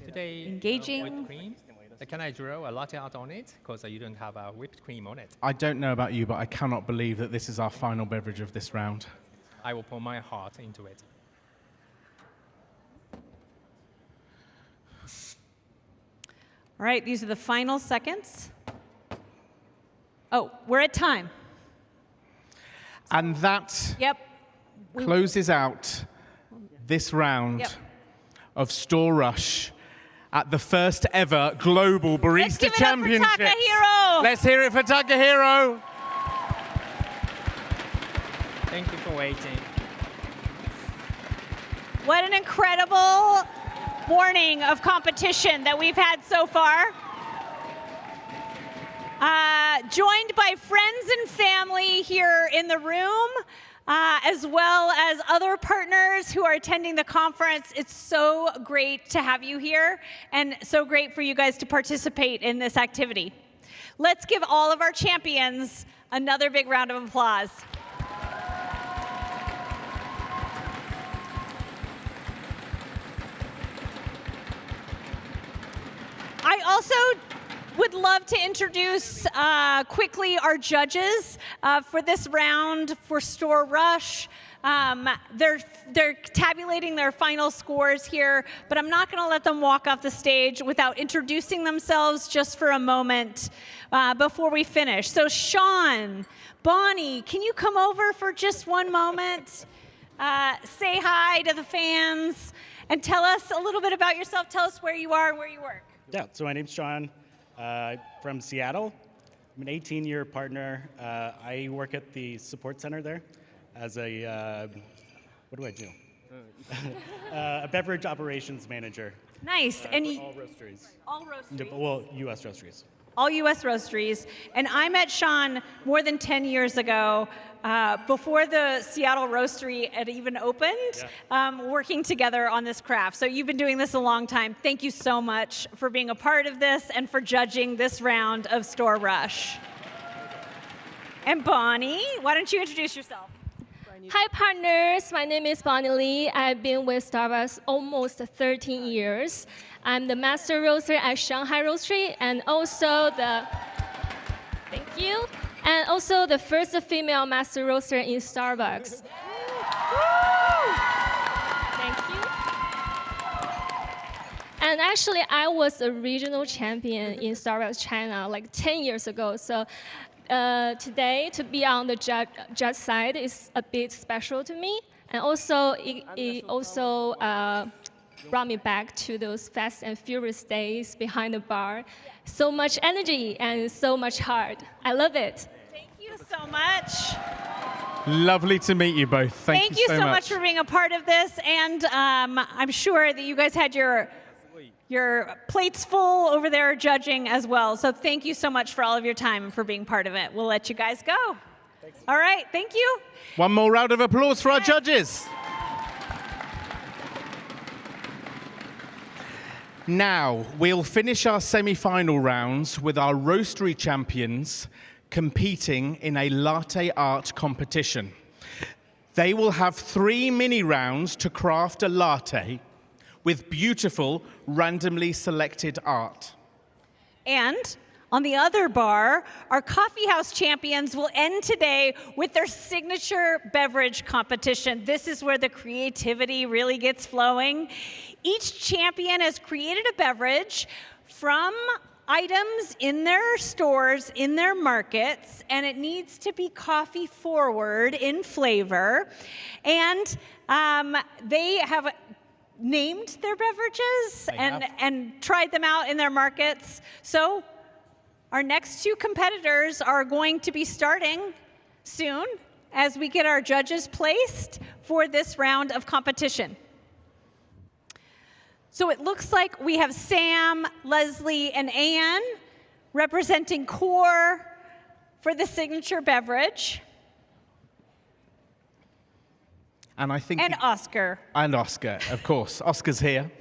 Today, Engaging. whipped cream. Can I drill a latte art on it? Because you don't have a whipped cream on it. I don't know about you, but I cannot believe that this is our final beverage of this round. I will pour my heart into it. All right, these are the final seconds. Oh, we're at time. And that Yep. closes out this round Yep. of Store Rush at the first ever Global Barista give it up for Championships. Takahiro. Let's hear it for Takahiro. Thank you for waiting. What an incredible morning of competition that we've had so far. Joined by friends and family here in the room, as well as other partners who are attending the conference. It's so great to have you here and so great for you guys to participate in this activity. Let's give all of our champions another big round of applause. I also would love to introduce quickly our judges for this round for Store Rush. They're tabulating their final scores here, but I'm not going to let them walk off the stage without introducing themselves just for a moment before we finish. So Sean, Bonnie, can you come over for just one moment? Say hi to the fans and tell us a little bit about yourself. Tell us where you are and where you work. Yeah, so my name's Sean, from Seattle. I'm an 18-year partner. I work at the support center there as a, what do I do? A beverage operations manager. Nice. And all roasteries. All roasteries. Well, U.S. roasteries. All U.S. roasteries. And I met Sean more than 10 years ago, before the Seattle Roastery had even opened, working together on this craft. So you've been doing this a long time. Thank you so much for being a part of this and for judging this round of Store Rush. And Bonnie, why don't you introduce yourself? Hi, partners. My name is Bonnie Lee. I've been with Starbucks almost 13 years. I'm the master roaster at Shanghai Roastery and also the, thank you, and also the first female master roaster in Starbucks. Thank you. And actually, I was a regional champion in Starbucks China like 10 years ago. So today, to be on the judge side is a bit special to me. And also, it also brought me back to those fast and furious days behind the bar. So much energy and so much heart. I love it. Thank you so much. Lovely to meet you both. Thank you so much for being a part of this. And I'm sure that you guys had your plates full over there judging as well. So thank you so much for all of your time and for being part of it. We'll let you guys go. All right, thank you. One more round of applause for our judges. Now, we'll finish our semi-final rounds with our roastery champions competing in a latte art competition. They will have 3 mini rounds to craft a latte with beautiful, randomly selected art. And on the other bar, our coffee house champions will end today with their signature beverage competition. This is where the creativity really gets flowing. Each champion has created a beverage from items in their stores, in their markets, and it needs to be coffee forward in flavor. And they have named their beverages and tried them out in their markets. So our next 2 competitors are going to be starting soon as we get our judges placed for this round of competition. So it looks like we have Sam, Leslie, and Anne representing Core for the signature beverage. And I think Oscar. And Oscar, of course. Oscar's here.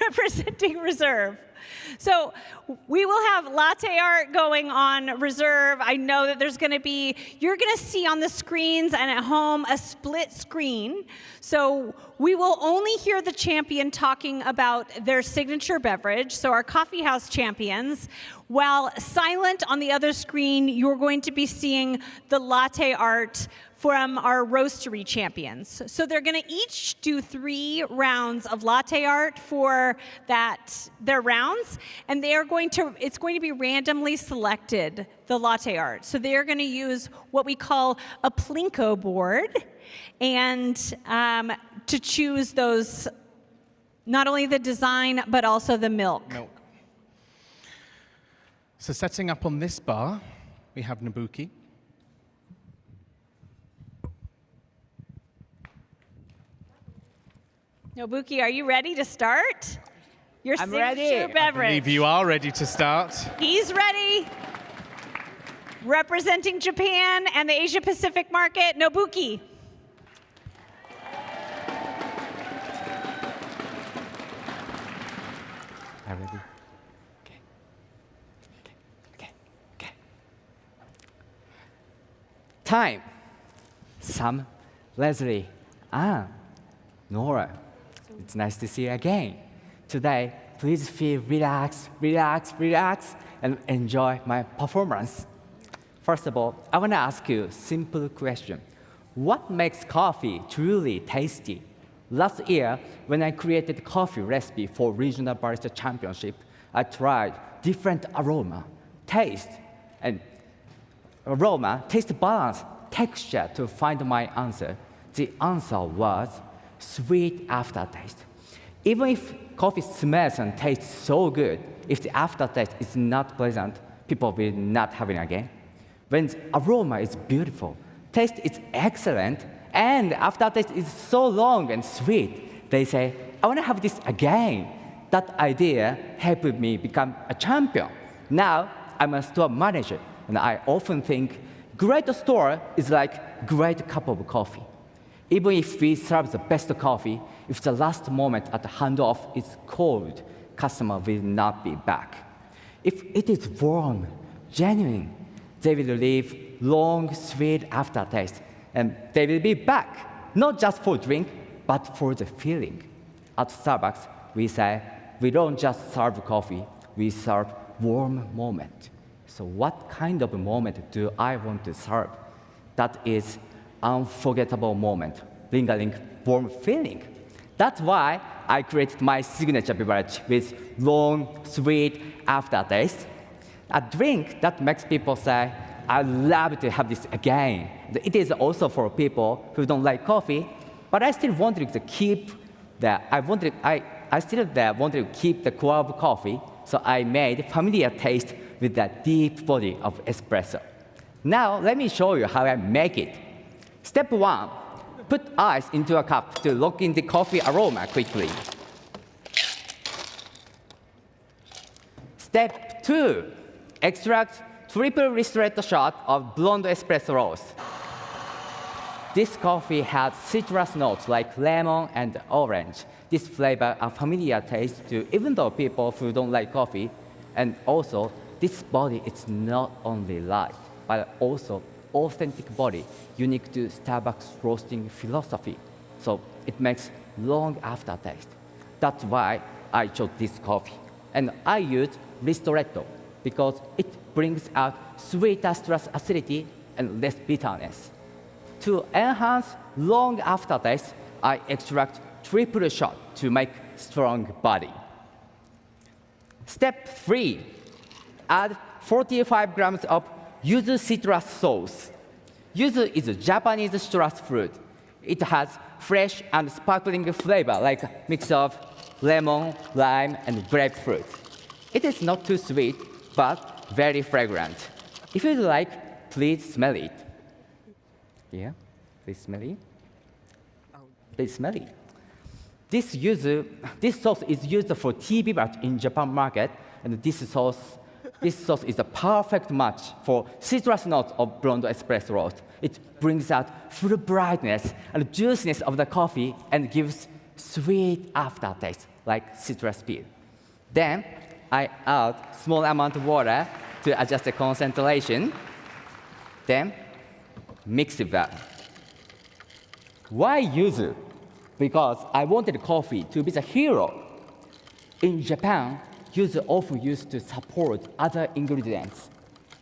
Representing Reserve. So we will have latte art going on Reserve. I know that there's going to be, you're going to see on the screens and at home a split screen. So we will only hear the champion talking about their signature beverage, so our coffee house champions, while silent on the other screen, you're going to be seeing the latte art from our roastery champions. So they're going to each do 3 rounds of latte art for their rounds, and it's going to be randomly selected, the latte art. So they're going to use what we call a Plinko board, and to choose those, not only the design, but also the milk. So setting up on this bar, we have Nabuki. Nobuki, are you ready to start? Your I'm signature ready. beverage. I believe you are ready to start. He's ready. Representing Japan and the Asia Pacific market, Nobuki. I'm ready. Okay. Time. Sam, Leslie, Anne, Nora. It's nice to see you again. Today, please feel relaxed, and enjoy my performance. First of all, I want to ask you a simple question. What makes coffee truly tasty? Last year, when I created coffee recipe for Regional Barista Championship, I tried different taste balance, texture to find my answer. The answer was sweet aftertaste. Even if coffee smells and tastes so good, if the aftertaste is not pleasant, people will not have it again. When the aroma is beautiful, taste is excellent, and the aftertaste is so long and sweet, they say, I want to have this again. That idea helped me become a champion. Now, I'm a store manager, and I often think great store is like great cup of coffee. Even if we serve the best coffee, if the last moment at the handoff is cold, customer will not be back. If it is warm, genuine, they will leave long, sweet aftertaste, and they will be back, not just for drink, but for the feeling. At Starbucks, we say, we don't just serve coffee, we serve warm moment. So what kind of moment do I want to serve? That is unforgettable moment, lingering warm feeling. That's why I created my signature beverage with long, sweet aftertaste. A drink that makes people say, I'd love to have this again. It is also for people who don't like coffee, but I still wanted to keep I still wanted to keep the core of coffee, so I made familiar taste with that deep body of espresso. Now, let me show you how I make it. Step 1, put ice into a cup to lock in the coffee aroma quickly. Step 2, extract triple ristretto shot of blonde espresso roast. This coffee has citrus notes like lemon and orange. This flavor a familiar taste to even though people who don't like coffee. And also, this body is not only light, but also authentic body, unique to Starbucks roasting philosophy. So it makes long aftertaste. That's why I chose this coffee. And I use ristretto because it brings out sweeter citrus acidity and less bitterness. To enhance long aftertaste, I extract triple shot to make strong body. Step 3, add 45 grams of yuzu citrus sauce. Yuzu is a Japanese citrus fruit. It has fresh and sparkling flavor like a mix of lemon, lime, and grapefruit. It is not too sweet, but very fragrant. If you like, please smell it. Yeah, please smell it. Please smell it. This sauce is used for tea beverage in Japan market, and this sauce is a perfect match for citrus notes of blonde espresso roast. It brings out full brightness and juiciness of the coffee and gives sweet aftertaste like citrus peel. Then I add small amount of water to adjust the concentration. Then mix it well. Why yuzu? Because I wanted coffee to be the hero. In Japan, yuzu often used to support other ingredients.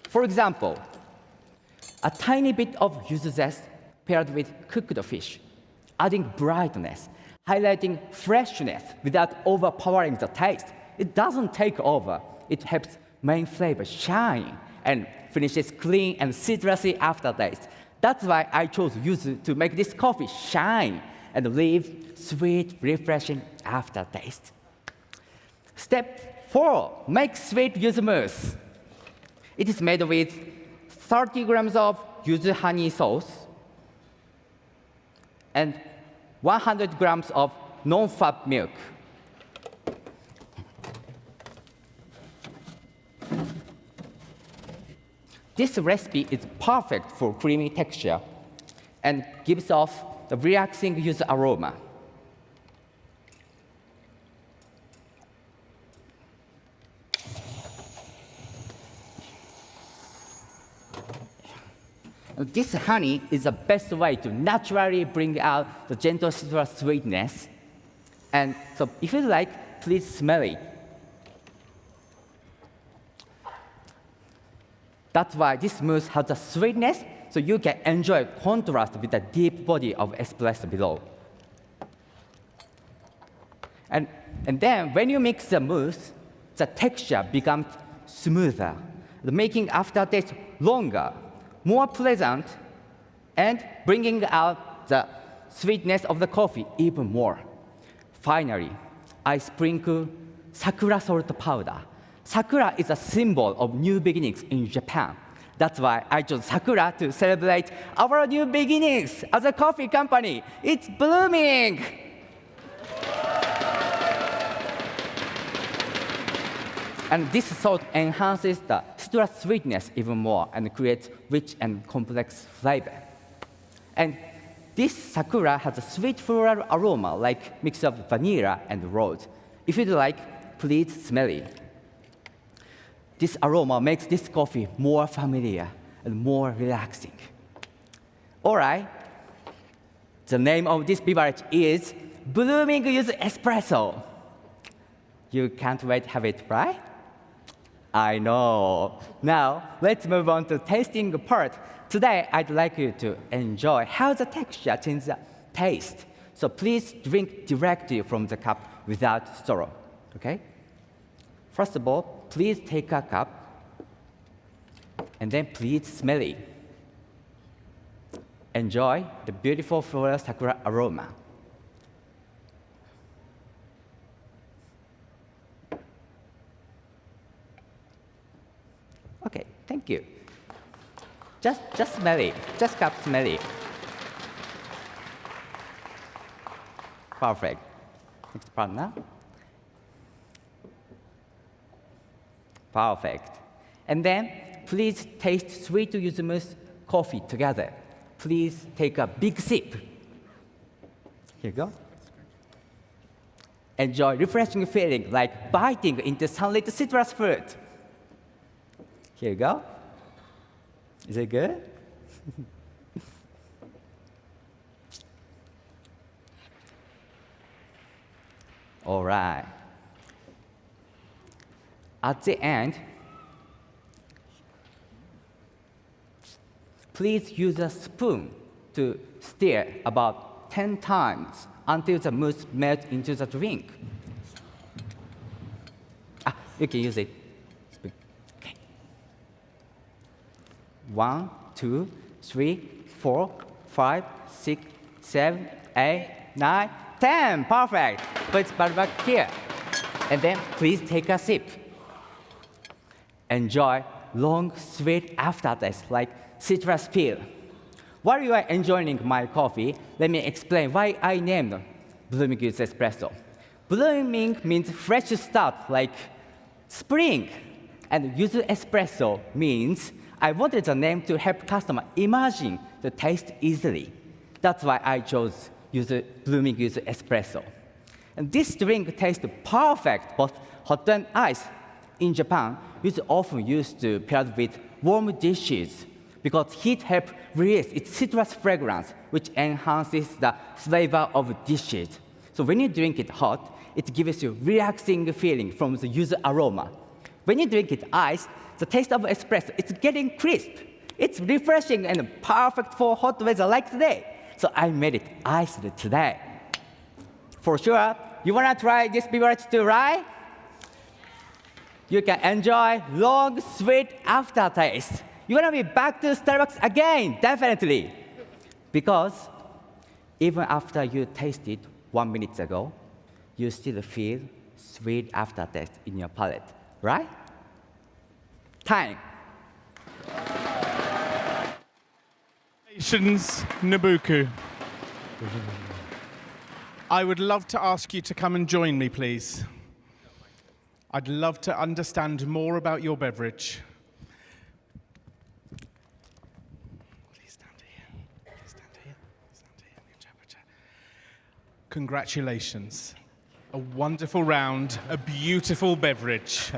For example, a tiny bit of yuzu zest paired with cooked fish, adding brightness, highlighting freshness without overpowering the taste. It doesn't take over. It helps main flavor shine and finishes clean and citrusy aftertaste. That's why I chose yuzu to make this coffee shine and leave sweet, refreshing aftertaste. Step 4, make sweet yuzu mousse. It is made with 30 grams of yuzu honey sauce and 100 grams of non-fat milk. This recipe is perfect for creamy texture and gives off the relaxing yuzu aroma. This honey is the best way to naturally bring out the gentle citrus sweetness. And so if you like, please smell it. That's why this mousse has a sweetness, so you can enjoy contrast with the deep body of espresso below. And then when you mix the mousse, the texture becomes smoother, making aftertaste longer, more pleasant, and bringing out the sweetness of the coffee even more. Finally, I sprinkle sakura salt powder. Sakura is a symbol of new beginnings in Japan. That's why I chose sakura to celebrate our new beginnings as a coffee company. It's blooming! And this salt enhances the citrus sweetness even more and creates rich and complex flavor. And this sakura has a sweet floral aroma like mix of vanilla and rose. If you'd like, please smell it. This aroma makes this coffee more familiar and more relaxing. All right, the name of this beverage is Blooming Yuzu Espresso. You can't wait to have it, right? I know. Now, let's move on to tasting part. Today, I'd like you to enjoy how the texture changes the taste. So please drink directly from the cup without straw, okay? First of all, please take a cup, and then please smell it. Enjoy the beautiful floral sakura aroma. Okay, thank you. Just smell it. Just cup smell it. Perfect. Next part now. Perfect. And then please taste sweet yuzu mousse coffee together. Please take a big sip. Here you go. Enjoy refreshing feeling like biting into sunlit citrus fruit. Here you go. Is it good? All right. At the end, please use a spoon to stir about 10 times until the mousse melts into the drink. You can use it. Okay. 1, 2, 3, 4, 5, 6, 7, 8, 9, 10. Perfect. Put it back here. And then please take a sip. Enjoy long, sweet aftertaste like citrus peel. While you are enjoying my coffee, let me explain why I named Blooming Yuzu Espresso. Blooming means fresh start, like spring. And Yuzu Espresso means I wanted the name to help customer imagine the taste easily. That's why I chose Blooming Yuzu Espresso. And this drink tastes perfect, both hot and ice. In Japan, it's often used to paired with warm dishes because heat helps release its citrus fragrance, which enhances the flavor of dishes. So when you drink it hot, it gives you relaxing feeling from the yuzu aroma. When you drink it iced, the taste of espresso, it's getting crisp. It's refreshing and perfect for hot weather like today. So I made it iced today. For sure, you wanna try this beverage too, right? You can enjoy long, sweet aftertaste. You wanna be back to Starbucks again, definitely. Because even after you tasted 1 minute ago, you still feel sweet aftertaste in your palate, right? Time. Congratulations, Nabuku. I would love to ask you to come and join me, please. I'd love to understand more about your beverage. Please stand here. Please stand here. Stand here. Congratulations. A wonderful round, a beautiful beverage.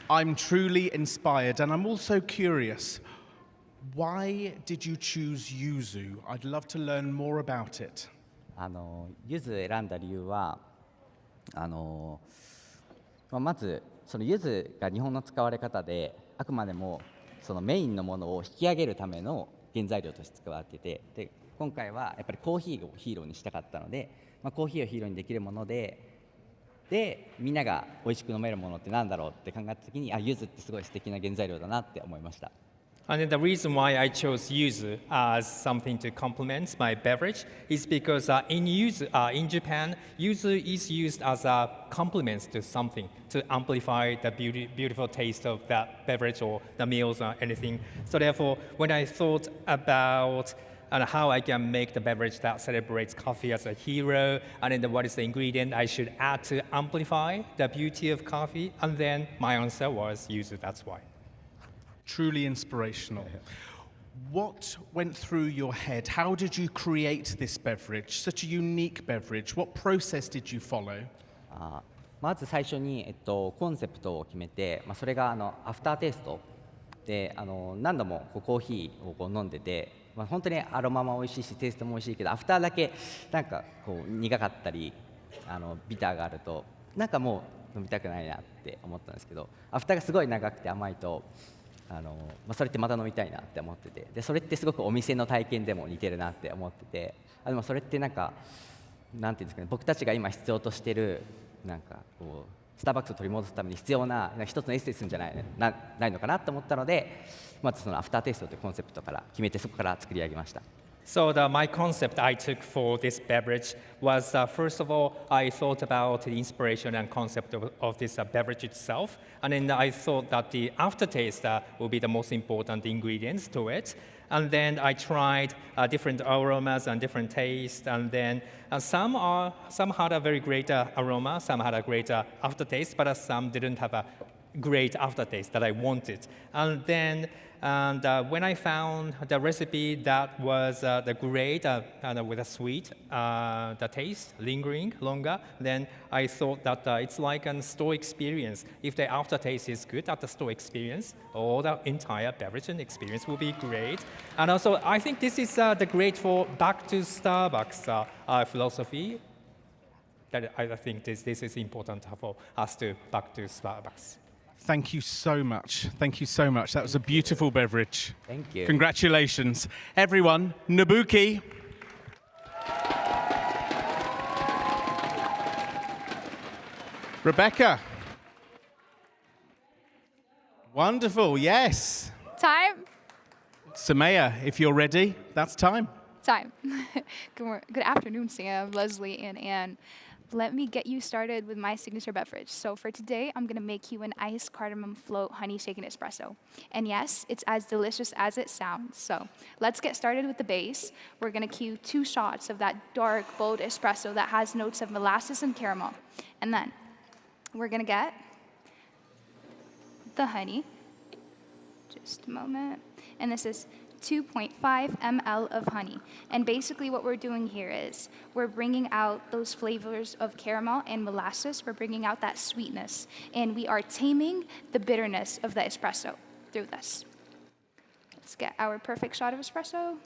I'm truly inspired, and I'm also curious. Why did you choose yuzu? I'd love to learn more about it. 柚子選んだ理由はまずその柚子が日本の使われ方であくまでもそのメインのものを引き上げるための原材料として使われていて、で今回はやっぱりコーヒーをヒーローにしたかったので、コーヒーをヒーローにできるものでみんなが美味しく飲めるものってなんだろうって考えた時に柚子ってすごい素敵な原材料だなって思いました。And then the reason why I chose yuzu as something to complement my beverage is because in Japan, yuzu is used as a complement to something to amplify the beautiful taste of that beverage or the meals or anything. So therefore, when I thought about how I can make the beverage that celebrates coffee as a hero, and then what is the ingredient I should add to amplify the beauty of coffee, and then my answer was yuzu, that's why. Truly inspirational. What went through your head? How did you create this beverage, such a unique beverage? What process did you follow? まず最初に、コンセプトを決めて、それがアフターテイストで何度もコーヒーを飲んでて、本当にアロマも美味しいしテイストも美味しいけどアフターだけなんか苦かったりビターがあるとなんかもう飲みたくないなって思ったんですけど、アフターがすごい長くて甘いとそれってまた飲みたいなって思ってて、でそれってすごくお店の体験でも似てるなって思ってて、でもそれってなんていうんですかね、僕たちが今必要としてるスターバックスを取り戻すために必要な一つのエッセンスじゃないのかなと思ったので、まずそのアフターテイストというコンセプトから決めてそこから作り上げました。So my concept I took for this beverage was, first of all, I thought about the inspiration and concept of this beverage itself. And then I thought that the aftertaste will be the most important ingredients to it. And then I tried different aromas and different tastes. And then some had a very great aroma, some had a great aftertaste, but some didn't have a great aftertaste that I wanted. And then when I found the recipe that was the great and with a sweet, the taste lingering longer, then I thought that it's like a store experience. If the aftertaste is good at the store experience, all the entire beverage and experience will be great. And also, I think this is the great for back to Starbucks philosophy. That I think this is important for us to back to Starbucks. Thank you so much. Thank you so much. That was a beautiful beverage. Thank you. Congratulations. Everyone, Nabuki. Rebecca. Wonderful, yes. Time? Samaya, if you're ready, that's time. Time. Good afternoon, Sam, Leslie, and Anne. Let me get you started with my signature beverage. So for today, I'm gonna make you an iced cardamom float honey shaken espresso. And yes, it's as delicious as it sounds. So let's get started with the base. We're gonna cue 2 shots of that dark, bold espresso that has notes of molasses and caramel. And then we're gonna get the honey. Just a moment. And this is 2.5 ml of honey. And basically what we're doing here is we're bringing out those flavors of caramel and molasses. We're bringing out that sweetness. And we are taming the bitterness of the espresso through this. Let's get our perfect shot of espresso.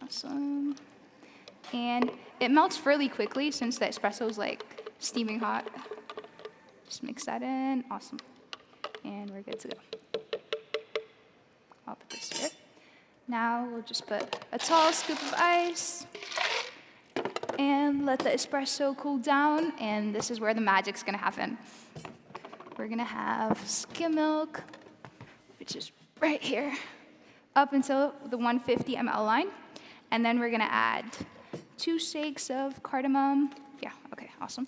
Awesome. And it melts fairly quickly since the espresso is like steaming hot. Just mix that in. Awesome. And we're good to go. I'll put this here. Now we'll just put a tall scoop of ice and let the espresso cool down, and this is where the magic's gonna happen. We're gonna have skim milk, which is right here, up until the 150 ml line, and then we're gonna add 2 shakes of cardamom, yeah, okay, awesome,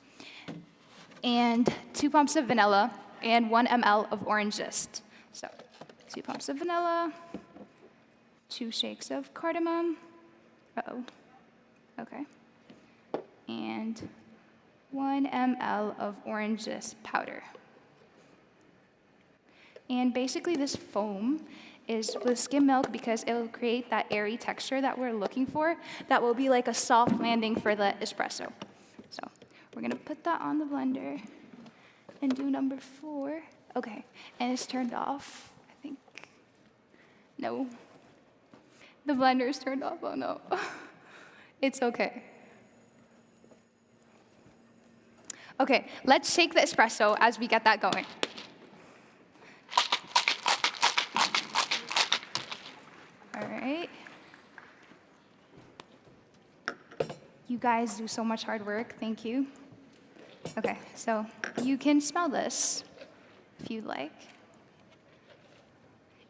and 2 pumps of vanilla, and 1 ml of orange zest. So 2 pumps of vanilla, 2 shakes of cardamom, okay, and 1 ml of orange zest powder. And basically this foam is with skim milk because it will create that airy texture that we're looking for that will be like a soft landing for the espresso. So we're gonna put that on the blender and do number 4. Okay, and it's turned off, I think. No. The blender is turned off, oh no. It's okay. Okay, let's shake the espresso as we get that going. All right. You guys do so much hard work, thank you. Okay, so you can smell this if you'd like.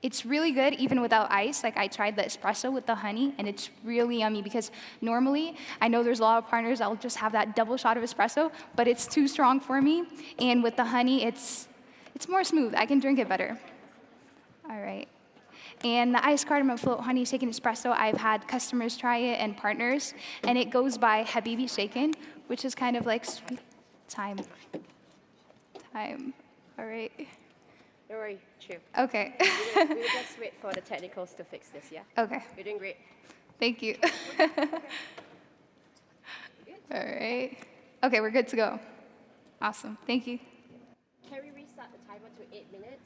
It's really good even without ice. Like I tried the espresso with the honey and it's really yummy because normally, I know there's a lot of partners I'll just have that double shot of espresso, but it's too strong for me. And with the honey, it's more smooth. I can drink it better. All right. And the iced cardamom float honey shaken espresso, I've had customers try it and partners, and it goes by Habibi Shaken, which is kind of like sweet time. All right. Don't worry, true. Okay. We'll just wait for the technicals to fix this, yeah? Okay. You're doing great. Thank you. All right. Okay, we're good to go. Awesome. Thank you. Can we restart the timer to 8 minutes?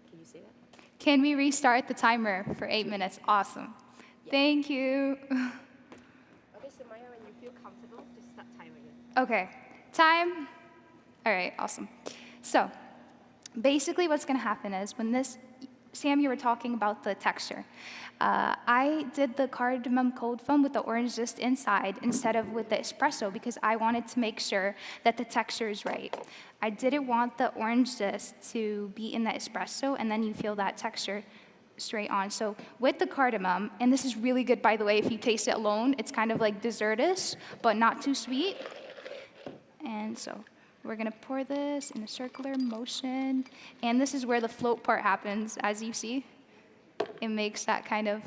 Can you say that? Can we restart the timer for 8 minutes? Awesome. Yeah. Thank you. Okay, so Maya, when you feel comfortable, just start timer again. Okay. Time. All right, awesome. So basically what's going to happen is when this, Sam, you were talking about the texture. I did the cardamom cold foam with the orange zest inside instead of with the espresso because I wanted to make sure that the texture is right. I didn't want the orange zest to be in the espresso and then you feel that texture straight on. So with the cardamom, and this is really good by the way, if you taste it alone, it's kind of like dessert-ish, but not too sweet. And so we're gonna pour this in a circular motion. And this is where the float part happens, as you see. It makes that kind of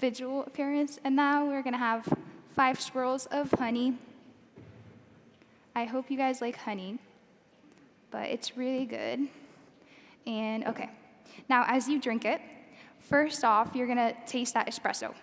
visual appearance. And now we're gonna have 5 swirls of honey. I hope you guys like honey, but it's really good. And okay, now as you drink it, first off, you're gonna taste that espresso.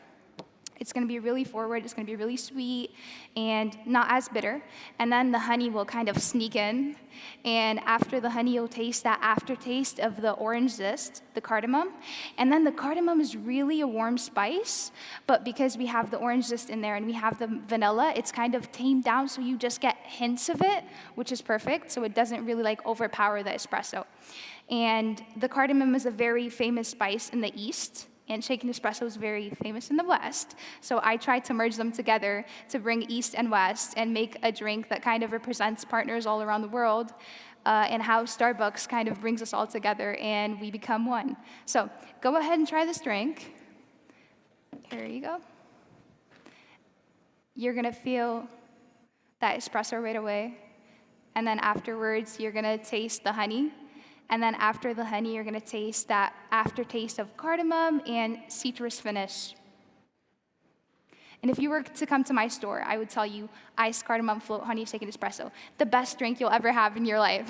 It's gonna be really forward, it's gonna be really sweet and not as bitter. And then the honey will kind of sneak in. And after the honey, you'll taste that aftertaste of the orange zest, the cardamom. And then the cardamom is really a warm spice, but because we have the orange zest in there and we have the vanilla, it's kind of tamed down, so you just get hints of it, which is perfect, so it doesn't really like overpower the espresso. And the cardamom is a very famous spice in the East, and shaken espresso is very famous in the West. So I tried to merge them together to bring East and West and make a drink that kind of represents partners all around the world, and how Starbucks kind of brings us all together and we become one. So go ahead and try this drink. Here you go. You're gonna feel that espresso right away. And then afterwards, you're gonna taste the honey. And then after the honey, you're gonna taste that aftertaste of cardamom and citrus finish. And if you were to come to my store, I would tell you iced cardamom float honey shaken espresso, the best drink you'll ever have in your life.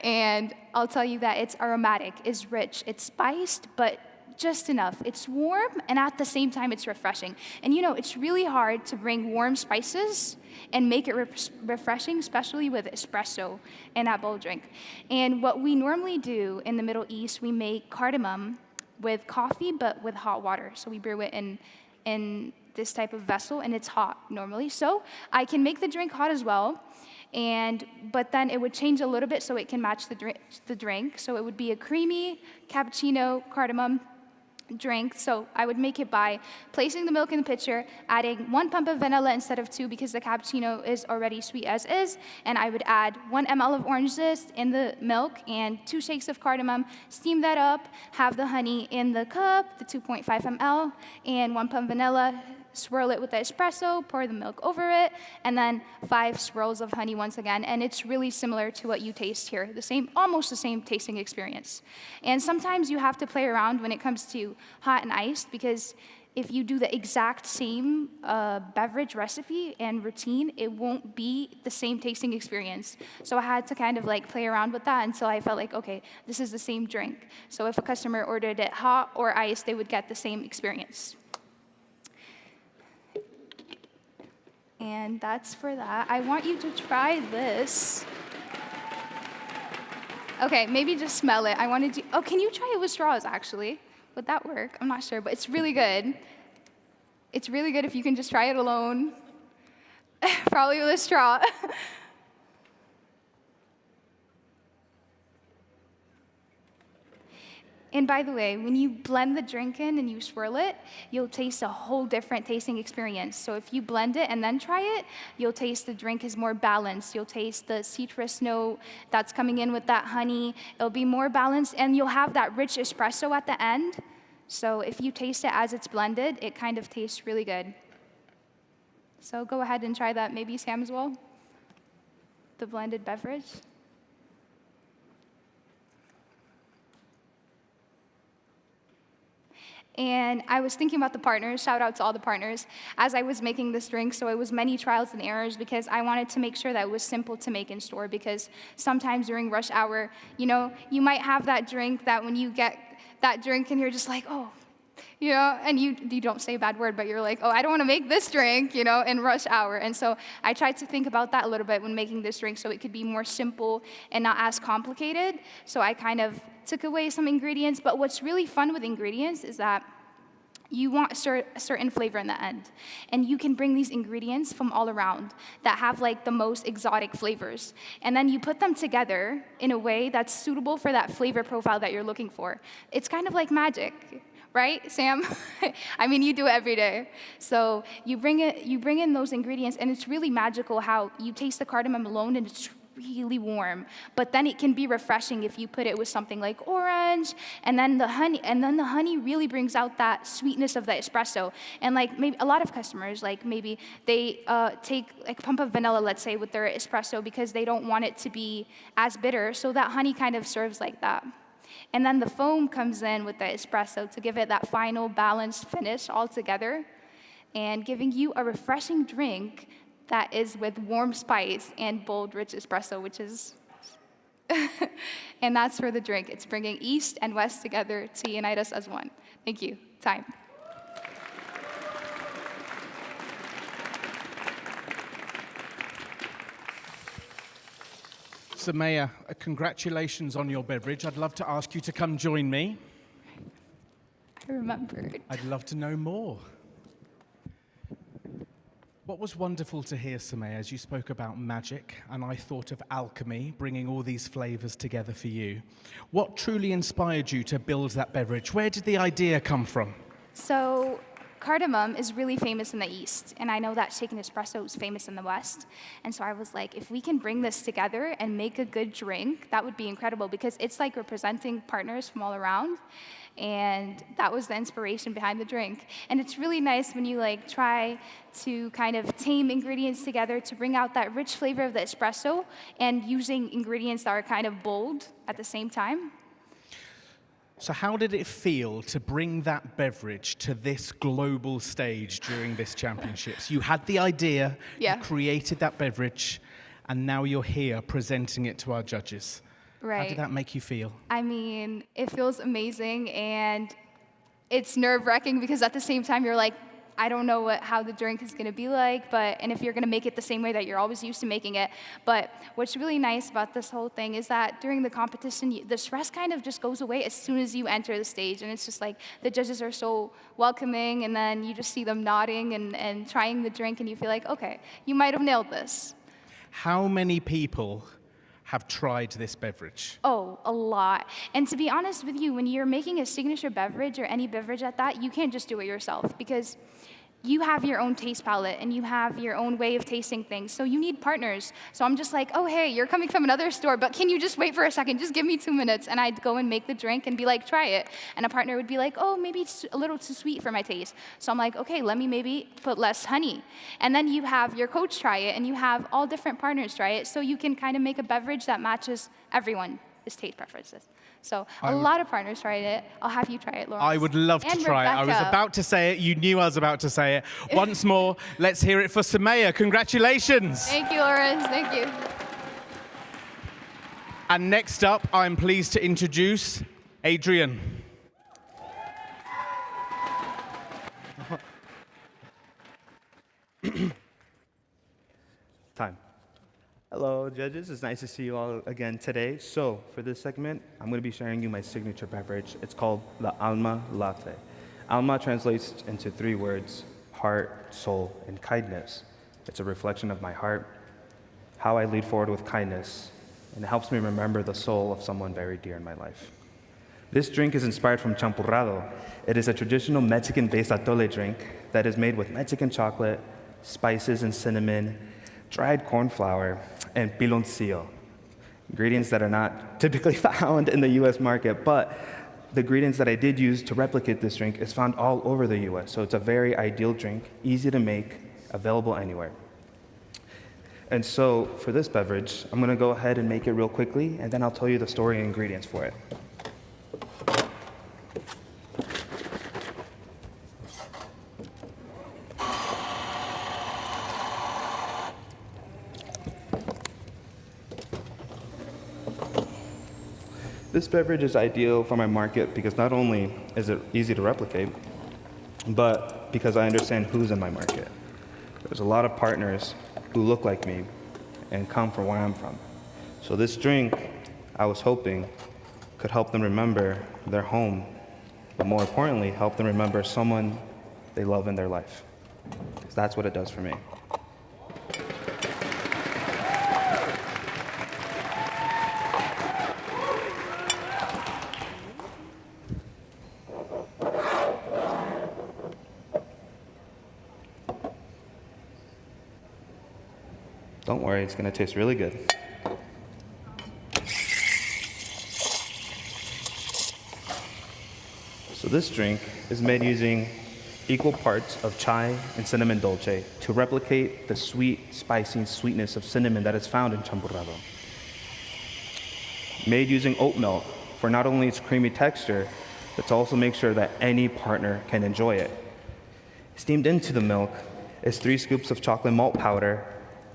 And I'll tell you that it's aromatic, it's rich, it's spiced, but just enough. It's warm, and at the same time, it's refreshing. And you know, it's really hard to bring warm spices and make it refreshing, especially with espresso in that bowl drink. And what we normally do in the Middle East, we make cardamom with coffee, but with hot water. So we brew it in this type of vessel, and it's hot normally. So I can make the drink hot as well, but then it would change a little bit so it can match the drink. So it would be a creamy cappuccino cardamom drink. So I would make it by placing the milk in the pitcher, adding 1 pump of vanilla instead of 2 because the cappuccino is already sweet as is, and I would add 1 ml of orange zest in the milk and 2 shakes of cardamom, steam that up, have the honey in the cup, the 2.5 ml, and 1 pump vanilla, swirl it with the espresso, pour the milk over it, and then 5 swirls of honey once again. And it's really similar to what you taste here, almost the same tasting experience. And sometimes you have to play around when it comes to hot and iced, because if you do the exact same beverage recipe and routine, it won't be the same tasting experience. So I had to kind of like play around with that until I felt like, okay, this is the same drink. So if a customer ordered it hot or iced, they would get the same experience. And that's for that. I want you to try this. Okay, maybe just smell it. Oh, can you try it with straws, actually? Would that work? I'm not sure, but it's really good. It's really good if you can just try it alone. Probably with a straw. And by the way, when you blend the drink in and you swirl it, you'll taste a whole different tasting experience. So if you blend it and then try it, you'll taste the drink is more balanced. You'll taste the citrus note that's coming in with that honey. It'll be more balanced, and you'll have that rich espresso at the end. So if you taste it as it's blended, it kind of tastes really good. So go ahead and try that, maybe Sam as well, the blended beverage. And I was thinking about the partners, shout out to all the partners, as I was making this drink. So it was many trials and errors because I wanted to make sure that it was simple to make in store, because sometimes during rush hour, you know, you might have that drink that when you get that drink and you're just like, oh, you know, and you don't say a bad word, but you're like, oh, I don't want to make this drink, you know, in rush hour. And so I tried to think about that a little bit when making this drink so it could be more simple and not as complicated. So I kind of took away some ingredients. But what's really fun with ingredients is that you want a certain flavor in the end. And you can bring these ingredients from all around that have like the most exotic flavors. And then you put them together in a way that's suitable for that flavor profile that you're looking for. It's kind of like magic. Right, Sam? I mean, you do it every day. So you bring in those ingredients, and it's really magical how you taste the cardamom alone, and it's really warm. But then it can be refreshing if you put it with something like orange, and then the honey really brings out that sweetness of the espresso. And like maybe a lot of customers, like maybe they take like a pump of vanilla, let's say, with their espresso because they don't want it to be as bitter. So that honey kind of serves like that. And then the foam comes in with the espresso to give it that final balanced finish all together, and giving you a refreshing drink that is with warm spice and bold, rich espresso, which is, and that's for the drink. It's bringing East and West together to unite us as one. Thank you. Time. Samaya, congratulations on your beverage. I'd love to ask you to come join me. I remembered. I'd love to know more. What was wonderful to hear, Samaya, as you spoke about magic, and I thought of alchemy, bringing all these flavors together for you. What truly inspired you to build that beverage? Where did the idea come from? So cardamom is really famous in the East, and I know that shaken espresso is famous in the West. And so I was like, if we can bring this together and make a good drink, that would be incredible, because it's like representing partners from all around. And that was the inspiration behind the drink. And it's really nice when you like try to kind of tame ingredients together to bring out that rich flavor of the espresso and using ingredients that are kind of bold at the same time. So how did it feel to bring that beverage to this global stage during this championships? You had the idea, Yeah. you created that beverage, and now you're here presenting it to our judges. Right. How did that make you feel? I mean, it feels amazing, and it's nerve-wracking because at the same time you're like, I don't know how the drink is going to be like, and if you're going to make it the same way that you're always used to making it. But what's really nice about this whole thing is that during the competition, the stress kind of just goes away as soon as you enter the stage, and it's just like the judges are so welcoming, and then you just see them nodding and trying the drink, and you feel like, okay, you might have nailed this. How many people have tried this beverage? Oh, a lot. And to be honest with you, when you're making a signature beverage or any beverage at that, you can't just do it yourself, because you have your own taste palette and you have your own way of tasting things. So you need partners. So I'm just like, oh, hey, you're coming from another store, but can you just wait for a second? Just give me 2 minutes. And I'd go and make the drink and be like, try it. And a partner would be like, oh, maybe it's a little too sweet for my taste. So I'm like, okay, let me maybe put less honey. And then you have your coach try it, and you have all different partners try it, so you can kind of make a beverage that matches everyone's taste preferences. So a lot of partners tried it. I'll have you try it, Lawrence. I would love to And try it. I was Rebecca. about to say it. You knew I was about to say it. Once more, let's hear it for Samaya. Congratulations. Thank you, Lawrence. Thank you. And next up, I'm pleased to introduce Adrian. Time. Hello, judges. It's nice to see you all again today. So, for this segment, I'm going to be sharing you my signature beverage. It's called the Alma Latte. Alma translates into 3 words: heart, soul, and kindness. It's a reflection of my heart, how I lead forward with kindness, and it helps me remember the soul of someone very dear in my life. This drink is inspired from champurrado. It is a traditional Mexican-based atole drink that is made with Mexican chocolate, spices and cinnamon, dried corn flour, and piloncillo, ingredients that are not typically found in the US market, but the ingredients that I did use to replicate this drink is found all over the US, so it's a very ideal drink, easy to make, available anywhere. And so for this beverage, I'm gonna go ahead and make it real quickly, and then I'll tell you the story and ingredients for it. This beverage is ideal for my market because not only is it easy to replicate, but because I understand who's in my market. There's a lot of partners who look like me and come from where I'm from. So this drink, I was hoping, could help them remember their home, but more importantly, help them remember someone they love in their life. Because that's what it does for me. Don't worry, it's gonna taste really good. So this drink is made using equal parts of chai and cinnamon dolce to replicate the sweet, spicy sweetness of cinnamon that is found in champurrado. Made using oat milk for not only its creamy texture, but to also make sure that any partner can enjoy it. Steamed into the milk is 3 scoops of chocolate malt powder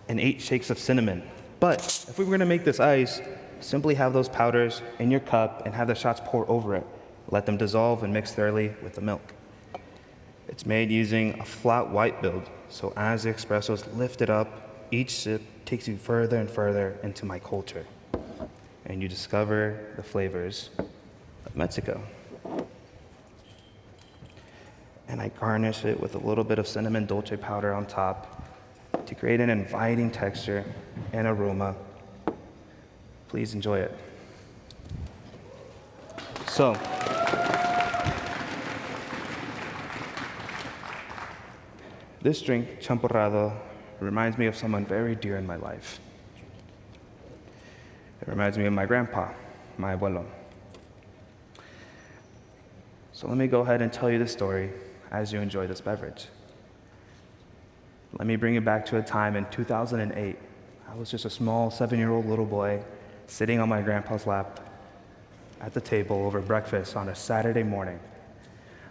and 8 shakes of cinnamon. But if we were gonna make this ice, simply have those powders in your cup and have the shots pour over it. Let them dissolve and mix thoroughly with the milk. It's made using a flat white build, so as the espresso is lifted up, each sip takes you further and further into my culture, and you discover the flavors of Mexico. And I garnish it with a little bit of cinnamon dolce powder on top to create an inviting texture and aroma. Please enjoy it. So, this drink, champurrado, reminds me of someone very dear in my life. It reminds me of my grandpa, my abuelo. So let me go ahead and tell you the story as you enjoy this beverage. Let me bring you back to a time in 2008. I was just a small 7-year-old little boy sitting on my grandpa's lap at the table over breakfast on a Saturday morning.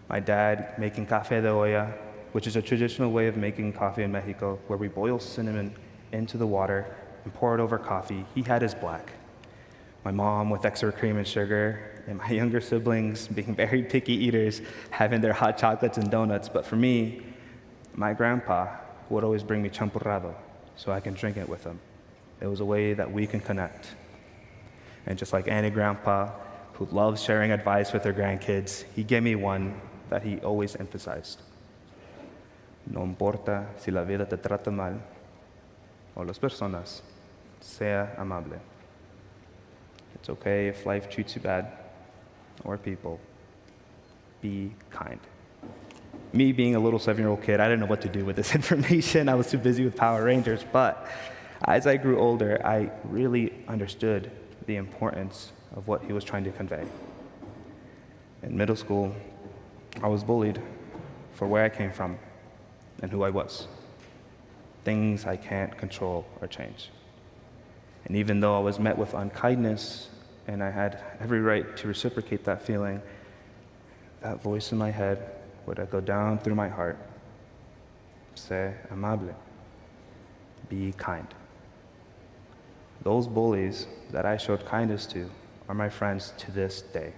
My dad making café de olla, which is a traditional way of making coffee in Mexico, where we boil cinnamon into the water and pour it over coffee. He had his black. My mom with extra cream and sugar, and my younger siblings being very picky eaters, having their hot chocolates and donuts. But for me, my grandpa would always bring me champurrado so I can drink it with him. It was a way that we can connect. And just like any grandpa who loves sharing advice with their grandkids, he gave me one that he always emphasized. No importa si la vida te trata mal o las personas, sea amable. It's okay if life treats you bad or people. Be kind. Me being a little 7-year-old kid, I didn't know what to do with this information. I was too busy with Power Rangers. But as I grew older, I really understood the importance of what he was trying to convey. In middle school, I was bullied for where I came from and who I was. Things I can't control or change. And even though I was met with unkindness and I had every right to reciprocate that feeling, that voice in my head would echo down through my heart. Sé amable. Be kind. Those bullies that I showed kindness to are my friends to this day.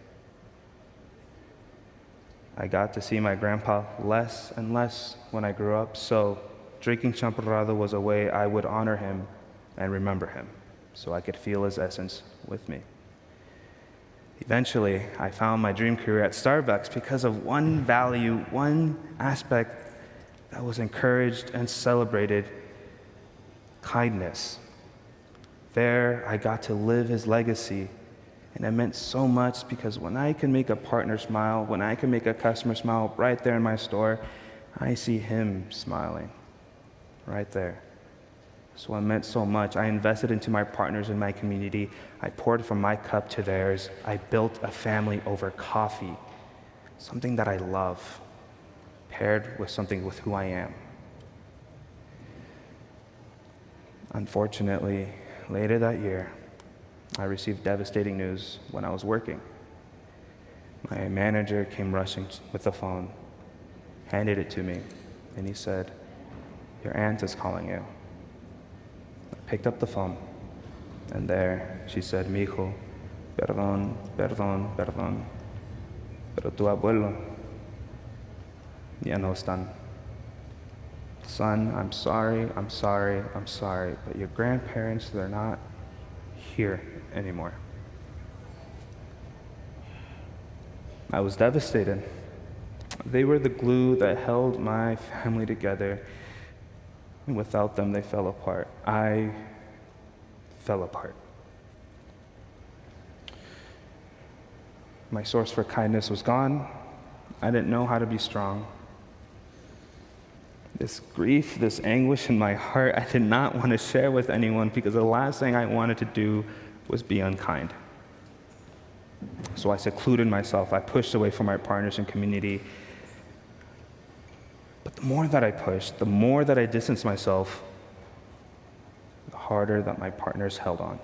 I got to see my grandpa less and less when I grew up, so drinking champurrado was a way I would honor him and remember him, so I could feel his essence with me. Eventually, I found my dream career at Starbucks because of one value, one aspect that was encouraged and celebrated: kindness. There, I got to live his legacy, and it meant so much because when I can make a partner smile, when I can make a customer smile right there in my store, I see him smiling right there. So it meant so much. I invested into my partners in my community. I poured from my cup to theirs. I built a family over coffee, something that I love, paired with something with who I am. Unfortunately, later that year, I received devastating news when I was working. My manager came rushing with the phone, handed it to me, and he said, "Your aunt is calling you." I picked up the phone, and there she said, "Mijo, perdón, perdón, perdón, pero tu abuelo ya no están. Son, I'm sorry, I'm sorry, I'm sorry, but your grandparents, they're not here anymore." I was devastated. They were the glue that held my family together, and without them, they fell apart. I fell apart. My source for kindness was gone. I didn't know how to be strong. This grief, this anguish in my heart, I did not want to share with anyone because the last thing I wanted to do was be unkind. So I secluded myself. I pushed away from my partners and community. But the more that I pushed, the more that I distanced myself, the harder that my partners held on.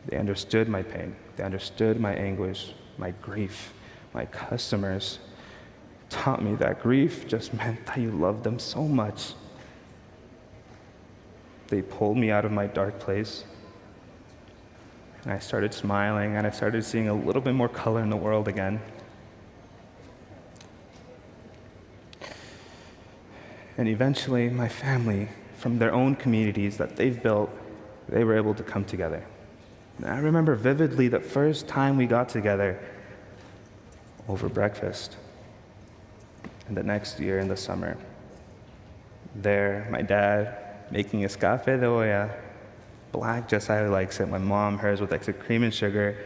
They understood my pain. They understood my anguish, my grief. My customers taught me that grief just meant that you loved them so much. They pulled me out of my dark place. And I started smiling, and I started seeing a little bit more color in the world again. And eventually, my family, from their own communities that they've built, they were able to come together. And I remember vividly the first time we got together over breakfast. And the next year in the summer, there, my dad making his café de olla, black just how he likes it. My mom, hers with extra cream and sugar,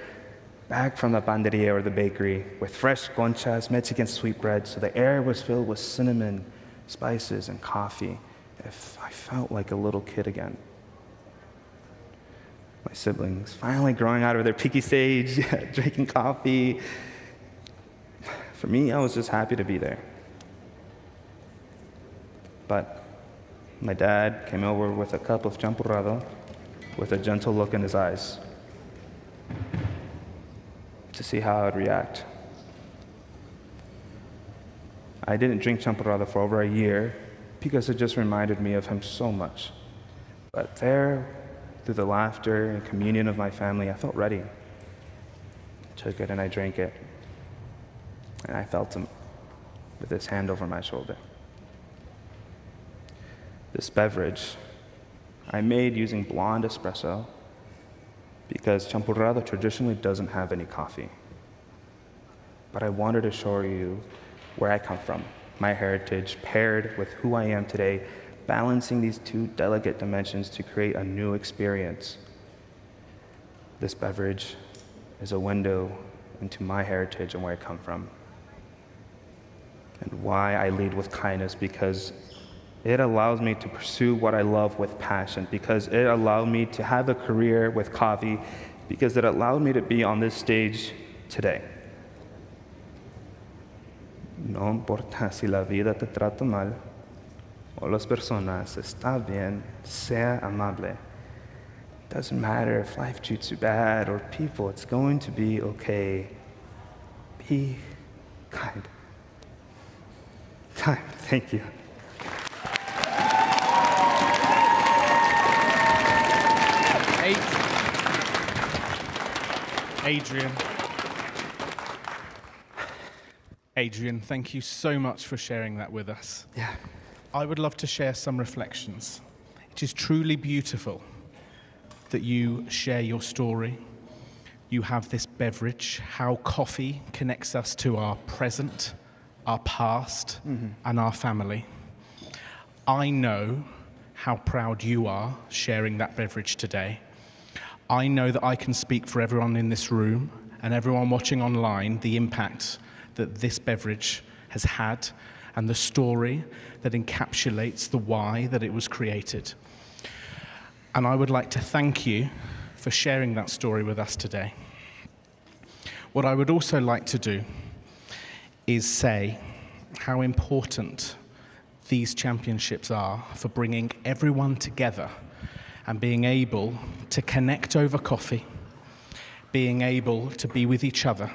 back from the panderia or the bakery with fresh conchas, Mexican sweetbread. So the air was filled with cinnamon, spices, and coffee. I felt like a little kid again. My siblings finally growing out of their peaky stage, drinking coffee. For me, I was just happy to be there. But my dad came over with a cup of champurrado with a gentle look in his eyes to see how I'd react. I didn't drink champurrado for over a year because it just reminded me of him so much. But there, through the laughter and communion of my family, I felt ready. I took it and I drank it. And I felt him with his hand over my shoulder. This beverage I made using blonde espresso because champurrado traditionally doesn't have any coffee. But I wanted to show you where I come from, my heritage paired with who I am today, balancing these two delicate dimensions to create a new experience. This beverage is a window into my heritage and where I come from. And why I lead with kindness, because it allows me to pursue what I love with passion, because it allowed me to have a career with coffee, because it allowed me to be on this stage today. No importa si la vida te trata mal o las personas está bien, sea amable. Doesn't matter if life treats you bad or people, it's going to be okay. Be kind. Time, thank you. Adrian, thank you so much for sharing that with us. Yeah. I would love to share some reflections. It is truly beautiful that you share your story. You have this beverage, how coffee connects us to our present, our past, and our family. I know how proud you are sharing that beverage today. I know that I can speak for everyone in this room and everyone watching online, the impact that this beverage has had and the story that encapsulates the why that it was created. And I would like to thank you for sharing that story with us today. What I would also like to do is say how important these championships are for bringing everyone together and being able to connect over coffee, being able to be with each other,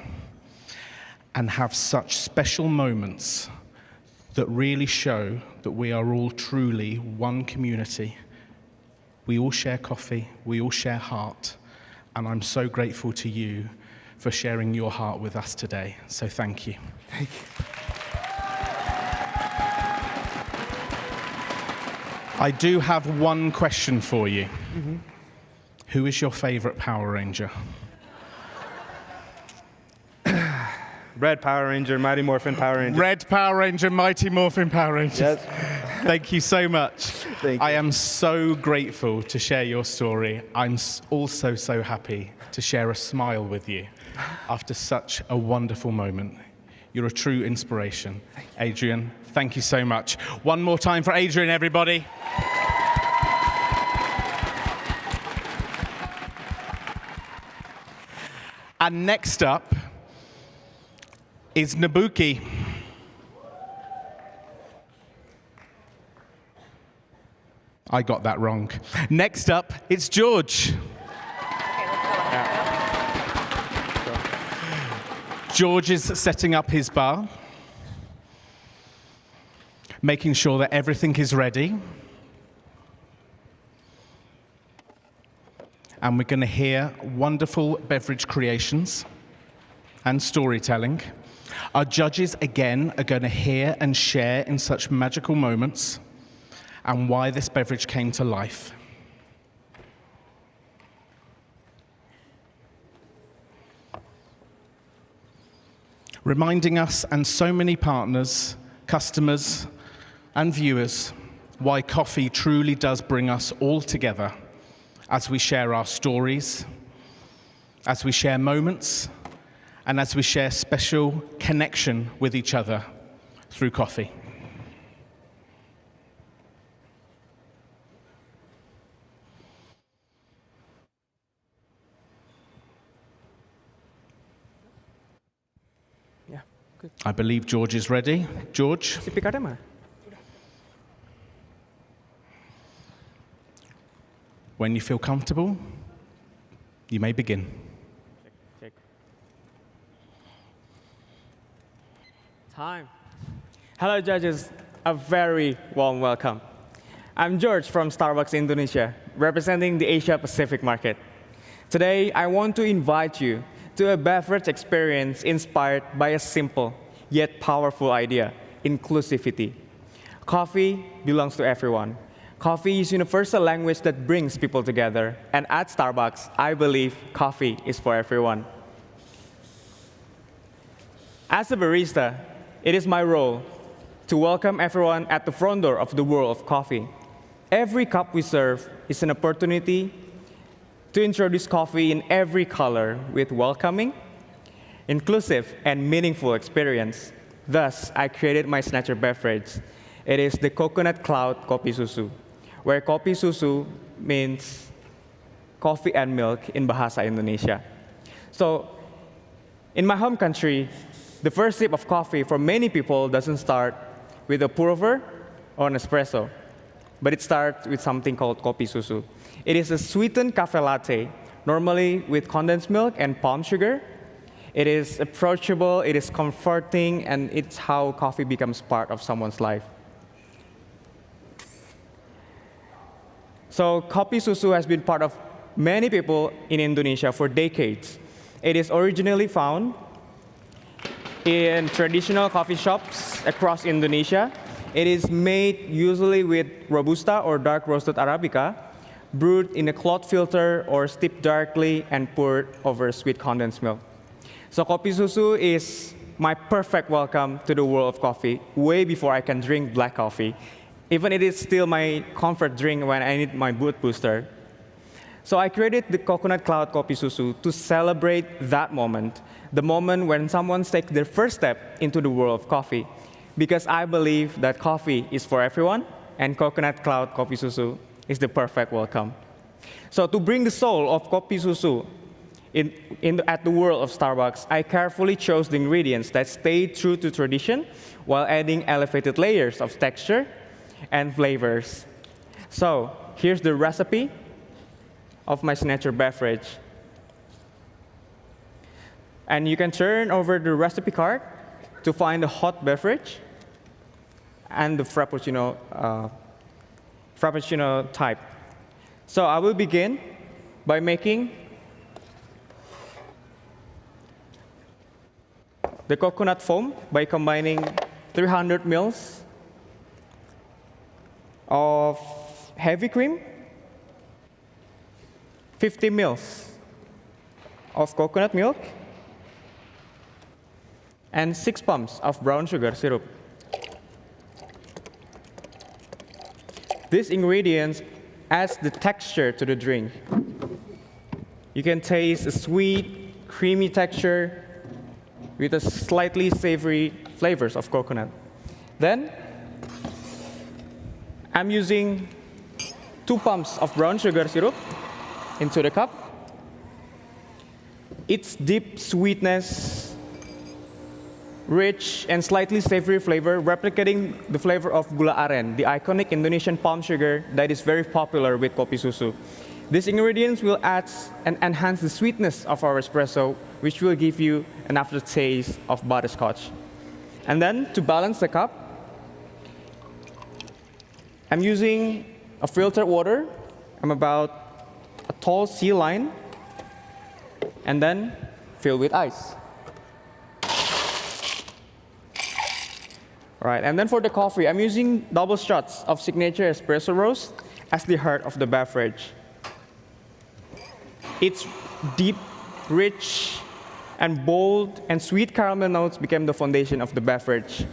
and have such special moments that really show that we are all truly one community. We all share coffee, we all share heart, and I'm so grateful to you for sharing your heart with us today. So thank you. Thank you. I do have one question for you. Who is your favorite Power Ranger? Red Power Ranger, Mighty Morphin Power Ranger. Red Power Ranger, Mighty Morphin Power Rangers. Yes. Thank you so much. Thank you. I am so grateful to share your story. I'm also so happy to share a smile with you after such a wonderful moment. You're a true inspiration. Adrian, thank you so much. One more time for Adrian, everybody. And next up is Nabuki. I got that wrong. Next up, it's George. George is setting up his bar, making sure that everything is ready. and we're going to hear wonderful beverage creations and storytelling. Our judges, again, are going to hear and share in such magical moments and why this beverage came to life. Reminding us and so many partners, customers, and viewers why coffee truly does bring us all together as we share our stories, as we share moments, and as we share special connection with each other through coffee. Yeah, good. I believe George is ready. George? CP card mana? When you feel comfortable, you may begin. Check. Time. Hello, judges. A very warm welcome. I'm George from Starbucks Indonesia, representing the Asia Pacific market. Today, I want to invite you to a beverage experience inspired by a simple yet powerful idea: inclusivity. Coffee belongs to everyone. Coffee is universal language that brings people together. And at Starbucks, I believe coffee is for everyone. As a barista, it is my role to welcome everyone at the front door of the world of coffee. Every cup we serve is an opportunity to introduce coffee in every color with welcoming, inclusive, and meaningful experience. Thus, I created my signature beverage. It is the Coconut Cloud Kopi Susu, where Kopi Susu means coffee and milk in Bahasa Indonesia. So, in my home country, the first sip of coffee for many people doesn't start with a pour-over or an espresso, but it starts with something called Kopi Susu. It is a sweetened cafe latte, normally with condensed milk and palm sugar. It is approachable, it is comforting, and it's how coffee becomes part of someone's life. So Kopi Susu has been part of many people in Indonesia for decades. It is originally found in traditional coffee shops across Indonesia. It is made usually with Robusta or dark roasted Arabica, brewed in a cloth filter or steeped darkly and poured over sweet condensed milk. So Kopi Susu is my perfect welcome to the world of coffee, way before I can drink black coffee. Even it is still my comfort drink when I need my mood booster. So I created the Coconut Cloud Kopi Susu to celebrate that moment, the moment when someone takes their first step into the world of coffee. Because I believe that coffee is for everyone, and Coconut Cloud Kopi Susu is the perfect welcome. So to bring the soul of Kopi Susu at the world of Starbucks, I carefully chose the ingredients that stay true to tradition while adding elevated layers of texture and flavors. So here's the recipe of my signature beverage. And you can turn over the recipe card to find the hot beverage and the Frappuccino type. So I will begin by making the coconut foam by combining 300 ml of heavy cream, 50 ml of coconut milk, and 6 pumps of brown sugar syrup. These ingredients adds the texture to the drink. You can taste a sweet, creamy texture with a slightly savory flavors of coconut. Then, I'm using 2 pumps of brown sugar syrup into the cup. Its deep sweetness, rich and slightly savory flavor, replicating the flavor of gula aren, the iconic Indonesian palm sugar that is very popular with Kopi Susu. These ingredients will add and enhance the sweetness of our espresso, which will give you an aftertaste of butterscotch. And then, to balance the cup, I'm using a filtered water. I'm about a tall C line, and then fill with ice. All right, and then for the coffee, I'm using double shots of Signature Espresso Roast as the heart of the beverage. Its deep, rich, and bold and sweet caramel notes became the foundation of the beverage,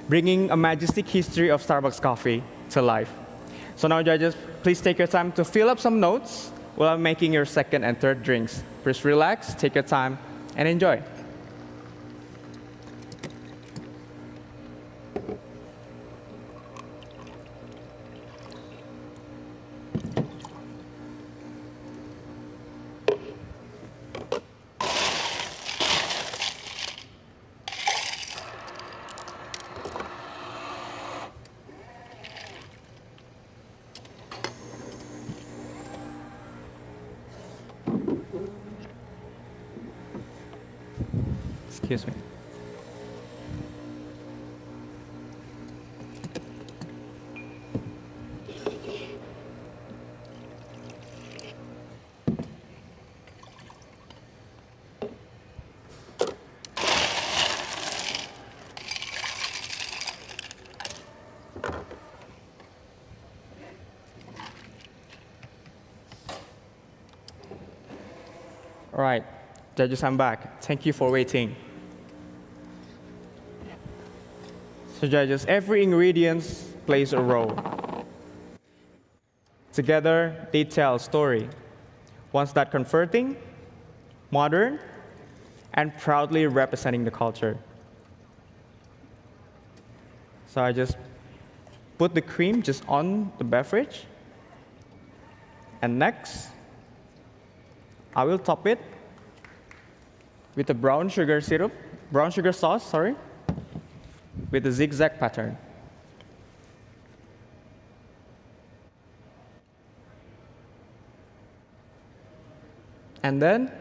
bringing a majestic history of Starbucks coffee to life. So now, judges, please take your time to fill up some notes while making your second and third drinks. Please relax, take your time, and enjoy. Excuse me. All right, judges, I'm back. Thank you for waiting. So judges, every ingredient plays a role. Together, they tell a story. One's that comforting, modern, and proudly representing the culture. So I just put the cream just on the beverage. And next, I will top it with the brown sugar sauce, with a zigzag pattern. And then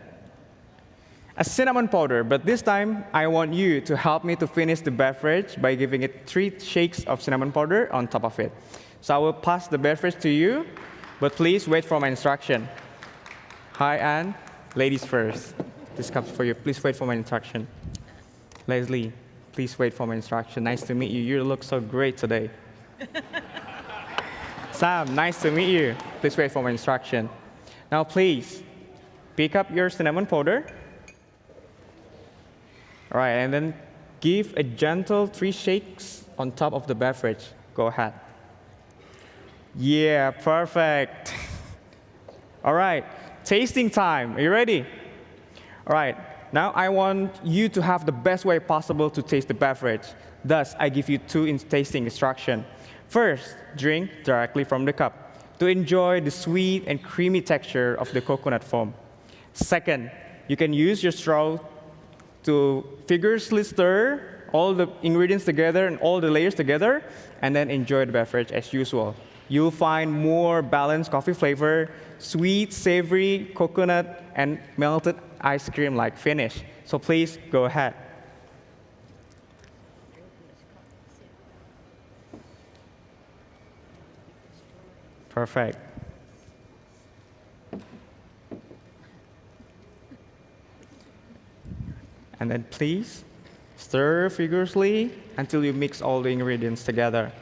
a cinnamon powder, but this time I want you to help me to finish the beverage by giving it 3 shakes of cinnamon powder on top of it. So I will pass the beverage to you, but please wait for my instruction. Hi, Anne. Ladies first. This comes for you. Please wait for my instruction. Leslie, please wait for my instruction. Nice to meet you. You look so great today. Sam, nice to meet you. Please wait for my instruction. Now, please, pick up your cinnamon powder. All right, and then give a gentle 3 shakes on top of the beverage. Go ahead. Yeah, perfect. All right, tasting time. Are you ready? All right, now I want you to have the best way possible to taste the beverage. Thus, I give you 2 tasting instructions. First, drink directly from the cup to enjoy the sweet and creamy texture of the coconut foam. Second, you can use your straw to vigorously stir all the ingredients together and all the layers together, and then enjoy the beverage as usual. You'll find more balanced coffee flavor, sweet, savory, coconut, and melted ice cream-like finish. So please go ahead. Perfect. And then please stir vigorously until you mix all the ingredients together.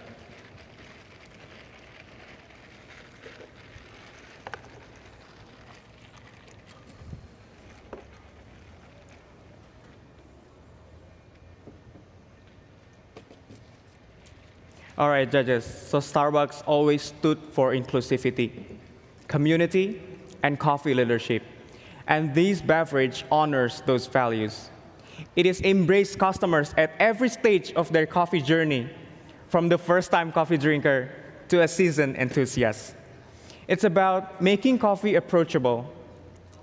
All right, judges. So Starbucks always stood for inclusivity, community, and coffee leadership. And this beverage honors those values. It has embraced customers at every stage of their coffee journey, from the first-time coffee drinker to a seasoned enthusiast. It's about making coffee approachable,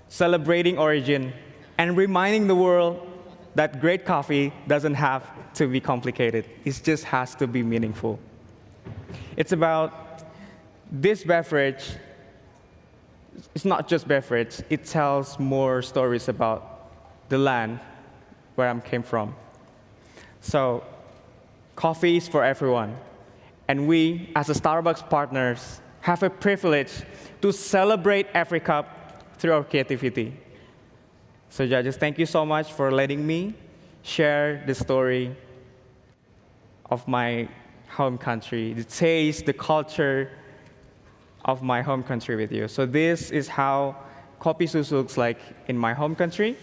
celebrating origin, and reminding the world that great coffee doesn't have to be complicated. It just has to be meaningful. It's about this beverage. It's not just beverage. It tells more stories about the land where I came from. So coffee is for everyone. And we, as a Starbucks partners, have a privilege to celebrate every cup through our creativity. So judges, thank you so much for letting me share the story of my home country, the taste, the culture of my home country with you. So this is how Kopi Susu looks like in my home country.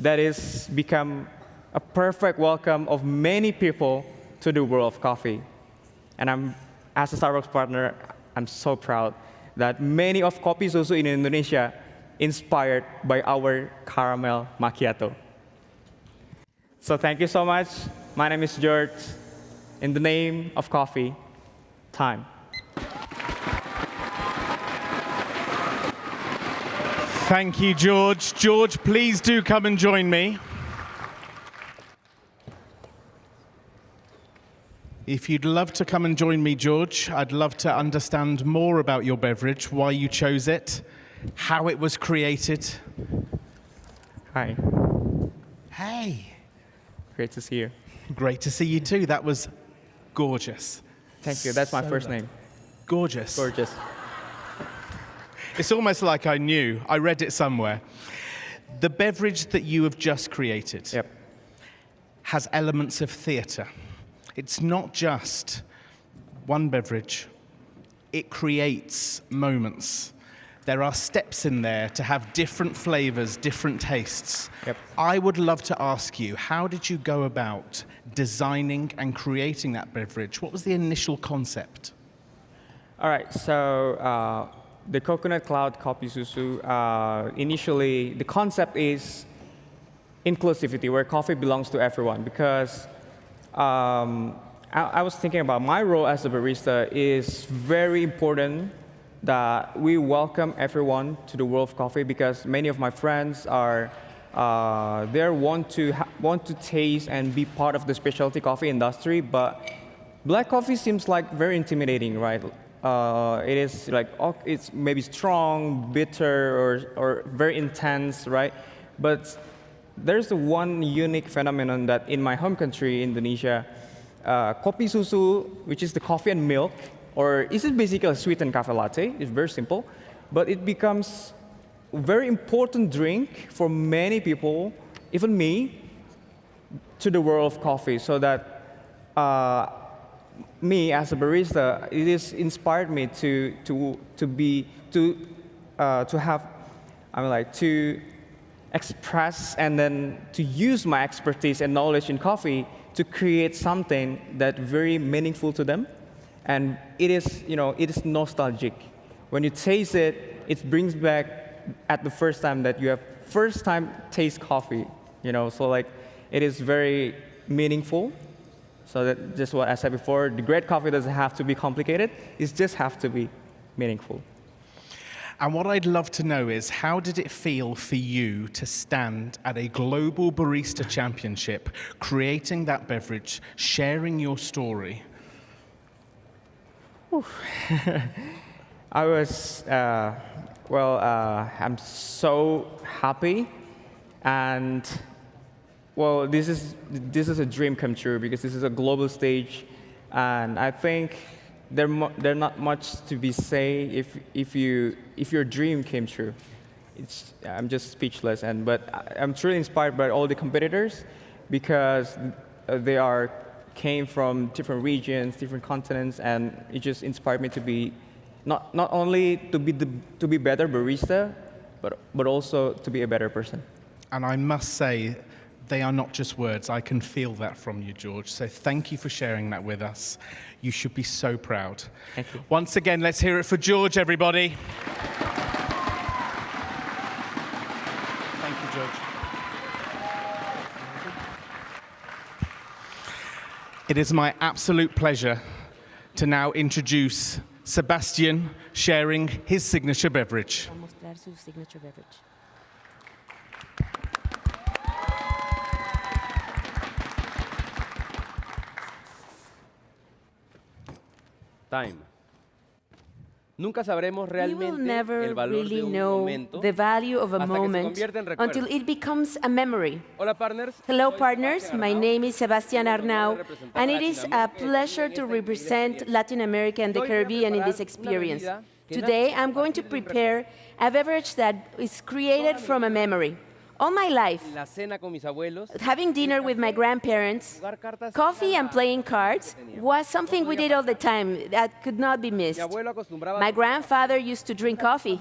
That is become a perfect welcome of many people to the world of coffee. And as a Starbucks partner, I'm so proud that many of Kopi Susu in Indonesia inspired by our caramel macchiato. So thank you so much. My name is George. In the name of coffee, time. Thank you, George. George, please do come and join me. If you'd love to come and join me, George, I'd love to understand more about your beverage, why you chose it, how it was created. Hi. Hey. Great to see you. Great to see you too. That was gorgeous. Thank you. That's my So first lovely. name. Gorgeous. Gorgeous. It's almost like I knew. I read it somewhere. The beverage that you have just created has elements of theatre. It's not just one beverage. It creates moments. There are steps in there to have different flavors, different tastes. I would love to ask you, how did you go about designing and creating that beverage? What was the initial concept? All right, so the Coconut Cloud Kopi Susu, initially, the concept is inclusivity, where coffee belongs to everyone. Because I was thinking about my role as a barista is very important that we welcome everyone to the world of coffee, because many of my friends are they want to taste and be part of the specialty coffee industry, but black coffee seems like very intimidating, right? It is like it's maybe strong, bitter, or very intense, right? But there's one unique phenomenon that in my home country, Indonesia, Kopi Susu, which is the coffee and milk, or is it basically a sweetened cafe latte? It's very simple, but it becomes a very important drink for many people, even me, to the world of coffee. So that me as a barista, it has inspired me to express and then to use my expertise and knowledge in coffee to create something that very meaningful to them. And it is nostalgic. When you taste it, it brings back at the first time that you have first time taste coffee, so like it is very meaningful. So that just what I said before, the great coffee doesn't have to be complicated, it just have to be meaningful. And what I'd love to know is, how did it feel for you to stand at a global barista championship, creating that beverage, sharing your story? I was, I'm so happy, and well, this is a dream come true, because this is a global stage, and I think there's not much to be say if your dream came true. I'm just speechless, but I'm truly inspired by all the competitors, because they came from different regions, different continents, and it just inspired me to be not only to be better barista, but also to be a better person. And I must say, they are not just words. I can feel that from you, George. So thank you for sharing that with us. You should be so proud. Thank you. Once again, let's hear it for George, everybody. Thank you, George. It is my absolute pleasure to now introduce Sebastian sharing his signature beverage. Vamos a mostrar su signature beverage. Time. Nunca sabremos We will realmente never el valor really de un know momento the value of a hasta que se moment convierte en recuerdo. until it becomes a memory. Hola, partners. Hello, Soy partners. Sebastián My Arnau. name is Sebastián Arnau, and it is a Latinoamérica pleasure to represent Latin America and the Hoy voy a Caribbean in preparar this una experience. bebida Today, I'm going to prepare a beverage that is created from a memory. All my life, La cena con mis abuelos. having dinner with my grandparents, coffee and playing cards was something we did all the time that could not be missed. My grandfather used to drink coffee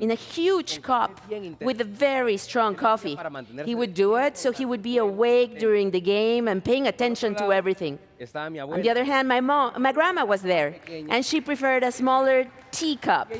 in a huge cup with a very strong coffee. He would do it so he would be awake during the game and paying attention to everything. Estaba mi On the other hand, my grandma was there, and she preferred a smaller teacup.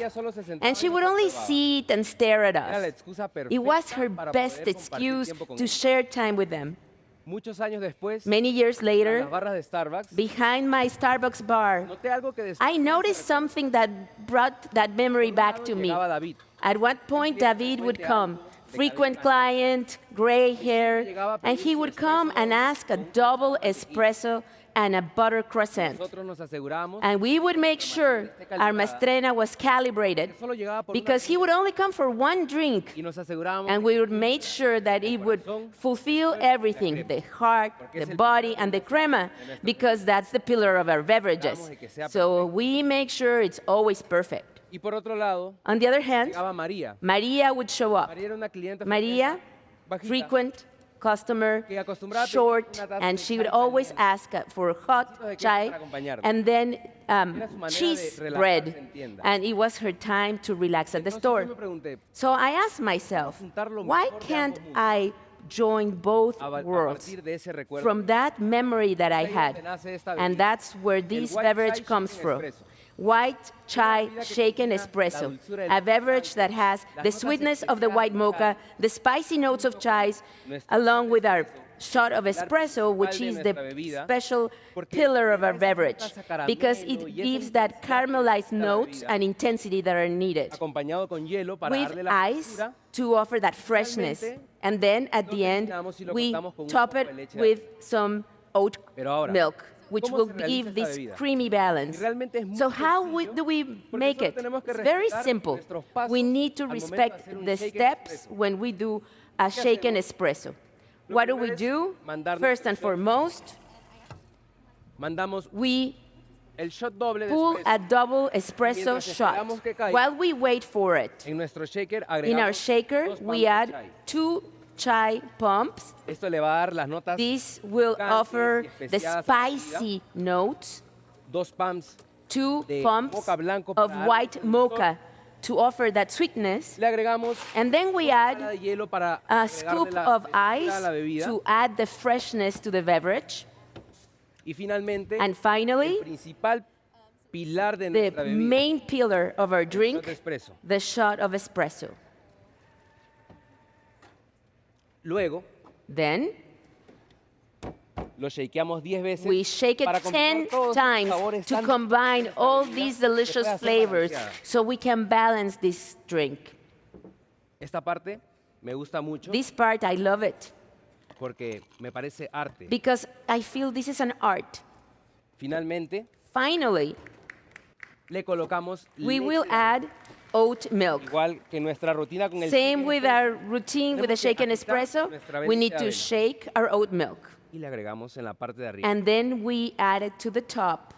And she would only sit and stare at us. It was her best excuse to share time with them. Muchos años después, Many years en later, las barras de Starbucks, behind my Starbucks bar, noté algo que I noticed something that brought that memory back to me. llegaba David. At what point David would come, frequent client, gray hair, and he would come and ask a double espresso and a butter croissant. Nosotros nos asegurábamos And we would make sure our mastrena was calibrated solo llegaba por because he would only come for one drink. y nos asegurábamos And we would make sure that it would fulfill everything, the heart, the body, and the crema, because that's the pillar of our beverages. So we make sure it's always perfect. y por otro lado On the other hand, llegaba María. Maria would show up. María era una clienta Maria, bajita, frequent customer, que acostumbraba a pedir short, una taza and de she would chai always caliente. ask for hot de queso chai para acompañarnos. and then Era su manera cheese de relajarse bread. en tienda. And it was her time to relax at the Entonces store. yo me pregunté, So I asked myself, juntar lo why mejor de can't ambos mundos? I join both a worlds partir de ese recuerdo, from that memory that I ahí had? donde nace esta And bebida, that's where el this white beverage chai comes shaken from. espresso. White chai bebida que shaken combina la espresso, dulzura del a beverage that has las the notas sweetness of the especiadas white del mocha, chai, the spicy notes of chais, nuestro along with our shot of pilar espresso, which principal is de the nuestra bebida, special porque pillar of le da our esas beverage, notas a caramelo because y it esa gives that intensidad caramelized de la notes bebida, and intensity that are needed, acompañado con hielo para with darle la ice frescura. to offer that freshness. Finalmente, And then at lo the end, terminamos y lo we cortamos con un top poco it de leche de with some oat Pero ahora, milk, which ¿cómo will se realiza give esta this bebida? creamy balance. Y realmente es muy So how sencillo, do we porque make solo it? tenemos que It's very respetar simple. nuestros pasos We need to al momento de respect hacer un the shaken steps espresso. when we do a ¿Qué shaken hacemos? espresso. Lo What do we primero es do? mandar First and nuestro shot. foremost, Mandamos we el shot doble de pull espresso. a double espresso Mientras shot. esperamos que caiga, While we wait for it, En nuestro shaker in our agregamos shaker, dos we pumps de add chai. 2 chai pumps. Esto le va a dar las notas, This will picantes offer y the especiadas a la bebida. spicy notes, dos pumps 2 de pumps mocha blanco para of darle white un dulzor. mocha to offer that sweetness. Le agregamos And then we cucharada add de hielo para a agregarle scoop la of frescura a ice la bebida. to add the freshness to the beverage. Y finalmente, And finally, el principal pilar de the nuestra bebida, main pillar of our el shot drink, de espresso. the shot of espresso. Luego, Then lo shakeamos 10 veces we shake it para 10 combinar todos los times sabores to tan combine ricos de all esta these bebida que delicious pueda ser flavors balanceada. so we can balance this drink. Esta parte me gusta mucho This part, I love it porque me parece arte. because I feel this is an art. Finalmente, Finally, le colocamos we leche will de add oat milk. igual que nuestra rutina con el Same shaken with espresso, our routine with the tenemos que shaken agitar espresso. nuestra We leche need de to avena shake our oat milk. y le agregamos en la parte de arriba. And then we add it to the top.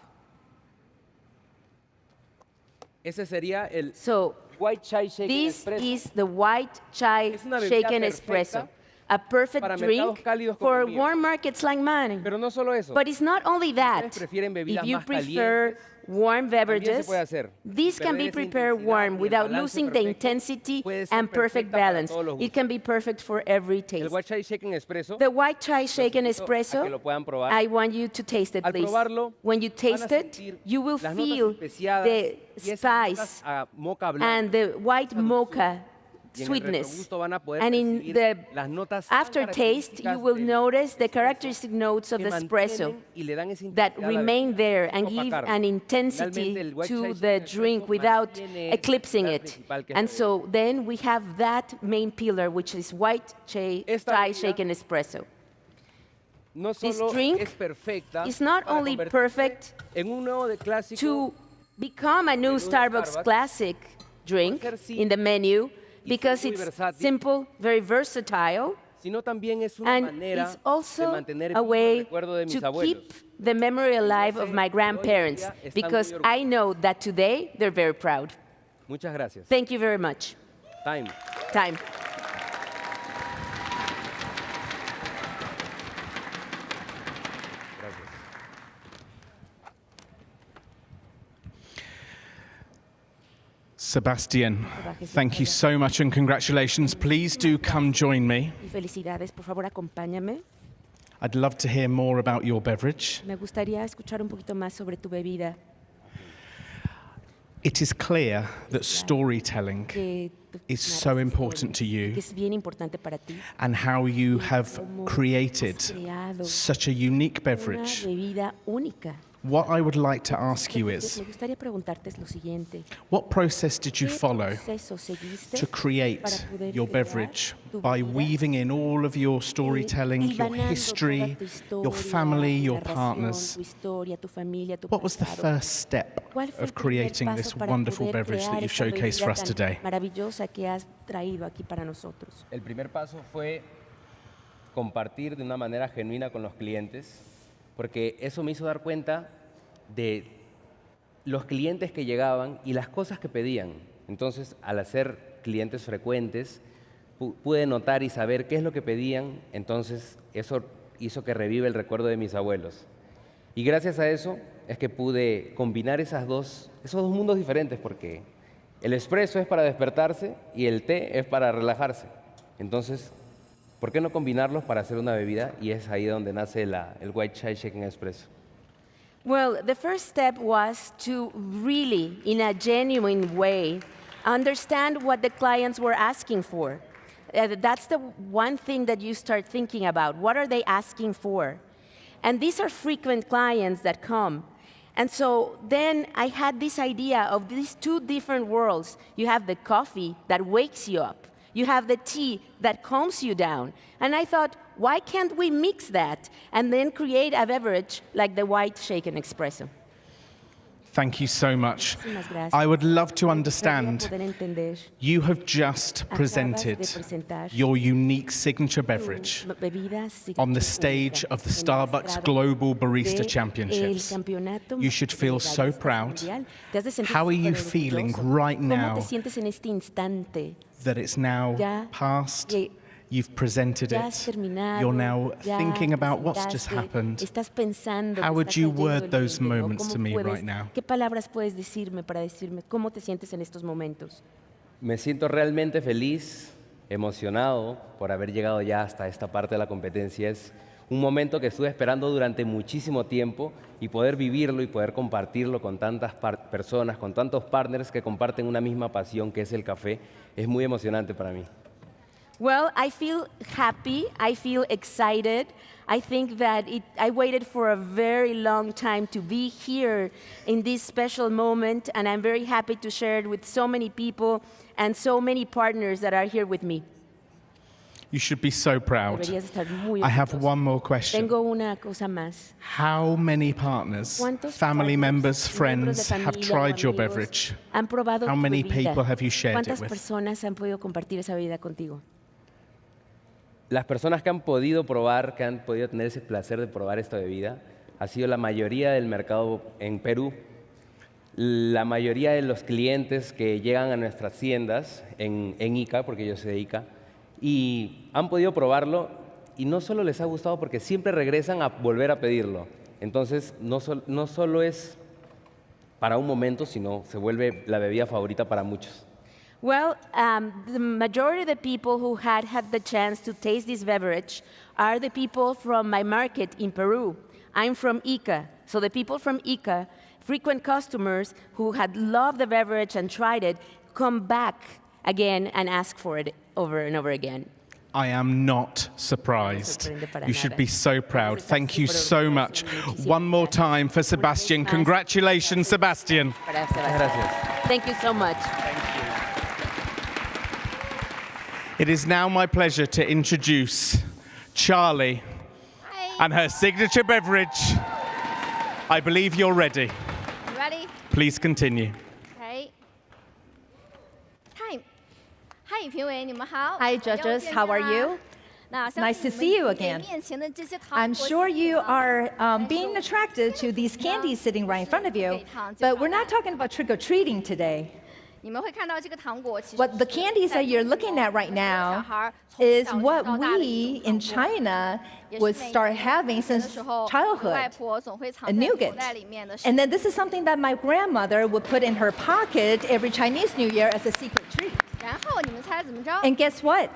Ese sería el So white chai shaken this espresso. is the white chai Es una bebida shaken perfecta espresso. A perfect para drink mercados cálidos como for el mío. warm markets like mine. Pero no solo eso. But it's not only that. Ustedes prefieren bebidas If you más prefer calientes, warm también se beverages, puede hacer. these can Perder be esa prepared intensidad warm y el without balance losing the perfecto intensity puede ser and perfect perfecta para balance. todos los It gustos. can be perfect for every El taste. white chai shaken espresso, The white chai shaken invito a que espresso, lo puedan probar. I want you to taste it, Al please. probarlo, When you van a taste it, sentir you will las notas feel especiadas the y esas notas spice a mocha blanca. and the white esa dulzura. mocha Y en el sweetness. retrogusto van a poder And in percibir the las notas tan aftertaste, you características will del notice the espresso characteristic notes of que the espresso mantienen y le dan esa that intensidad a la remain bebida there sin and give opacarlo. an Finalmente, intensity el white to chai the shaken drink espresso without mantiene eclipsing el it. principal que es And la so then we have that main pillar, which is white chai Esta chai bebida shaken espresso. No This solo drink es perfecta It's not para only convertirse perfect en un nuevo de clásico to become a new menú de Starbucks classic drink por ser in the menu y because ser muy it's versátil, simple, very versatile, sino también es una and manera it's de also mantener a vivo el way recuerdo de mis to abuelos. keep the memory alive of my grandparents día están muy because orgullosos. I know that today they're very proud. Muchas gracias. Thank you very much. Time. Time. Gracias. Sebastian, thank you so much and congratulations. Please do come join me. Y felicidades, por favor, acompáñame. I'd love to hear more about your beverage. Me gustaría escuchar un poquito más sobre tu bebida. It is clear that storytelling Que is so important to que you es bien importante para ti. and how you have created Creado such a unique una beverage. bebida única. What I would like to ask you Me is, gustaría preguntarte es lo siguiente. what process did you ¿Qué follow proceso seguiste to create para poder your crear beverage tu by bebida? weaving in all of your storytelling, your Hilvanando history, toda tu your historia, family, tu your narración, partners? tu historia, tu familia, tu What was the pasado? first step ¿Cuál fue el of primer creating paso this para wonderful poder beverage that crear you've esta showcased for bebida us tan today? maravillosa que has traído aquí para nosotros? El primer paso fue compartir de una manera genuina con los clientes, porque eso me hizo dar cuenta de los clientes que llegaban y las cosas que pedían. Entonces, al hacer clientes frecuentes, pude notar y saber qué es lo que pedían, entonces eso hizo que reviva el recuerdo de mis abuelos. Y gracias a eso es que pude combinar esos dos mundos diferentes, porque el espresso es para despertarse y el té es para relajarse. Entonces, ¿por qué no combinarlos para hacer una bebida? Y es ahí donde nace el White Chai Shaken Espresso. Well, the first step was to really, in a genuine way, understand what the clients were asking for. That's the one thing that you start thinking about. What are they asking for? And these are frequent clients that come. And so then I had this idea of these two different worlds. You have the coffee that wakes you up. You have the tea that calms you down. And I thought, why can't we mix that and then create a beverage like the White Shaken Espresso? Thank you so much. Muchísimas gracias. I would love to Me gustaría understand, poder entender. you have just Acabas presented de presentar your unique signature beverage bebida on the signature stage única of the en el Starbucks estrado Global Barista del Championships. campeonato You should feel so barista proud. mundial. Te has de sentir How are you súper feeling orgulloso. right ¿Cómo now te sientes en este instante? that it's now Ya past? que You've presented ya has it. terminado, You're now ya thinking about what's just presentaste, happened. Estás pensando How que would está you cayendo word el those 20, ¿no? moments ¿Cómo to me puedes- right now? ¿Qué palabras puedes decirme para decirme cómo te sientes en estos momentos? Me siento realmente feliz, emocionado por haber llegado ya hasta esta parte de la competencia. Es un momento que estuve esperando durante muchísimo tiempo y poder vivirlo y poder compartirlo con tantas personas, con tantos partners que comparten una misma pasión que es el café, es muy emocionante para mí. Well, I feel happy. I feel excited. I think that I waited for a very long time to be here in this special moment, and I'm very happy to share it with so many people and so many partners that are here with me. You should be so proud. Deberías estar muy I have orgulloso. one more question. Tengo una cosa más. How many partners, ¿Cuántos family partners, members, miembros de friends have familia o tried your amigos beverage? han probado How tu many bebida? people have you shared it ¿Cuántas with? personas han podido compartir esa bebida contigo? Las personas que han podido probar, que han podido tener ese placer de probar esta bebida, ha sido la mayoría del mercado en Perú. La mayoría de los clientes que llegan a nuestras tiendas en Ica, porque yo soy de Ica, y han podido probarlo y no solo les ha gustado porque siempre regresan a volver a pedirlo. Entonces, no solo es para un momento, sino se vuelve la bebida favorita para muchos. Well, the majority of the people who had the chance to taste this beverage are the people from my market in Peru. I'm from Ica, so the people from Ica, frequent customers who had loved the beverage and tried it, come back again and ask for it over and over again. I am not surprised. sorprende para You should nada. be so proud. Thank you so much. One more time for Sebastian. Congratulations, Sebastian. Gracias. Thank you so much. It is now my pleasure to introduce Charlie and her signature beverage. I believe you're ready. Ready? Please continue. Okay. Time. Hi, 评委，你们好。 Hi, judges. How are you? Nice to see you again. I'm sure you are being attracted to these candies sitting right in front of you, but we're not talking about trick-or-treating today. 你们会看到这个糖果其实 What the candies that you're looking at right now is what we in China would start having since 外 childhood. 婆总会藏 A 在 nougat. 口袋里面的。 And then this is something that my grandmother would put in her pocket every Chinese New Year as a secret treat. 然后你们猜怎么着？ And guess what?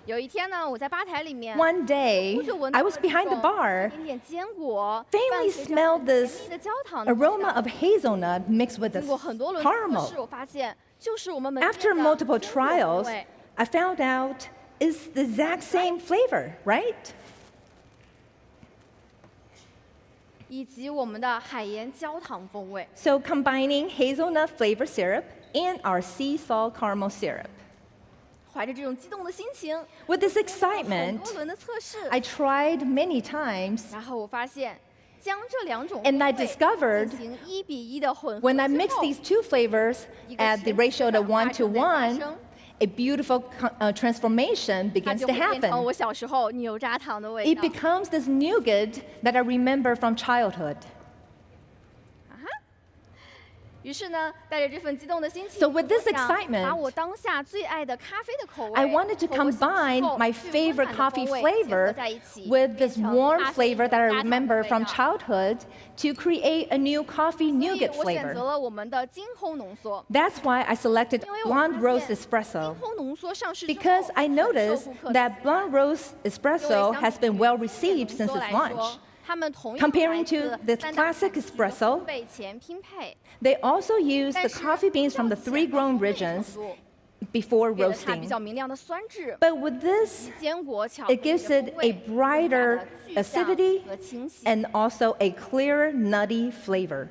有一天呢，我在吧台里面 One day, 我就闻到 I 了 was behind the 这种 bar, 一点点坚果， faintly 伴随着 smelled 甜 this 蜜的焦糖的味 aroma 道 of hazelnut mixed with 经 this 过很多轮的测 caramel. 试，我发现就是我们门 After 店的 multiple 坚果风 trials, 味 I found out it's the exact same flavor, right? 以及我们的海盐焦糖风味。 So combining hazelnut flavor syrup and our sea salt caramel syrup. 怀着这种激动的心情， With this 很 excitement, 多轮的测试， I tried many times. 然后我发现将这两种 And I 风味 discovered 进行1:1的混合 When I 之 mix 后 these two flavors at the ratio of 1 to 1, a beautiful transformation 它 begins 就 to 会变成 happen. 我小时候牛轧糖的味 It 道。 becomes this nougat that I remember from childhood. 于是呢，带着这份激动的心情 So with this 我想 excitement, 把我当下最爱的咖啡的口味 I wanted to 和我小时候 combine my 最温 favorite 暖的 coffee 风味结合 flavor 在一起 with this 变成 warm 咖啡 flavor that I 牛轧糖的 remember 味 from 道 childhood to create a new coffee 所以 nougat 我选择 flavor. 了我们的金烘浓缩。 That's why I selected 因为我 blonde 发 roast 现 espresso. 金烘浓缩上市之后 Because I 很受 noticed 顾客的 that blonde roast 因 espresso 为 has 相 been 比 well 于 received 浓 since 缩 its 来 launch. 说，他们同样 Comparing 来 to 自 this 三大 classic 品级的 espresso, 烘焙前拼配， They also use the 但是 coffee beans from the 3 grown 较浅的烘焙 regions 程度 before 给了它比 roasting. 较明亮的酸质， But with this, 坚果巧 it gives it a brighter acidity 和清晰。 and also a clear, nutty flavor.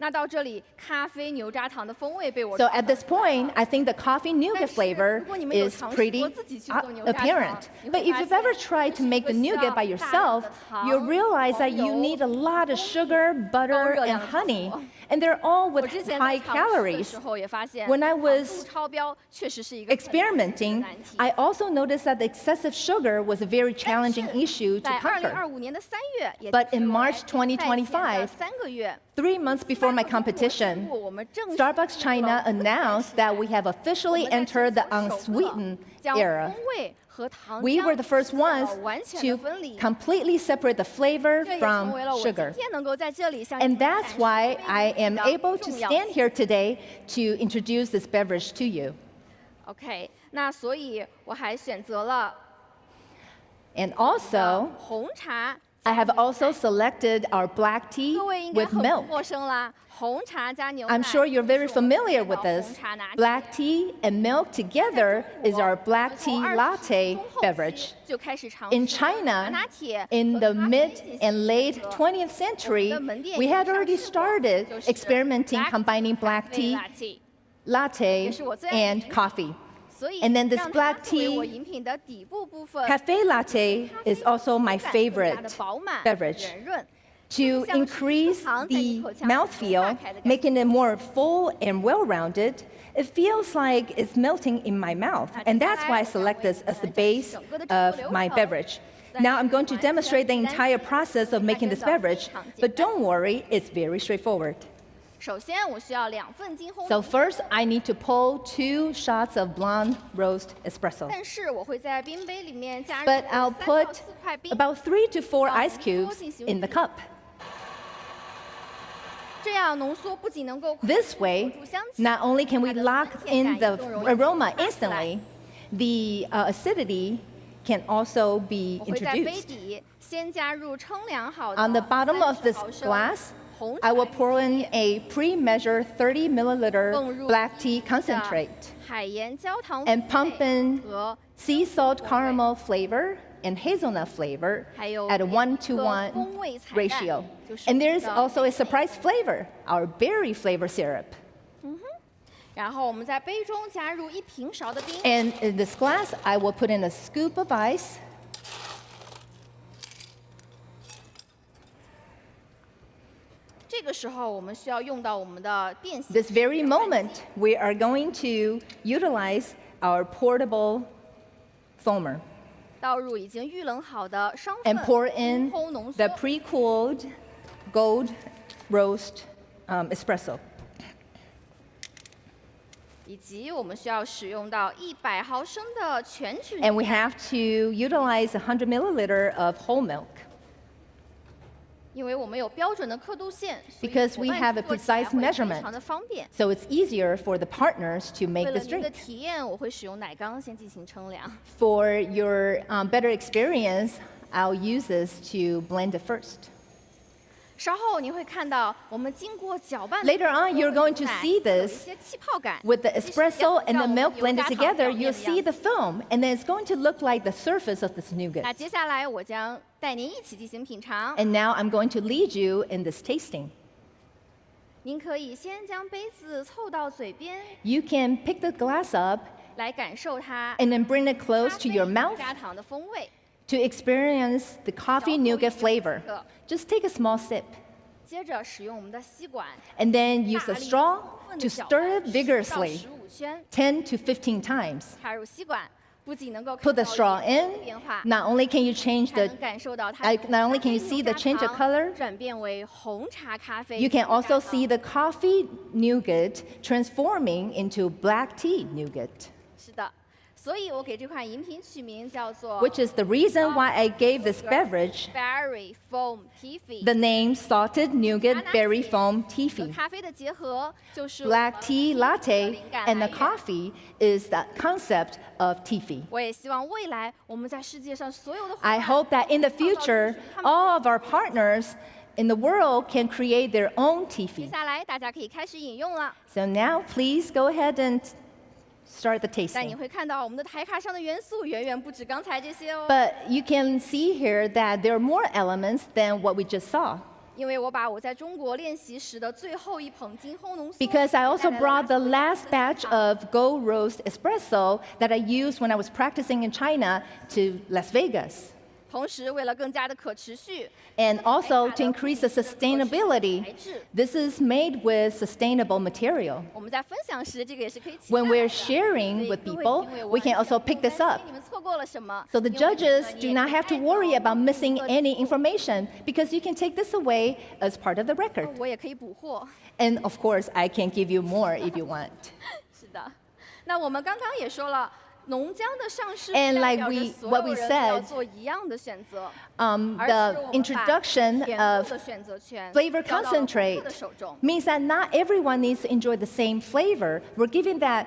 那到这里，咖啡牛轧糖的风味被我 So 找到 at this point, I think the coffee nougat flavor 如果你们有 is 尝试 pretty 过自己去做牛轧糖， apparent. 你 But 会 if 发 you've 现 ever tried to make the 这个 nougat by 需要 yourself, 大量的糖 you'll realize that you 黄油 need a lot of sugar, butter, 热 and 量的糖 honey, 果 and they're all 我 with 之前 high 在尝试的 calories. 时候也发现， When I 糖 was 度超标确实是一个很 experimenting, 难题。 I also noticed that the excessive sugar was a very challenging issue to 在 conquer. 2025年的3月，也 But 就是 in 我 March 在前的 2025, 3个月， 3 months before my competition, 我们正式 Starbucks China announced that we have officially 我们在 entered the 全球首个 unsweetened 将 era. 风味和糖 We 浆 were the first 实现了 ones 完全 to 的分离。 completely separate the flavor 这也 from 成为了我今 sugar. 天能够在这里向你 And 们展 that's 示 why 杯 I 里 am 的 able to 重要 stand 性 here today to introduce this beverage to you. OK，那所以我还选择了 And also, 红茶。 I have also selected our black tea 各位应该 with 很不 milk. 陌生啦，红茶加牛奶。 I'm sure you're very 是我们 familiar 的 with 红 this. 茶拿铁 Black tea and milk together is our black tea 从20 latte 中后期 beverage. 就开始尝 In 试 China, 拿铁 in 和 the 咖啡 mid 进行 and late 结合 20th century, 我们的门店 we 已经 had 上 already 市过 started 就是 experimenting black combining black tea, latte latte, 也是我最爱的 and coffee. 所以 And then this 让它 black 作为我 tea 饮品的底部部分 Cafe latte is also my 口感更加的 favorite 饱满 beverage. 圆润 To 像是 increase 糖在一 the 口腔里化 mouthfeel, 开的感觉。 making it more full and well-rounded, it feels like it's melting in my mouth. And that's why I select this as the base of my beverage. Now I'm going to demonstrate the entire process of making this beverage, but don't worry, it's very straightforward. 首先我需要2份金烘 So first, I need to pull 2 shots of blonde roast espresso. 但是我会在冰杯里面加入 But I'll 3到 put 4块冰， about 3 to 4 ice cubes in the cup. 这样浓缩不仅能够快 This 速 way, 锁住香气， not only can we 它的 lock 酸甜 in 感 the 也更容易 aroma 发出来 instantly, the acidity can also be 我会在杯 introduced. 底先加入称量好的 On the bottom of 30 this 毫升 glass, 红 I will 茶 pour in a pre-measured 30 milliliter 更入 black tea 的 concentrate 海盐焦糖 and 风 pump 味 in 和 sea salt caramel flavor and hazelnut flavor 还有 at a 1 一 to 个 1风味彩蛋 ratio. 就是我 And 们 there's 的 also a surprise flavor, our berry flavor syrup. 然后我们在杯中加入1平勺的冰， And in this glass, I will put in a scoop of ice. 这个时候我们需要用到我们的便携 This very moment, we are going to utilize our portable foamer 倒入已经预冷好的双份 and pour 金 in 烘浓 the 缩， pre-cooled gold roast espresso. 以及我们需要使用到100毫升的全脂 And we 牛奶 have to utilize 100 milliliter of whole milk 因为我们有标准的刻度线，所以 because 伙 we 伴 have a 制作起来 precise 会非 measurement. 常的方便。 So it's easier for the partners to 为 make 了 this 您的 drink. 体验，我会使用奶缸先进行称量。 For your better experience, I'll use this to blend it first. 稍后你会看到，我们经过搅拌的 Later on, you're going to 牛奶 see 有一 this 些气泡感。 with the 其实也 espresso 很 and 像 the 我们 milk 牛 blended 轧糖 together, 表面 you'll 的 see 样 the 子 foam, and then it's going to look like the surface of this 那 nougat. 接下来我将带您一起进行品尝。 And now I'm going to lead you in this tasting. 您可以先将杯子凑到嘴边， You can pick the glass up 来感受它 and then bring it 咖 close to 啡 your 牛 mouth 轧糖的风味。 to experience the coffee nougat flavor. Just take a small sip, 接着使用我们的吸管， and then use a 大力 straw 部分 to 地搅 stir 拌 it 10到 vigorously, 15圈， 10 to 15 times. 插入吸管，不仅能够 Put 看 the 到 straw 颜色 in. 的变化， Not only can you change 还 the 能感受到它 not only can you 由 see the 咖啡 change of 牛轧 color, 糖转变为红茶咖啡。 you can 牛轧 also 糖 see the coffee nougat transforming into black tea nougat, 是的，所以我给这款饮品取名叫做 which is the reason why I gave this beverage Berry Foam Tiffy。 the name Salted Nougat Berry Foam 和 Tiffy. 咖啡的结合就是 Black tea 我们 latte 的灵感 and the 来源。 coffee is the concept of Tiffy. 我也希望未来我们在世界上所有的伙 I 伴 hope that in the future, all of our partners in the world can create their own 接 Tiffy. 下来大家可以开始饮用了。 So now, please go ahead and start the 但你 tasting. 会看到我们的台卡上的元素远远不止刚才这些哦。 But you can see here that there are more elements than what we just saw. 因为我把我在中国练习时的最后一捧金烘浓缩 Because I also 带来了 brought the 拉丝 last batch of Gold Roast Espresso that I used when I was practicing in China to Las Vegas. 同时为了更加的可持续， And also to increase the sustainability, this is made with sustainable material. 我们在分享时这个也是可以起 When 下来 we're 的。 sharing with 各位 people, 评委，我 we can 很 also 想 pick 不 this 担 up. 心你们错过了什么 So the 因为这个 judges 你 do 也 not 可以 have to 带走 worry 我 about 们 missing 的 any 记录 information because you can take this away as part of the record. 我也可以补货。 And of course, I can give you more if you want. 是的，那我们刚刚也说了，浓浆的上市 And 代 like 表着 we- 所 what 有 we 人都要 said, 做一样的选择， The 而是我们把 introduction 甜度 of 的选择权 flavor 交到了顾 concentrate 客的手中。 means that not everyone needs to enjoy the same flavor. We're giving that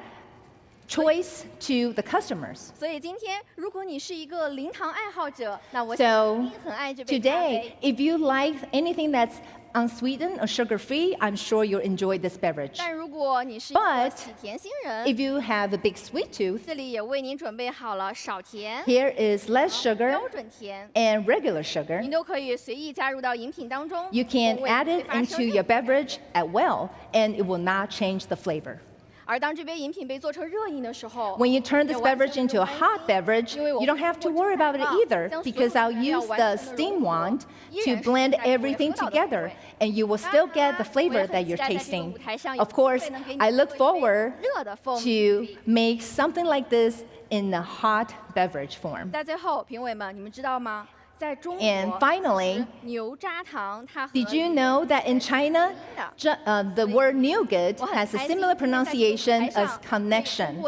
choice to the customers. 所以今天，如果你是一个零糖爱好者，那我 So 想你一定很爱这杯咖 today, 啡。 if you like anything that's unsweetened or sugar-free, I'm sure you'll enjoy this beverage. 但如果你是一个 But 喜甜心人， If you have a big sweet tooth, 这里也为您准备好了少甜、 here is less sugar 标准甜， and regular sugar. 您都可以随意加入到饮品当中。 You can 风味 add 不会 it 发生 into 任 your 何改变 beverage at will, and it will not change the flavor. 而当这杯饮品被做成热饮的时候， When you turn this 也完全 beverage 不 into 用 a 担 hot 心 beverage, 因为我 you don't have to worry about it either 将所有 because 的 I'll 原料 use 完 the 全地 steam 融合 wand 依 to 然是 blend 在你会 everything 喝到的风 together, 味 and you will still get the 我也 flavor 很 that 期 you're 待在这个 tasting. 舞台上有 Of 机会 course, 能给你 I 们 look 做一杯 forward 热的 foam to tea make something like this in a hot beverage form. 在最后，评委们，你们知道吗？在中国， And finally, 牛轧糖它和 Did you know that in China, the word nougat has a similar pronunciation as connection?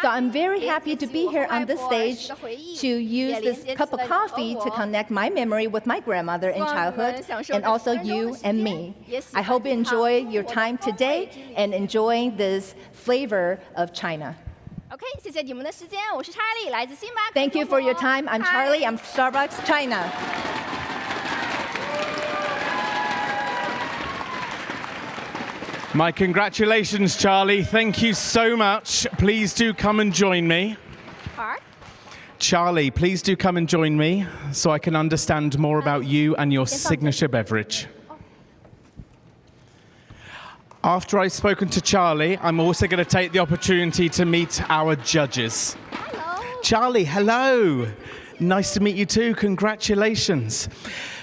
So I'm very happy to be here on this stage to use this cup of coffee to connect my memory with my grandmother in childhood and also you and me. I hope you enjoy your time today and enjoying this flavor of China. OK， 谢谢你们的时间，我是查理，来自星巴克。 Thank you for your time. I'm Charlie. I'm Starbucks China. My congratulations, Charlie. Thank you so much. Please do come and join me. Charlie, please do come and join me so I can understand more about you and your signature beverage. After I've spoken to Charlie, I'm also going to take the opportunity to meet our judges. Charlie, hello. Nice to meet you too. Congratulations.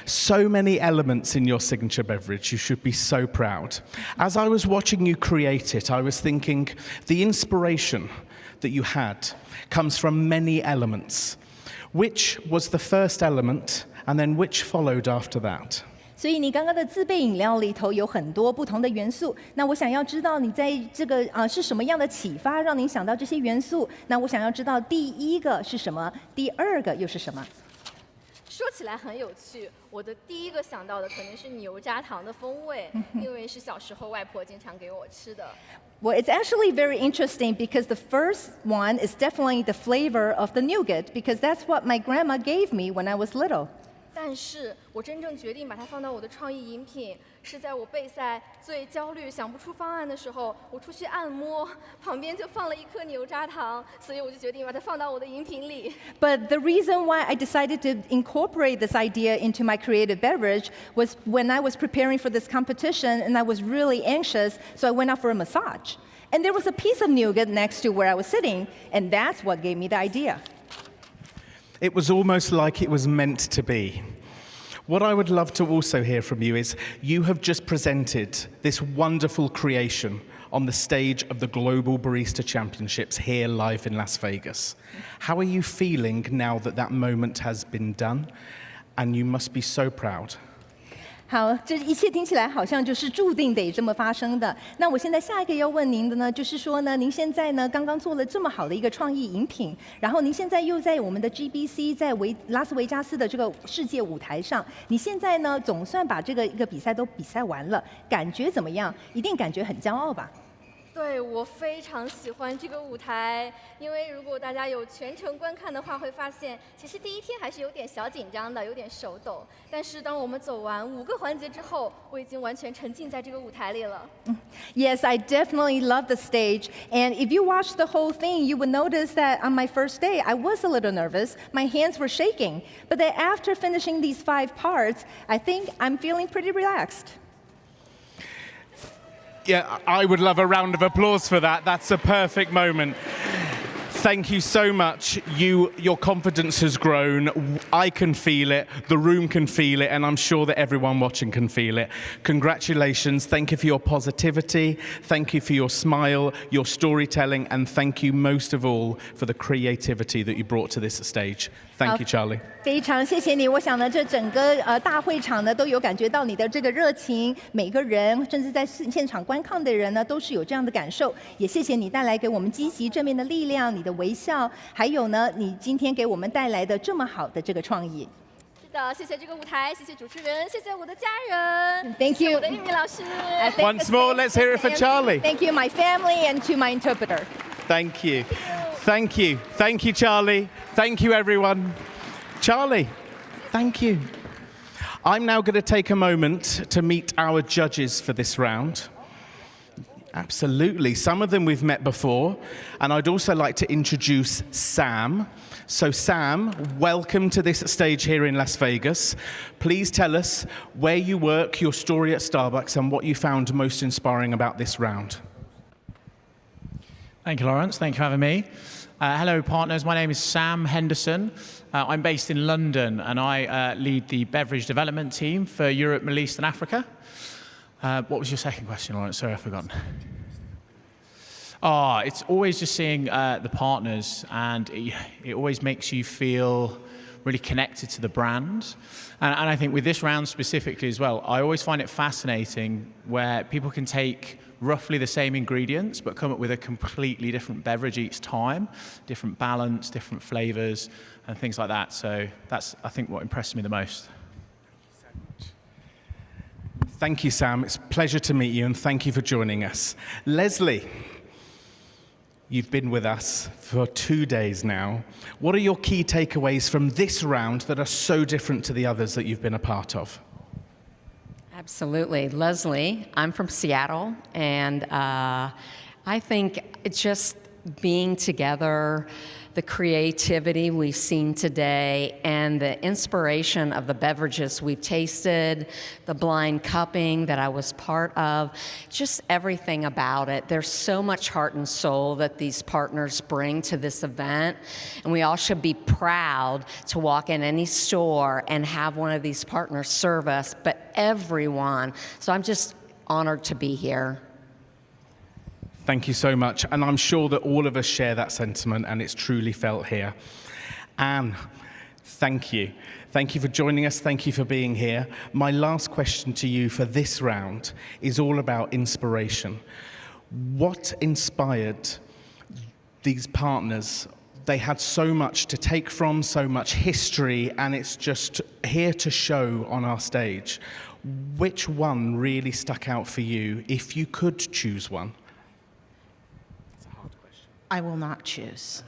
So many elements in your signature beverage. You should be so proud. As I was watching you create it, I was thinking the inspiration that you had comes from many elements. Which was the first element, and then which followed after that? 所以你刚刚的自备饮料里头有很多不同的元素。那我想要知道你在这个是什么样的启发让您想到这些元素？那我想要知道第一个是什么，第二个又是什么？说起来很有趣，我的第一个想到的肯定是牛轧糖的风味，因为是小时候外婆经常给我吃的。Well, it's actually very interesting because the first one is definitely the flavor of the nougat because that's what my grandma gave me when I was little. 但是我真正决定把它放到我的创意饮品，是在我备赛最焦虑、想不出方案的时候，我出去按摩，旁边就放了一颗牛轧糖，所以我就决定把它放到我的饮品里。But the reason why I decided to incorporate this idea into my creative beverage was when I was preparing for this competition and I was really anxious, so I went out for a massage. And there was a piece of nougat next to where I was sitting, and that's what gave me the idea. It was almost like it was meant to be. What I would love to also hear from you is you have just presented this wonderful creation on the stage of the Global Barista Championships here live in Las Vegas. How are you feeling now that that moment has been done? And you must be so proud. 好，这一切听起来好像就是注定得这么发生的。那我现在下一个要问您的呢，就是说呢，您现在呢刚刚做了这么好的一个创意饮品，然后您现在又在我们的 GBC 在拉斯维加斯的这个世界舞台上，你现在呢总算把这个一个比赛都比赛完了，感觉怎么样？一定感觉很骄傲吧？对，我非常喜欢这个舞台，因为如果大家有全程观看的话，会发现其实第一天还是有点小紧张的，有点手抖。但是当我们走完5个环节之后，我已经完全沉浸在这个舞台里了。Yes, I definitely love the stage. And if you watch the whole thing, you would notice that on my first day, I was a little nervous. My hands were shaking. But then after finishing these 5 parts, I think I'm feeling pretty relaxed. Yeah, I would love a round of applause for that. That's a perfect moment. Thank you so much. Your confidence has grown. I can feel it. The room can feel it. And I'm sure that everyone watching can feel it. Congratulations. Thank you for your positivity. Thank you for your smile, your storytelling. And thank you most of all for the creativity that you brought to this stage. Thank you, Charlie. 非常谢谢你，我想呢，这整个大会场呢都有感觉到你的这个热情，每个人甚至在现场观看的人呢都是有这样的感受。也谢谢你带来给我们积极正面的力量，你的微笑，还有呢，你今天给我们带来的这么好的这个创意。是的，谢谢这个舞台，谢谢主持人，谢谢我的家人 ，Thank you， 谢谢我的英语老师。Once more, let's hear it for Charlie. Thank you, my family, and to my interpreter. Thank you. Thank you. Thank you, Charlie. Thank you, everyone. Charlie, thank you. I'm now going to take a moment to meet our judges for this round. Absolutely. Some of them we've met before. And I'd also like to introduce Sam. So Sam, welcome to this stage here in Las Vegas. Please tell us where you work, your story at Starbucks, and what you found most inspiring about this round. Thank you, Lawrence. Thank you for having me. Hello, partners. My name is Sam Henderson. I'm based in London, and I lead the beverage development team for Europe, Middle East, and Africa. What was your second question, Lawrence? Sorry, I've forgotten. It's always just seeing the partners, and it always makes you feel really connected to the brand. And I think with this round specifically as well, I always find it fascinating where people can take roughly the same ingredients but come up with a completely different beverage each time, different balance, different flavors, and things like that. So that's, I think, what impressed me the most. Thank you, Sam. It's a pleasure to meet you, and thank you for joining us. Leslie, you've been with us for 2 days now. What are your key takeaways from this round that are so different to the others that you've been a part of? Absolutely. Leslie, I'm from Seattle, and I think it's just being together, the creativity we've seen today, and the inspiration of the beverages we've tasted, the blind cupping that I was part of, just everything about it. There's so much heart and soul that these partners bring to this event, and we all should be proud to walk in any store and have one of these partners serve us, but everyone. So I'm just honored to be here. Thank you so much. And I'm sure that all of us share that sentiment, and it's truly felt here. Anne, Thank you. Thank you for joining us. Thank you for being here. My last question to you for this round is all about inspiration. What inspired these partners? They had so much to take from, so much history, and it's just here to show on our stage. Which one really stuck out for you, if you could choose one? It's a hard question. I will not choose.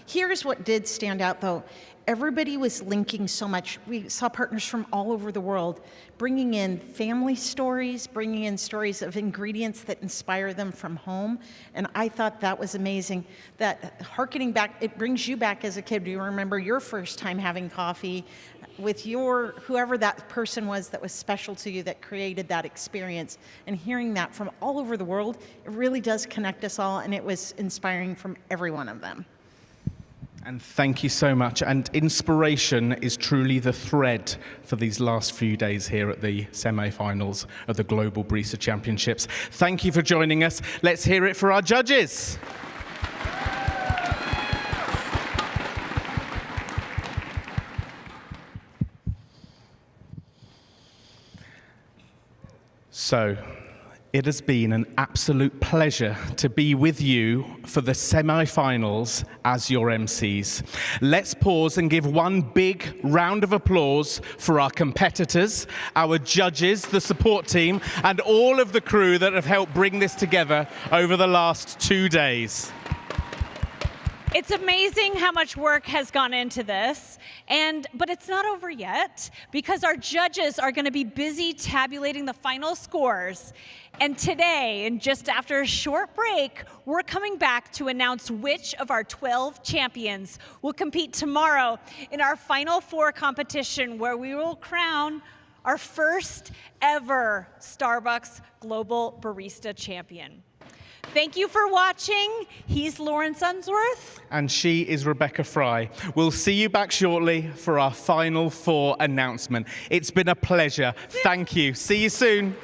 Here's what did stand out, though. Everybody was linking so much. We saw partners from all over the world bringing in family stories, bringing in stories of ingredients that inspire them from home. And I thought that was amazing. That hearkening back, it brings you back as a kid. Do you remember your first time having coffee with your, whoever that person was that was special to you that created that experience? And hearing that from all over the world, it really does connect us all. And it was inspiring from every one of them. And thank you so much. And inspiration is truly the thread for these last few days here at the semi-finals of the Global Barista Championships. Thank you for joining us. Let's hear it for our judges. So, it has been an absolute pleasure to be with you for the semi-finals as your MCs. Let's pause and give one big round of applause for our competitors, our judges, the support team, and all of the crew that have helped bring this together over the last 2 days. It's amazing how much work has gone into this, but it's not over yet, because our judges are going to be busy tabulating the final scores. And today, and just after a short break, we're coming back to announce which of our 12 champions will compete tomorrow in our Final Four competition, where we will crown our first ever Starbucks Global Barista Champion. Thank you for watching. He's Lawrence Unsworth. And she is Rebecca Fry. We'll see you back shortly for our Final Four announcement. It's been a pleasure. Thank you. See you soon.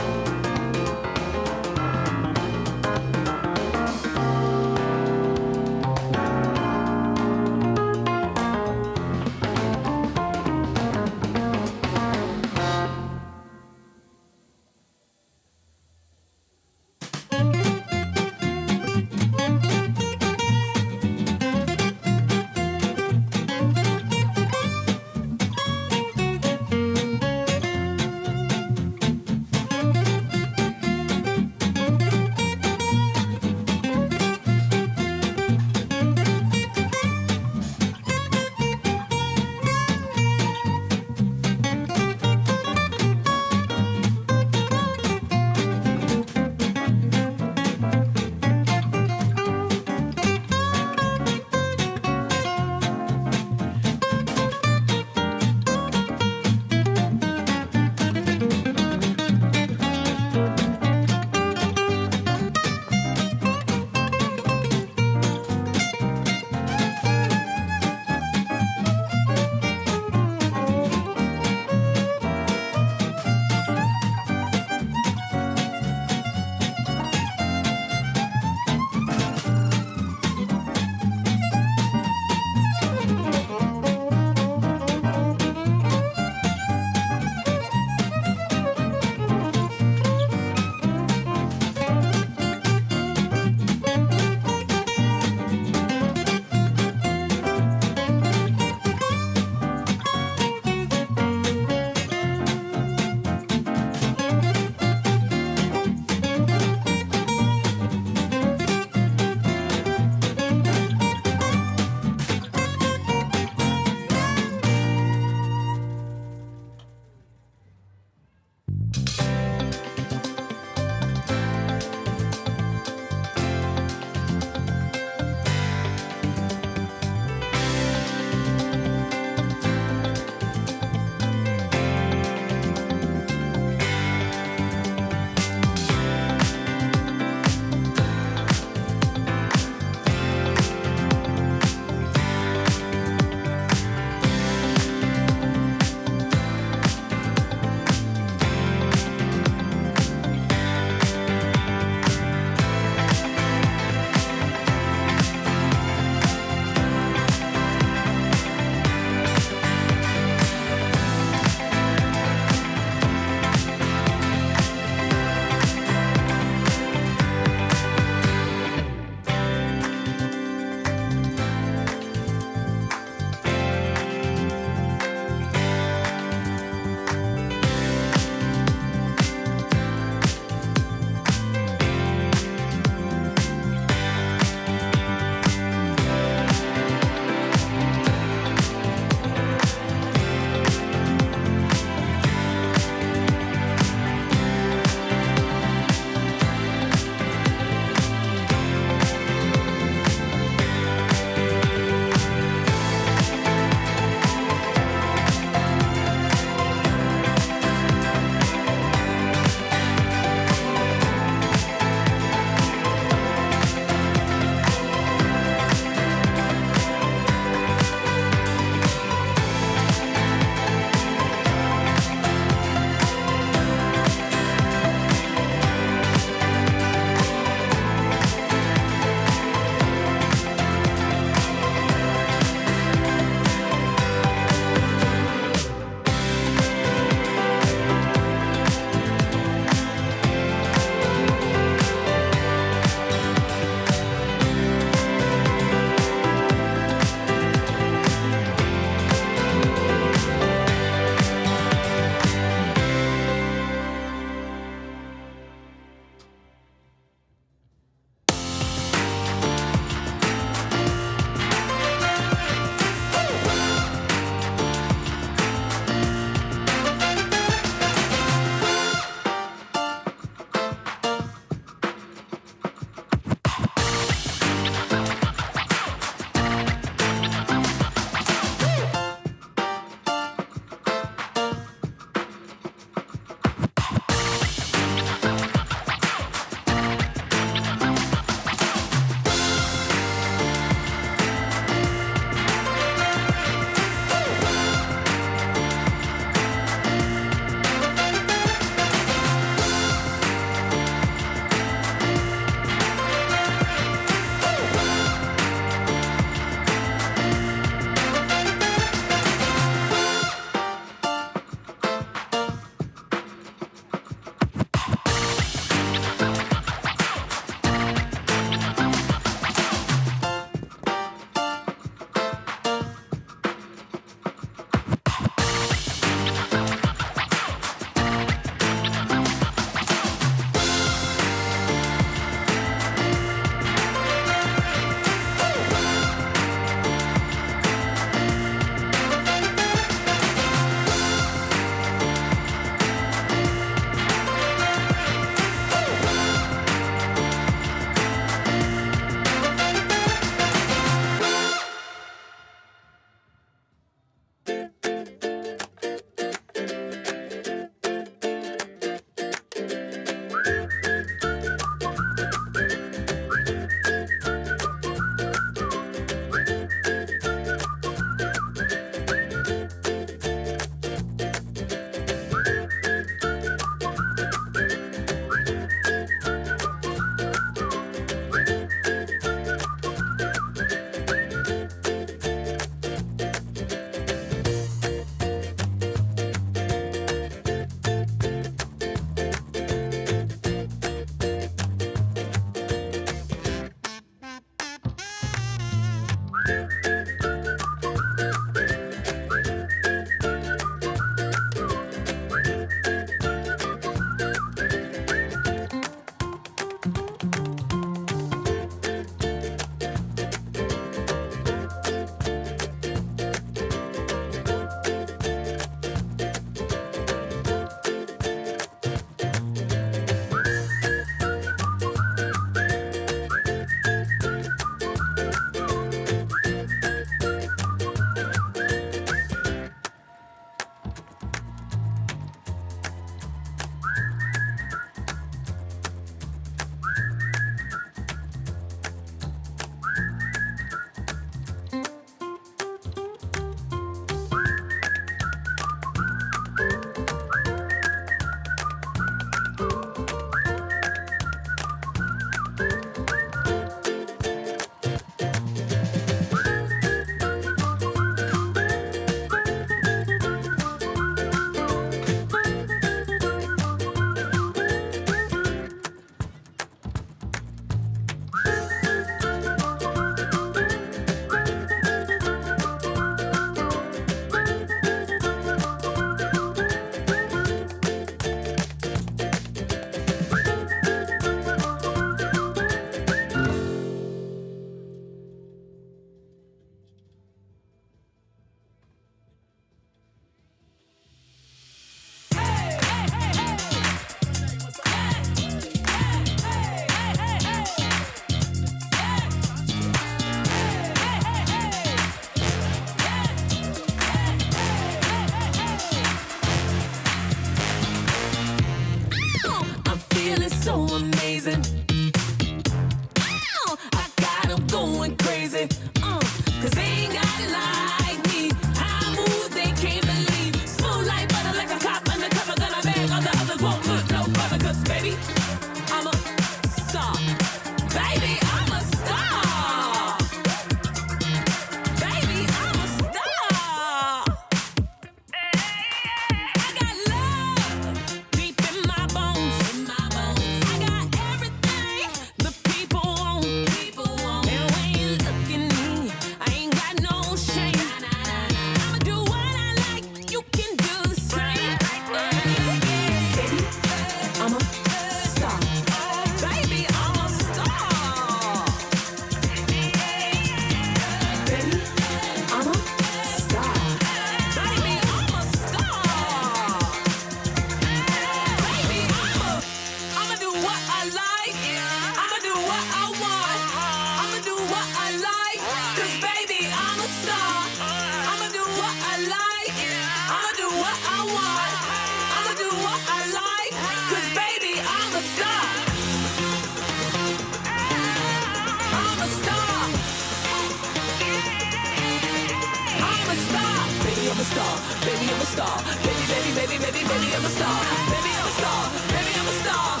a star. Baby, baby, baby, baby, baby, I'm a star. Baby, I'm a star. Baby, I'm a star.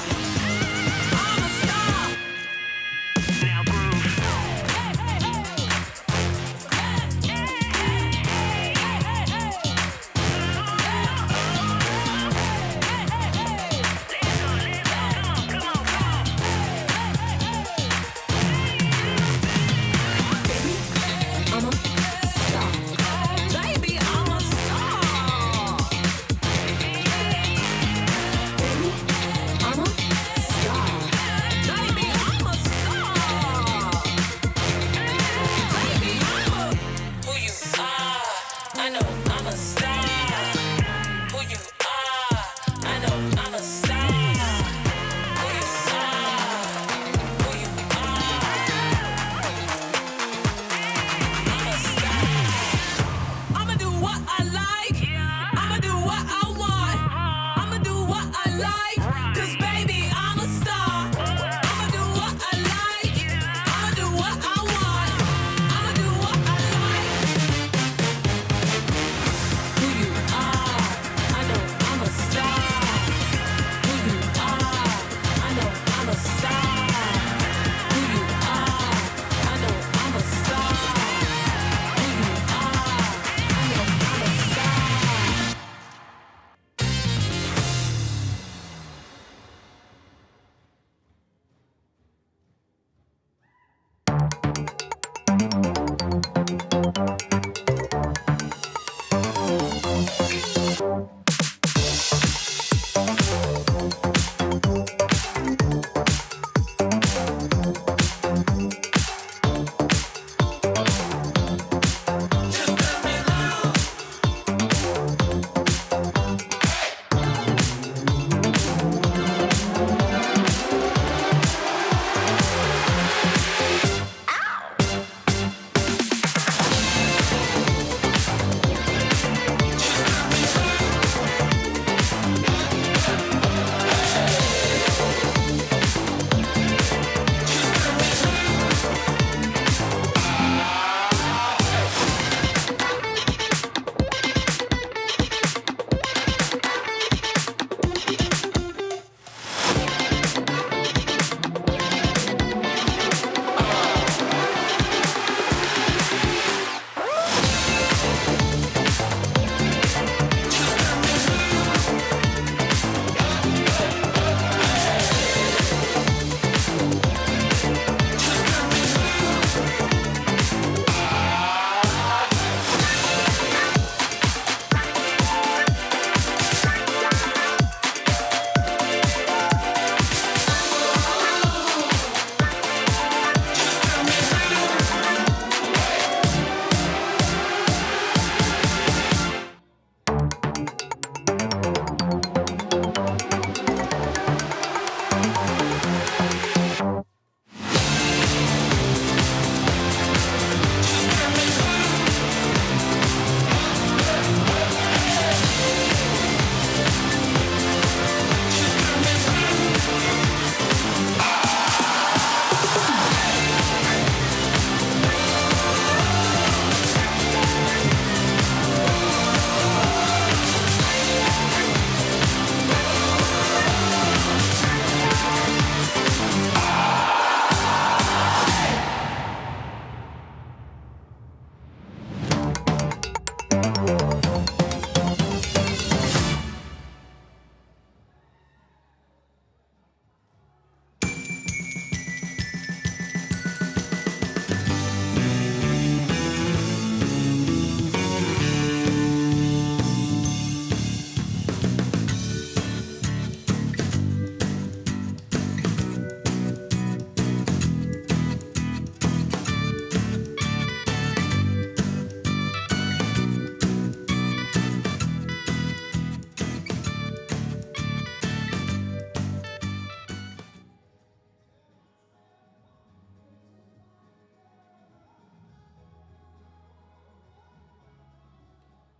I'm a star. Now groove.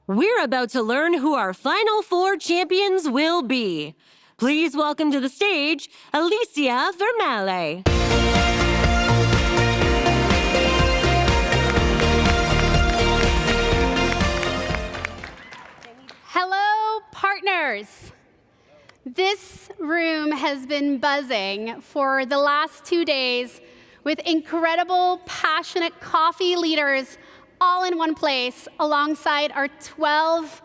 We're about to learn who our Final Four champions will be. Please welcome to the stage, Alicia Vermale. This room has been buzzing for the last 2 days with incredible, passionate coffee leaders all in one place alongside our 12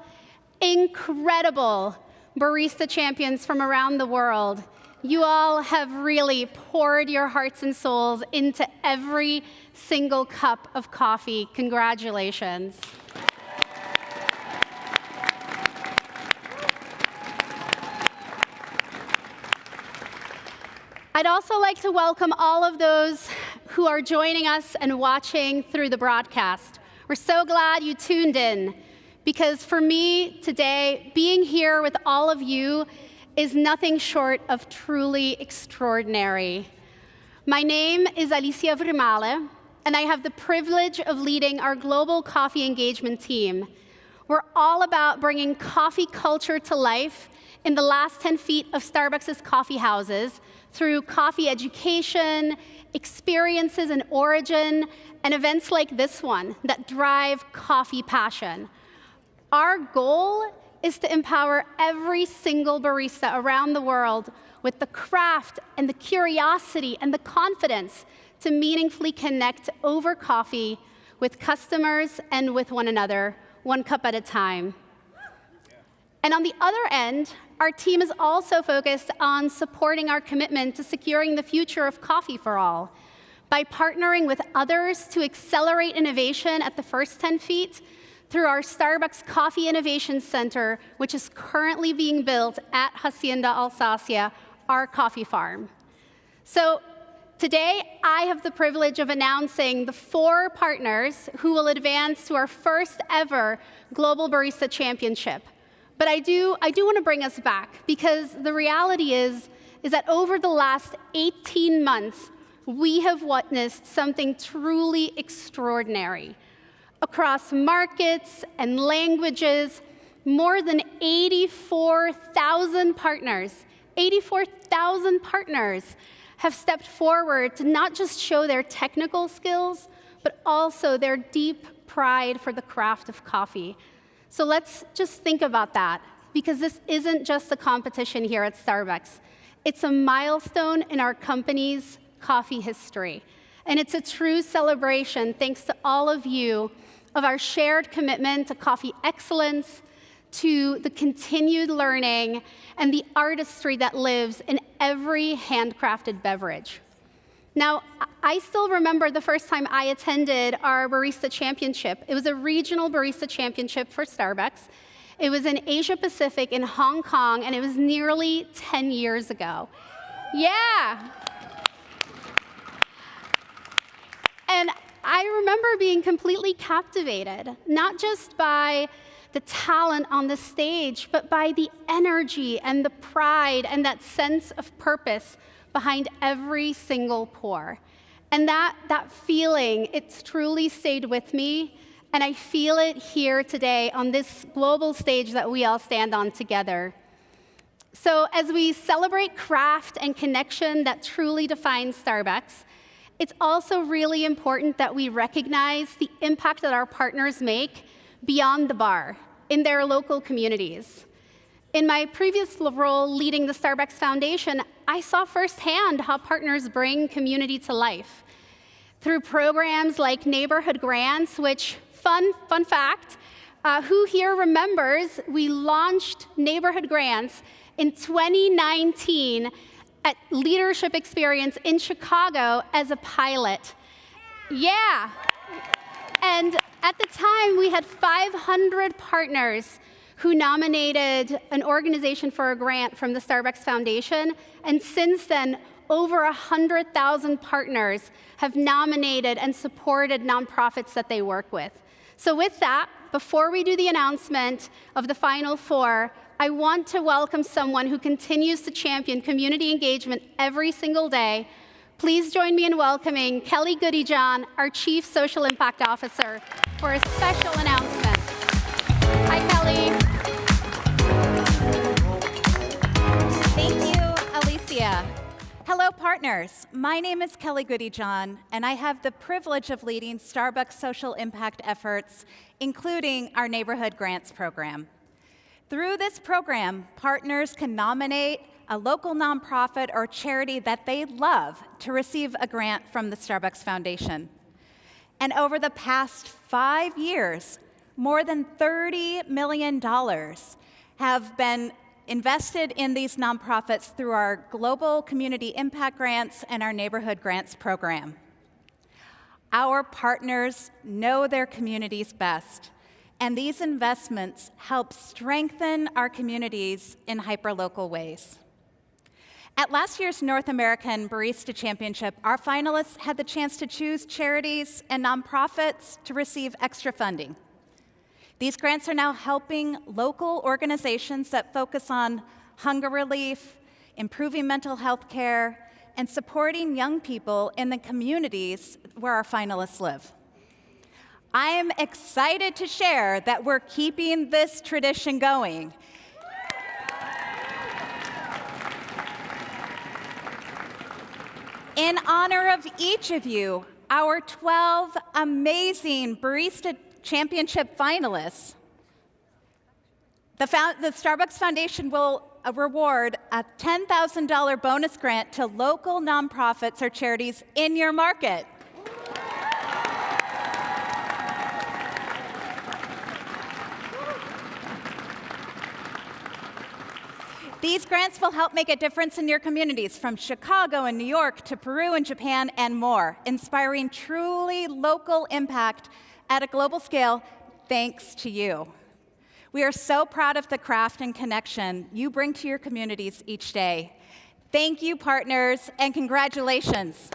incredible barista champions from around the world. You all have really poured your hearts and souls into every single cup of coffee. Congratulations. I'd also like to welcome all of those who are joining us and watching through the broadcast. We're so glad you tuned in, because for me today, being here with all of you is nothing short of truly extraordinary. My name is Alicia Vermale, and I have the privilege of leading our global coffee engagement team. We're all about bringing coffee culture to life in the last 10 feet of Starbucks' coffee houses through coffee education, experiences in origin, and events like this one that drive coffee passion. Our goal is to empower every single barista around the world with the craft and the curiosity and the confidence to meaningfully connect over coffee with customers and with one another, one cup at a time. And on the other end, our team is also focused on supporting our commitment to securing the future of coffee for all by partnering with others to accelerate innovation at the first 10 feet through our Starbucks Coffee Innovation Center, which is currently being built at Hacienda Alsacia, our coffee farm. So today, I have the privilege of announcing the 4 partners who will advance to our first ever Global Barista Championship. But I do want to bring us back, because the reality is that over the last 18 months, we have witnessed something truly extraordinary. Across markets and languages, more than 84,000 partners have stepped forward to not just show their technical skills, but also their deep pride for the craft of coffee. So let's just think about that, because this isn't just a competition here at Starbucks. It's a milestone in our company's coffee history. And it's a true celebration, thanks to all of you, of our shared commitment to coffee excellence, to the continued learning, and the artistry that lives in every handcrafted beverage. Now, I still remember the first time I attended our Barista Championship. It was a regional Barista Championship for Starbucks. It was in Asia Pacific in Hong Kong, and it was nearly 10 years ago. Yeah. And I remember being completely captivated, not just by the talent on the stage, but by the energy and the pride and that sense of purpose behind every single pour. And that feeling, it's truly stayed with me, and I feel it here today on this global stage that we all stand on together. So as we celebrate craft and connection that truly defines Starbucks, it's also really important that we recognize the impact that our partners make beyond the bar in their local communities. In my previous role leading the Starbucks Foundation, I saw firsthand how partners bring community to life. Through programs like Neighborhood Grants, which, fun fact, who here remembers we launched Neighborhood Grants in 2019 at Leadership Experience in Chicago as a pilot. Yeah. And at the time, we had 500 partners who nominated an organization for a grant from the Starbucks Foundation. And since then, over 100,000 partners have nominated and supported nonprofits that they work with. So with that, before we do the announcement of the final 4, I want to welcome someone who continues to champion community engagement every single day. Please join me in welcoming Kelly Goody-John, our Chief Social Impact Officer, for a special announcement. Hi, Kelly. Thank you, Alicia. Hello, partners. My name is Kelly Goody-John, and I have the privilege of leading Starbucks social impact efforts, including our Neighborhood Grants program. Through this program, partners can nominate a local nonprofit or charity that they love to receive a grant from the Starbucks Foundation. And over the past 5 years, more than $30 million have been invested in these nonprofits through our Global Community Impact Grants and our Neighborhood Grants program. Our partners know their communities best, and these investments help strengthen our communities in hyperlocal ways. At last year's North American Barista Championship, our finalists had the chance to choose charities and nonprofits to receive extra funding. These grants are now helping local organizations that focus on hunger relief, improving mental health care, and supporting young people in the communities where our finalists live. I am excited to share that we're keeping this tradition going. In honor of each of you, our 12 amazing Barista Championship finalists, the Starbucks Foundation will reward a $10,000 bonus grant to local nonprofits or charities in your market. These grants will help make a difference in your communities, from Chicago and New York to Peru and Japan and more, inspiring truly local impact at a global scale thanks to you. We are so proud of the craft and connection you bring to your communities each day. Thank you, partners, and congratulations.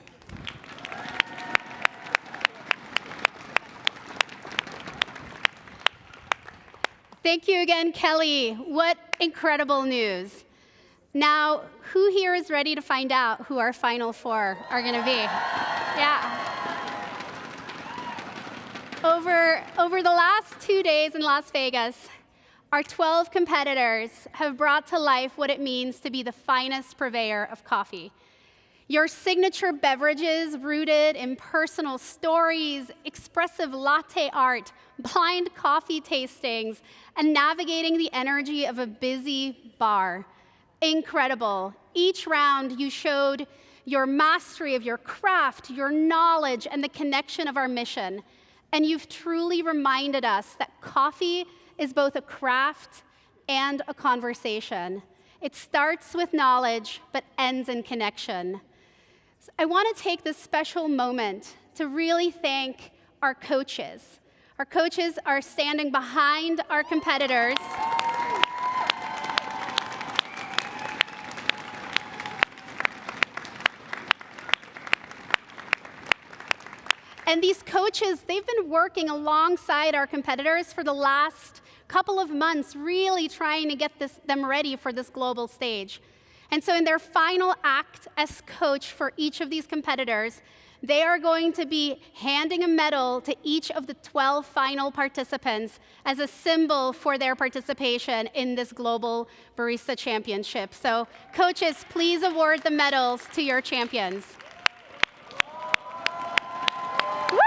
Thank you again, Kelly. What incredible news. Now, who here is ready to find out who our final four are going to be? Yeah. Over the last 2 days in Las Vegas, our 12 competitors have brought to life what it means to be the finest purveyor of coffee. Your signature beverages rooted in personal stories, expressive latte art, blind coffee tastings, and navigating the energy of a busy bar. Incredible. Each round you showed your mastery of your craft, your knowledge, and the connection of our mission. And you've truly reminded us that coffee is both a craft and a conversation. It starts with knowledge, but ends in connection. I want to take this special moment to really thank our coaches. Our coaches are standing behind our competitors. And these coaches, they've been working alongside our competitors for the last couple of months, really trying to get them ready for this global stage. And so in their final act as coach for each of these competitors, they are going to be handing a medal to each of the 12 final participants as a symbol for their participation in this Global Barista Championship. So coaches, please award the medals to your champions. Woo!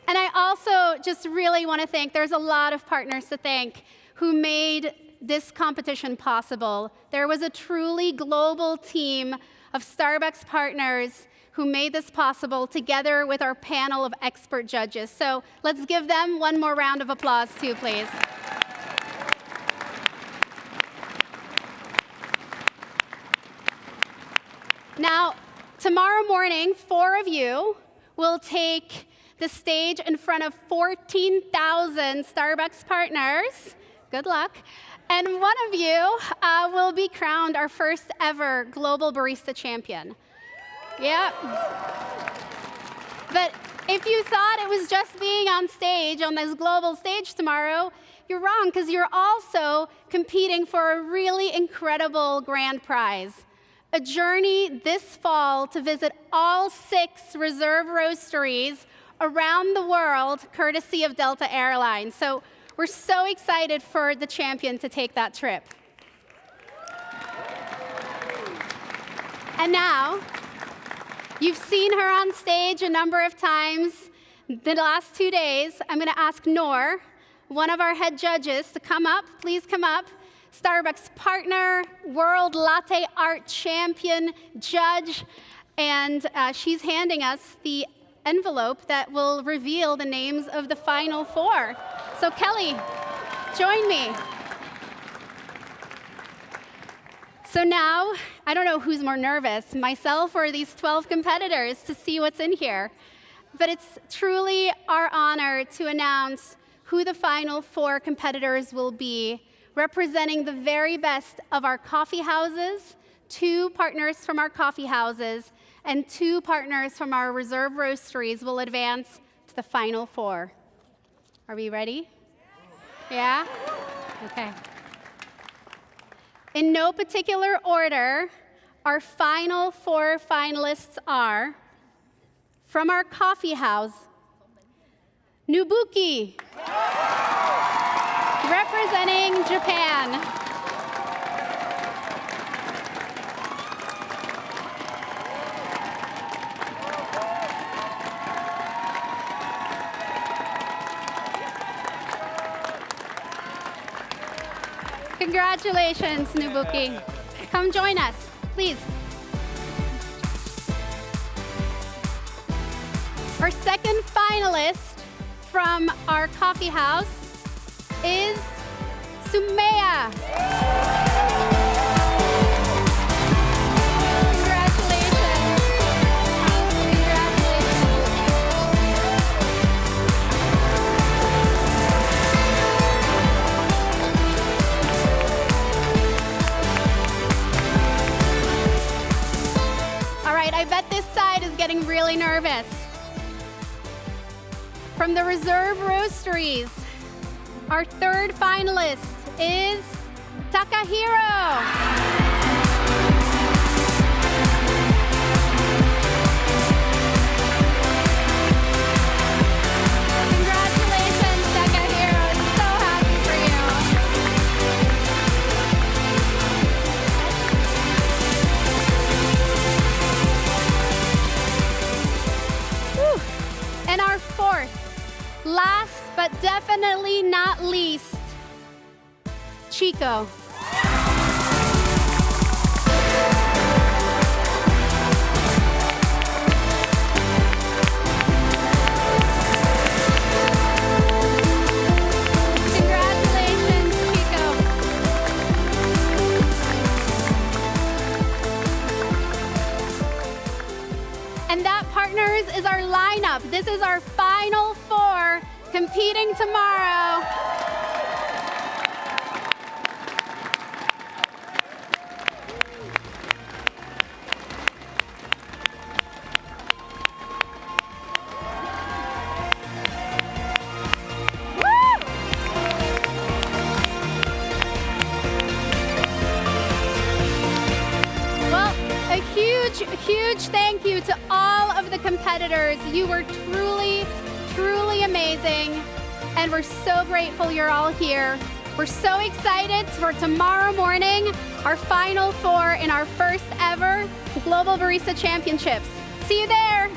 And I also just really want to thank, there's a lot of partners to thank who made this competition possible. There was a truly global team of Starbucks partners who made this possible together with our panel of expert judges. So let's give them one more round of applause too, please. Now, tomorrow morning, 4 of you will take the stage in front of 14,000 Starbucks partners. Good luck. And one of you will be crowned our first ever Global Barista Champion. Yeah. But if you thought it was just being on stage, on this global stage tomorrow, you're wrong, because you're also competing for a really incredible grand prize. A journey this fall to visit all 6 Reserve Roasteries around the world, courtesy of Delta Airlines. So we're so excited for the champion to take that trip. And now, you've seen her on stage a number of times the last 2 days. I'm going to ask Noor, one of our head judges, to come up. Please come up. Starbucks partner, world latte art champion, judge, and she's handing us the envelope that will reveal the names of the final 4. So Kelly, join me. So now, I don't know who's more nervous, myself or these 12 competitors, to see what's in here. But it's truly our honor to announce who the final 4 competitors will be, representing the very best of our coffee houses, 2 partners from our coffee houses, and 2 partners from our reserve roasteries will advance to the final 4. Are we ready? Yeah? Okay. In no particular order, our final 4 finalists are, from our coffee house, Nubuki, representing Japan. Congratulations, Nubuki. Come join us, please. Our second finalist from our coffee house is Sumaya. I bet this side is getting really nervous. From the Reserve Roasteries, our third finalist is Takahiro. And our fourth, last but definitely not least, Chico. Congratulations, Chico. And that, partners, is our lineup. This is our final 4 competing tomorrow. Huge thank you to all of the competitors. You were truly, truly amazing. And we're so grateful you're all here. We're so excited for tomorrow morning, our final 4 in our first ever Global Barista Championships. See you there.